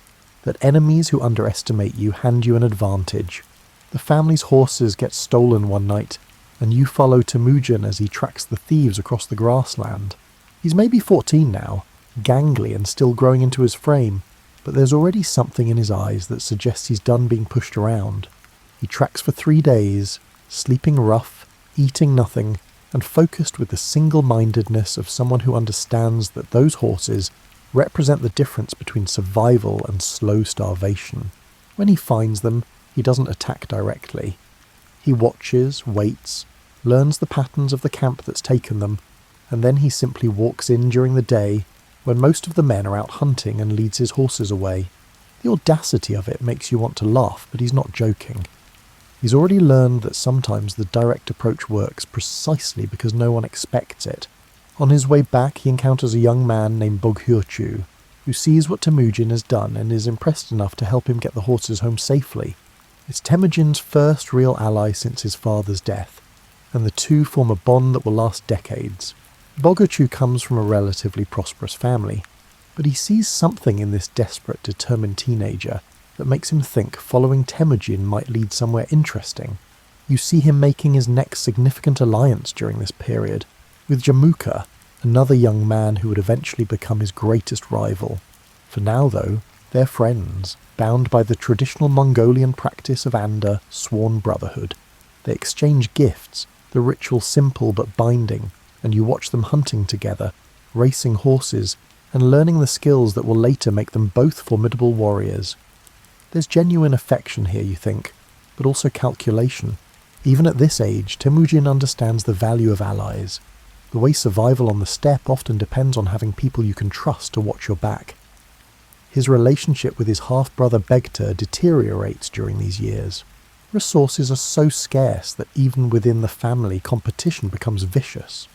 that enemies who underestimate you hand you an advantage. The family's horses get stolen one night, and you follow Temujin as he tracks the thieves across the grassland. He's maybe 14 now, gangly and still growing into his frame, but there's already something in his eyes that suggests he's done being pushed around. He tracks for 3 days, sleeping rough, eating nothing, and focused with the single-mindedness of someone who understands that those horses represent the difference between survival and slow starvation. When he finds them, he doesn't attack directly. He watches, waits, learns the patterns of the camp that's taken them, and then he simply walks in during the day when most of the men are out hunting and leads his horses away. The audacity of it makes you want to laugh, but he's not joking. He's already learned that sometimes the direct approach works precisely because no one expects it. On his way back, he encounters a young man named Boghyurchu, who sees what Temujin has done and is impressed enough to help him get the horses home safely. It's Temujin's first real ally since his father's death, and the two form a bond that will last decades. Boghyurchu comes from a relatively prosperous family, but he sees something in this desperate, determined teenager that makes him think following Temujin might lead somewhere interesting. You see him making his next significant alliance during this period, with Jamuka, another young man who would eventually become his greatest rival. For now, though, they're friends, bound by the traditional Mongolian practice of Anda, sworn brotherhood. They exchange gifts, the ritual simple but binding, and you watch them hunting together, racing horses, and learning the skills that will later make them both formidable warriors. There's genuine affection here, you think, but also calculation. Even at this age, Temujin understands the value of allies. The way survival on the steppe often depends on having people you can trust to watch your back. His relationship with his half-brother Begta deteriorates during these years. Resources are so scarce that even within the family, competition becomes vicious.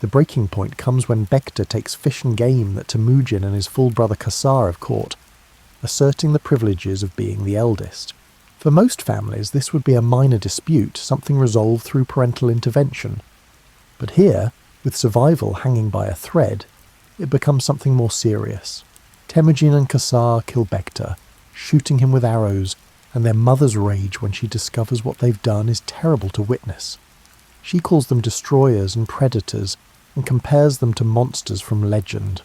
The breaking point comes when Begta takes fish and game that Temujin and his full brother Kasar have caught, asserting the privileges of being the eldest. For most families, this would be a minor dispute, something resolved through parental intervention. But here, with survival hanging by a thread, it becomes something more serious. Temujin and Kasar kill Begta, shooting him with arrows, and their mother's rage when she discovers what they've done is terrible to witness. She calls them destroyers and predators, and compares them to monsters from legend.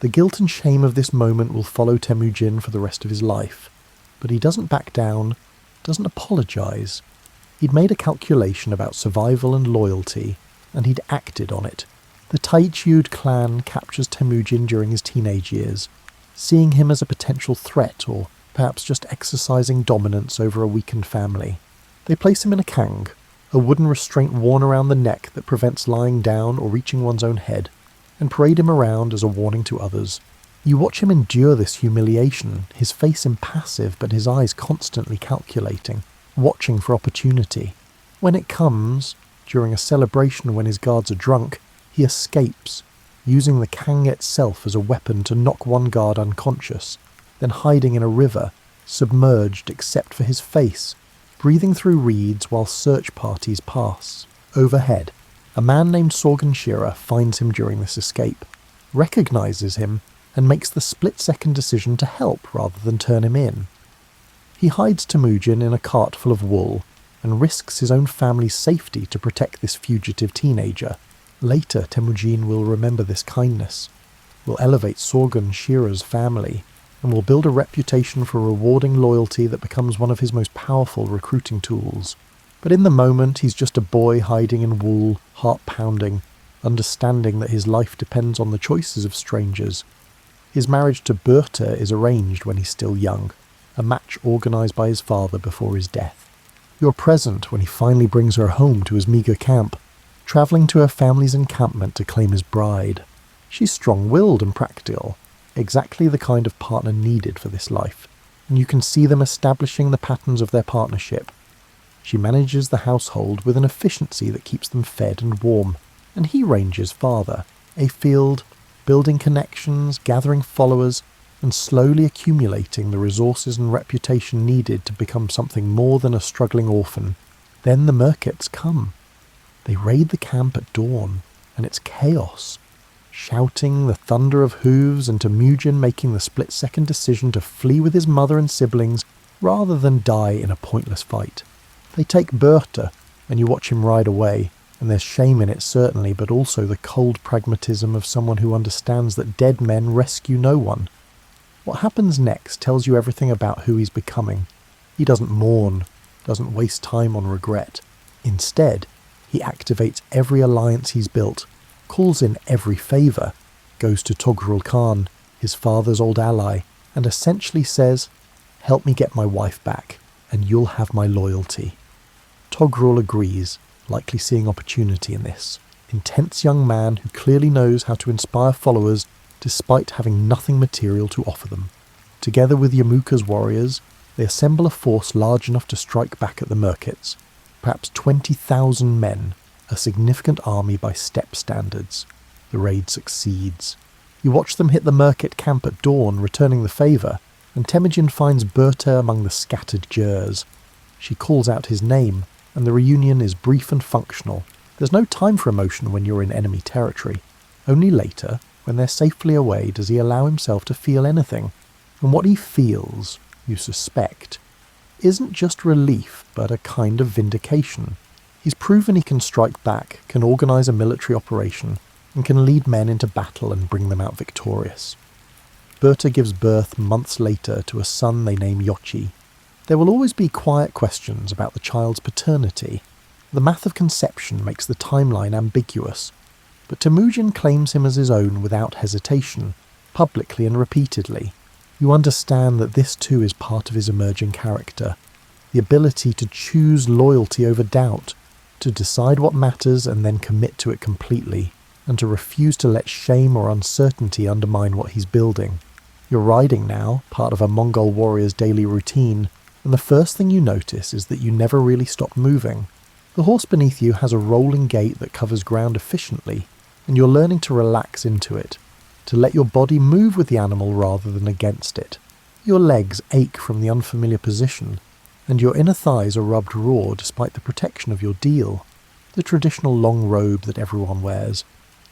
The guilt and shame of this moment will follow Temujin for the rest of his life, but he doesn't back down, doesn't apologise. He'd made a calculation about survival and loyalty, and he'd acted on it. The Taichud clan captures Temujin during his teenage years, seeing him as a potential threat or perhaps just exercising dominance over a weakened family. They place him in a kang, a wooden restraint worn around the neck that prevents lying down or reaching one's own head, and parade him around as a warning to others. You watch him endure this humiliation, his face impassive but his eyes constantly calculating, watching for opportunity. When it comes, during a celebration when his guards are drunk, he escapes, using the kang itself as a weapon to knock one guard unconscious, then hiding in a river, submerged except for his face, breathing through reeds while search parties pass. Overhead, a man named Sorgan Shira finds him during this escape, recognises him, and makes the split-second decision to help rather than turn him in. He hides Temujin in a cart full of wool, and risks his own family's safety to protect this fugitive teenager. Later, Temujin will remember this kindness, will elevate Sorgan Shira's family, and will build a reputation for rewarding loyalty that becomes one of his most powerful recruiting tools. But in the moment, he's just a boy hiding in wool, heart-pounding, understanding that his life depends on the choices of strangers. His marriage to Berta is arranged when he's still young, a match organised by his father before his death. You're present when he finally brings her home to his meagre camp, travelling to her family's encampment to claim his bride. She's strong-willed and practical, exactly the kind of partner needed for this life, and you can see them establishing the patterns of their partnership. She manages the household with an efficiency that keeps them fed and warm, and he ranges farther, afield, building connections, gathering followers, and slowly accumulating the resources and reputation needed to become something more than a struggling orphan. Then the Merkits come. They raid the camp at dawn, and it's chaos. Shouting, the thunder of hooves, and Temujin making the split-second decision to flee with his mother and siblings rather than die in a pointless fight. They take Berta, and you watch him ride away, and there's shame in it certainly, but also the cold pragmatism of someone who understands that dead men rescue no one. What happens next tells you everything about who he's becoming. He doesn't mourn, doesn't waste time on regret. Instead, he activates every alliance he's built, calls in every favour, goes to Togrul Khan, his father's old ally, and essentially says, "Help me get my wife back, and you'll have my loyalty." Togrul agrees, likely seeing opportunity in this. Intense young man who clearly knows how to inspire followers despite having nothing material to offer them. Together with Yamuka's warriors, they assemble a force large enough to strike back at the Merkits. Perhaps 20,000 men, a significant army by steppe standards. The raid succeeds. You watch them hit the Merkit camp at dawn, returning the favour, and Temujin finds Berta among the scattered Gers. She calls out his name, and the reunion is brief and functional. There's no time for emotion when you're in enemy territory. Only later, when they're safely away, does he allow himself to feel anything. And what he feels, you suspect, isn't just relief, but a kind of vindication. He's proven he can strike back, can organise a military operation, and can lead men into battle and bring them out victorious. Berta gives birth months later to a son they name Yochi. There will always be quiet questions about the child's paternity. The math of conception makes the timeline ambiguous, but Temujin claims him as his own without hesitation, publicly and repeatedly. You understand that this too is part of his emerging character, the ability to choose loyalty over doubt, to decide what matters and then commit to it completely, and to refuse to let shame or uncertainty undermine what he's building. You're riding now, part of a Mongol warrior's daily routine, and the first thing you notice is that you never really stop moving. The horse beneath you has a rolling gait that covers ground efficiently, and you're learning to relax into it, to let your body move with the animal rather than against it. Your legs ache from the unfamiliar position, and your inner thighs are rubbed raw despite the protection of your deal, the traditional long robe that everyone wears.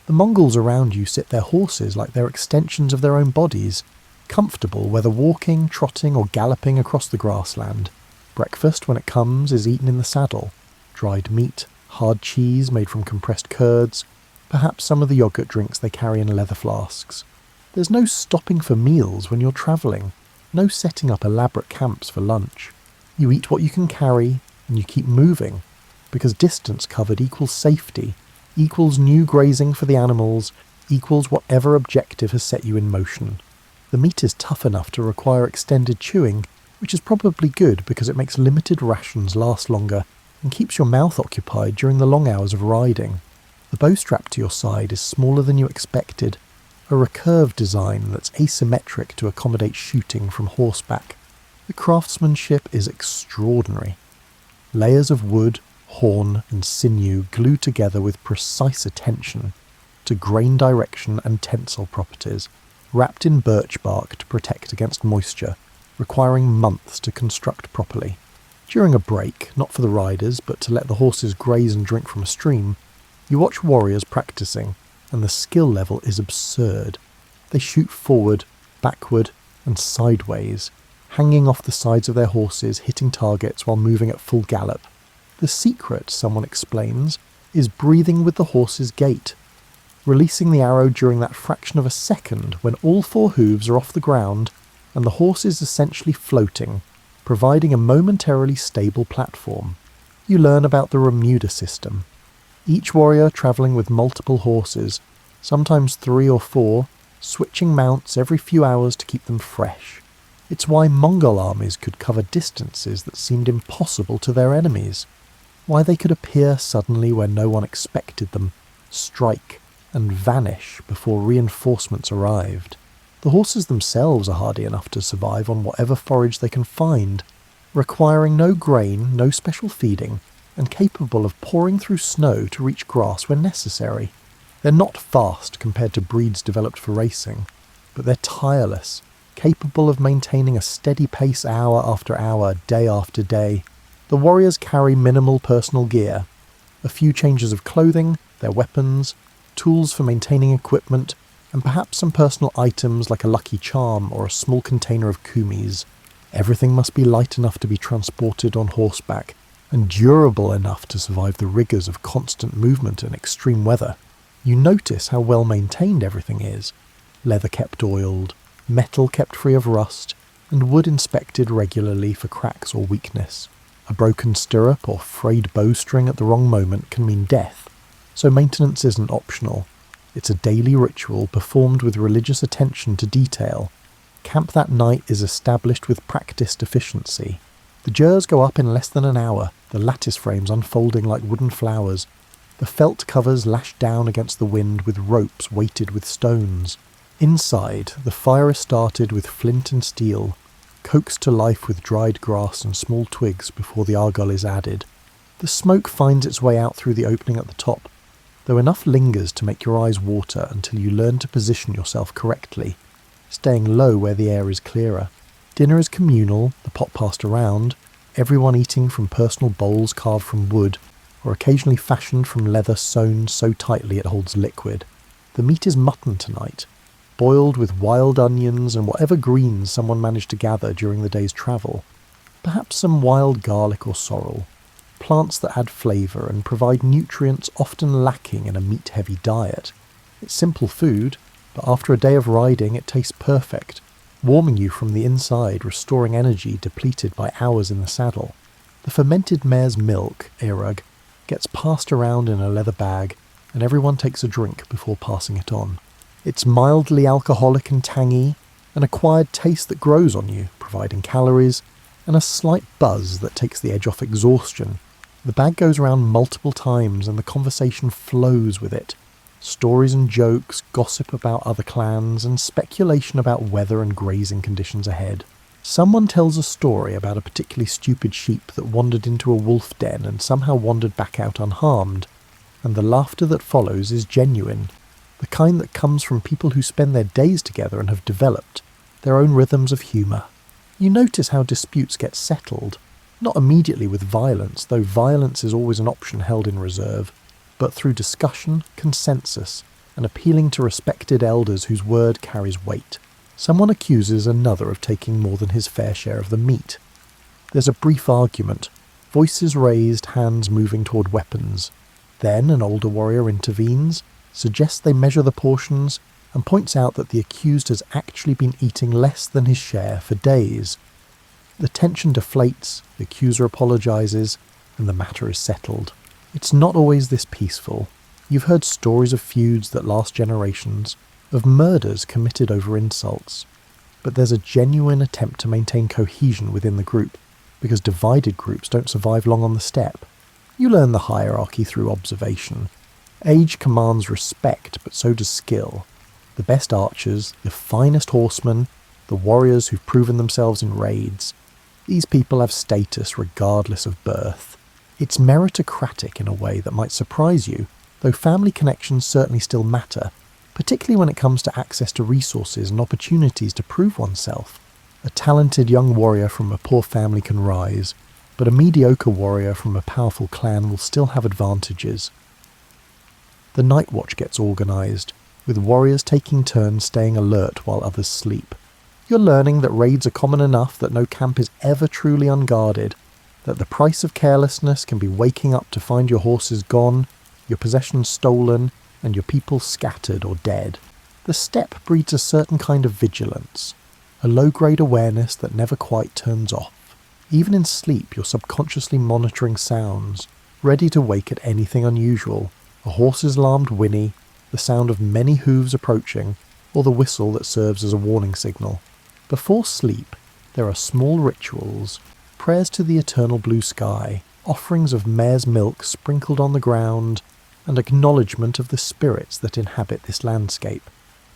The Mongols around you sit their horses like they're extensions of their own bodies, comfortable whether walking, trotting or galloping across the grassland. Breakfast, when it comes, is eaten in the saddle. Dried meat, hard cheese made from compressed curds, perhaps some of the yogurt drinks they carry in leather flasks. There's no stopping for meals when you're travelling, no setting up elaborate camps for lunch. You eat what you can carry, and you keep moving, because distance covered equals safety, equals new grazing for the animals, equals whatever objective has set you in motion. The meat is tough enough to require extended chewing, which is probably good because it makes limited rations last longer and keeps your mouth occupied during the long hours of riding. The bow strap to your side is smaller than you expected, a recurved design that's asymmetric to accommodate shooting from horseback. The craftsmanship is extraordinary. Layers of wood, horn and sinew glue together with precise attention to grain direction and tensile properties, wrapped in birch bark to protect against moisture, requiring months to construct properly. During a break, not for the riders but to let the horses graze and drink from a stream, you watch warriors practicing, and the skill level is absurd. They shoot forward, backward and sideways, hanging off the sides of their horses, hitting targets while moving at full gallop. The secret, someone explains, is breathing with the horse's gait, releasing the arrow during that fraction of a second when all four hooves are off the ground and the horse is essentially floating, providing a momentarily stable platform. You learn about the remuda system. Each warrior travelling with multiple horses, sometimes 3 or 4, switching mounts every few hours to keep them fresh. It's why Mongol armies could cover distances that seemed impossible to their enemies. Why they could appear suddenly where no one expected them, strike, and vanish before reinforcements arrived. The horses themselves are hardy enough to survive on whatever forage they can find, requiring no grain, no special feeding, and capable of pouring through snow to reach grass when necessary. They're not fast compared to breeds developed for racing, but they're tireless, capable of maintaining a steady pace hour after hour, day after day. The warriors carry minimal personal gear, a few changes of clothing, their weapons, tools for maintaining equipment, and perhaps some personal items like a lucky charm or a small container of kumis. Everything must be light enough to be transported on horseback, and durable enough to survive the rigours of constant movement and extreme weather. You notice how well maintained everything is. Leather kept oiled, metal kept free of rust, and wood inspected regularly for cracks or weakness. A broken stirrup or frayed bowstring at the wrong moment can mean death, so maintenance isn't optional. It's a daily ritual performed with religious attention to detail. Camp that night is established with practiced efficiency. The gers go up in less than an hour, the lattice frames unfolding like wooden flowers. The felt covers lash down against the wind with ropes weighted with stones. Inside, the fire is started with flint and steel, coaxed to life with dried grass and small twigs before the argol is added. The smoke finds its way out through the opening at the top, though enough lingers to make your eyes water until you learn to position yourself correctly, staying low where the air is clearer. Dinner is communal, the pot passed around, everyone eating from personal bowls carved from wood, or occasionally fashioned from leather sewn so tightly it holds liquid. The meat is mutton tonight, boiled with wild onions and whatever greens someone managed to gather during the day's travel. Perhaps some wild garlic or sorrel, plants that add flavour and provide nutrients often lacking in a meat-heavy diet. It's simple food, but after a day of riding it tastes perfect, warming you from the inside, restoring energy depleted by hours in the saddle. The fermented mare's milk, eirug, gets passed around in a leather bag, and everyone takes a drink before passing it on. It's mildly alcoholic and tangy, an acquired taste that grows on you, providing calories, and a slight buzz that takes the edge off exhaustion. The bag goes around multiple times and the conversation flows with it. Stories and jokes, gossip about other clans, and speculation about weather and grazing conditions ahead. Someone tells a story about a particularly stupid sheep that wandered into a wolf den and somehow wandered back out unharmed, and the laughter that follows is genuine, the kind that comes from people who spend their days together and have developed their own rhythms of humour. You notice how disputes get settled, not immediately with violence, though violence is always an option held in reserve, but through discussion, consensus, and appealing to respected elders whose word carries weight. Someone accuses another of taking more than his fair share of the meat. There's a brief argument, voices raised, hands moving toward weapons. Then an older warrior intervenes, suggests they measure the portions, and points out that the accused has actually been eating less than his share for days. The tension deflates, the accuser apologises, and the matter is settled. It's not always this peaceful. You've heard stories of feuds that last generations, of murders committed over insults. But there's a genuine attempt to maintain cohesion within the group, because divided groups don't survive long on the steppe. You learn the hierarchy through observation. Age commands respect, but so does skill. The best archers, the finest horsemen, the warriors who've proven themselves in raids. These people have status regardless of birth. It's meritocratic in a way that might surprise you, though family connections certainly still matter, particularly when it comes to access to resources and opportunities to prove oneself. A talented young warrior from a poor family can rise, but a mediocre warrior from a powerful clan will still have advantages. The night watch gets organised, with warriors taking turns staying alert while others sleep. You're learning that raids are common enough that no camp is ever truly unguarded, that the price of carelessness can be waking up to find your horses gone, your possessions stolen, and your people scattered or dead. The steppe breeds a certain kind of vigilance, a low-grade awareness that never quite turns off. Even in sleep, you're subconsciously monitoring sounds, ready to wake at anything unusual, a horse's alarmed whinny, the sound of many hooves approaching, or the whistle that serves as a warning signal. Before sleep, there are small rituals, prayers to the eternal blue sky, offerings of mare's milk sprinkled on the ground, and acknowledgement of the spirits that inhabit this landscape.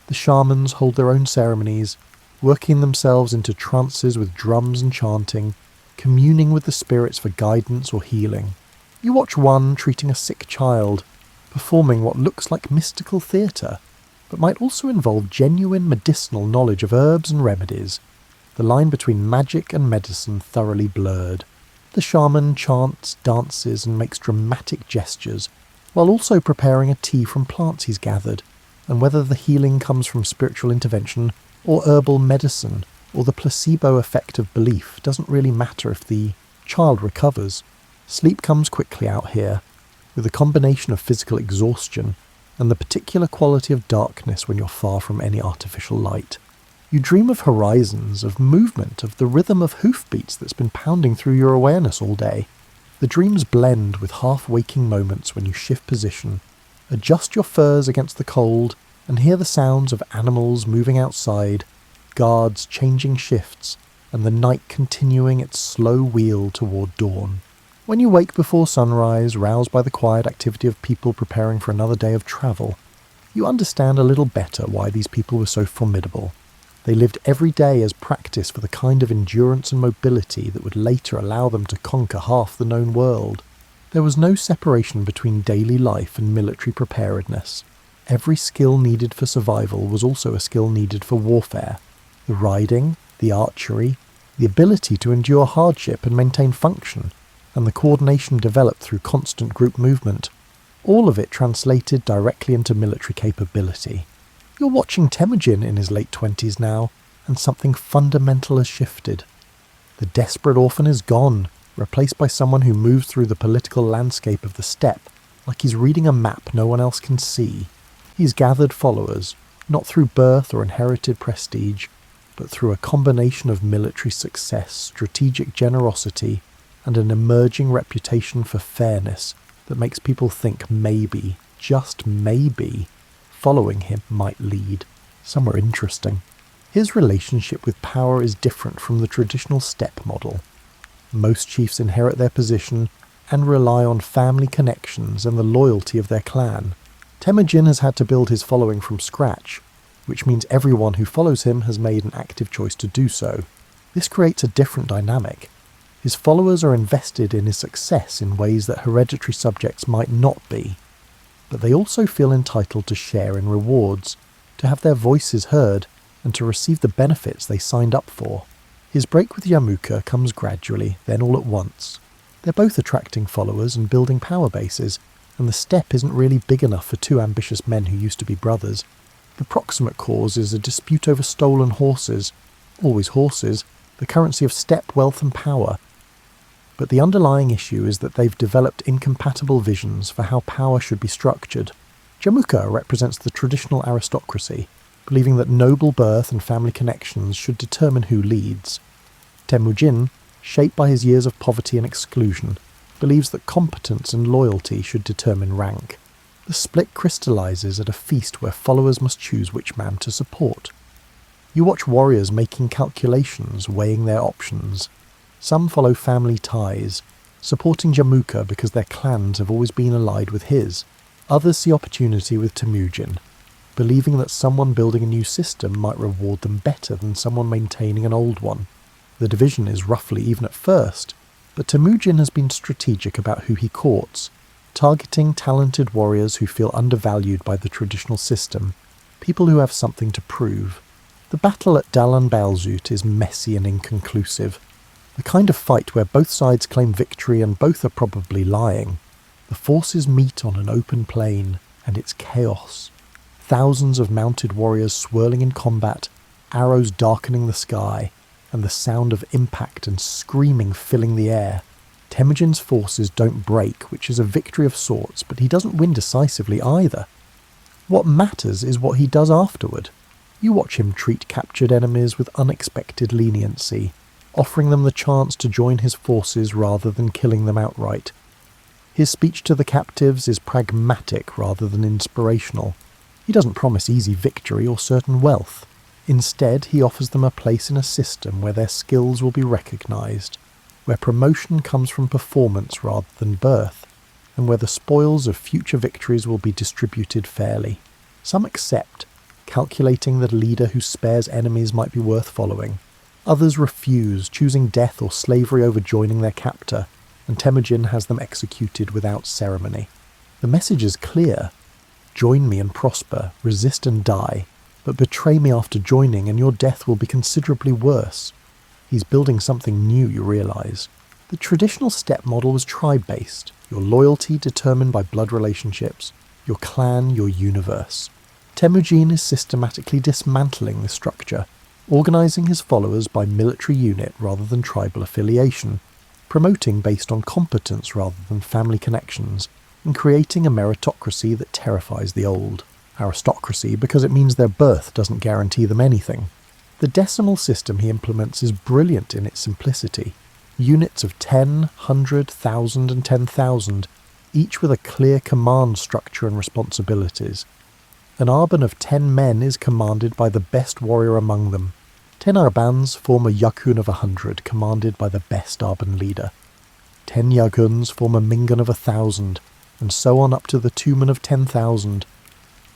The shamans hold their own ceremonies, working themselves into trances with drums and chanting, communing with the spirits for guidance or healing. You watch one treating a sick child, performing what looks like mystical theatre. but might also involve genuine medicinal knowledge of herbs and remedies, the line between magic and medicine thoroughly blurred. The shaman chants, dances, and makes dramatic gestures, while also preparing a tea from plants he's gathered, and whether the healing comes from spiritual intervention or herbal medicine or the placebo effect of belief doesn't really matter if the child recovers. Sleep comes quickly out here, with a combination of physical exhaustion and the particular quality of darkness when you're far from any artificial light. You dream of horizons, of movement, of the rhythm of hoofbeats that's been pounding through your awareness all day. The dreams blend with half-waking moments when you shift position, adjust your furs against the cold, and hear the sounds of animals moving outside, guards changing shifts, and the night continuing its slow wheel toward dawn. When you wake before sunrise, roused by the quiet activity of people preparing for another day of travel, you understand a little better why these people were so formidable. They lived every day as practice for the kind of endurance and mobility that would later allow them to conquer half the known world. There was no separation between daily life and military preparedness. Every skill needed for survival was also a skill needed for warfare. The riding, the archery, the ability to endure hardship and maintain function, and the coordination developed through constant group movement, all of it translated directly into military capability. You're watching Temujin in his late 20s now, and something fundamental has shifted. The desperate orphan is gone, replaced by someone who moves through the political landscape of the steppe like he's reading a map no one else can see. He's gathered followers, not through birth or inherited prestige, but through a combination of military success, strategic generosity, and an emerging reputation for fairness that makes people think maybe, just maybe, following him might lead somewhere interesting. His relationship with power is different from the traditional steppe model. Most chiefs inherit their position and rely on family connections and the loyalty of their clan. Temujin has had to build his following from scratch, which means everyone who follows him has made an active choice to do so. This creates a different dynamic. His followers are invested in his success in ways that hereditary subjects might not be, but they also feel entitled to share in rewards, to have their voices heard, and to receive the benefits they signed up for. His break with Yamuka comes gradually, then all at once. They're both attracting followers and building power bases, and the steppe isn't really big enough for two ambitious men who used to be brothers. The proximate cause is a dispute over stolen horses, always horses, the currency of steppe wealth and power. But the underlying issue is that they've developed incompatible visions for how power should be structured. Jamuka represents the traditional aristocracy, believing that noble birth and family connections should determine who leads. Temujin, shaped by his years of poverty and exclusion, believes that competence and loyalty should determine rank. The split crystallizes at a feast where followers must choose which man to support. You watch warriors making calculations, weighing their options. Some follow family ties, supporting Jamuka because their clans have always been allied with his. Others see opportunity with Temujin, believing that someone building a new system might reward them better than someone maintaining an old one. The division is roughly even at first, but Temujin has been strategic about who he courts, targeting talented warriors who feel undervalued by the traditional system, people who have something to prove. The battle at Dalan Balzut is messy and inconclusive, the kind of fight where both sides claim victory and both are probably lying. The forces meet on an open plain, and it's chaos. Thousands of mounted warriors swirling in combat, arrows darkening the sky, and the sound of impact and screaming filling the air. Temujin's forces don't break, which is a victory of sorts, but he doesn't win decisively either. What matters is what he does afterward. You watch him treat captured enemies with unexpected leniency, offering them the chance to join his forces rather than killing them outright. His speech to the captives is pragmatic rather than inspirational. He doesn't promise easy victory or certain wealth. Instead, he offers them a place in a system where their skills will be recognized, where promotion comes from performance rather than birth, and where the spoils of future victories will be distributed fairly. Some accept, calculating that a leader who spares enemies might be worth following. Others refuse, choosing death or slavery over joining their captor, and Temujin has them executed without ceremony. The message is clear. Join me and prosper, resist and die, but betray me after joining and your death will be considerably worse. He's building something new, you realise. The traditional step model was tribe-based, your loyalty determined by blood relationships, your clan, your universe. Temujin is systematically dismantling this structure, organising his followers by military unit rather than tribal affiliation, promoting based on competence rather than family connections, and creating a meritocracy that terrifies the old. Aristocracy because it means their birth doesn't guarantee them anything. The decimal system he implements is brilliant in its simplicity. Units of 10, 100, 1,000 and 10,000, each with a clear command structure and responsibilities. An arban of 10 men is commanded by the best warrior among them. 10 arbans form a yakun of 100, commanded by the best arban leader. 10 yaguns form a mingan of 1,000, and so on up to the tumen of 10,000.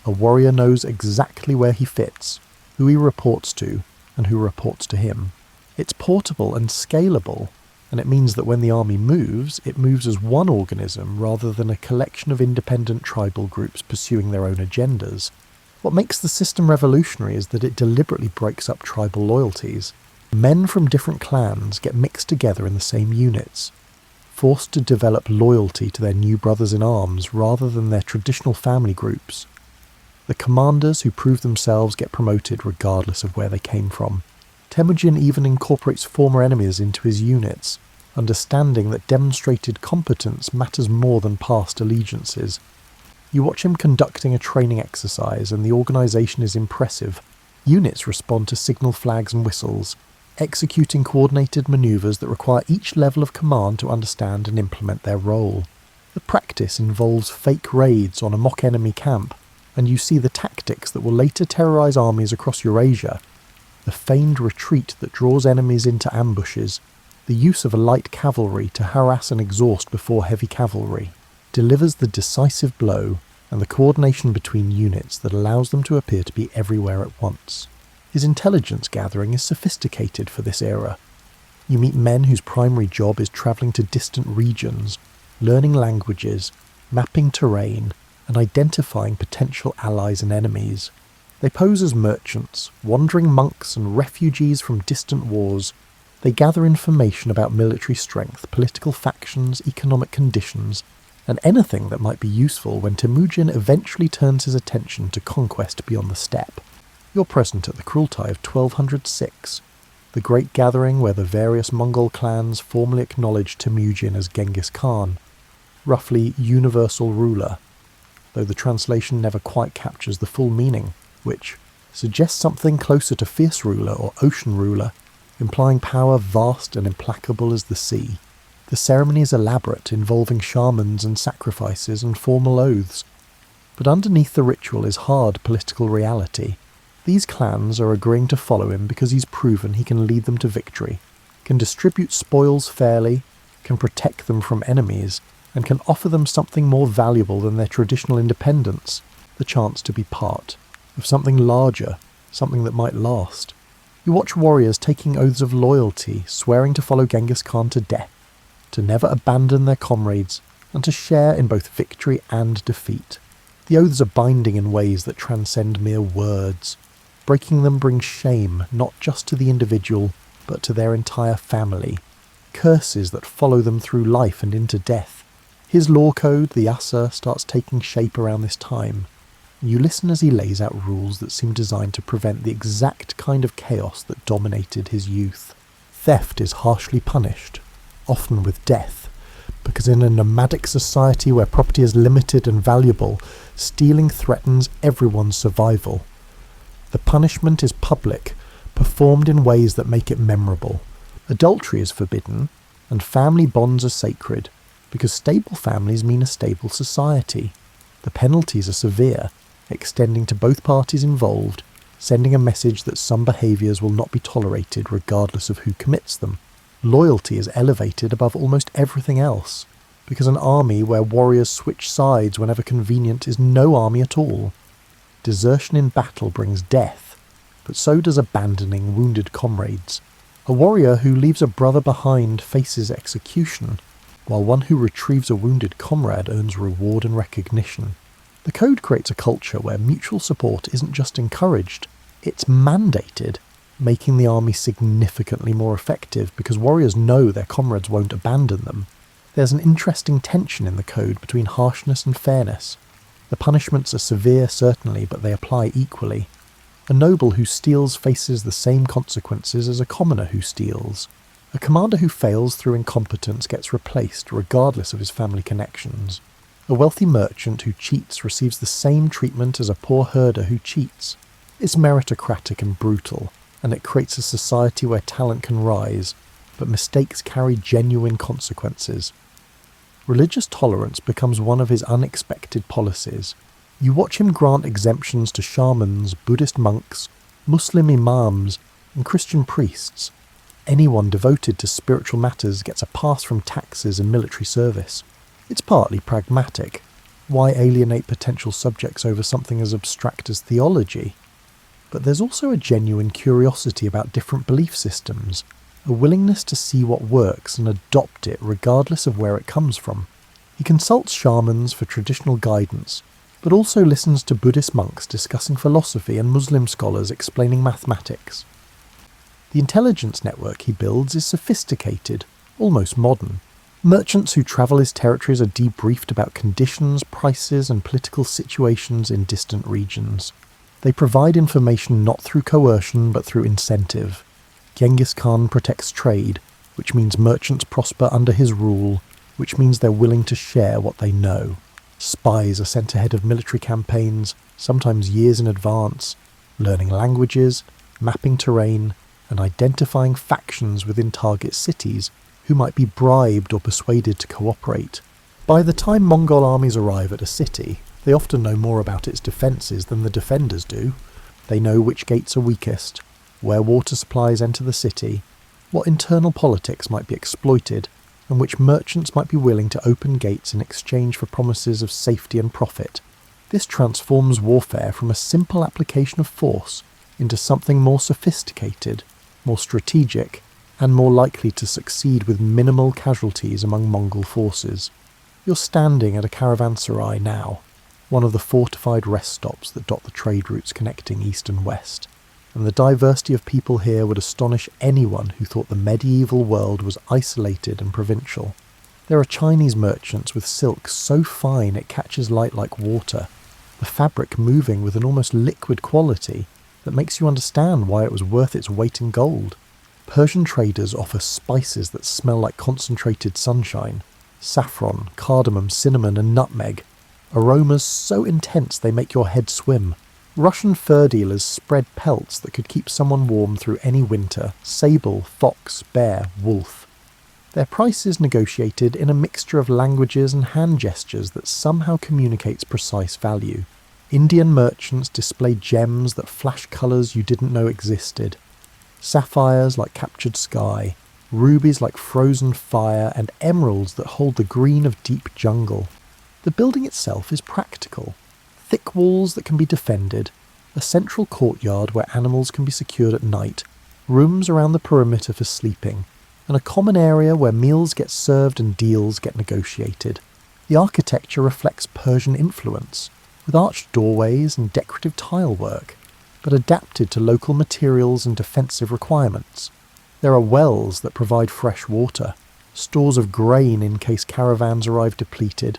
A warrior knows exactly where he fits, who he reports to, and who reports to him. It's portable and scalable, and it means that when the army moves, it moves as one organism rather than a collection of independent tribal groups pursuing their own agendas. What makes the system revolutionary is that it deliberately breaks up tribal loyalties. Men from different clans get mixed together in the same units, forced to develop loyalty to their new brothers in arms rather than their traditional family groups. The commanders who prove themselves get promoted regardless of where they came from. Temujin even incorporates former enemies into his units, understanding that demonstrated competence matters more than past allegiances. You watch him conducting a training exercise and the organisation is impressive. Units respond to signal flags and whistles, executing coordinated manoeuvres that require each level of command to understand and implement their role. The practice involves fake raids on a mock enemy camp, and you see the tactics that will later terrorise armies across Eurasia. The feigned retreat that draws enemies into ambushes, the use of a light cavalry to harass and exhaust before heavy cavalry, delivers the decisive blow and the coordination between units that allows them to appear to be everywhere at once. His intelligence gathering is sophisticated for this era. You meet men whose primary job is travelling to distant regions, learning languages, mapping terrain, and identifying potential allies and enemies. They pose as merchants, wandering monks and refugees from distant wars. They gather information about military strength, political factions, economic conditions, and anything that might be useful when Temujin eventually turns his attention to conquest beyond the steppe. You're present at the Kurultai of 1206, the great gathering where the various Mongol clans formally acknowledge Temujin as Genghis Khan, roughly universal ruler, though the translation never quite captures the full meaning, which suggests something closer to fierce ruler or ocean ruler, implying power vast and implacable as the sea. The ceremony is elaborate, involving shamans and sacrifices and formal oaths. But underneath the ritual is hard political reality. These clans are agreeing to follow him because he's proven he can lead them to victory, can distribute spoils fairly, can protect them from enemies, and can offer them something more valuable than their traditional independence, the chance to be part of something larger, something that might last. You watch warriors taking oaths of loyalty, swearing to follow Genghis Khan to death, to never abandon their comrades, and to share in both victory and defeat. The oaths are binding in ways that transcend mere words. Breaking them brings shame not just to the individual, but to their entire family. Curses that follow them through life and into death. His law code, the Asa, starts taking shape around this time. You listen as he lays out rules that seem designed to prevent the exact kind of chaos that dominated his youth. Theft is harshly punished, often with death, because in a nomadic society where property is limited and valuable, stealing threatens everyone's survival. The punishment is public, performed in ways that make it memorable. Adultery is forbidden, and family bonds are sacred, because stable families mean a stable society. The penalties are severe, extending to both parties involved, sending a message that some behaviours will not be tolerated regardless of who commits them. Loyalty is elevated above almost everything else, because an army where warriors switch sides whenever convenient is no army at all. Desertion in battle brings death, but so does abandoning wounded comrades. A warrior who leaves a brother behind faces execution, while one who retrieves a wounded comrade earns reward and recognition. The code creates a culture where mutual support isn't just encouraged, it's mandated, making the army significantly more effective because warriors know their comrades won't abandon them. There's an interesting tension in the code between harshness and fairness. The punishments are severe, certainly, but they apply equally. A noble who steals faces the same consequences as a commoner who steals. A commander who fails through incompetence gets replaced, regardless of his family connections. A wealthy merchant who cheats receives the same treatment as a poor herder who cheats. It's meritocratic and brutal, and it creates a society where talent can rise, but mistakes carry genuine consequences. Religious tolerance becomes one of his unexpected policies. You watch him grant exemptions to shamans, Buddhist monks, Muslim imams, and Christian priests. Anyone devoted to spiritual matters gets a pass from taxes and military service. It's partly pragmatic. Why alienate potential subjects over something as abstract as theology? But there's also a genuine curiosity about different belief systems, a willingness to see what works and adopt it regardless of where it comes from. He consults shamans for traditional guidance, but also listens to Buddhist monks discussing philosophy and Muslim scholars explaining mathematics. The intelligence network he builds is sophisticated, almost modern. Merchants who travel his territories are debriefed about conditions, prices, and political situations in distant regions. They provide information not through coercion but through incentive. Genghis Khan protects trade, which means merchants prosper under his rule, which means they're willing to share what they know. Spies are sent ahead of military campaigns, sometimes years in advance, learning languages, mapping terrain, and identifying factions within target cities who might be bribed or persuaded to cooperate. By the time Mongol armies arrive at a city, they often know more about its defences than the defenders do. They know which gates are weakest, where water supplies enter the city, what internal politics might be exploited, and which merchants might be willing to open gates in exchange for promises of safety and profit. This transforms warfare from a simple application of force into something more sophisticated, more strategic, and more likely to succeed with minimal casualties among Mongol forces. You're standing at a caravanserai now, one of the fortified rest stops that dot the trade routes connecting east and west, and the diversity of people here would astonish anyone who thought the medieval world was isolated and provincial. There are Chinese merchants with silk so fine it catches light like water, the fabric moving with an almost liquid quality that makes you understand why it was worth its weight in gold. Persian traders offer spices that smell like concentrated sunshine, saffron, cardamom, cinnamon and nutmeg, aromas so intense they make your head swim. Russian fur dealers spread pelts that could keep someone warm through any winter, sable, fox, bear, wolf. Their price is negotiated in a mixture of languages and hand gestures that somehow communicates precise value. Indian merchants display gems that flash colours you didn't know existed. Sapphires like captured sky, rubies like frozen fire, and emeralds that hold the green of deep jungle. The building itself is practical. Thick walls that can be defended, a central courtyard where animals can be secured at night, rooms around the perimeter for sleeping, and a common area where meals get served and deals get negotiated. The architecture reflects Persian influence, with arched doorways and decorative tile work, but adapted to local materials and defensive requirements. There are wells that provide fresh water, stores of grain in case caravans arrive depleted,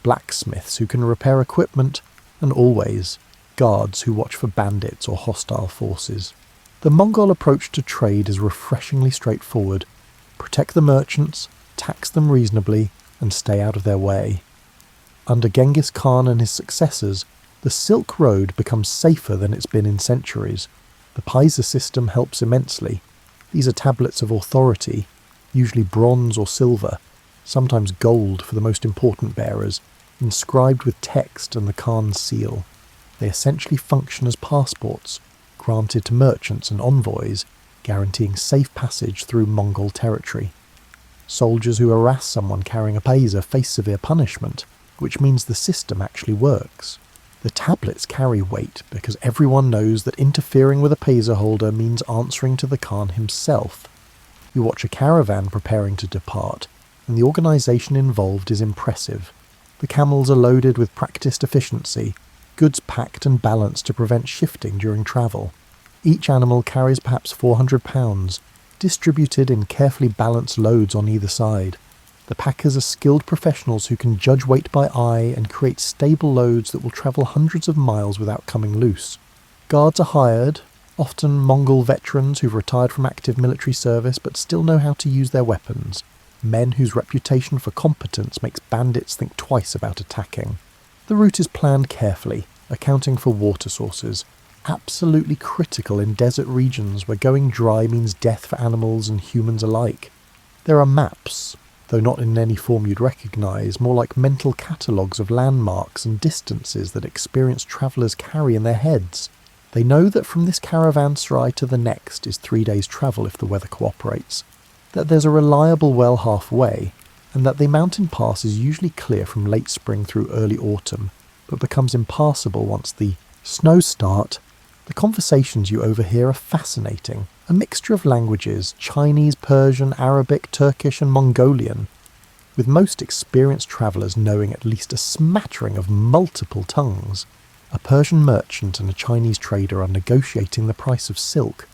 blacksmiths who can repair equipment, and always guards who watch for bandits or hostile forces. The Mongol approach to trade is refreshingly straightforward. Protect the merchants, tax them reasonably, and stay out of their way. Under Genghis Khan and his successors, the Silk Road becomes safer than it's been in centuries. The Paisa system helps immensely. These are tablets of authority, usually bronze or silver, sometimes gold for the most important bearers, inscribed with text and the Khan's seal. They essentially function as passports, granted to merchants and envoys, guaranteeing safe passage through Mongol territory. Soldiers who harass someone carrying a paisa face severe punishment, which means the system actually works. The tablets carry weight because everyone knows that interfering with a paisa holder means answering to the Khan himself. You watch a caravan preparing to depart, and the organisation involved is impressive. The camels are loaded with practiced efficiency, goods packed and balanced to prevent shifting during travel. Each animal carries perhaps 400 pounds, distributed in carefully balanced loads on either side. The packers are skilled professionals who can judge weight by eye and create stable loads that will travel hundreds of miles without coming loose. Guards are hired, often Mongol veterans who've retired from active military service but still know how to use their weapons, men whose reputation for competence makes bandits think twice about attacking. The route is planned carefully, accounting for water sources, absolutely critical in desert regions where going dry means death for animals and humans alike. There are maps, though not in any form you'd recognise, more like mental catalogues of landmarks and distances that experienced travellers carry in their heads. They know that from this caravanserai to the next is 3 days' travel if the weather cooperates, that there's a reliable well halfway, and that the mountain pass is usually clear from late spring through early autumn, but becomes impassable once the snows start. The conversations you overhear are fascinating, a mixture of languages, Chinese, Persian, Arabic, Turkish and Mongolian, with most experienced travellers knowing at least a smattering of multiple tongues. A Persian merchant and a Chinese trader are negotiating the price of silk,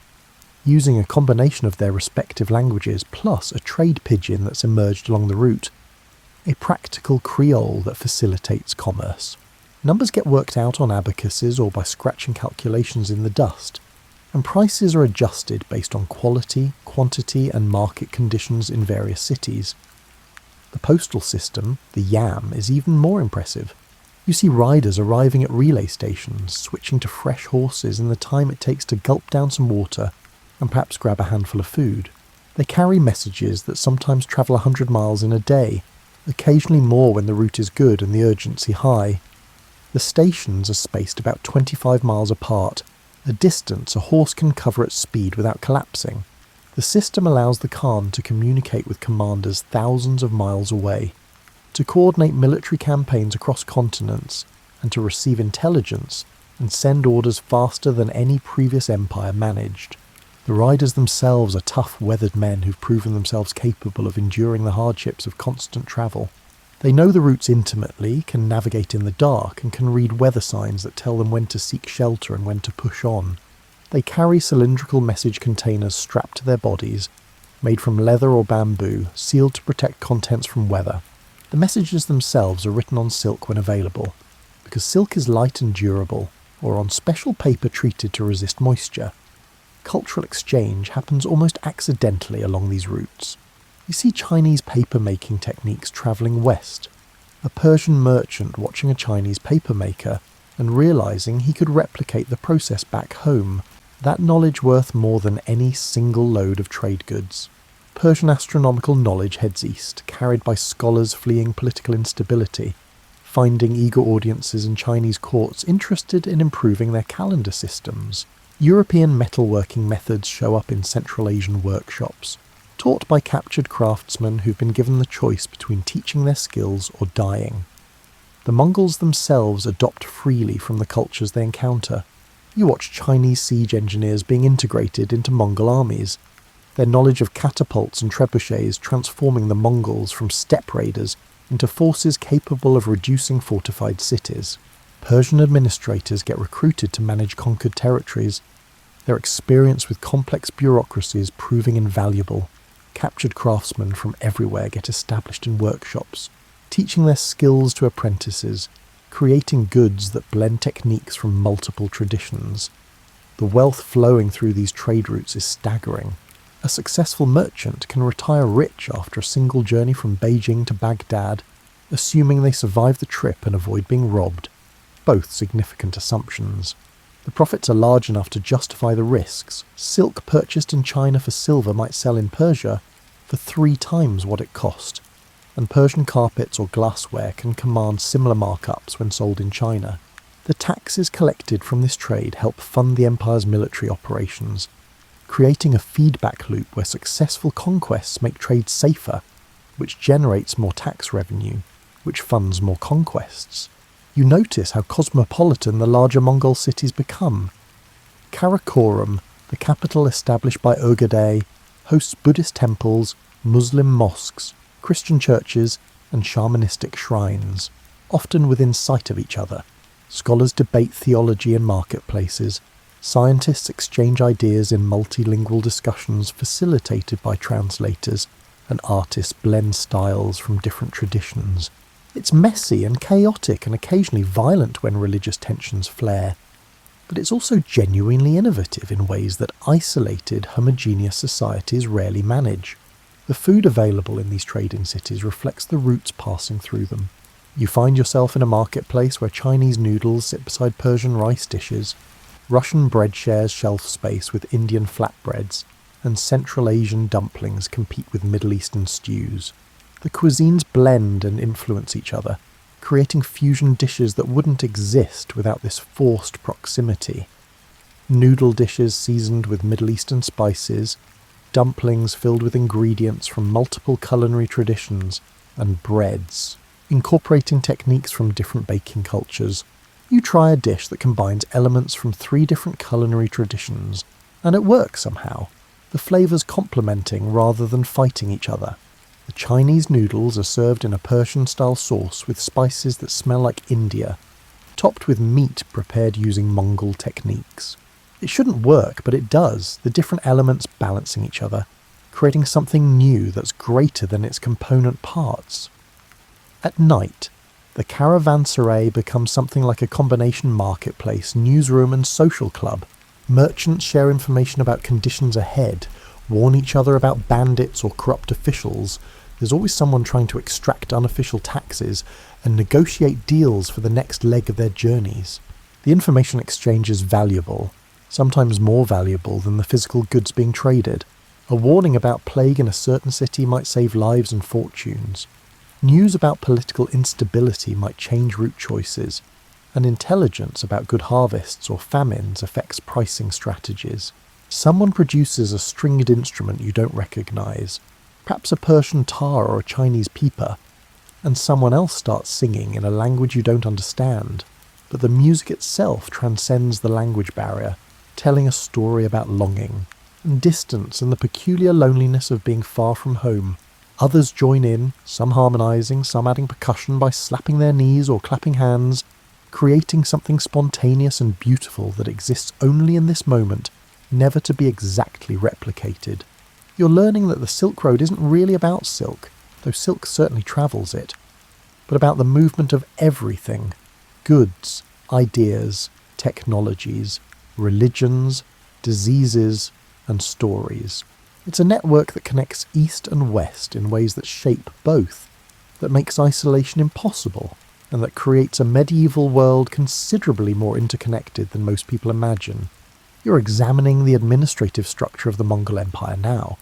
using a combination of their respective languages plus a trade pidgin that's emerged along the route, a practical Creole that facilitates commerce. Numbers get worked out on abacuses or by scratching calculations in the dust, and prices are adjusted based on quality, quantity and market conditions in various cities. The postal system, the YAM, is even more impressive. You see riders arriving at relay stations, switching to fresh horses in the time it takes to gulp down some water and perhaps grab a handful of food. They carry messages that sometimes travel 100 miles in a day, occasionally more when the route is good and the urgency high. The stations are spaced about 25 miles apart, a distance a horse can cover at speed without collapsing. The system allows the Khan to communicate with commanders thousands of miles away, to coordinate military campaigns across continents, and to receive intelligence and send orders faster than any previous empire managed. The riders themselves are tough, weathered men who've proven themselves capable of enduring the hardships of constant travel. They know the routes intimately, can navigate in the dark, and can read weather signs that tell them when to seek shelter and when to push on. They carry cylindrical message containers strapped to their bodies, made from leather or bamboo, sealed to protect contents from weather. The messages themselves are written on silk when available, because silk is light and durable, or on special paper treated to resist moisture. Cultural exchange happens almost accidentally along these routes. You see Chinese paper-making techniques travelling west, a Persian merchant watching a Chinese papermaker and realising he could replicate the process back home, that knowledge worth more than any single load of trade goods. Persian astronomical knowledge heads east, carried by scholars fleeing political instability, finding eager audiences in Chinese courts interested in improving their calendar systems. European metalworking methods show up in Central Asian workshops, taught by captured craftsmen who've been given the choice between teaching their skills or dying. The Mongols themselves adopt freely from the cultures they encounter. You watch Chinese siege engineers being integrated into Mongol armies, their knowledge of catapults and trebuchets transforming the Mongols from steppe raiders into forces capable of reducing fortified cities. Persian administrators get recruited to manage conquered territories, their experience with complex bureaucracies proving invaluable. Captured craftsmen from everywhere get established in workshops, teaching their skills to apprentices, creating goods that blend techniques from multiple traditions. The wealth flowing through these trade routes is staggering. A successful merchant can retire rich after a single journey from Beijing to Baghdad, assuming they survive the trip and avoid being robbed. Both significant assumptions. The profits are large enough to justify the risks. Silk purchased in China for silver might sell in Persia for 3 times what it cost, and Persian carpets or glassware can command similar markups when sold in China. The taxes collected from this trade help fund the empire's military operations, creating a feedback loop where successful conquests make trade safer, which generates more tax revenue, which funds more conquests. You notice how cosmopolitan the larger Mongol cities become. Karakorum, the capital established by Ögedei, hosts Buddhist temples, Muslim mosques, Christian churches, and shamanistic shrines. often within sight of each other. Scholars debate theology in marketplaces. Scientists exchange ideas in multilingual discussions facilitated by translators, and artists blend styles from different traditions. It's messy and chaotic and occasionally violent when religious tensions flare, but it's also genuinely innovative in ways that isolated, homogeneous societies rarely manage. The food available in these trading cities reflects the roots passing through them. You find yourself in a marketplace where Chinese noodles sit beside Persian rice dishes, Russian bread shares shelf space with Indian flatbreads, and Central Asian dumplings compete with Middle Eastern stews. The cuisines blend and influence each other, creating fusion dishes that wouldn't exist without this forced proximity. Noodle dishes seasoned with Middle Eastern spices, dumplings filled with ingredients from multiple culinary traditions, and breads, incorporating techniques from different baking cultures. You try a dish that combines elements from 3 different culinary traditions, and it works somehow, the flavours complementing rather than fighting each other. The Chinese noodles are served in a Persian-style sauce with spices that smell like India, topped with meat prepared using Mongol techniques. It shouldn't work, but it does, the different elements balancing each other, creating something new that's greater than its component parts. At night, the caravanserai becomes something like a combination marketplace, newsroom and social club. Merchants share information about conditions ahead, warn each other about bandits or corrupt officials. There's always someone trying to extract unofficial taxes and negotiate deals for the next leg of their journeys. The information exchange is valuable, sometimes more valuable than the physical goods being traded. A warning about plague in a certain city might save lives and fortunes. News about political instability might change route choices, and intelligence about good harvests or famines affects pricing strategies. Someone produces a stringed instrument you don't recognise, perhaps a Persian tar or a Chinese pipa, and someone else starts singing in a language you don't understand, but the music itself transcends the language barrier, telling a story about longing, and distance and the peculiar loneliness of being far from home. Others join in, some harmonising, some adding percussion by slapping their knees or clapping hands, creating something spontaneous and beautiful that exists only in this moment, never to be exactly replicated. You're learning that the Silk Road isn't really about silk, though silk certainly travels it, but about the movement of everything: goods, ideas, technologies, religions, diseases, and stories. It's a network that connects East and West in ways that shape both, that makes isolation impossible, and that creates a medieval world considerably more interconnected than most people imagine. You're examining the administrative structure of the Mongol Empire now,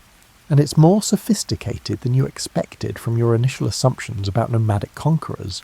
and it's more sophisticated than you expected from your initial assumptions about nomadic conquerors.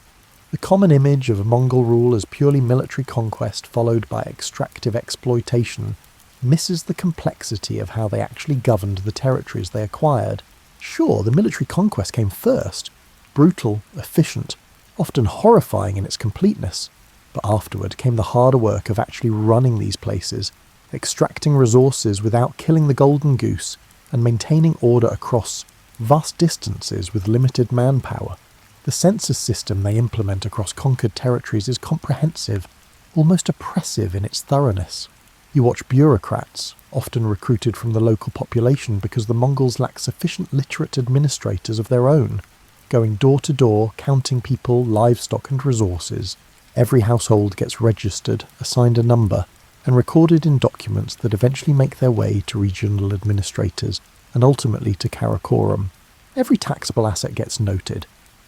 The common image of Mongol rule as purely military conquest followed by extractive exploitation misses the complexity of how they actually governed the territories they acquired. Sure, the military conquest came first, brutal, efficient, often horrifying in its completeness, but afterward came the harder work of actually running these places, extracting resources without killing the golden goose, and maintaining order across vast distances with limited manpower. The census system they implement across conquered territories is comprehensive, almost oppressive in its thoroughness. You watch bureaucrats, often recruited from the local population because the Mongols lack sufficient literate administrators of their own, going door to door, counting people, livestock and resources. Every household gets registered, assigned a number, and recorded in documents that eventually make their way to regional administrators, and ultimately to Karakorum. Every taxable asset gets noted.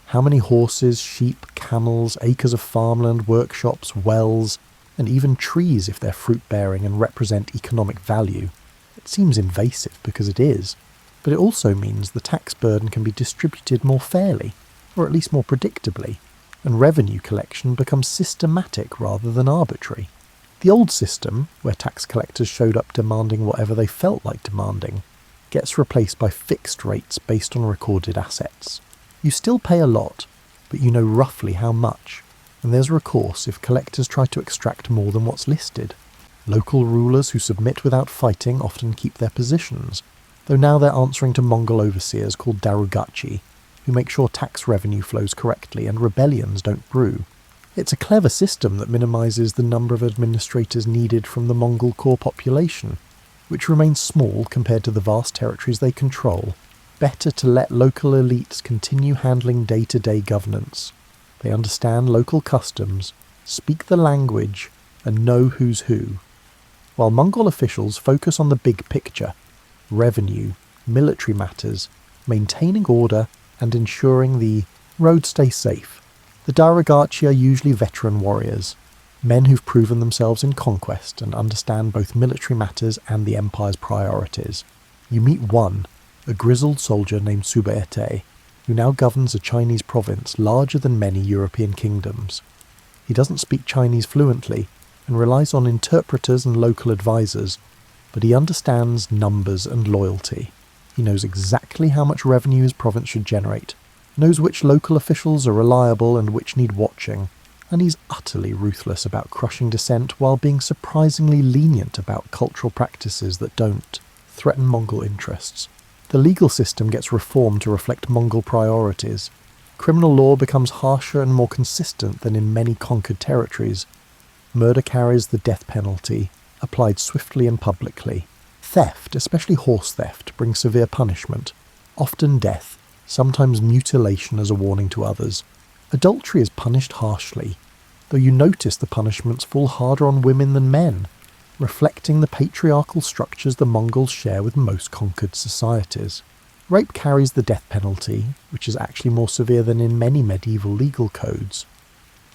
How many horses, sheep, camels, acres of farmland, workshops, wells, and even trees if they're fruit-bearing and represent economic value. It seems invasive because it is, but it also means the tax burden can be distributed more fairly, or at least more predictably, and revenue collection becomes systematic rather than arbitrary. The old system, where tax collectors showed up demanding whatever they felt like demanding, gets replaced by fixed rates based on recorded assets. You still pay a lot, but you know roughly how much, and there's recourse if collectors try to extract more than what's listed. Local rulers who submit without fighting often keep their positions, though now they're answering to Mongol overseers called darugachi. who make sure tax revenue flows correctly and rebellions don't brew. It's a clever system that minimises the number of administrators needed from the Mongol core population, which remains small compared to the vast territories they control. Better to let local elites continue handling day-to-day governance. They understand local customs, speak the language, and know who's who. While Mongol officials focus on the big picture, revenue, military matters, maintaining order, and ensuring the road stays safe, the Daragachi are usually veteran warriors, men who've proven themselves in conquest and understand both military matters and the empire's priorities. You meet one, a grizzled soldier named Subaete, who now governs a Chinese province larger than many European kingdoms. He doesn't speak Chinese fluently and relies on interpreters and local advisors, but he understands numbers and loyalty. He knows exactly how much revenue his province should generate, knows which local officials are reliable and which need watching, and he's utterly ruthless about crushing dissent while being surprisingly lenient about cultural practices that don't threaten Mongol interests. The legal system gets reformed to reflect Mongol priorities. Criminal law becomes harsher and more consistent than in many conquered territories. Murder carries the death penalty, applied swiftly and publicly. Theft, especially horse theft, brings severe punishment, often death, sometimes mutilation as a warning to others. Adultery is punished harshly, though you notice the punishments fall harder on women than men, reflecting the patriarchal structures the Mongols share with most conquered societies. Rape carries the death penalty, which is actually more severe than in many medieval legal codes,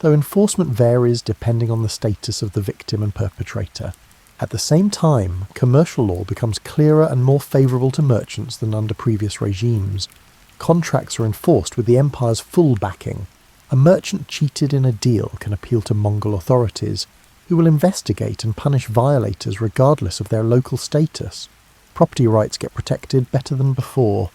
though enforcement varies depending on the status of the victim and perpetrator. At the same time, commercial law becomes clearer and more favourable to merchants than under previous regimes. Contracts are enforced with the empire's full backing. A merchant cheated in a deal can appeal to Mongol authorities, who will investigate and punish violators regardless of their local status. Property rights get protected better than before,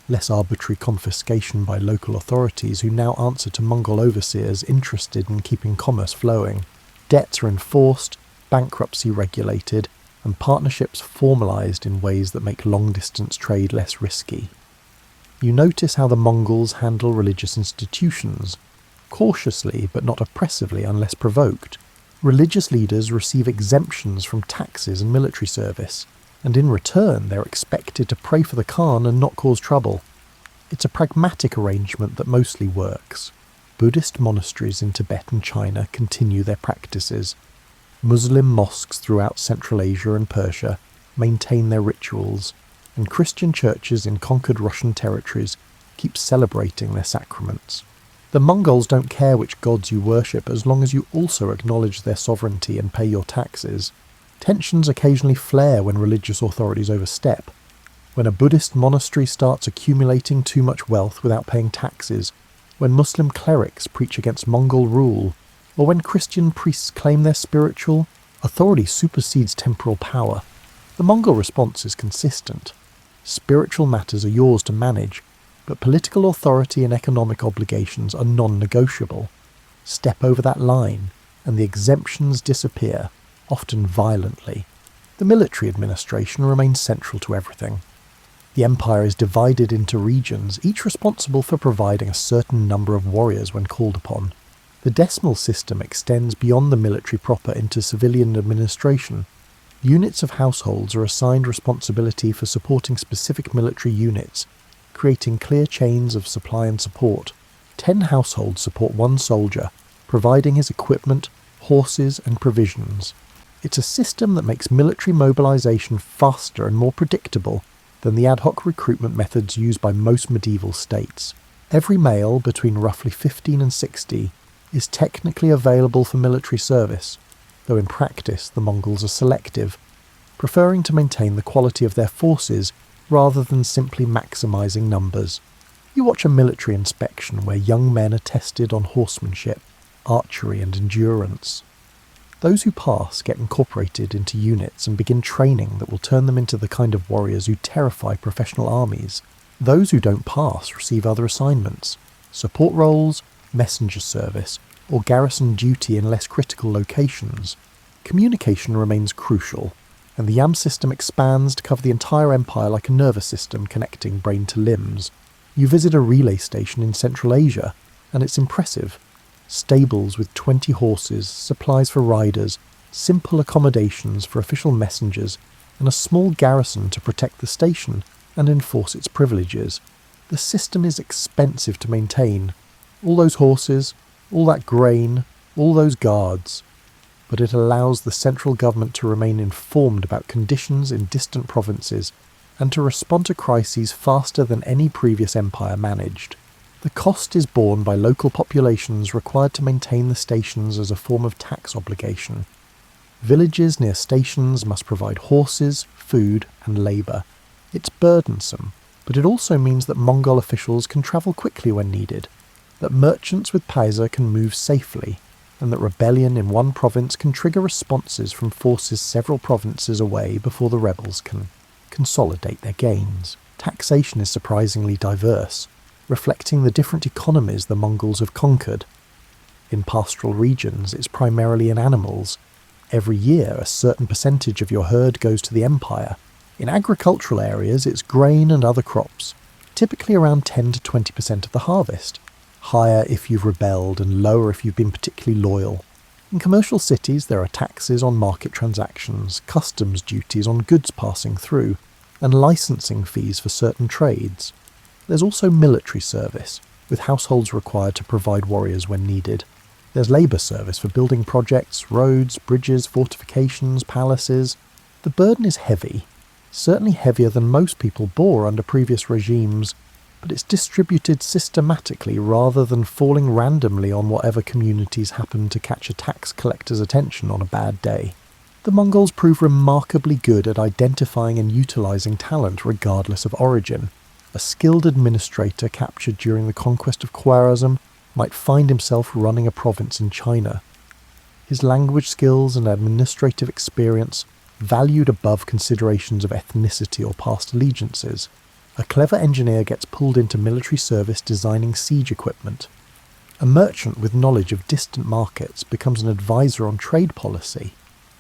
less arbitrary confiscation by local authorities who now answer to Mongol overseers interested in keeping commerce flowing. Debts are enforced, bankruptcy regulated, and partnerships formalised in ways that make long-distance trade less risky. You notice how the Mongols handle religious institutions, cautiously but not oppressively unless provoked. Religious leaders receive exemptions from taxes and military service, and in return they're expected to pray for the Khan and not cause trouble. It's a pragmatic arrangement that mostly works. Buddhist monasteries in Tibet and China continue their practices. Muslim mosques throughout Central Asia and Persia maintain their rituals, and Christian churches in conquered Russian territories keep celebrating their sacraments. The Mongols don't care which gods you worship as long as you also acknowledge their sovereignty and pay your taxes. Tensions occasionally flare when religious authorities overstep. When a Buddhist monastery starts accumulating too much wealth without paying taxes, when Muslim clerics preach against Mongol rule, or when Christian priests claim they're spiritual, authority supersedes temporal power. The Mongol response is consistent. Spiritual matters are yours to manage, but political authority and economic obligations are non-negotiable. Step over that line, and the exemptions disappear, often violently. The military administration remains central to everything. The empire is divided into regions, each responsible for providing a certain number of warriors when called upon. The decimal system extends beyond the military proper into civilian administration. Units of households are assigned responsibility for supporting specific military units, creating clear chains of supply and support. 10 households support one soldier, providing his equipment, horses, and provisions. It's a system that makes military mobilization faster and more predictable than the ad hoc recruitment methods used by most medieval states. Every male between roughly 15 and 60 is technically available for military service, though in practice the Mongols are selective, preferring to maintain the quality of their forces rather than simply maximising numbers. You watch a military inspection where young men are tested on horsemanship, archery and endurance. Those who pass get incorporated into units and begin training that will turn them into the kind of warriors who terrify professional armies. Those who don't pass receive other assignments, support roles, messenger service, or garrison duty in less critical locations. Communication remains crucial, and the YAM system expands to cover the entire empire like a nervous system connecting brain to limbs. You visit a relay station in Central Asia, and it's impressive. Stables with 20 horses, supplies for riders, simple accommodations for official messengers, and a small garrison to protect the station and enforce its privileges. The system is expensive to maintain. All those horses, all that grain, all those guards. But it allows the central government to remain informed about conditions in distant provinces and to respond to crises faster than any previous empire managed. The cost is borne by local populations required to maintain the stations as a form of tax obligation. Villages near stations must provide horses, food, and labour. It's burdensome, but it also means that Mongol officials can travel quickly when needed, that merchants with paisa can move safely, and that rebellion in one province can trigger responses from forces several provinces away before the rebels can consolidate their gains. Taxation is surprisingly diverse, reflecting the different economies the Mongols have conquered. In pastoral regions, it's primarily in animals. Every year, a certain percentage of your herd goes to the empire. In agricultural areas, it's grain and other crops, typically around 10 to 20% of the harvest. Higher if you've rebelled and lower if you've been particularly loyal. In commercial cities, there are taxes on market transactions, customs duties on goods passing through, and licensing fees for certain trades. There's also military service, with households required to provide warriors when needed. There's labour service for building projects, roads, bridges, fortifications, palaces. The burden is heavy, certainly heavier than most people bore under previous regimes, but it's distributed systematically rather than falling randomly on whatever communities happen to catch a tax collector's attention on a bad day. The Mongols prove remarkably good at identifying and utilising talent regardless of origin. A skilled administrator captured during the conquest of Khwarezm might find himself running a province in China. His language skills and administrative experience valued above considerations of ethnicity or past allegiances. A clever engineer gets pulled into military service designing siege equipment. A merchant with knowledge of distant markets becomes an advisor on trade policy.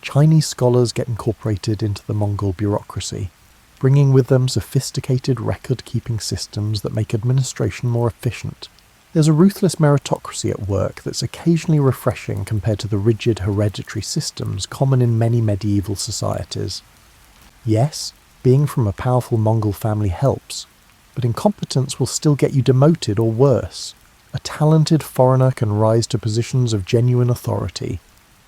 Chinese scholars get incorporated into the Mongol bureaucracy, bringing with them sophisticated record-keeping systems that make administration more efficient. There's a ruthless meritocracy at work that's occasionally refreshing compared to the rigid hereditary systems common in many medieval societies. Yes, being from a powerful Mongol family helps, but incompetence will still get you demoted or worse. A talented foreigner can rise to positions of genuine authority,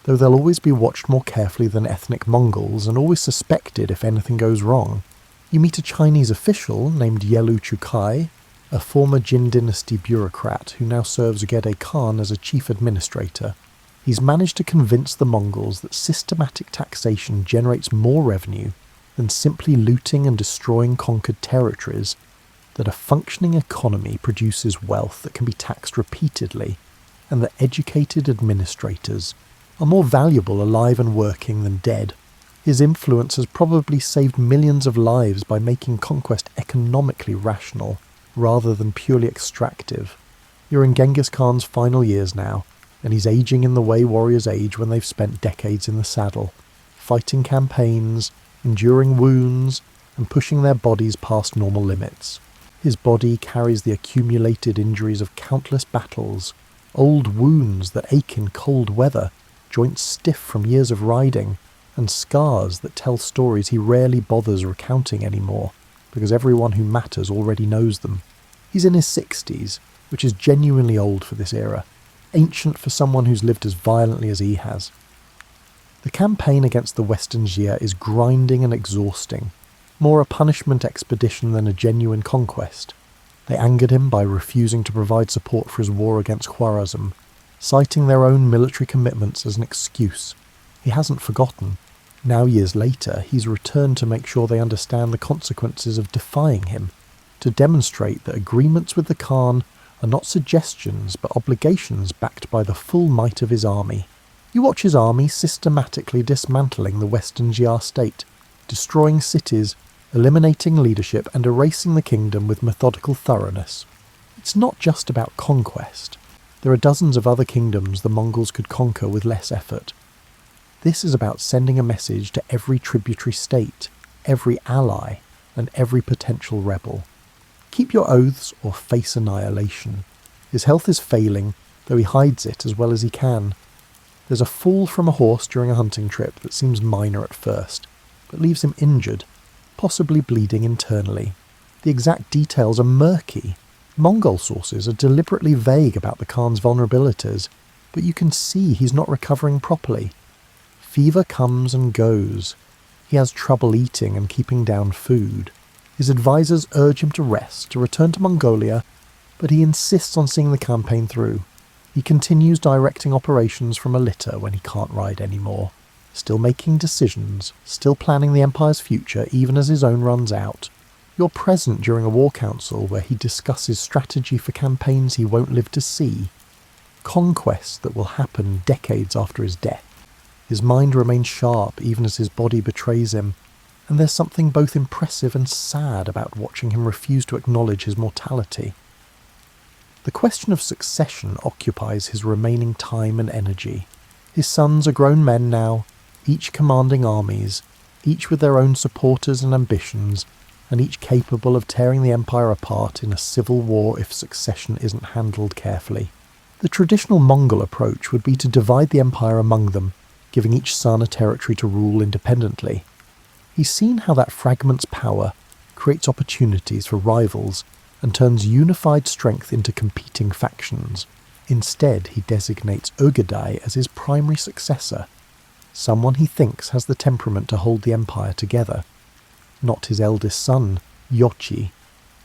though they'll always be watched more carefully than ethnic Mongols and always suspected if anything goes wrong. You meet a Chinese official named Yelu Chukai, a former Jin dynasty bureaucrat who now serves Gede Khan as a chief administrator. He's managed to convince the Mongols that systematic taxation generates more revenue than simply looting and destroying conquered territories, that a functioning economy produces wealth that can be taxed repeatedly, and that educated administrators are more valuable alive and working than dead. His influence has probably saved millions of lives by making conquest economically rational, rather than purely extractive. You're in Genghis Khan's final years now, and he's aging in the way warriors age when they've spent decades in the saddle, fighting campaigns, enduring wounds, and pushing their bodies past normal limits. His body carries the accumulated injuries of countless battles, old wounds that ache in cold weather, joints stiff from years of riding, and scars that tell stories he rarely bothers recounting anymore, because everyone who matters already knows them. He's in his 60s, which is genuinely old for this era, ancient for someone who's lived as violently as he has. The campaign against the Western Jia is grinding and exhausting, more a punishment expedition than a genuine conquest. They angered him by refusing to provide support for his war against Khwarezm, citing their own military commitments as an excuse. He hasn't forgotten. Now, years later, he's returned to make sure they understand the consequences of defying him, to demonstrate that agreements with the Khan are not suggestions but obligations backed by the full might of his army. You watch his army systematically dismantling the Western Jia state, destroying cities, eliminating leadership and erasing the kingdom with methodical thoroughness. It's not just about conquest. There are dozens of other kingdoms the Mongols could conquer with less effort. This is about sending a message to every tributary state, every ally, and every potential rebel. Keep your oaths or face annihilation. His health is failing, though he hides it as well as he can. There's a fall from a horse during a hunting trip that seems minor at first, but leaves him injured, possibly bleeding internally. The exact details are murky. Mongol sources are deliberately vague about the Khan's vulnerabilities, but you can see he's not recovering properly. Fever comes and goes. He has trouble eating and keeping down food. His advisors urge him to rest, to return to Mongolia, but he insists on seeing the campaign through. He continues directing operations from a litter when he can't ride anymore, still making decisions, still planning the Empire's future even as his own runs out. You're present during a war council where he discusses strategy for campaigns he won't live to see, conquests that will happen decades after his death. His mind remains sharp even as his body betrays him, and there's something both impressive and sad about watching him refuse to acknowledge his mortality. The question of succession occupies his remaining time and energy. His sons are grown men now, each commanding armies, each with their own supporters and ambitions, and each capable of tearing the Empire apart in a civil war if succession isn't handled carefully. The traditional Mongol approach would be to divide the Empire among them, giving each son a territory to rule independently. He's seen how that fragments power, creates opportunities for rivals, and turns unified strength into competing factions. Instead, he designates Ögedei as his primary successor, someone he thinks has the temperament to hold the empire together. Not his eldest son, Yochi,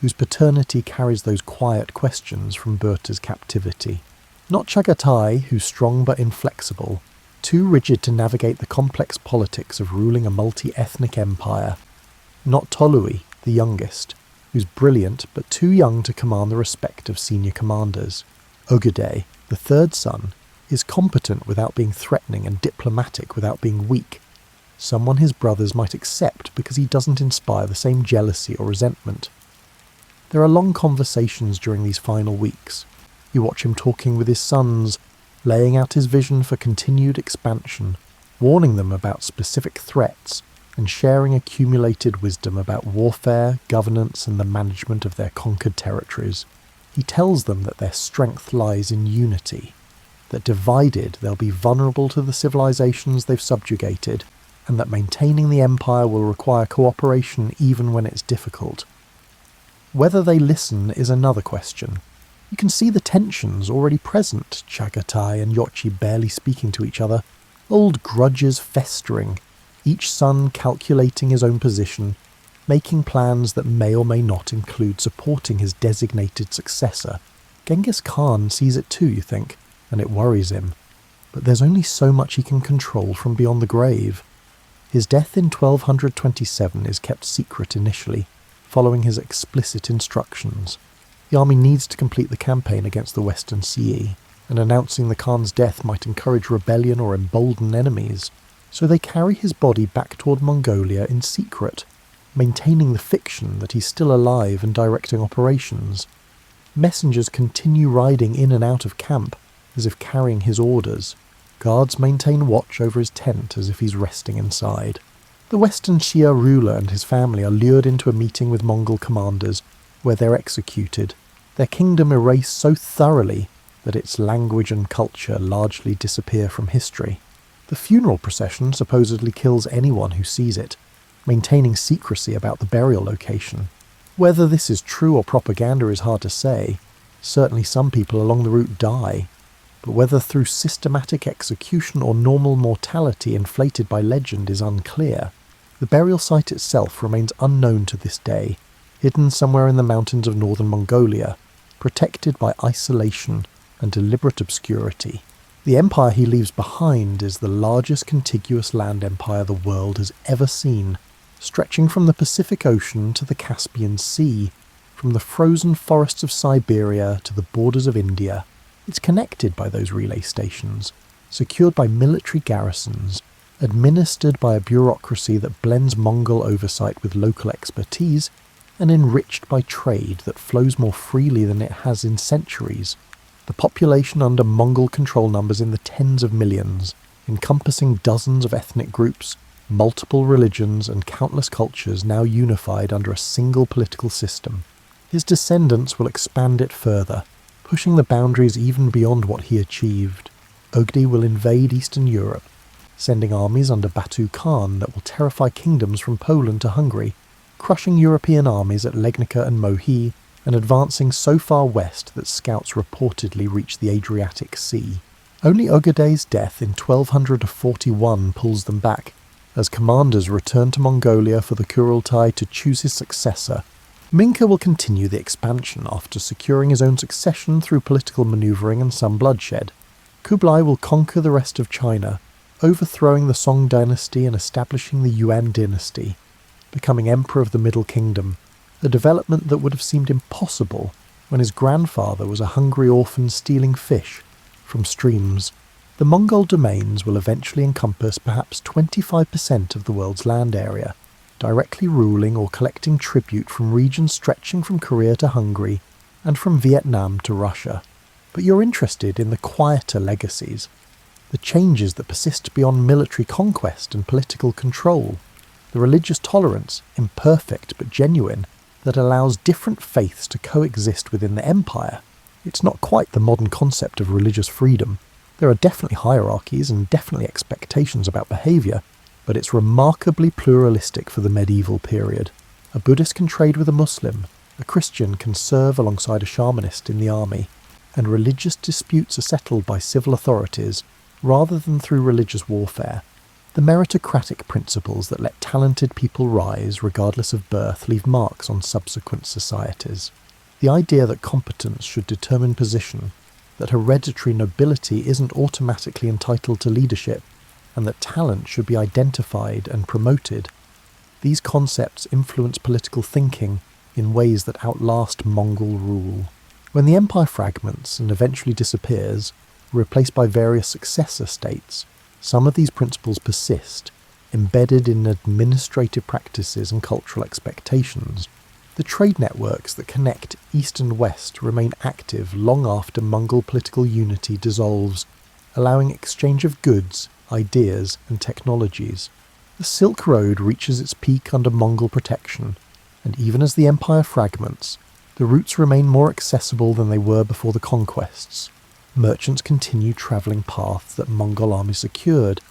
whose paternity carries those quiet questions from Berta's captivity. Not Chagatai, who's strong but inflexible, too rigid to navigate the complex politics of ruling a multi-ethnic empire. Not Tolui, the youngest, who's brilliant but too young to command the respect of senior commanders. Ögedei, the third son, is competent without being threatening and diplomatic without being weak, someone his brothers might accept because he doesn't inspire the same jealousy or resentment. There are long conversations during these final weeks. You watch him talking with his sons, laying out his vision for continued expansion, warning them about specific threats, and sharing accumulated wisdom about warfare, governance, and the management of their conquered territories. He tells them that their strength lies in unity, that divided they'll be vulnerable to the civilizations they've subjugated, and that maintaining the empire will require cooperation even when it's difficult. Whether they listen is another question. You can see the tensions already present, Chagatai and Yochi barely speaking to each other, old grudges festering, each son calculating his own position, making plans that may or may not include supporting his designated successor. Genghis Khan sees it too, you think, and it worries him. But there's only so much he can control from beyond the grave. His death in 1227 is kept secret initially, following his explicit instructions. The army needs to complete the campaign against the Western Sea, and announcing the Khan's death might encourage rebellion or embolden enemies. So they carry his body back toward Mongolia in secret, maintaining the fiction that he's still alive and directing operations. Messengers continue riding in and out of camp, as if carrying his orders. Guards maintain watch over his tent as if he's resting inside. The Western Shia ruler and his family are lured into a meeting with Mongol commanders, where they're executed, their kingdom erased so thoroughly that its language and culture largely disappear from history. The funeral procession supposedly kills anyone who sees it, maintaining secrecy about the burial location. Whether this is true or propaganda is hard to say. Certainly some people along the route die, but whether through systematic execution or normal mortality inflated by legend is unclear. The burial site itself remains unknown to this day, hidden somewhere in the mountains of northern Mongolia, protected by isolation and deliberate obscurity. The empire he leaves behind is the largest contiguous land empire the world has ever seen, stretching from the Pacific Ocean to the Caspian Sea, from the frozen forests of Siberia to the borders of India. It's connected by those relay stations, secured by military garrisons, administered by a bureaucracy that blends Mongol oversight with local expertise, and enriched by trade that flows more freely than it has in centuries. The population under Mongol control numbers in the tens of millions, encompassing dozens of ethnic groups, multiple religions and countless cultures now unified under a single political system. His descendants will expand it further, pushing the boundaries even beyond what he achieved. Ugdi will invade Eastern Europe, sending armies under Batu Khan that will terrify kingdoms from Poland to Hungary, crushing European armies at Legnica and Mohi, and advancing so far west that scouts reportedly reach the Adriatic Sea. Only Ugeday's death in 1241 pulls them back, as commanders return to Mongolia for the Kurultai to choose his successor. Minka will continue the expansion after securing his own succession through political manoeuvring and some bloodshed. Kublai will conquer the rest of China, overthrowing the Song dynasty and establishing the Yuan dynasty, becoming emperor of the Middle Kingdom, a development that would have seemed impossible when his grandfather was a hungry orphan stealing fish from streams. The Mongol domains will eventually encompass perhaps 25% of the world's land area, directly ruling or collecting tribute from regions stretching from Korea to Hungary and from Vietnam to Russia. But you're interested in the quieter legacies, the changes that persist beyond military conquest and political control, the religious tolerance, imperfect but genuine, that allows different faiths to coexist within the empire. It's not quite the modern concept of religious freedom. There are definitely hierarchies and definitely expectations about behaviour, but it's remarkably pluralistic for the medieval period. A Buddhist can trade with a Muslim, a Christian can serve alongside a shamanist in the army, and religious disputes are settled by civil authorities rather than through religious warfare. The meritocratic principles that let talented people rise regardless of birth leave marks on subsequent societies. The idea that competence should determine position, that hereditary nobility isn't automatically entitled to leadership, and that talent should be identified and promoted. These concepts influence political thinking in ways that outlast Mongol rule. When the empire fragments and eventually disappears, replaced by various successor states, some of these principles persist, embedded in administrative practices and cultural expectations. The trade networks that connect East and West remain active long after Mongol political unity dissolves, allowing exchange of goods, ideas, and technologies. The Silk Road reaches its peak under Mongol protection, and even as the empire fragments, the routes remain more accessible than they were before the conquests. Merchants continue travelling paths that Mongol armies secured,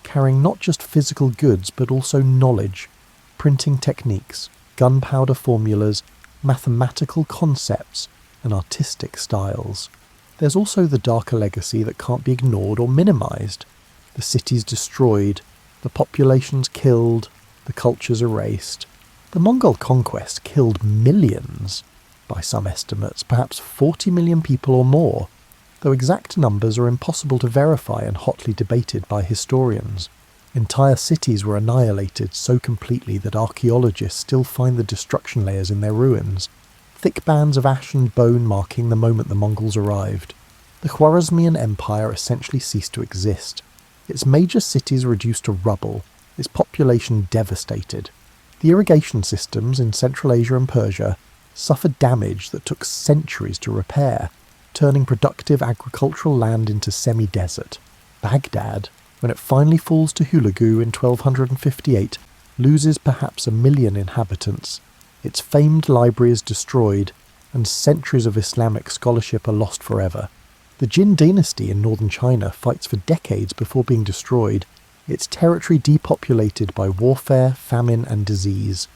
carrying not just physical goods but also knowledge, printing techniques, gunpowder formulas, mathematical concepts, and artistic styles. There's also the darker legacy that can't be ignored or minimised. The cities destroyed, the populations killed, the cultures erased. The Mongol conquest killed millions. By some estimates, perhaps 40 million people or more, though exact numbers are impossible to verify and hotly debated by historians. Entire cities were annihilated so completely that archaeologists still find the destruction layers in their ruins, thick bands of ash and bone marking the moment the Mongols arrived. The Khwarezmian Empire essentially ceased to exist, its major cities reduced to rubble, its population devastated. The irrigation systems in Central Asia and Persia suffered damage that took centuries to repair, turning productive agricultural land into semi-desert. Baghdad, when it finally falls to Hulagu in 1258, loses perhaps 1 million inhabitants. Its famed library is destroyed, and centuries of Islamic scholarship are lost forever. The Jin dynasty in northern China fights for decades before being destroyed, its territory depopulated by warfare, famine, and disease.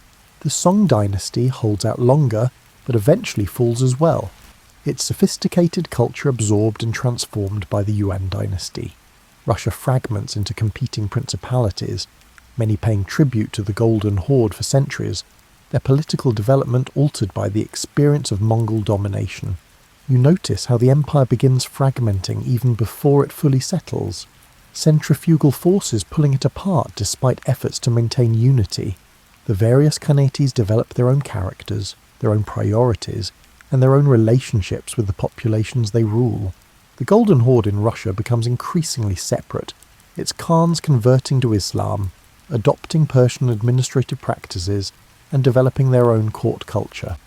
The Song dynasty holds out longer, but eventually falls as well, its sophisticated culture absorbed and transformed by the Yuan dynasty. Russia fragments into competing principalities, many paying tribute to the Golden Horde for centuries, their political development altered by the experience of Mongol domination. You notice how the empire begins fragmenting even before it fully settles, centrifugal forces pulling it apart despite efforts to maintain unity. The various Khanates develop their own characters, their own priorities, and their own relationships with the populations they rule. The Golden Horde in Russia becomes increasingly separate, its Khans converting to Islam, adopting Persian administrative practices, and developing their own court culture.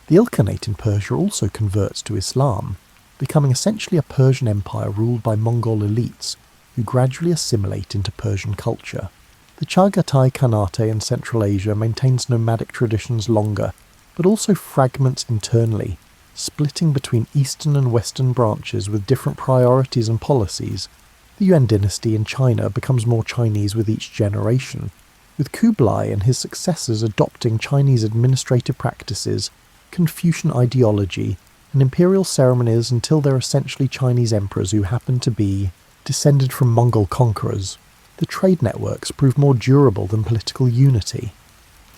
The Ilkhanate in Persia also converts to Islam, becoming essentially a Persian empire ruled by Mongol elites, who gradually assimilate into Persian culture. The Chagatai Khanate in Central Asia maintains nomadic traditions longer, but also fragments internally, splitting between eastern and western branches with different priorities and policies. The Yuan dynasty in China becomes more Chinese with each generation, with Kublai and his successors adopting Chinese administrative practices, Confucian ideology, and imperial ceremonies until they're essentially Chinese emperors who happen to be descended from Mongol conquerors. The trade networks prove more durable than political unity,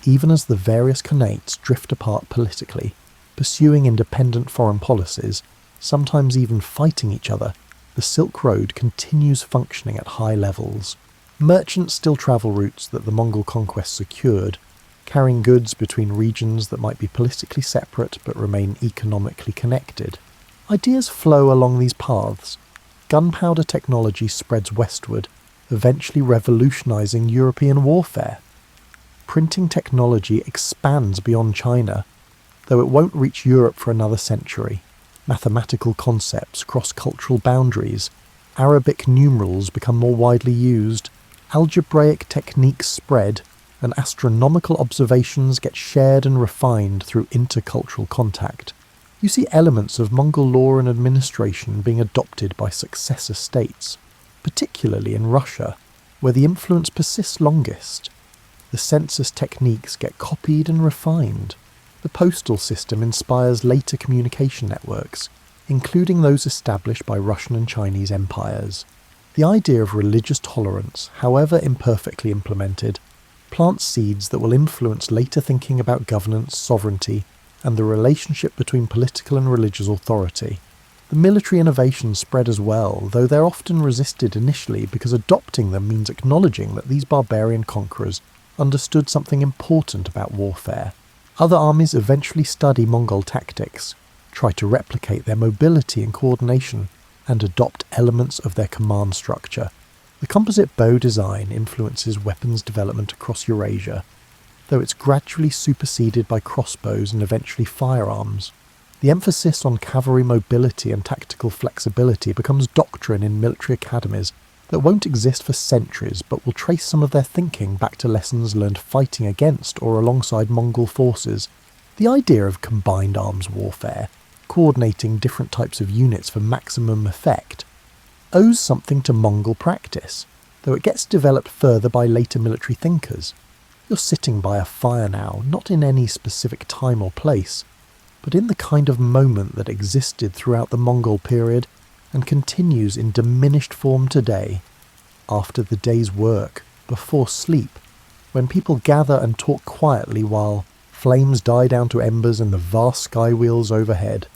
even as the various khanates drift apart politically, pursuing independent foreign policies, sometimes even fighting each other. The Silk Road continues functioning at high levels. Merchants still travel routes that the Mongol conquest secured, carrying goods between regions that might be politically separate but remain economically connected. Ideas flow along these paths. Gunpowder technology spreads westward, eventually revolutionizing European warfare. Printing technology expands beyond China, though it won't reach Europe for another century. Mathematical concepts cross cultural boundaries. Arabic numerals become more widely used. Algebraic techniques spread, and astronomical observations get shared and refined through intercultural contact. You see elements of Mongol law and administration being adopted by successor states, particularly in Russia, where the influence persists longest. The census techniques get copied and refined. The postal system inspires later communication networks, including those established by Russian and Chinese empires. The idea of religious tolerance, however imperfectly implemented, plants seeds that will influence later thinking about governance, sovereignty, and the relationship between political and religious authority. The military innovations spread as well, though they're often resisted initially because adopting them means acknowledging that these barbarian conquerors understood something important about warfare. Other armies eventually study Mongol tactics, try to replicate their mobility and coordination, and adopt elements of their command structure. The composite bow design influences weapons development across Eurasia, though it's gradually superseded by crossbows and eventually firearms. The emphasis on cavalry mobility and tactical flexibility becomes doctrine in military academies that won't exist for centuries but will trace some of their thinking back to lessons learned fighting against or alongside Mongol forces. The idea of combined arms warfare, coordinating different types of units for maximum effect, owes something to Mongol practice, though it gets developed further by later military thinkers. You're sitting by a fire now, not in any specific time or place, but in the kind of moment that existed throughout the Mongol period and continues in diminished form today, after the day's work, before sleep, when people gather and talk quietly while flames die down to embers in the vast sky wheels overhead.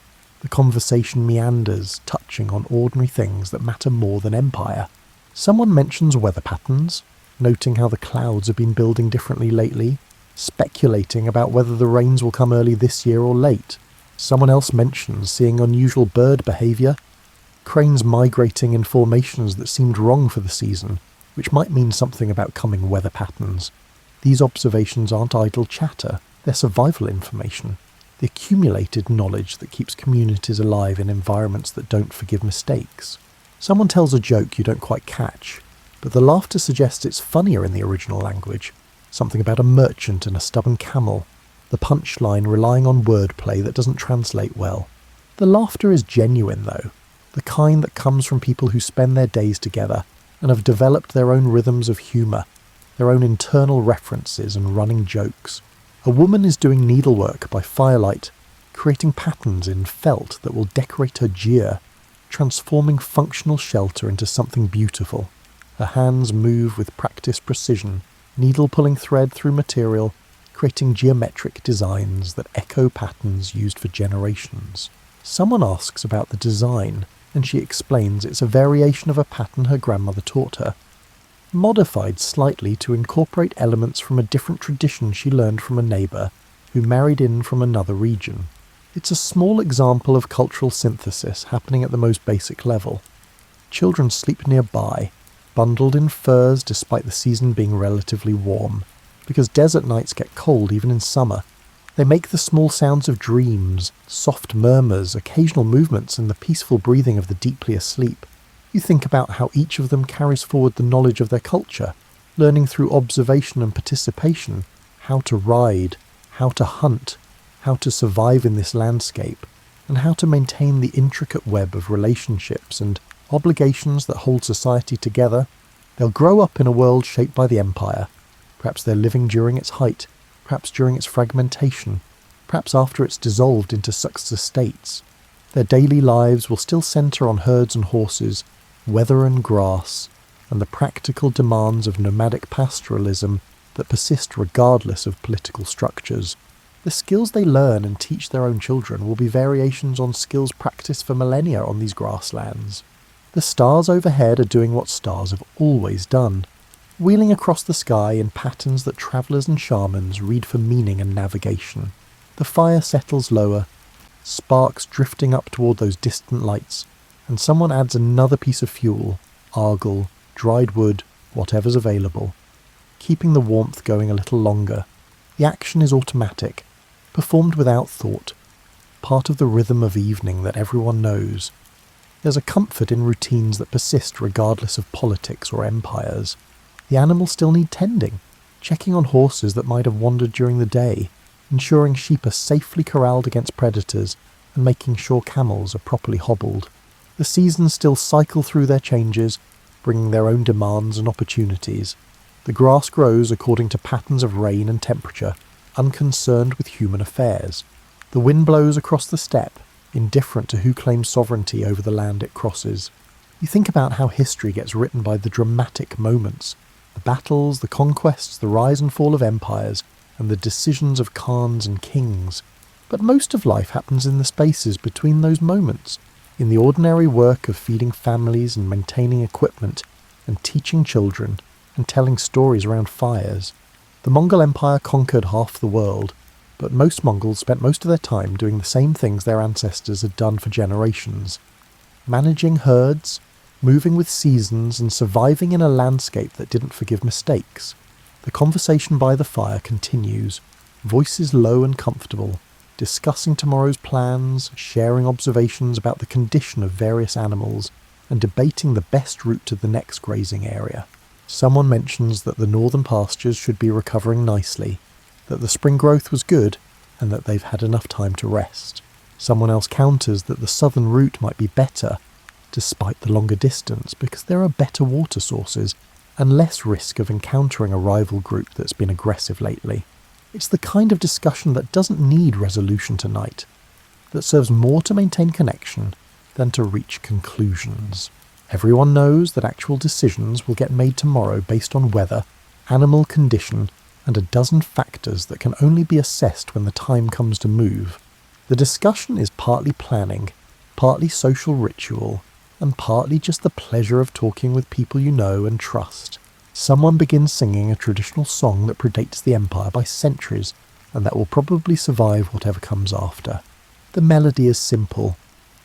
The conversation meanders, touching on ordinary things that matter more than empire. Someone mentions weather patterns, noting how the clouds have been building differently lately, speculating about whether the rains will come early this year or late. Someone else mentions seeing unusual bird behaviour, cranes migrating in formations that seemed wrong for the season, which might mean something about coming weather patterns. These observations aren't idle chatter, they're survival information, the accumulated knowledge that keeps communities alive in environments that don't forgive mistakes. Someone tells a joke you don't quite catch, but the laughter suggests it's funnier in the original language, something about a merchant and a stubborn camel, the punchline relying on wordplay that doesn't translate well. The laughter is genuine though, the kind that comes from people who spend their days together and have developed their own rhythms of humour, their own internal references and running jokes. A woman is doing needlework by firelight, creating patterns in felt that will decorate her gear, transforming functional shelter into something beautiful. Her hands move with practiced precision, needle pulling thread through material, creating geometric designs that echo patterns used for generations. Someone asks about the design, and she explains it's a variation of a pattern her grandmother taught her, modified slightly to incorporate elements from a different tradition she learned from a neighbour who married in from another region. It's a small example of cultural synthesis happening at the most basic level. Children sleep nearby, bundled in furs despite the season being relatively warm, because desert nights get cold even in summer. They make the small sounds of dreams, soft murmurs, occasional movements, and the peaceful breathing of the deeply asleep. You think about how each of them carries forward the knowledge of their culture, learning through observation and participation how to ride, how to hunt, how to survive in this landscape, and how to maintain the intricate web of relationships and obligations that hold society together. They'll grow up in a world shaped by the empire. Perhaps they're living during its height, perhaps during its fragmentation, perhaps after it's dissolved into successor states. Their daily lives will still centre on herds and horses, weather and grass, and the practical demands of nomadic pastoralism that persist regardless of political structures. The skills they learn and teach their own children will be variations on skills practiced for millennia on these grasslands. The stars overhead are doing what stars have always done, wheeling across the sky in patterns that travellers and shamans read for meaning and navigation. The fire settles lower, sparks drifting up toward those distant lights, and someone adds another piece of fuel, argil, dried wood, whatever's available, keeping the warmth going a little longer. The action is automatic, performed without thought, part of the rhythm of evening that everyone knows. There's a comfort in routines that persist regardless of politics or empires. The animals still need tending, checking on horses that might have wandered during the day, ensuring sheep are safely corralled against predators, and making sure camels are properly hobbled. The seasons still cycle through their changes, bringing their own demands and opportunities. The grass grows according to patterns of rain and temperature, unconcerned with human affairs. The wind blows across the steppe, indifferent to who claims sovereignty over the land it crosses. You think about how history gets written by the dramatic moments, the battles, the conquests, the rise and fall of empires, and the decisions of khans and kings. But most of life happens in the spaces between those moments, in the ordinary work of feeding families and maintaining equipment, and teaching children, and telling stories around fires. The Mongol Empire conquered half the world, but most Mongols spent most of their time doing the same things their ancestors had done for generations. Managing herds, moving with seasons, and surviving in a landscape that didn't forgive mistakes. The conversation by the fire continues, voices low and comfortable, discussing tomorrow's plans, sharing observations about the condition of various animals, and debating the best route to the next grazing area. Someone mentions that the northern pastures should be recovering nicely, that the spring growth was good, and that they've had enough time to rest. Someone else counters that the southern route might be better, despite the longer distance, because there are better water sources, and less risk of encountering a rival group that's been aggressive lately. It's the kind of discussion that doesn't need resolution tonight, that serves more to maintain connection than to reach conclusions. Everyone knows that actual decisions will get made tomorrow based on weather, animal condition, and a dozen factors that can only be assessed when the time comes to move. The discussion is partly planning, partly social ritual, and partly just the pleasure of talking with people you know and trust. Someone begins singing a traditional song that predates the empire by centuries, and that will probably survive whatever comes after. The melody is simple,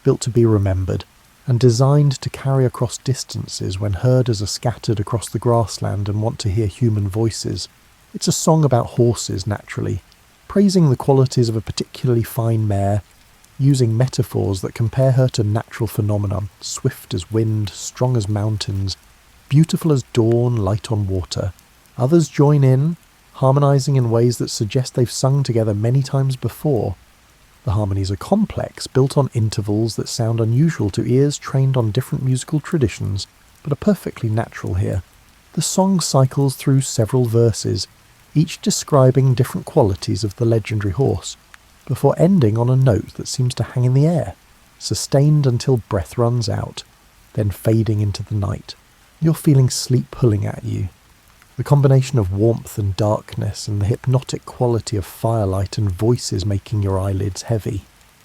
built to be remembered, and designed to carry across distances when herders are scattered across the grassland and want to hear human voices. It's a song about horses, naturally, praising the qualities of a particularly fine mare, using metaphors that compare her to natural phenomena, swift as wind, strong as mountains, beautiful as dawn, light on water. Others join in, harmonizing in ways that suggest they've sung together many times before. The harmonies are complex, built on intervals that sound unusual to ears trained on different musical traditions, but are perfectly natural here. The song cycles through several verses, each describing different qualities of the legendary horse, before ending on a note that seems to hang in the air, sustained until breath runs out, then fading into the night. You're feeling sleep pulling at you. The combination of warmth and darkness and the hypnotic quality of firelight and voices making your eyelids heavy.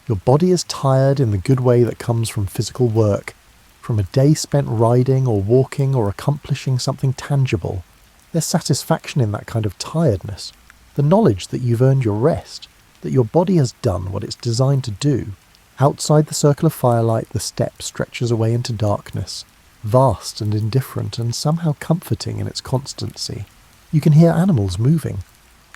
Your body is tired in the good way that comes from physical work, from a day spent riding or walking or accomplishing something tangible. There's satisfaction in that kind of tiredness, the knowledge that you've earned your rest, that your body has done what it's designed to do. Outside the circle of firelight, the steppe stretches away into darkness, vast and indifferent and somehow comforting in its constancy. You can hear animals moving,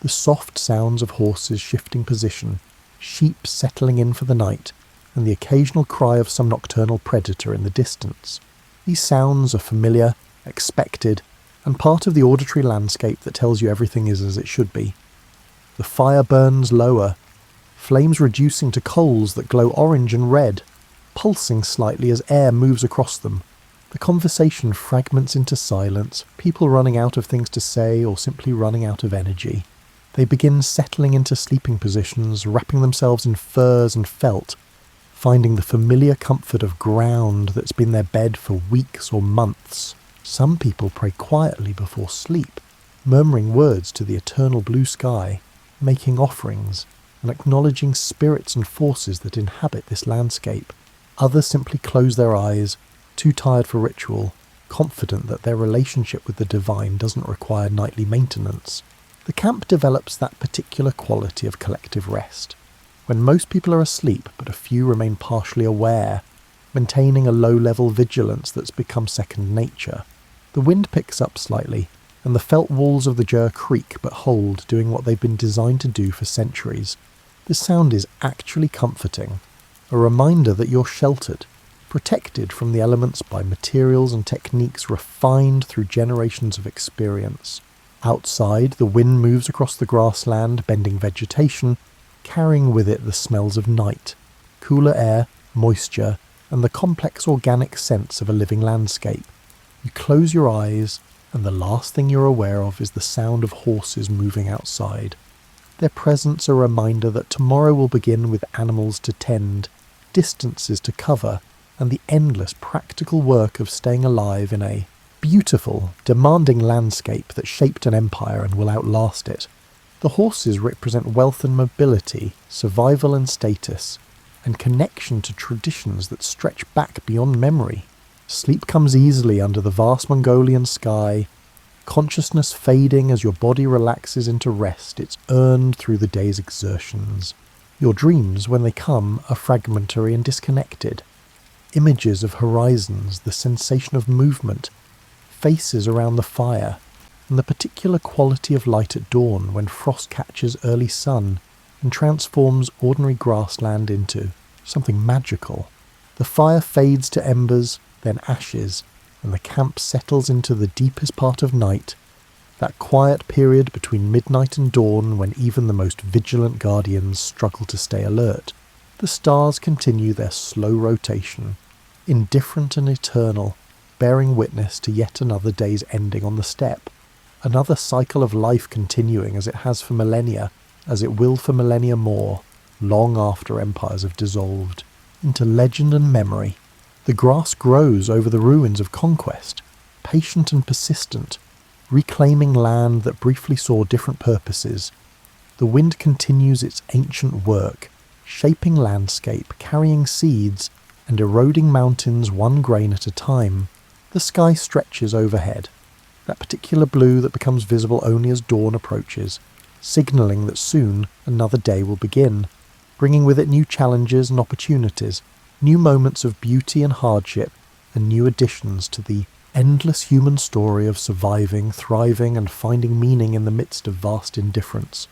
the soft sounds of horses shifting position, sheep settling in for the night, and the occasional cry of some nocturnal predator in the distance. These sounds are familiar, expected, and part of the auditory landscape that tells you everything is as it should be. The fire burns lower, flames reducing to coals that glow orange and red, pulsing slightly as air moves across them. The conversation fragments into silence, people running out of things to say or simply running out of energy. They begin settling into sleeping positions, wrapping themselves in furs and felt, finding the familiar comfort of ground that's been their bed for weeks or months. Some people pray quietly before sleep, murmuring words to the eternal blue sky, making offerings, and acknowledging spirits and forces that inhabit this landscape. Others simply close their eyes, too tired for ritual, confident that their relationship with the divine doesn't require nightly maintenance. The camp develops that particular quality of collective rest, when most people are asleep but a few remain partially aware, maintaining a low-level vigilance that's become second nature. The wind picks up slightly, and the felt walls of the jar creak but hold, doing what they've been designed to do for centuries. The sound is actually comforting, a reminder that you're sheltered, protected from the elements by materials and techniques refined through generations of experience. Outside, the wind moves across the grassland, bending vegetation, carrying with it the smells of night, cooler air, moisture, and the complex organic sense of a living landscape. You close your eyes, and the last thing you're aware of is the sound of horses moving outside. Their presence a reminder that tomorrow will begin with animals to tend, distances to cover, and the endless practical work of staying alive in a beautiful, demanding landscape that shaped an empire and will outlast it. The horses represent wealth and mobility, survival and status, and connection to traditions that stretch back beyond memory. Sleep comes easily under the vast Mongolian sky, consciousness fading as your body relaxes into rest it's earned through the day's exertions. Your dreams, when they come, are fragmentary and disconnected. Images of horizons, the sensation of movement, faces around the fire, and the particular quality of light at dawn when frost catches early sun and transforms ordinary grassland into something magical. The fire fades to embers, then ashes, and the camp settles into the deepest part of night, that quiet period between midnight and dawn when even the most vigilant guardians struggle to stay alert. The stars continue their slow rotation, indifferent and eternal, bearing witness to yet another day's ending on the steppe, another cycle of life continuing as it has for millennia, as it will for millennia more, long after empires have dissolved, into legend and memory. The grass grows over the ruins of conquest, patient and persistent, reclaiming land that briefly saw different purposes. The wind continues its ancient work, shaping landscape, carrying seeds, and eroding mountains one grain at a time. The sky stretches overhead, that particular blue that becomes visible only as dawn approaches, signalling that soon another day will begin, bringing with it new challenges and opportunities, new moments of beauty and hardship, and new additions to the endless human story of surviving, thriving, and finding meaning in the midst of vast indifference.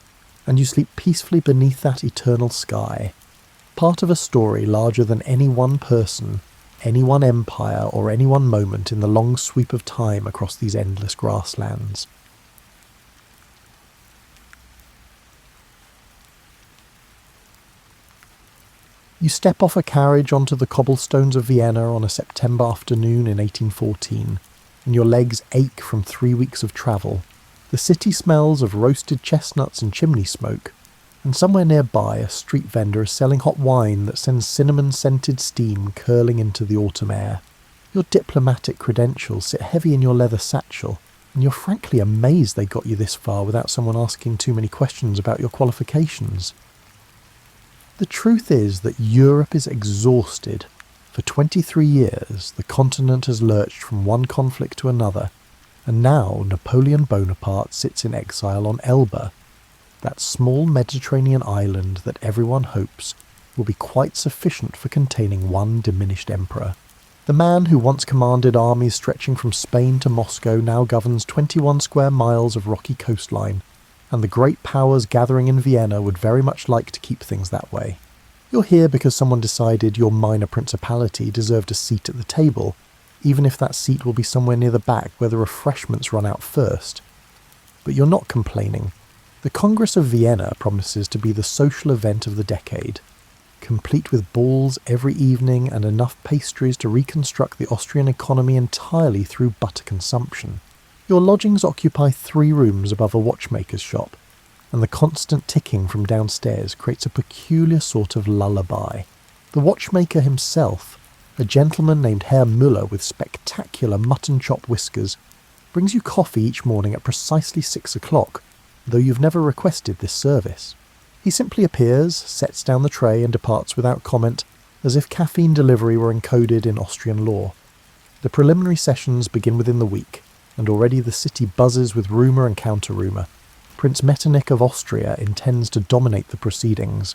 And you sleep peacefully beneath that eternal sky, part of a story larger than any one person, any one empire, or any one moment in the long sweep of time across these endless grasslands. You step off a carriage onto the cobblestones of Vienna on a September afternoon in 1814, and your legs ache from 3 weeks of travel. The city smells of roasted chestnuts and chimney smoke, and somewhere nearby a street vendor is selling hot wine that sends cinnamon-scented steam curling into the autumn air. Your diplomatic credentials sit heavy in your leather satchel, and you're frankly amazed they got you this far without someone asking too many questions about your qualifications. The truth is that Europe is exhausted. For 23 years, the continent has lurched from one conflict to another, and now Napoleon Bonaparte sits in exile on Elba, that small Mediterranean island that everyone hopes will be quite sufficient for containing one diminished emperor. The man who once commanded armies stretching from Spain to Moscow now governs 21 square miles of rocky coastline, and the great powers gathering in Vienna would very much like to keep things that way. You're here because someone decided your minor principality deserved a seat at the table, even if that seat will be somewhere near the back where the refreshments run out first. But you're not complaining. The Congress of Vienna promises to be the social event of the decade, complete with balls every evening and enough pastries to reconstruct the Austrian economy entirely through butter consumption. Your lodgings occupy 3 rooms above a watchmaker's shop, and the constant ticking from downstairs creates a peculiar sort of lullaby. The watchmaker himself, a gentleman named Herr Müller with spectacular mutton chop whiskers, brings you coffee each morning at precisely 6 o'clock, though you've never requested this service. He simply appears, sets down the tray and departs without comment, as if caffeine delivery were encoded in Austrian law. The preliminary sessions begin within the week, and already the city buzzes with rumour and counter-rumour. Prince Metternich of Austria intends to dominate the proceedings.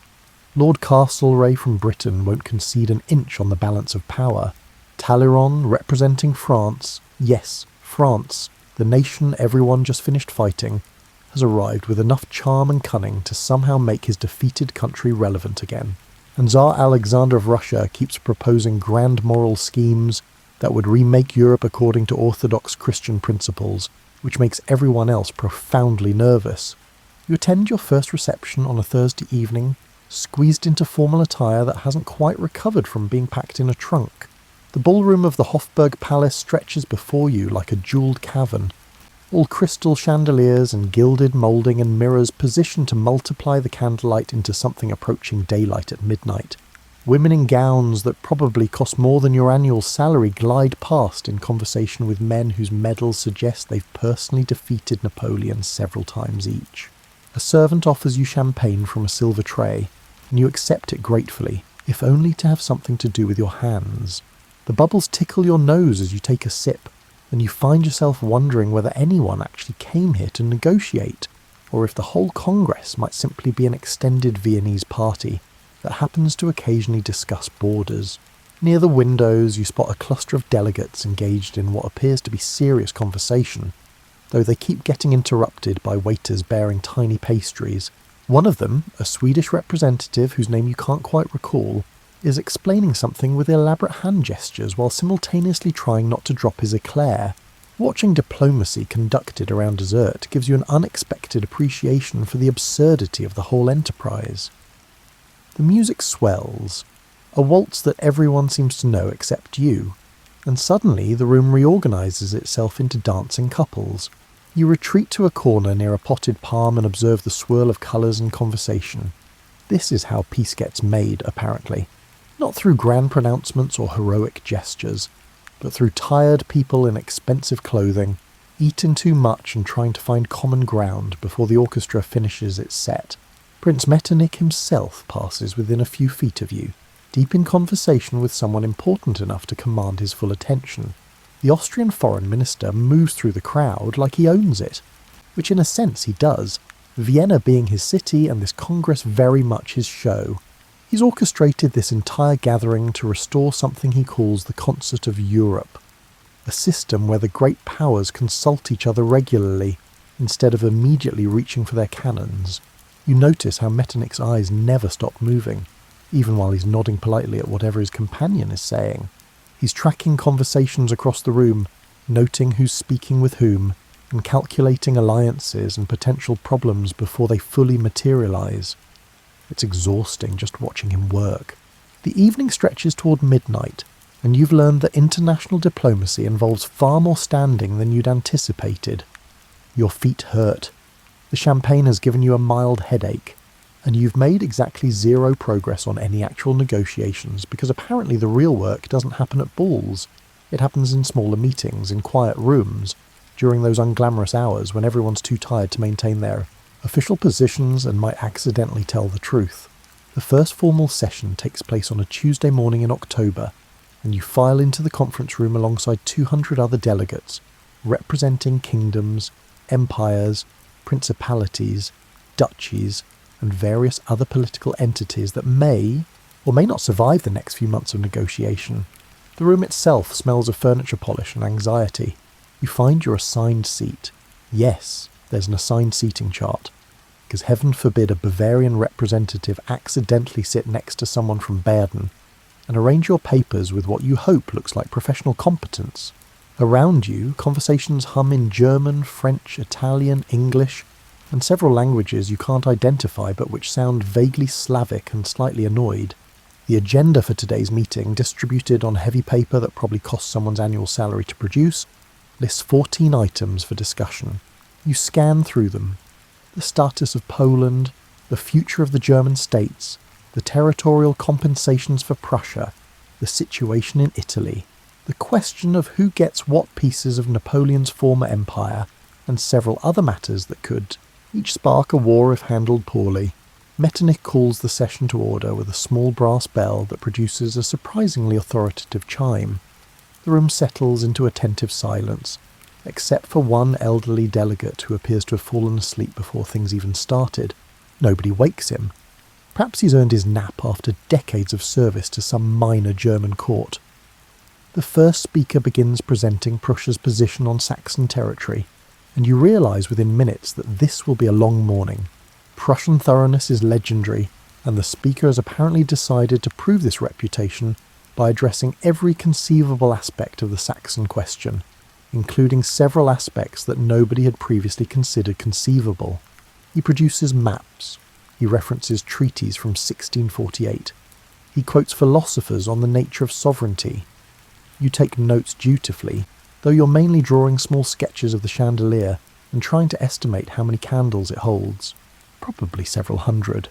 Lord Castlereagh from Britain won't concede an inch on the balance of power. Talleyrand, representing France, yes, France, the nation everyone just finished fighting, has arrived with enough charm and cunning to somehow make his defeated country relevant again. And Tsar Alexander of Russia keeps proposing grand moral schemes that would remake Europe according to orthodox Christian principles, which makes everyone else profoundly nervous. You attend your first reception on a Thursday evening, squeezed into formal attire that hasn't quite recovered from being packed in a trunk. The ballroom of the Hofburg Palace stretches before you like a jewelled cavern, all crystal chandeliers and gilded moulding and mirrors positioned to multiply the candlelight into something approaching daylight at midnight. Women in gowns that probably cost more than your annual salary glide past in conversation with men whose medals suggest they've personally defeated Napoleon several times each. A servant offers you champagne from a silver tray, and you accept it gratefully, if only to have something to do with your hands. The bubbles tickle your nose as you take a sip, and you find yourself wondering whether anyone actually came here to negotiate, or if the whole Congress might simply be an extended Viennese party that happens to occasionally discuss borders. Near the windows you spot a cluster of delegates engaged in what appears to be serious conversation, though they keep getting interrupted by waiters bearing tiny pastries. One of them, a Swedish representative whose name you can't quite recall, is explaining something with elaborate hand gestures while simultaneously trying not to drop his eclair. Watching diplomacy conducted around dessert gives you an unexpected appreciation for the absurdity of the whole enterprise. The music swells, a waltz that everyone seems to know except you, and suddenly the room reorganises itself into dancing couples. You retreat to a corner near a potted palm and observe the swirl of colours and conversation. This is how peace gets made, apparently. Not through grand pronouncements or heroic gestures, but through tired people in expensive clothing, eating too much and trying to find common ground before the orchestra finishes its set. Prince Metternich himself passes within a few feet of you, deep in conversation with someone important enough to command his full attention. The Austrian foreign minister moves through the crowd like he owns it, which in a sense he does, Vienna being his city and this Congress very much his show. He's orchestrated this entire gathering to restore something he calls the Concert of Europe, a system where the great powers consult each other regularly, instead of immediately reaching for their cannons. You notice how Metternich's eyes never stop moving, even while he's nodding politely at whatever his companion is saying. He's tracking conversations across the room, noting who's speaking with whom, and calculating alliances and potential problems before they fully materialise. It's exhausting just watching him work. The evening stretches toward midnight, and you've learned that international diplomacy involves far more standing than you'd anticipated. Your feet hurt. The champagne has given you a mild headache, and you've made exactly zero progress on any actual negotiations because apparently the real work doesn't happen at balls. It happens in smaller meetings, in quiet rooms, during those unglamorous hours when everyone's too tired to maintain their official positions and might accidentally tell the truth. The first formal session takes place on a Tuesday morning in October, and you file into the conference room alongside 200 other delegates, representing kingdoms, empires, principalities, duchies, and various other political entities that may or may not survive the next few months of negotiation. The room itself smells of furniture polish and anxiety. You find your assigned seat. Yes, there's an assigned seating chart, because heaven forbid a Bavarian representative accidentally sit next to someone from Baden, and arrange your papers with what you hope looks like professional competence. Around you, conversations hum in German, French, Italian, English, and several languages you can't identify but which sound vaguely Slavic and slightly annoyed. The agenda for today's meeting, distributed on heavy paper that probably cost someone's annual salary to produce, lists 14 items for discussion. You scan through them. The status of Poland, the future of the German states, the territorial compensations for Prussia, the situation in Italy, the question of who gets what pieces of Napoleon's former empire, and several other matters that could each spark a war if handled poorly. Metternich calls the session to order with a small brass bell that produces a surprisingly authoritative chime. The room settles into attentive silence, except for one elderly delegate who appears to have fallen asleep before things even started. Nobody wakes him. Perhaps he's earned his nap after decades of service to some minor German court. The first speaker begins presenting Prussia's position on Saxon territory, and you realise within minutes that this will be a long morning. Prussian thoroughness is legendary, and the speaker has apparently decided to prove this reputation by addressing every conceivable aspect of the Saxon question, including several aspects that nobody had previously considered conceivable. He produces maps. He references treaties from 1648. He quotes philosophers on the nature of sovereignty. You take notes dutifully, though you're mainly drawing small sketches of the chandelier and trying to estimate how many candles it holds. Probably several hundred.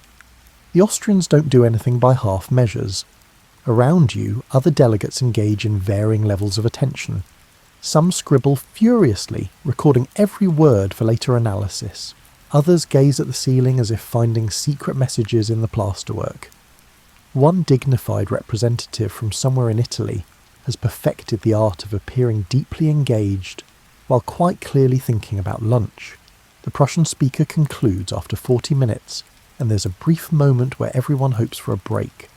The Austrians don't do anything by half measures. Around you, other delegates engage in varying levels of attention. Some scribble furiously, recording every word for later analysis. Others gaze at the ceiling as if finding secret messages in the plasterwork. One dignified representative from somewhere in Italy has perfected the art of appearing deeply engaged while quite clearly thinking about lunch. The Prussian speaker concludes after 40 minutes, and there's a brief moment where everyone hopes for a break.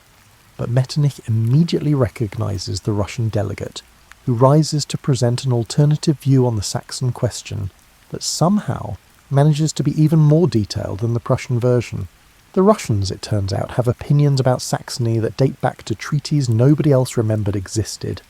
But Metternich immediately recognises the Russian delegate, who rises to present an alternative view on the Saxon question that somehow manages to be even more detailed than the Prussian version. The Russians, it turns out, have opinions about Saxony that date back to treaties nobody else remembered existed.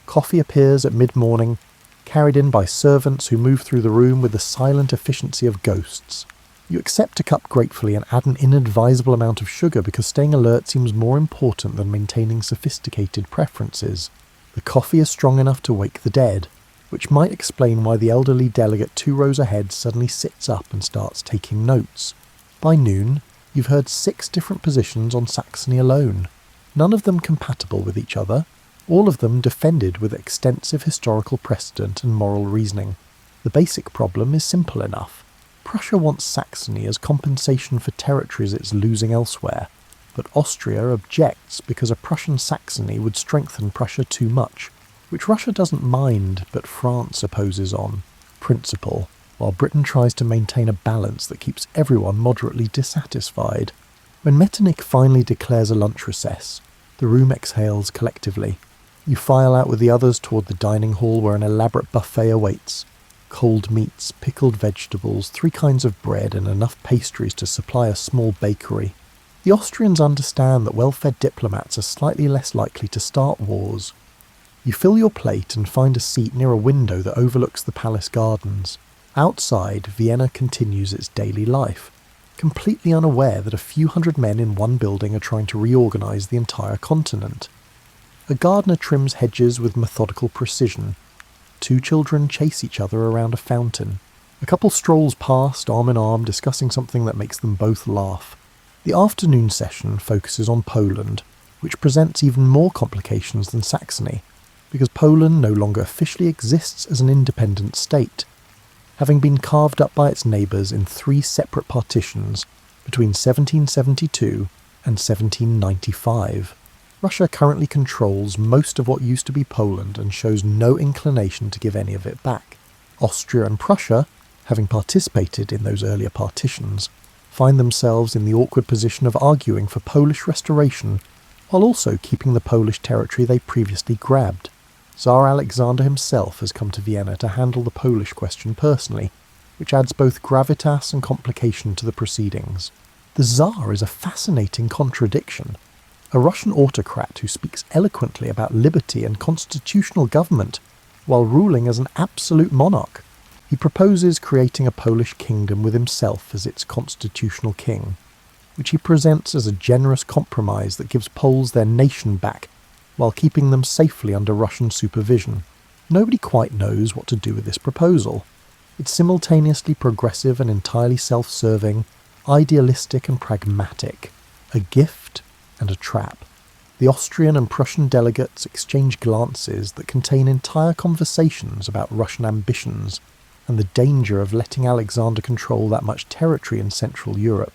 Coffee appears at mid-morning, carried in by servants who move through the room with the silent efficiency of ghosts. You accept a cup gratefully and add an inadvisable amount of sugar because staying alert seems more important than maintaining sophisticated preferences. The coffee is strong enough to wake the dead, which might explain why the elderly delegate 2 rows ahead suddenly sits up and starts taking notes. By noon, you've heard 6 different positions on Saxony alone, none of them compatible with each other, all of them defended with extensive historical precedent and moral reasoning. The basic problem is simple enough. Prussia wants Saxony as compensation for territories it's losing elsewhere, but Austria objects because a Prussian Saxony would strengthen Prussia too much, which Russia doesn't mind but France opposes on principle, while Britain tries to maintain a balance that keeps everyone moderately dissatisfied. When Metternich finally declares a lunch recess, the room exhales collectively. You file out with the others toward the dining hall where an elaborate buffet awaits. Cold meats, pickled vegetables, 3 kinds of bread and enough pastries to supply a small bakery. The Austrians understand that well-fed diplomats are slightly less likely to start wars. You fill your plate and find a seat near a window that overlooks the palace gardens. Outside, Vienna continues its daily life, completely unaware that a few hundred men in one building are trying to reorganize the entire continent. A gardener trims hedges with methodical precision. 2 children chase each other around a fountain. A couple strolls past, arm in arm, discussing something that makes them both laugh. The afternoon session focuses on Poland, which presents even more complications than Saxony, because Poland no longer officially exists as an independent state, having been carved up by its neighbours in 3 separate partitions between 1772 and 1795. Russia currently controls most of what used to be Poland and shows no inclination to give any of it back. Austria and Prussia, having participated in those earlier partitions, find themselves in the awkward position of arguing for Polish restoration while also keeping the Polish territory they previously grabbed. Tsar Alexander himself has come to Vienna to handle the Polish question personally, which adds both gravitas and complication to the proceedings. The Tsar is a fascinating contradiction. A Russian autocrat who speaks eloquently about liberty and constitutional government, while ruling as an absolute monarch. He proposes creating a Polish kingdom with himself as its constitutional king, which he presents as a generous compromise that gives Poles their nation back while keeping them safely under Russian supervision. Nobody quite knows what to do with this proposal. It's simultaneously progressive and entirely self-serving, idealistic and pragmatic, a gift and a trap. The Austrian and Prussian delegates exchange glances that contain entire conversations about Russian ambitions and the danger of letting Alexander control that much territory in Central Europe.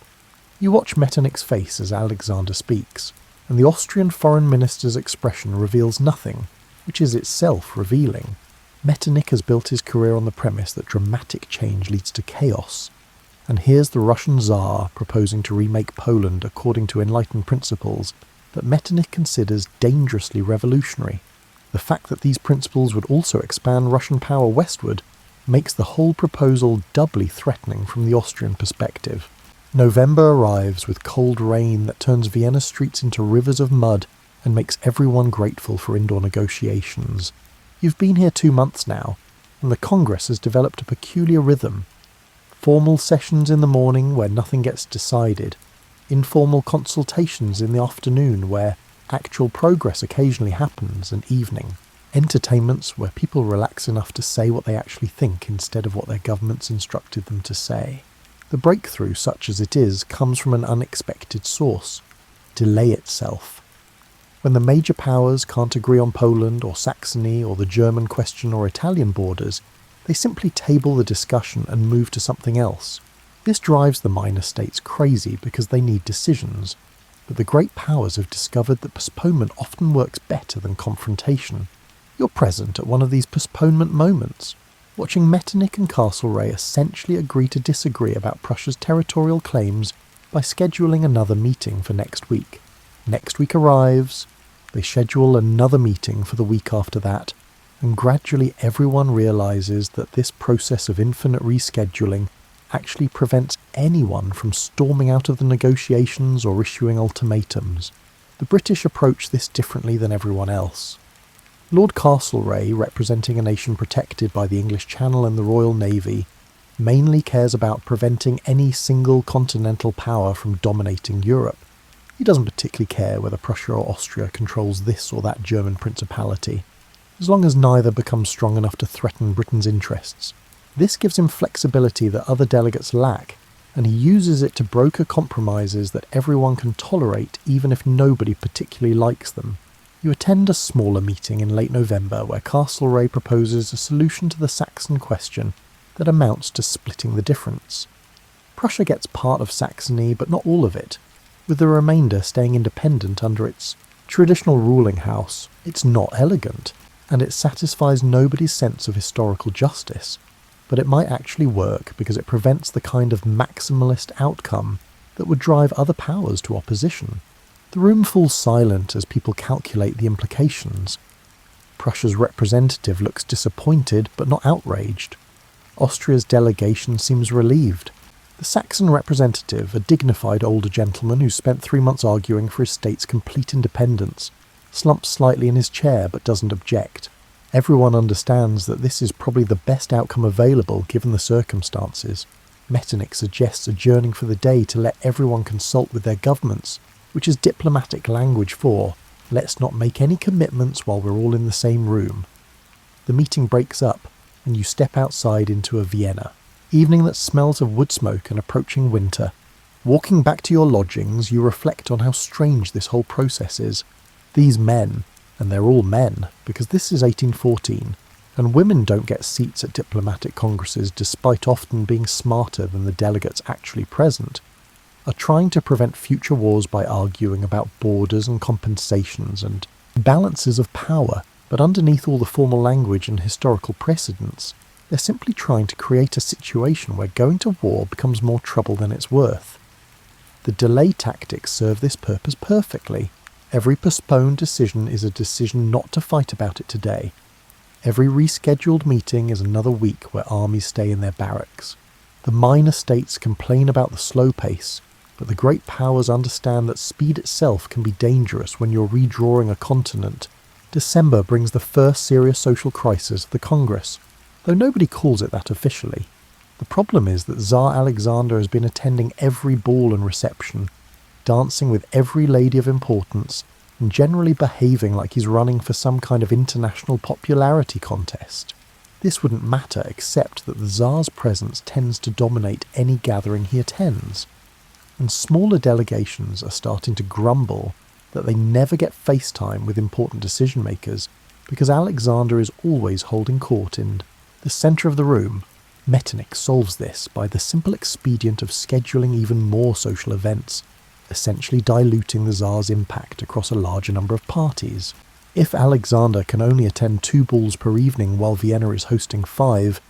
You watch Metternich's face as Alexander speaks, and the Austrian foreign minister's expression reveals nothing, which is itself revealing. Metternich has built his career on the premise that dramatic change leads to chaos, and here's the Russian Tsar proposing to remake Poland according to enlightened principles that Metternich considers dangerously revolutionary. The fact that these principles would also expand Russian power westward makes the whole proposal doubly threatening from the Austrian perspective. November arrives with cold rain that turns Vienna streets into rivers of mud and makes everyone grateful for indoor negotiations. You've been here 2 months now, and the Congress has developed a peculiar rhythm. Formal sessions in the morning where nothing gets decided, informal consultations in the afternoon where actual progress occasionally happens, and evening. Entertainments where people relax enough to say what they actually think instead of what their governments instructed them to say. The breakthrough, such as it is, comes from an unexpected source: delay itself. When the major powers can't agree on Poland or Saxony or the German question or Italian borders, they simply table the discussion and move to something else. This drives the minor states crazy because they need decisions, but the great powers have discovered that postponement often works better than confrontation. You're present at one of these postponement moments, watching Metternich and Castlereagh essentially agree to disagree about Prussia's territorial claims by scheduling another meeting for next week. Next week arrives, they schedule another meeting for the week after that, and gradually everyone realises that this process of infinite rescheduling actually prevents anyone from storming out of the negotiations or issuing ultimatums. The British approach this differently than everyone else. Lord Castlereagh, representing a nation protected by the English Channel and the Royal Navy, mainly cares about preventing any single continental power from dominating Europe. He doesn't particularly care whether Prussia or Austria controls this or that German principality, as long as neither becomes strong enough to threaten Britain's interests. This gives him flexibility that other delegates lack, and he uses it to broker compromises that everyone can tolerate even if nobody particularly likes them. You attend a smaller meeting in late November where Castlereagh proposes a solution to the Saxon question that amounts to splitting the difference. Prussia gets part of Saxony, but not all of it, with the remainder staying independent under its traditional ruling house. It's not elegant, and it satisfies nobody's sense of historical justice, but it might actually work because it prevents the kind of maximalist outcome that would drive other powers to opposition. The room falls silent as people calculate the implications. Prussia's representative looks disappointed but not outraged. Austria's delegation seems relieved. The Saxon representative, a dignified older gentleman who spent 3 months arguing for his state's complete independence, slumps slightly in his chair but doesn't object. Everyone understands that this is probably the best outcome available given the circumstances. Metternich suggests adjourning for the day to let everyone consult with their governments, which is diplomatic language for, let's not make any commitments while we're all in the same room. The meeting breaks up, and you step outside into a Vienna. Evening that smells of wood smoke and approaching winter. Walking back to your lodgings, you reflect on how strange this whole process is. These men, and they're all men, because this is 1814, and women don't get seats at diplomatic congresses despite often being smarter than the delegates actually present, are trying to prevent future wars by arguing about borders and compensations and balances of power, but underneath all the formal language and historical precedents, they're simply trying to create a situation where going to war becomes more trouble than it's worth. The delay tactics serve this purpose perfectly. Every postponed decision is a decision not to fight about it today. Every rescheduled meeting is another week where armies stay in their barracks. The minor states complain about the slow pace, but the great powers understand that speed itself can be dangerous when you're redrawing a continent. December brings the first serious social crisis of the Congress. though nobody calls it that officially. The problem is that Tsar Alexander has been attending every ball and reception, dancing with every lady of importance, and generally behaving like he's running for some kind of international popularity contest. This wouldn't matter except that the Tsar's presence tends to dominate any gathering he attends, and smaller delegations are starting to grumble that they never get face time with important decision makers because Alexander is always holding court in the centre of the room. Metternich solves this by the simple expedient of scheduling even more social events, essentially diluting the Tsar's impact across a larger number of parties. If Alexander can only attend 2 balls per evening while Vienna is hosting 5,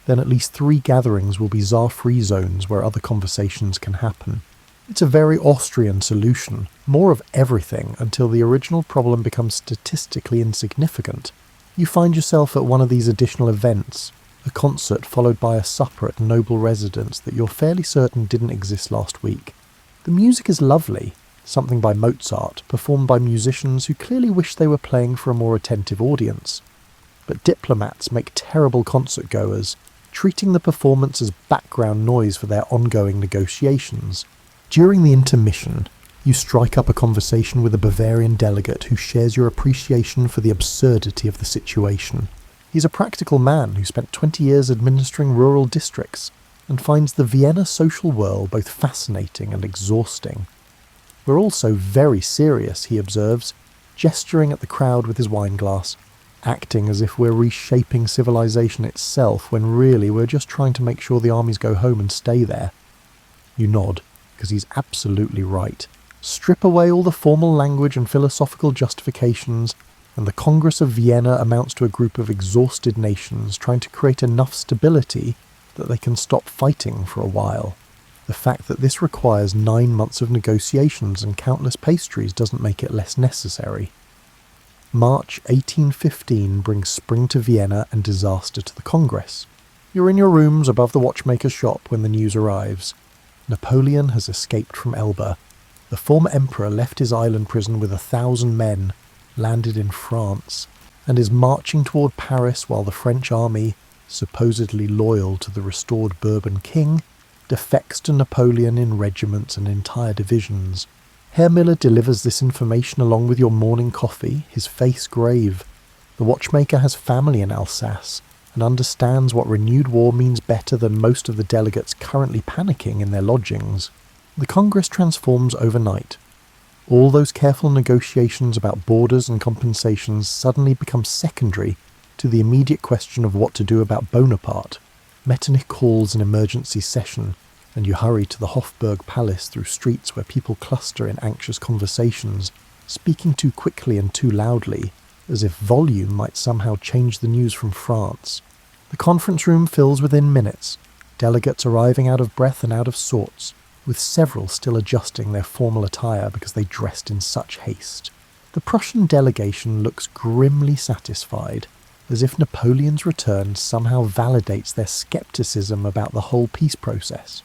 then at least 3 gatherings will be Tsar-free zones where other conversations can happen. It's a very Austrian solution, more of everything until the original problem becomes statistically insignificant. You find yourself at one of these additional events, a concert followed by a supper at a noble residence that you're fairly certain didn't exist last week. The music is lovely, something by Mozart, performed by musicians who clearly wish they were playing for a more attentive audience. But diplomats make terrible concert-goers, treating the performance as background noise for their ongoing negotiations. During the intermission, you strike up a conversation with a Bavarian delegate who shares your appreciation for the absurdity of the situation. He's a practical man who spent 20 years administering rural districts and finds the Vienna social whirl both fascinating and exhausting. "We're all so very serious," he observes, gesturing at the crowd with his wineglass, acting as if we're reshaping civilization itself when really we're just trying to make sure the armies go home and stay there. You nod, because he's absolutely right. Strip away all the formal language and philosophical justifications, and the Congress of Vienna amounts to a group of exhausted nations trying to create enough stability that they can stop fighting for a while. The fact that this requires 9 months of negotiations and countless pastries doesn't make it less necessary. March 1815 brings spring to Vienna and disaster to the Congress. You're in your rooms above the watchmaker's shop when the news arrives. Napoleon has escaped from Elba. The former emperor left his island prison with 1,000 men, landed in France, and is marching toward Paris while the French army, supposedly loyal to the restored Bourbon king, defects to Napoleon in regiments and entire divisions. Herr Miller delivers this information along with your morning coffee, his face grave. The watchmaker has family in Alsace and understands what renewed war means better than most of the delegates currently panicking in their lodgings. The Congress transforms overnight. All those careful negotiations about borders and compensations suddenly become secondary to the immediate question of what to do about Bonaparte. Metternich calls an emergency session, and you hurry to the Hofburg Palace through streets where people cluster in anxious conversations, speaking too quickly and too loudly, as if volume might somehow change the news from France. The conference room fills within minutes, delegates arriving out of breath and out of sorts, with several still adjusting their formal attire because they dressed in such haste. The Prussian delegation looks grimly satisfied, as if Napoleon's return somehow validates their scepticism about the whole peace process.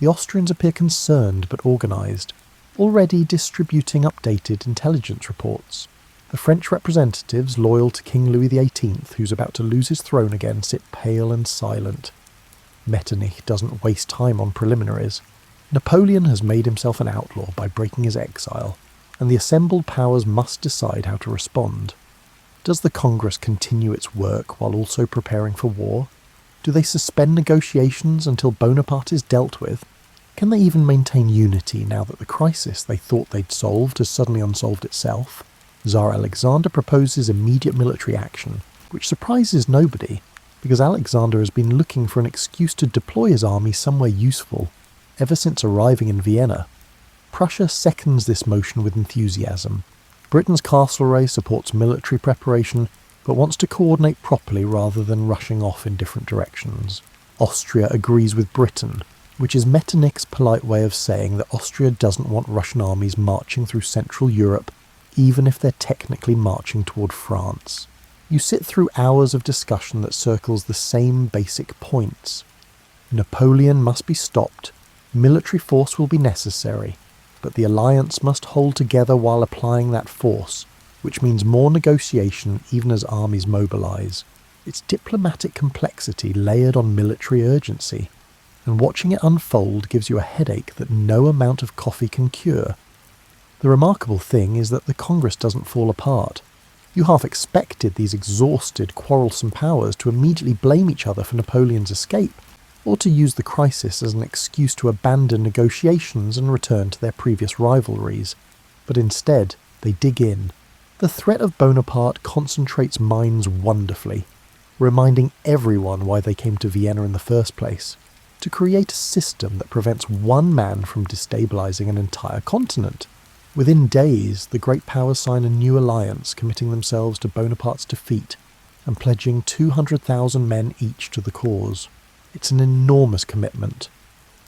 The Austrians appear concerned but organised, already distributing updated intelligence reports. The French representatives, loyal to King Louis XVIII, who's about to lose his throne again, sit pale and silent. Metternich doesn't waste time on preliminaries. Napoleon has made himself an outlaw by breaking his exile, and the assembled powers must decide how to respond. Does the Congress continue its work while also preparing for war? Do they suspend negotiations until Bonaparte is dealt with? Can they even maintain unity now that the crisis they thought they'd solved has suddenly unsolved itself? Tsar Alexander proposes immediate military action, which surprises nobody, because Alexander has been looking for an excuse to deploy his army somewhere useful ever since arriving in Vienna. Prussia seconds this motion with enthusiasm. Britain's Castlereagh supports military preparation, but wants to coordinate properly rather than rushing off in different directions. Austria agrees with Britain, which is Metternich's polite way of saying that Austria doesn't want Russian armies marching through Central Europe, even if they're technically marching toward France. You sit through hours of discussion that circles the same basic points. Napoleon must be stopped. Military force will be necessary, but the alliance must hold together while applying that force, which means more negotiation even as armies mobilise. It's diplomatic complexity layered on military urgency, and watching it unfold gives you a headache that no amount of coffee can cure. The remarkable thing is that the Congress doesn't fall apart. You half expected these exhausted, quarrelsome powers to immediately blame each other for Napoleon's escape, or to use the crisis as an excuse to abandon negotiations and return to their previous rivalries. But instead, they dig in. The threat of Bonaparte concentrates minds wonderfully, reminding everyone why they came to Vienna in the first place, to create a system that prevents one man from destabilizing an entire continent. Within days, the great powers sign a new alliance, committing themselves to Bonaparte's defeat and pledging 200,000 men each to the cause. It's an enormous commitment,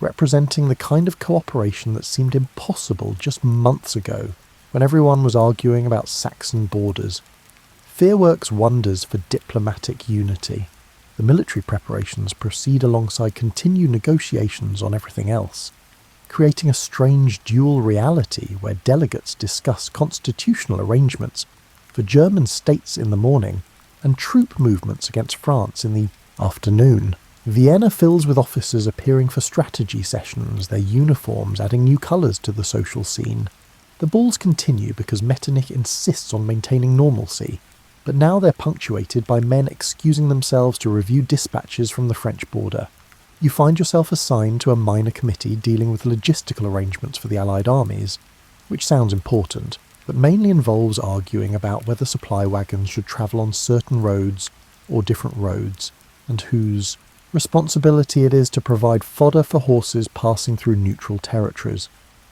representing the kind of cooperation that seemed impossible just months ago, when everyone was arguing about Saxon borders. Fear works wonders for diplomatic unity. The military preparations proceed alongside continued negotiations on everything else, creating a strange dual reality where delegates discuss constitutional arrangements for German states in the morning and troop movements against France in the afternoon. Vienna fills with officers appearing for strategy sessions, their uniforms adding new colours to the social scene. The balls continue because Metternich insists on maintaining normalcy, but now they're punctuated by men excusing themselves to review dispatches from the French border. You find yourself assigned to a minor committee dealing with logistical arrangements for the Allied armies, which sounds important, but mainly involves arguing about whether supply wagons should travel on certain roads or different roads, and whose responsibility it is to provide fodder for horses passing through neutral territories.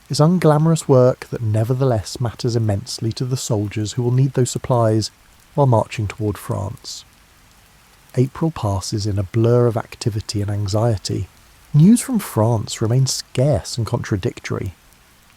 It's unglamorous work that nevertheless matters immensely to the soldiers who will need those supplies while marching toward France. April passes in a blur of activity and anxiety. News from France remains scarce and contradictory.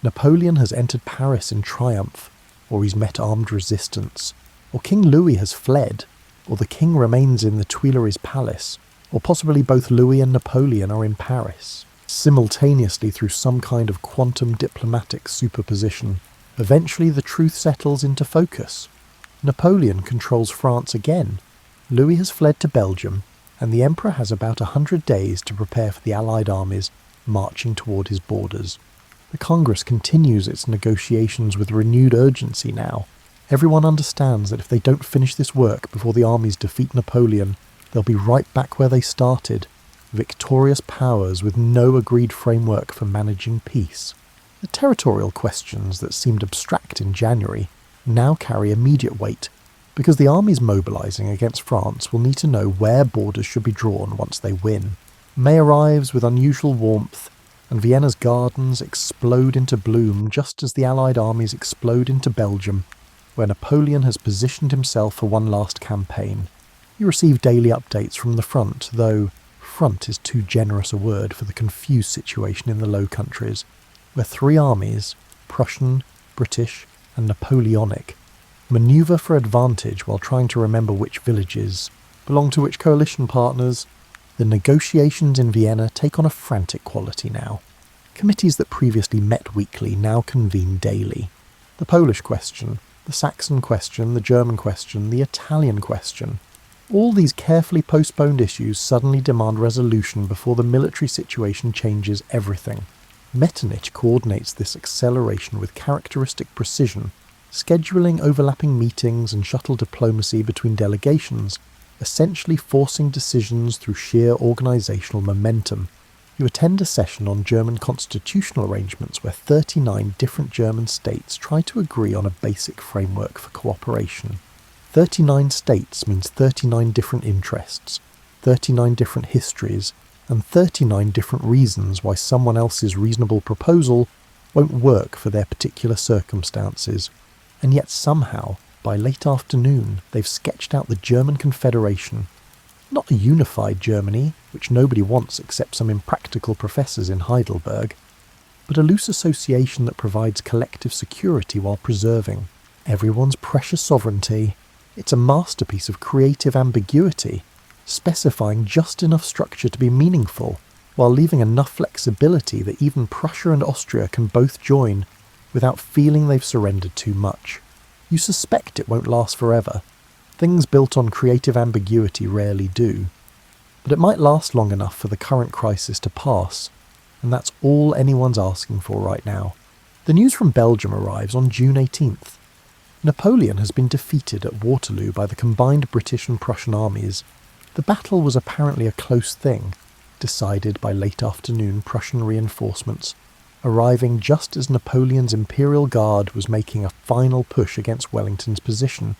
Napoleon has entered Paris in triumph, or he's met armed resistance, or King Louis has fled, or the king remains in the Tuileries Palace, or possibly both Louis and Napoleon are in Paris, simultaneously through some kind of quantum diplomatic superposition. Eventually the truth settles into focus. Napoleon controls France again. Louis has fled to Belgium, and the Emperor has about 100 days to prepare for the Allied armies marching toward his borders. The Congress continues its negotiations with renewed urgency now. Everyone understands that if they don't finish this work before the armies defeat Napoleon, they'll be right back where they started, victorious powers with no agreed framework for managing peace. The territorial questions that seemed abstract in January now carry immediate weight, because the armies mobilising against France will need to know where borders should be drawn once they win. May arrives with unusual warmth, and Vienna's gardens explode into bloom just as the Allied armies explode into Belgium, where Napoleon has positioned himself for one last campaign. You receive daily updates from the front, though front is too generous a word for the confused situation in the Low Countries, where three armies, Prussian, British, and Napoleonic, manoeuvre for advantage while trying to remember which villages belong to which coalition partners. The negotiations in Vienna take on a frantic quality now. Committees that previously met weekly now convene daily. The Polish question, the Saxon question, the German question, the Italian question. All these carefully postponed issues suddenly demand resolution before the military situation changes everything. Metternich coordinates this acceleration with characteristic precision, scheduling overlapping meetings and shuttle diplomacy between delegations, essentially forcing decisions through sheer organisational momentum. You attend a session on German constitutional arrangements where 39 different German states try to agree on a basic framework for cooperation. 39 states means 39 different interests, 39 different histories, and 39 different reasons why someone else's reasonable proposal won't work for their particular circumstances. And yet somehow, by late afternoon, they've sketched out the German Confederation. Not a unified Germany, which nobody wants except some impractical professors in Heidelberg, but a loose association that provides collective security while preserving everyone's precious sovereignty. It's a masterpiece of creative ambiguity, specifying just enough structure to be meaningful, while leaving enough flexibility that even Prussia and Austria can both join without feeling they've surrendered too much. You suspect it won't last forever. Things built on creative ambiguity rarely do. But it might last long enough for the current crisis to pass, and that's all anyone's asking for right now. The news from Belgium arrives on June 18th. Napoleon has been defeated at Waterloo by the combined British and Prussian armies. The battle was apparently a close thing, decided by late afternoon Prussian reinforcements, arriving just as Napoleon's Imperial Guard was making a final push against Wellington's position.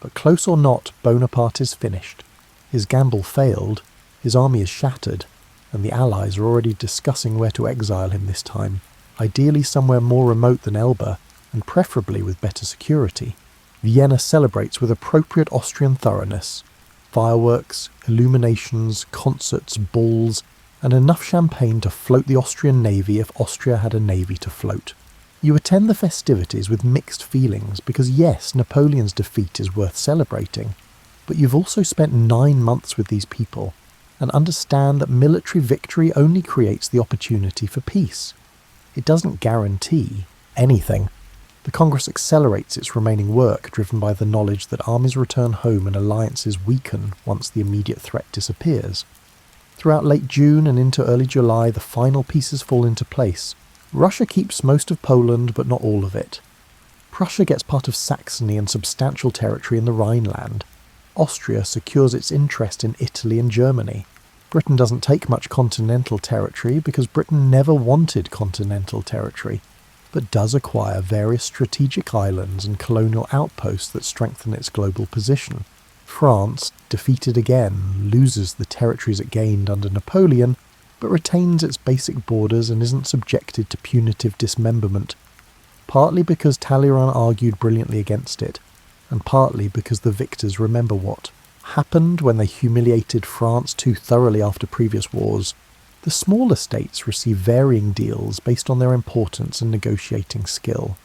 But close or not, Bonaparte is finished. His gamble failed, his army is shattered, and the Allies are already discussing where to exile him this time, ideally somewhere more remote than Elba, and preferably with better security. Vienna celebrates with appropriate Austrian thoroughness. Fireworks, illuminations, concerts, balls, and enough champagne to float the Austrian navy if Austria had a navy to float. You attend the festivities with mixed feelings because yes, Napoleon's defeat is worth celebrating, but you've also spent 9 months with these people and understand that military victory only creates the opportunity for peace. It doesn't guarantee anything. The Congress accelerates its remaining work, driven by the knowledge that armies return home and alliances weaken once the immediate threat disappears. Throughout late June and into early July, the final pieces fall into place. Russia keeps most of Poland, but not all of it. Prussia gets part of Saxony and substantial territory in the Rhineland. Austria secures its interest in Italy and Germany. Britain doesn't take much continental territory because Britain never wanted continental territory, but does acquire various strategic islands and colonial outposts that strengthen its global position. France, defeated again, loses the territories it gained under Napoleon, but retains its basic borders and isn't subjected to punitive dismemberment, partly because Talleyrand argued brilliantly against it, and partly because the victors remember what happened when they humiliated France too thoroughly after previous wars. The smaller states receive varying deals based on their importance and negotiating skill.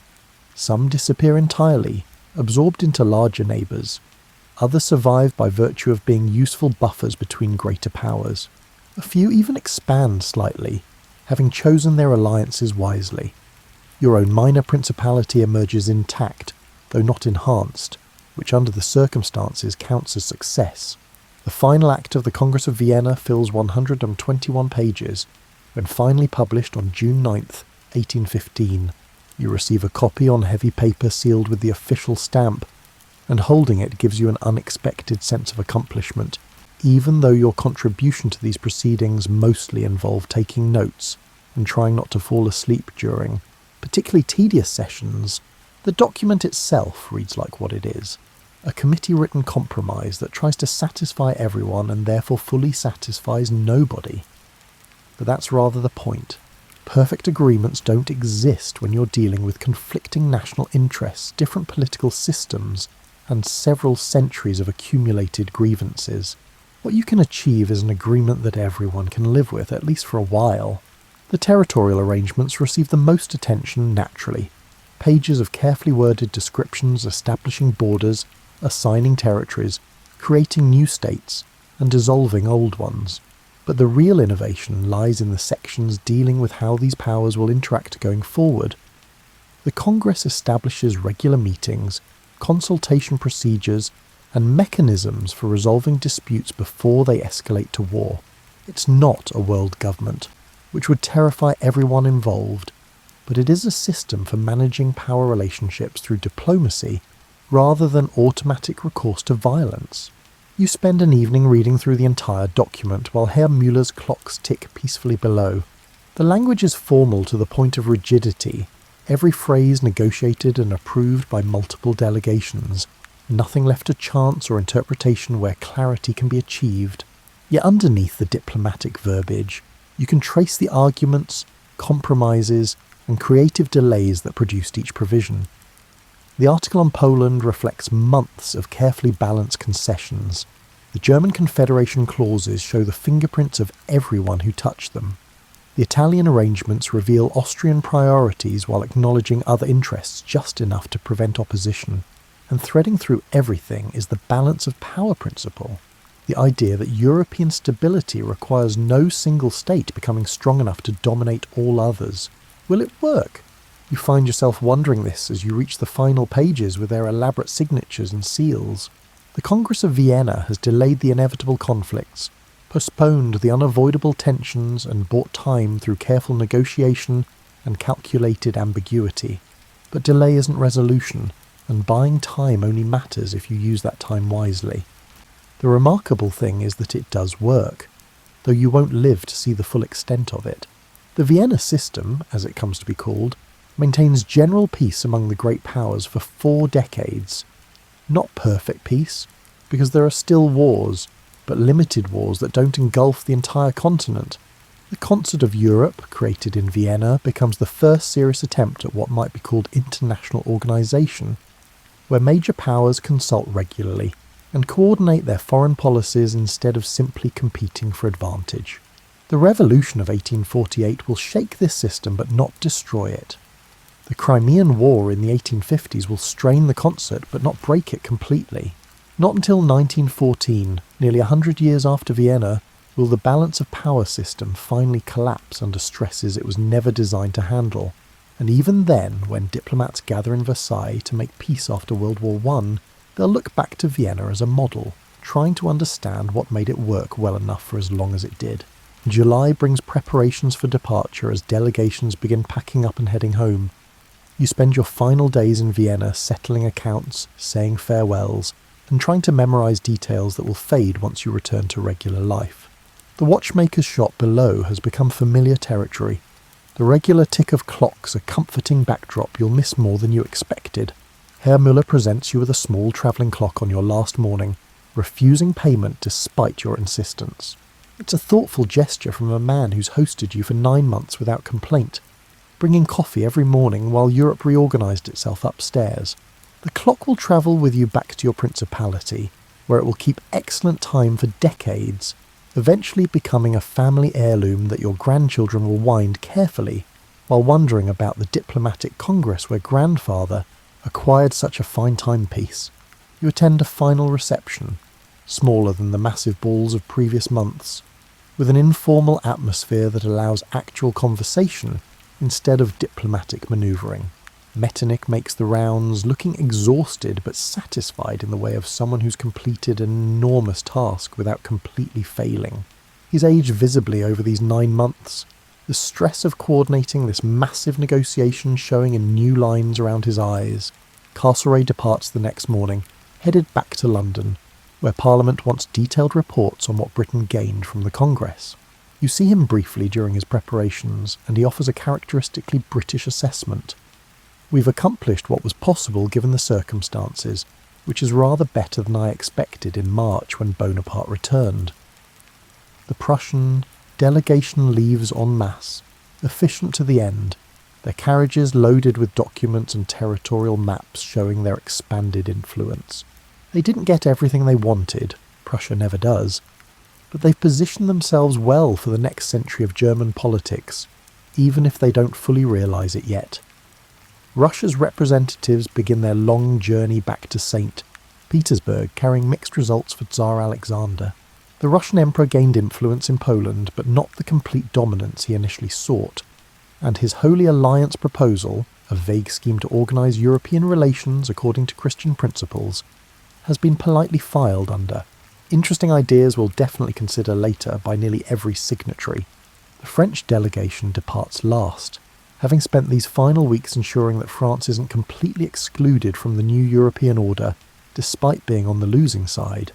Some disappear entirely, absorbed into larger neighbours. Others survive by virtue of being useful buffers between greater powers. A few even expand slightly, having chosen their alliances wisely. Your own minor principality emerges intact, though not enhanced, which under the circumstances counts as success. The final act of the Congress of Vienna fills 121 pages. When finally published on June 9th, 1815, you receive a copy on heavy paper sealed with the official stamp, and holding it gives you an unexpected sense of accomplishment, even though your contribution to these proceedings mostly involved taking notes and trying not to fall asleep during particularly tedious sessions. The document itself reads like what it is, a committee-written compromise that tries to satisfy everyone and therefore fully satisfies nobody. But that's rather the point. Perfect agreements don't exist when you're dealing with conflicting national interests, different political systems, and several centuries of accumulated grievances. What you can achieve is an agreement that everyone can live with, at least for a while. The territorial arrangements receive the most attention naturally. Pages of carefully worded descriptions establishing borders, assigning territories, creating new states, and dissolving old ones. But the real innovation lies in the sections dealing with how these powers will interact going forward. The Congress establishes regular meetings, consultation procedures, and mechanisms for resolving disputes before they escalate to war. It's not a world government, which would terrify everyone involved, but it is a system for managing power relationships through diplomacy rather than automatic recourse to violence. You spend an evening reading through the entire document while Herr Müller's clocks tick peacefully below. The language is formal to the point of rigidity, every phrase negotiated and approved by multiple delegations, nothing left to chance or interpretation where clarity can be achieved. Yet underneath the diplomatic verbiage, you can trace the arguments, compromises, and creative delays that produced each provision. The article on Poland reflects months of carefully balanced concessions. The German Confederation clauses show the fingerprints of everyone who touched them. The Italian arrangements reveal Austrian priorities while acknowledging other interests just enough to prevent opposition. And threading through everything is the balance of power principle, the idea that European stability requires no single state becoming strong enough to dominate all others. Will it work? You find yourself wondering this as you reach the final pages with their elaborate signatures and seals. The Congress of Vienna has delayed the inevitable conflicts, postponed the unavoidable tensions, and bought time through careful negotiation and calculated ambiguity. But delay isn't resolution, and buying time only matters if you use that time wisely. The remarkable thing is that it does work, though you won't live to see the full extent of it. The Vienna system, as it comes to be called, maintains general peace among the great powers for 4 decades. Not perfect peace, because there are still wars, but limited wars that don't engulf the entire continent. The Concert of Europe, created in Vienna, becomes the first serious attempt at what might be called international organisation, where major powers consult regularly and coordinate their foreign policies instead of simply competing for advantage. The revolution of 1848 will shake this system but not destroy it. The Crimean War in the 1850s will strain the concert but not break it completely. Not until 1914, nearly 100 years after Vienna, will the balance of power system finally collapse under stresses it was never designed to handle. And even then, when diplomats gather in Versailles to make peace after World War I, they'll look back to Vienna as a model, trying to understand what made it work well enough for as long as it did. July brings preparations for departure as delegations begin packing up and heading home. You spend your final days in Vienna settling accounts, saying farewells, and trying to memorise details that will fade once you return to regular life. The watchmaker's shop below has become familiar territory. The regular tick of clocks a comforting backdrop you'll miss more than you expected. Herr Müller presents you with a small travelling clock on your last morning, refusing payment despite your insistence. It's a thoughtful gesture from a man who's hosted you for 9 months without complaint, bringing coffee every morning while Europe reorganised itself upstairs. The clock will travel with you back to your principality, where it will keep excellent time for decades, eventually becoming a family heirloom that your grandchildren will wind carefully, while wondering about the diplomatic congress where grandfather acquired such a fine timepiece. You attend a final reception, smaller than the massive balls of previous months, with an informal atmosphere that allows actual conversation instead of diplomatic manoeuvring. Metternich makes the rounds, looking exhausted but satisfied in the way of someone who's completed an enormous task without completely failing. He's aged visibly over these 9 months, the stress of coordinating this massive negotiation showing in new lines around his eyes. Castlereagh departs the next morning, headed back to London, where Parliament wants detailed reports on what Britain gained from the Congress. You see him briefly during his preparations, and he offers a characteristically British assessment. We've accomplished what was possible given the circumstances, which is rather better than I expected in March when Bonaparte returned. The Prussian delegation leaves en masse, efficient to the end, their carriages loaded with documents and territorial maps showing their expanded influence. They didn't get everything they wanted, Prussia never does, but they've positioned themselves well for the next century of German politics, even if they don't fully realise it yet. Russia's representatives begin their long journey back to St. Petersburg, carrying mixed results for Tsar Alexander. The Russian emperor gained influence in Poland, but not the complete dominance he initially sought, and his Holy Alliance proposal, a vague scheme to organise European relations according to Christian principles, has been politely filed under. Interesting ideas we'll definitely consider later by nearly every signatory. The French delegation departs last, having spent these final weeks ensuring that France isn't completely excluded from the new European order, despite being on the losing side.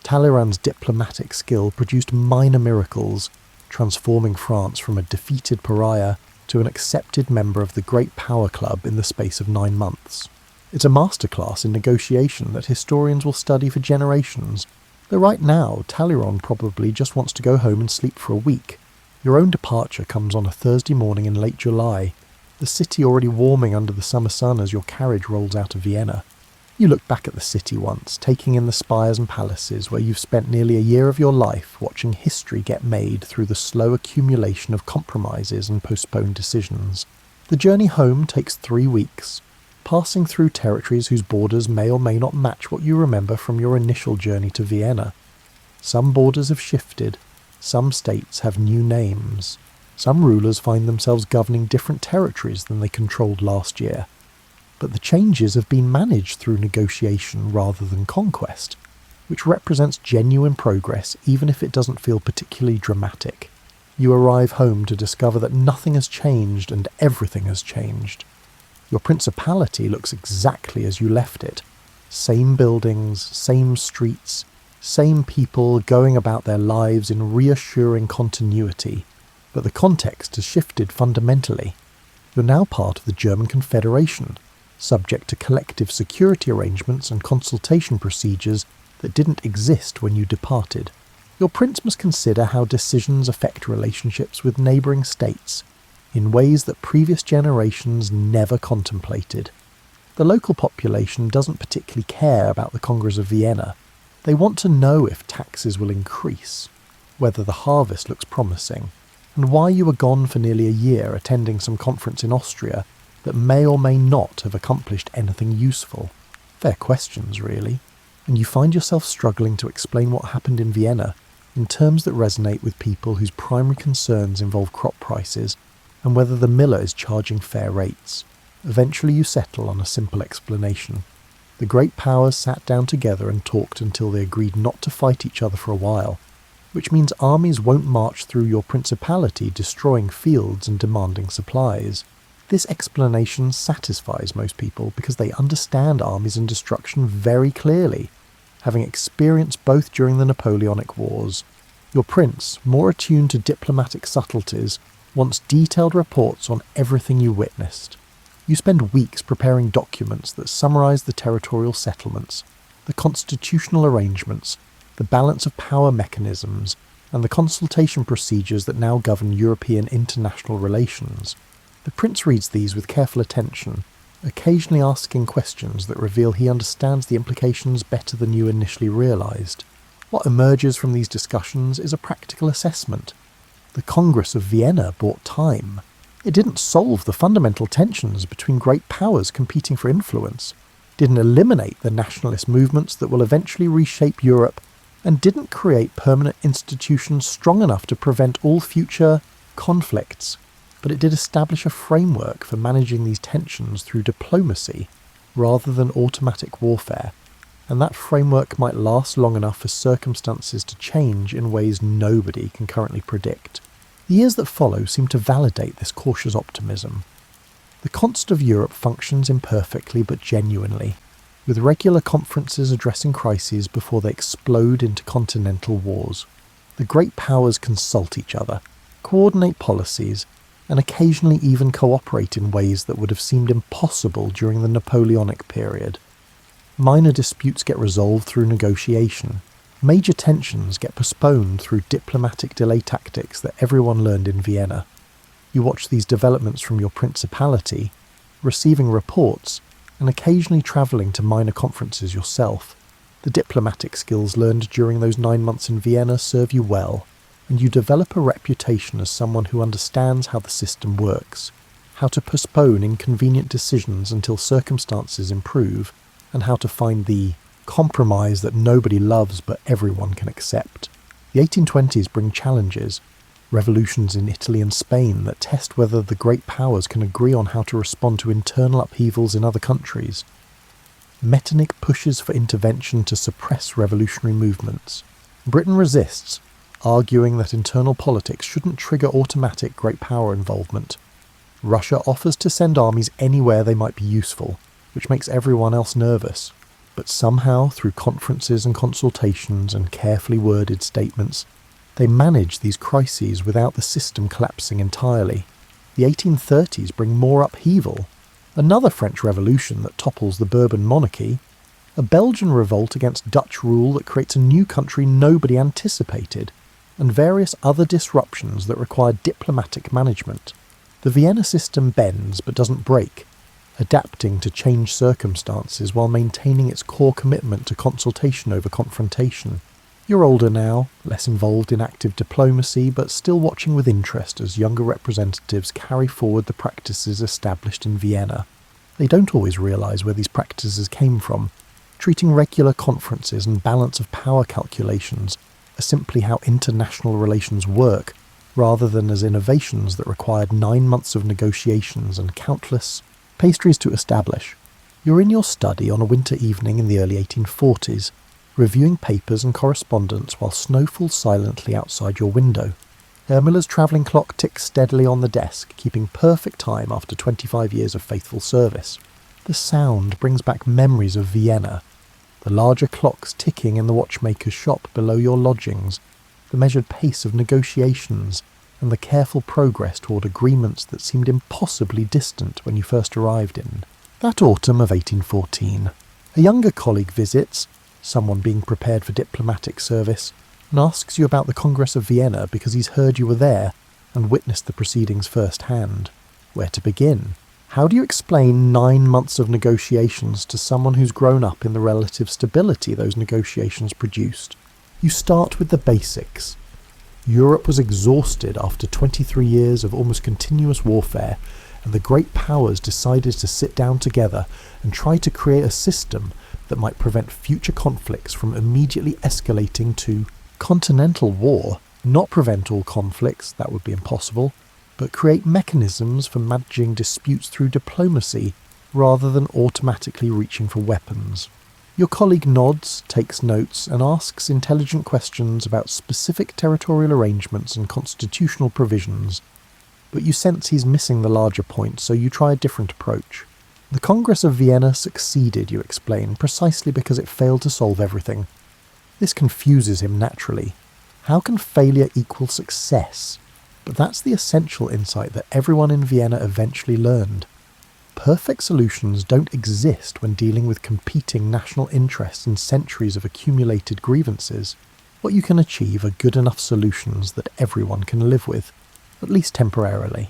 Talleyrand's diplomatic skill produced minor miracles, transforming France from a defeated pariah to an accepted member of the great power club in the space of 9 months. It's a masterclass in negotiation that historians will study for generations, though right now Talleyrand probably just wants to go home and sleep for a week. Your own departure comes on a Thursday morning in late July, the city already warming under the summer sun as your carriage rolls out of Vienna. You look back at the city once, taking in the spires and palaces where you've spent nearly a year of your life watching history get made through the slow accumulation of compromises and postponed decisions. The journey home takes 3 weeks, passing through territories whose borders may or may not match what you remember from your initial journey to Vienna. Some borders have shifted, some states have new names, some rulers find themselves governing different territories than they controlled last year. But the changes have been managed through negotiation rather than conquest. which represents genuine progress even if it doesn't feel particularly dramatic. You arrive home to discover that nothing has changed and everything has changed. Your principality looks exactly as you left it. Same buildings, same streets, same people going about their lives in reassuring continuity. But the context has shifted fundamentally. You're now part of the German Confederation, subject to collective security arrangements and consultation procedures that didn't exist when you departed. Your prince must consider how decisions affect relationships with neighbouring states in ways that previous generations never contemplated. The local population doesn't particularly care about the Congress of Vienna. They want to know if taxes will increase, whether the harvest looks promising, and why you were gone for nearly a year attending some conference in Austria that may or may not have accomplished anything useful. Fair questions, really, and you find yourself struggling to explain what happened in Vienna in terms that resonate with people whose primary concerns involve crop prices and whether the miller is charging fair rates. Eventually you settle on a simple explanation. The great powers sat down together and talked until they agreed not to fight each other for a while, which means armies won't march through your principality destroying fields and demanding supplies. This explanation satisfies most people because they understand armies and destruction very clearly, having experienced both during the Napoleonic Wars. Your prince, more attuned to diplomatic subtleties, wants detailed reports on everything you witnessed. You spend weeks preparing documents that summarise the territorial settlements, the constitutional arrangements, the balance of power mechanisms, and the consultation procedures that now govern European international relations. The prince reads these with careful attention, occasionally asking questions that reveal he understands the implications better than you initially realised. What emerges from these discussions is a practical assessment. The Congress of Vienna bought time. It didn't solve the fundamental tensions between great powers competing for influence, didn't eliminate the nationalist movements that will eventually reshape Europe, and didn't create permanent institutions strong enough to prevent all future conflicts. But it did establish a framework for managing these tensions through diplomacy rather than automatic warfare, and that framework might last long enough for circumstances to change in ways nobody can currently predict. The years that follow seem to validate this cautious optimism. The continent of Europe functions imperfectly but genuinely, with regular conferences addressing crises before they explode into continental wars. The great powers consult each other, coordinate policies, and occasionally even cooperate in ways that would have seemed impossible during the Napoleonic period. Minor disputes get resolved through negotiation. Major tensions get postponed through diplomatic delay tactics that everyone learned in Vienna. You watch these developments from your principality, receiving reports, and occasionally travelling to minor conferences yourself. The diplomatic skills learned during those 9 months in Vienna serve you well, and you develop a reputation as someone who understands how the system works, how to postpone inconvenient decisions until circumstances improve, and how to find the compromise that nobody loves but everyone can accept. The 1820s bring challenges, revolutions in Italy and Spain that test whether the great powers can agree on how to respond to internal upheavals in other countries. Metternich pushes for intervention to suppress revolutionary movements. Britain resists, arguing that internal politics shouldn't trigger automatic great power involvement. Russia offers to send armies anywhere they might be useful, which makes everyone else nervous. But somehow, through conferences and consultations and carefully worded statements, they manage these crises without the system collapsing entirely. The 1830s bring more upheaval, another French Revolution that topples the Bourbon monarchy, a Belgian revolt against Dutch rule that creates a new country nobody anticipated, and various other disruptions that require diplomatic management. The Vienna system bends but doesn't break, adapting to changed circumstances while maintaining its core commitment to consultation over confrontation. You're older now, less involved in active diplomacy, but still watching with interest as younger representatives carry forward the practices established in Vienna. They don't always realise where these practices came from, treating regular conferences and balance of power calculations as simply how international relations work, rather than as innovations that required 9 months of negotiations and countless pastries to establish. You're in your study on a winter evening in the early 1840s. reviewing papers and correspondence while snow falls silently outside your window. Herr Müller's travelling clock ticks steadily on the desk, keeping perfect time after 25 years of faithful service. The sound brings back memories of Vienna, the larger clocks ticking in the watchmaker's shop below your lodgings, the measured pace of negotiations, and the careful progress toward agreements that seemed impossibly distant when you first arrived in. That autumn of 1814, a younger colleague visits, someone being prepared for diplomatic service, and asks you about the Congress of Vienna because he's heard you were there and witnessed the proceedings firsthand. Where to begin? How do you explain 9 months of negotiations to someone who's grown up in the relative stability those negotiations produced? You start with the basics. Europe was exhausted after 23 years of almost continuous warfare, and the great powers decided to sit down together and try to create a system that might prevent future conflicts from immediately escalating to continental war, not prevent all conflicts, that would be impossible, but create mechanisms for managing disputes through diplomacy rather than automatically reaching for weapons. Your colleague nods, takes notes, and asks intelligent questions about specific territorial arrangements and constitutional provisions, but you sense he's missing the larger point, so you try a different approach. The Congress of Vienna succeeded, you explain, precisely because it failed to solve everything. This confuses him naturally. How can failure equal success? But that's the essential insight that everyone in Vienna eventually learned. Perfect solutions don't exist when dealing with competing national interests and centuries of accumulated grievances. What you can achieve are good enough solutions that everyone can live with, at least temporarily.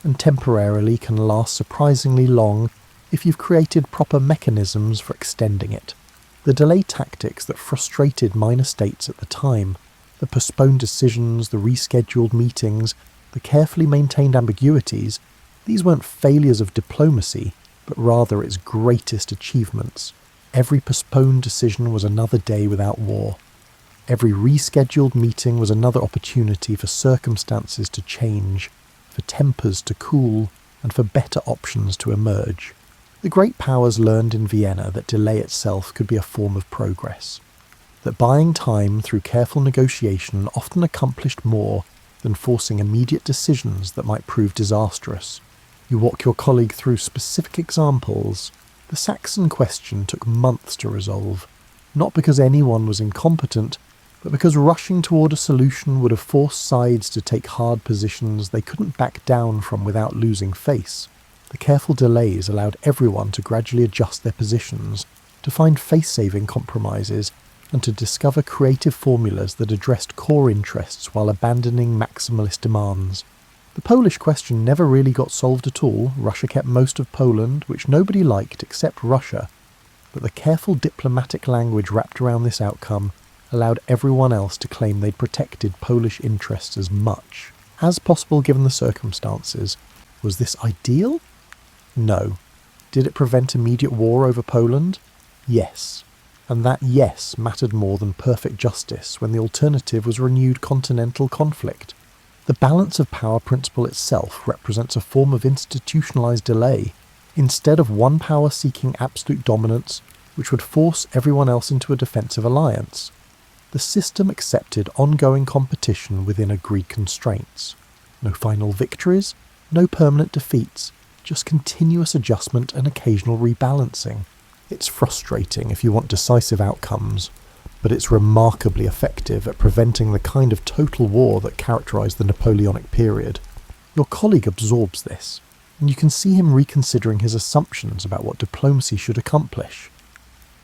And temporarily can last surprisingly long if you've created proper mechanisms for extending it. The delay tactics that frustrated minor states at the time, the postponed decisions, the rescheduled meetings, the carefully maintained ambiguities, these weren't failures of diplomacy, but rather its greatest achievements. Every postponed decision was another day without war. Every rescheduled meeting was another opportunity for circumstances to change, for tempers to cool, and for better options to emerge. The great powers learned in Vienna that delay itself could be a form of progress, that buying time through careful negotiation often accomplished more than forcing immediate decisions that might prove disastrous. You walk your colleague through specific examples. The Saxon question took months to resolve, not because anyone was incompetent, but because rushing toward a solution would have forced sides to take hard positions they couldn't back down from without losing face. The careful delays allowed everyone to gradually adjust their positions, to find face-saving compromises, and to discover creative formulas that addressed core interests while abandoning maximalist demands. The Polish question never really got solved at all. Russia kept most of Poland, which nobody liked except Russia, but the careful diplomatic language wrapped around this outcome allowed everyone else to claim they'd protected Polish interests as much as possible given the circumstances. Was this ideal? No. Did it prevent immediate war over Poland? Yes. And that yes mattered more than perfect justice when the alternative was renewed continental conflict. The balance of power principle itself represents a form of institutionalized delay, instead of one power seeking absolute dominance, which would force everyone else into a defensive alliance. The system accepted ongoing competition within agreed constraints. No final victories, no permanent defeats, just continuous adjustment and occasional rebalancing. It's frustrating if you want decisive outcomes, but it's remarkably effective at preventing the kind of total war that characterized the Napoleonic period. Your colleague absorbs this, and you can see him reconsidering his assumptions about what diplomacy should accomplish.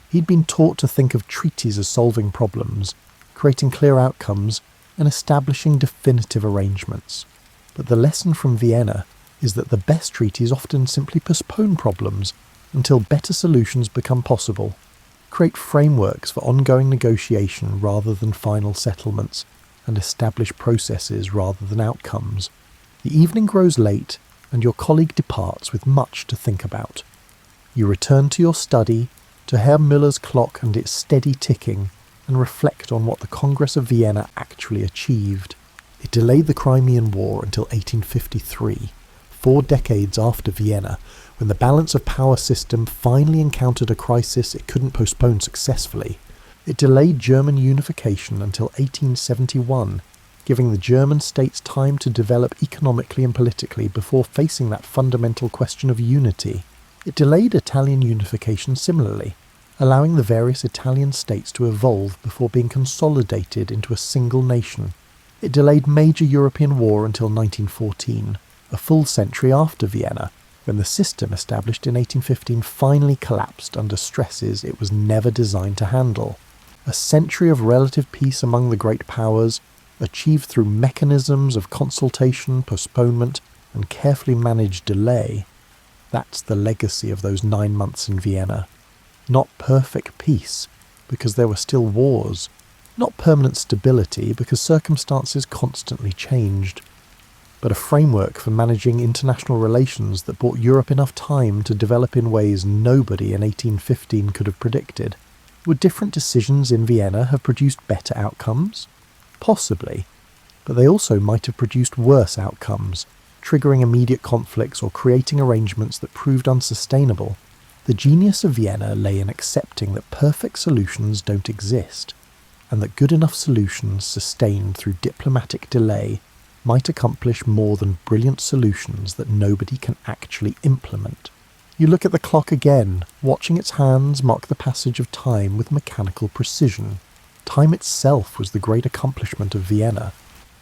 He'd been taught to think of treaties as solving problems, creating clear outcomes, and establishing definitive arrangements. But the lesson from Vienna is that the best treaties often simply postpone problems until better solutions become possible, create frameworks for ongoing negotiation rather than final settlements, and establish processes rather than outcomes. The evening grows late, and your colleague departs with much to think about. You return to your study, to Herr Müller's clock and its steady ticking, and reflect on what the Congress of Vienna actually achieved. It delayed the Crimean War until 1853, 4 decades after Vienna, when the balance of power system finally encountered a crisis it couldn't postpone successfully. It delayed German unification until 1871, giving the German states time to develop economically and politically before facing that fundamental question of unity. It delayed Italian unification similarly, allowing the various Italian states to evolve before being consolidated into a single nation. It delayed major European war until 1914, a full century after Vienna, when the system established in 1815 finally collapsed under stresses it was never designed to handle. A century of relative peace among the great powers, achieved through mechanisms of consultation, postponement, and carefully managed delay. That's the legacy of those 9 months in Vienna. Not perfect peace, because there were still wars. Not permanent stability, because circumstances constantly changed. But a framework for managing international relations that bought Europe enough time to develop in ways nobody in 1815 could have predicted. Would different decisions in Vienna have produced better outcomes? Possibly, but they also might have produced worse outcomes, triggering immediate conflicts or creating arrangements that proved unsustainable. The genius of Vienna lay in accepting that perfect solutions don't exist, and that good enough solutions sustained through diplomatic delay might accomplish more than brilliant solutions that nobody can actually implement. You look at the clock again, watching its hands mark the passage of time with mechanical precision. Time itself was the great accomplishment of Vienna,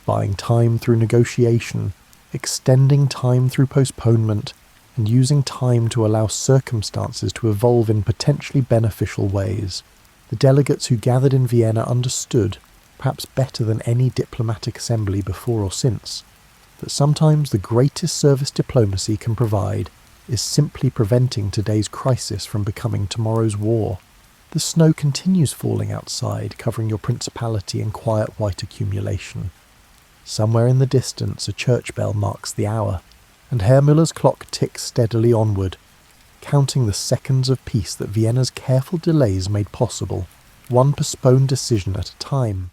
buying time through negotiation, extending time through postponement, and using time to allow circumstances to evolve in potentially beneficial ways. The delegates who gathered in Vienna understood, perhaps better than any diplomatic assembly before or since, that sometimes the greatest service diplomacy can provide is simply preventing today's crisis from becoming tomorrow's war. The snow continues falling outside, covering your principality in quiet white accumulation. Somewhere in the distance a church bell marks the hour, and Herr Müller's clock ticks steadily onward, counting the seconds of peace that Vienna's careful delays made possible, one postponed decision at a time.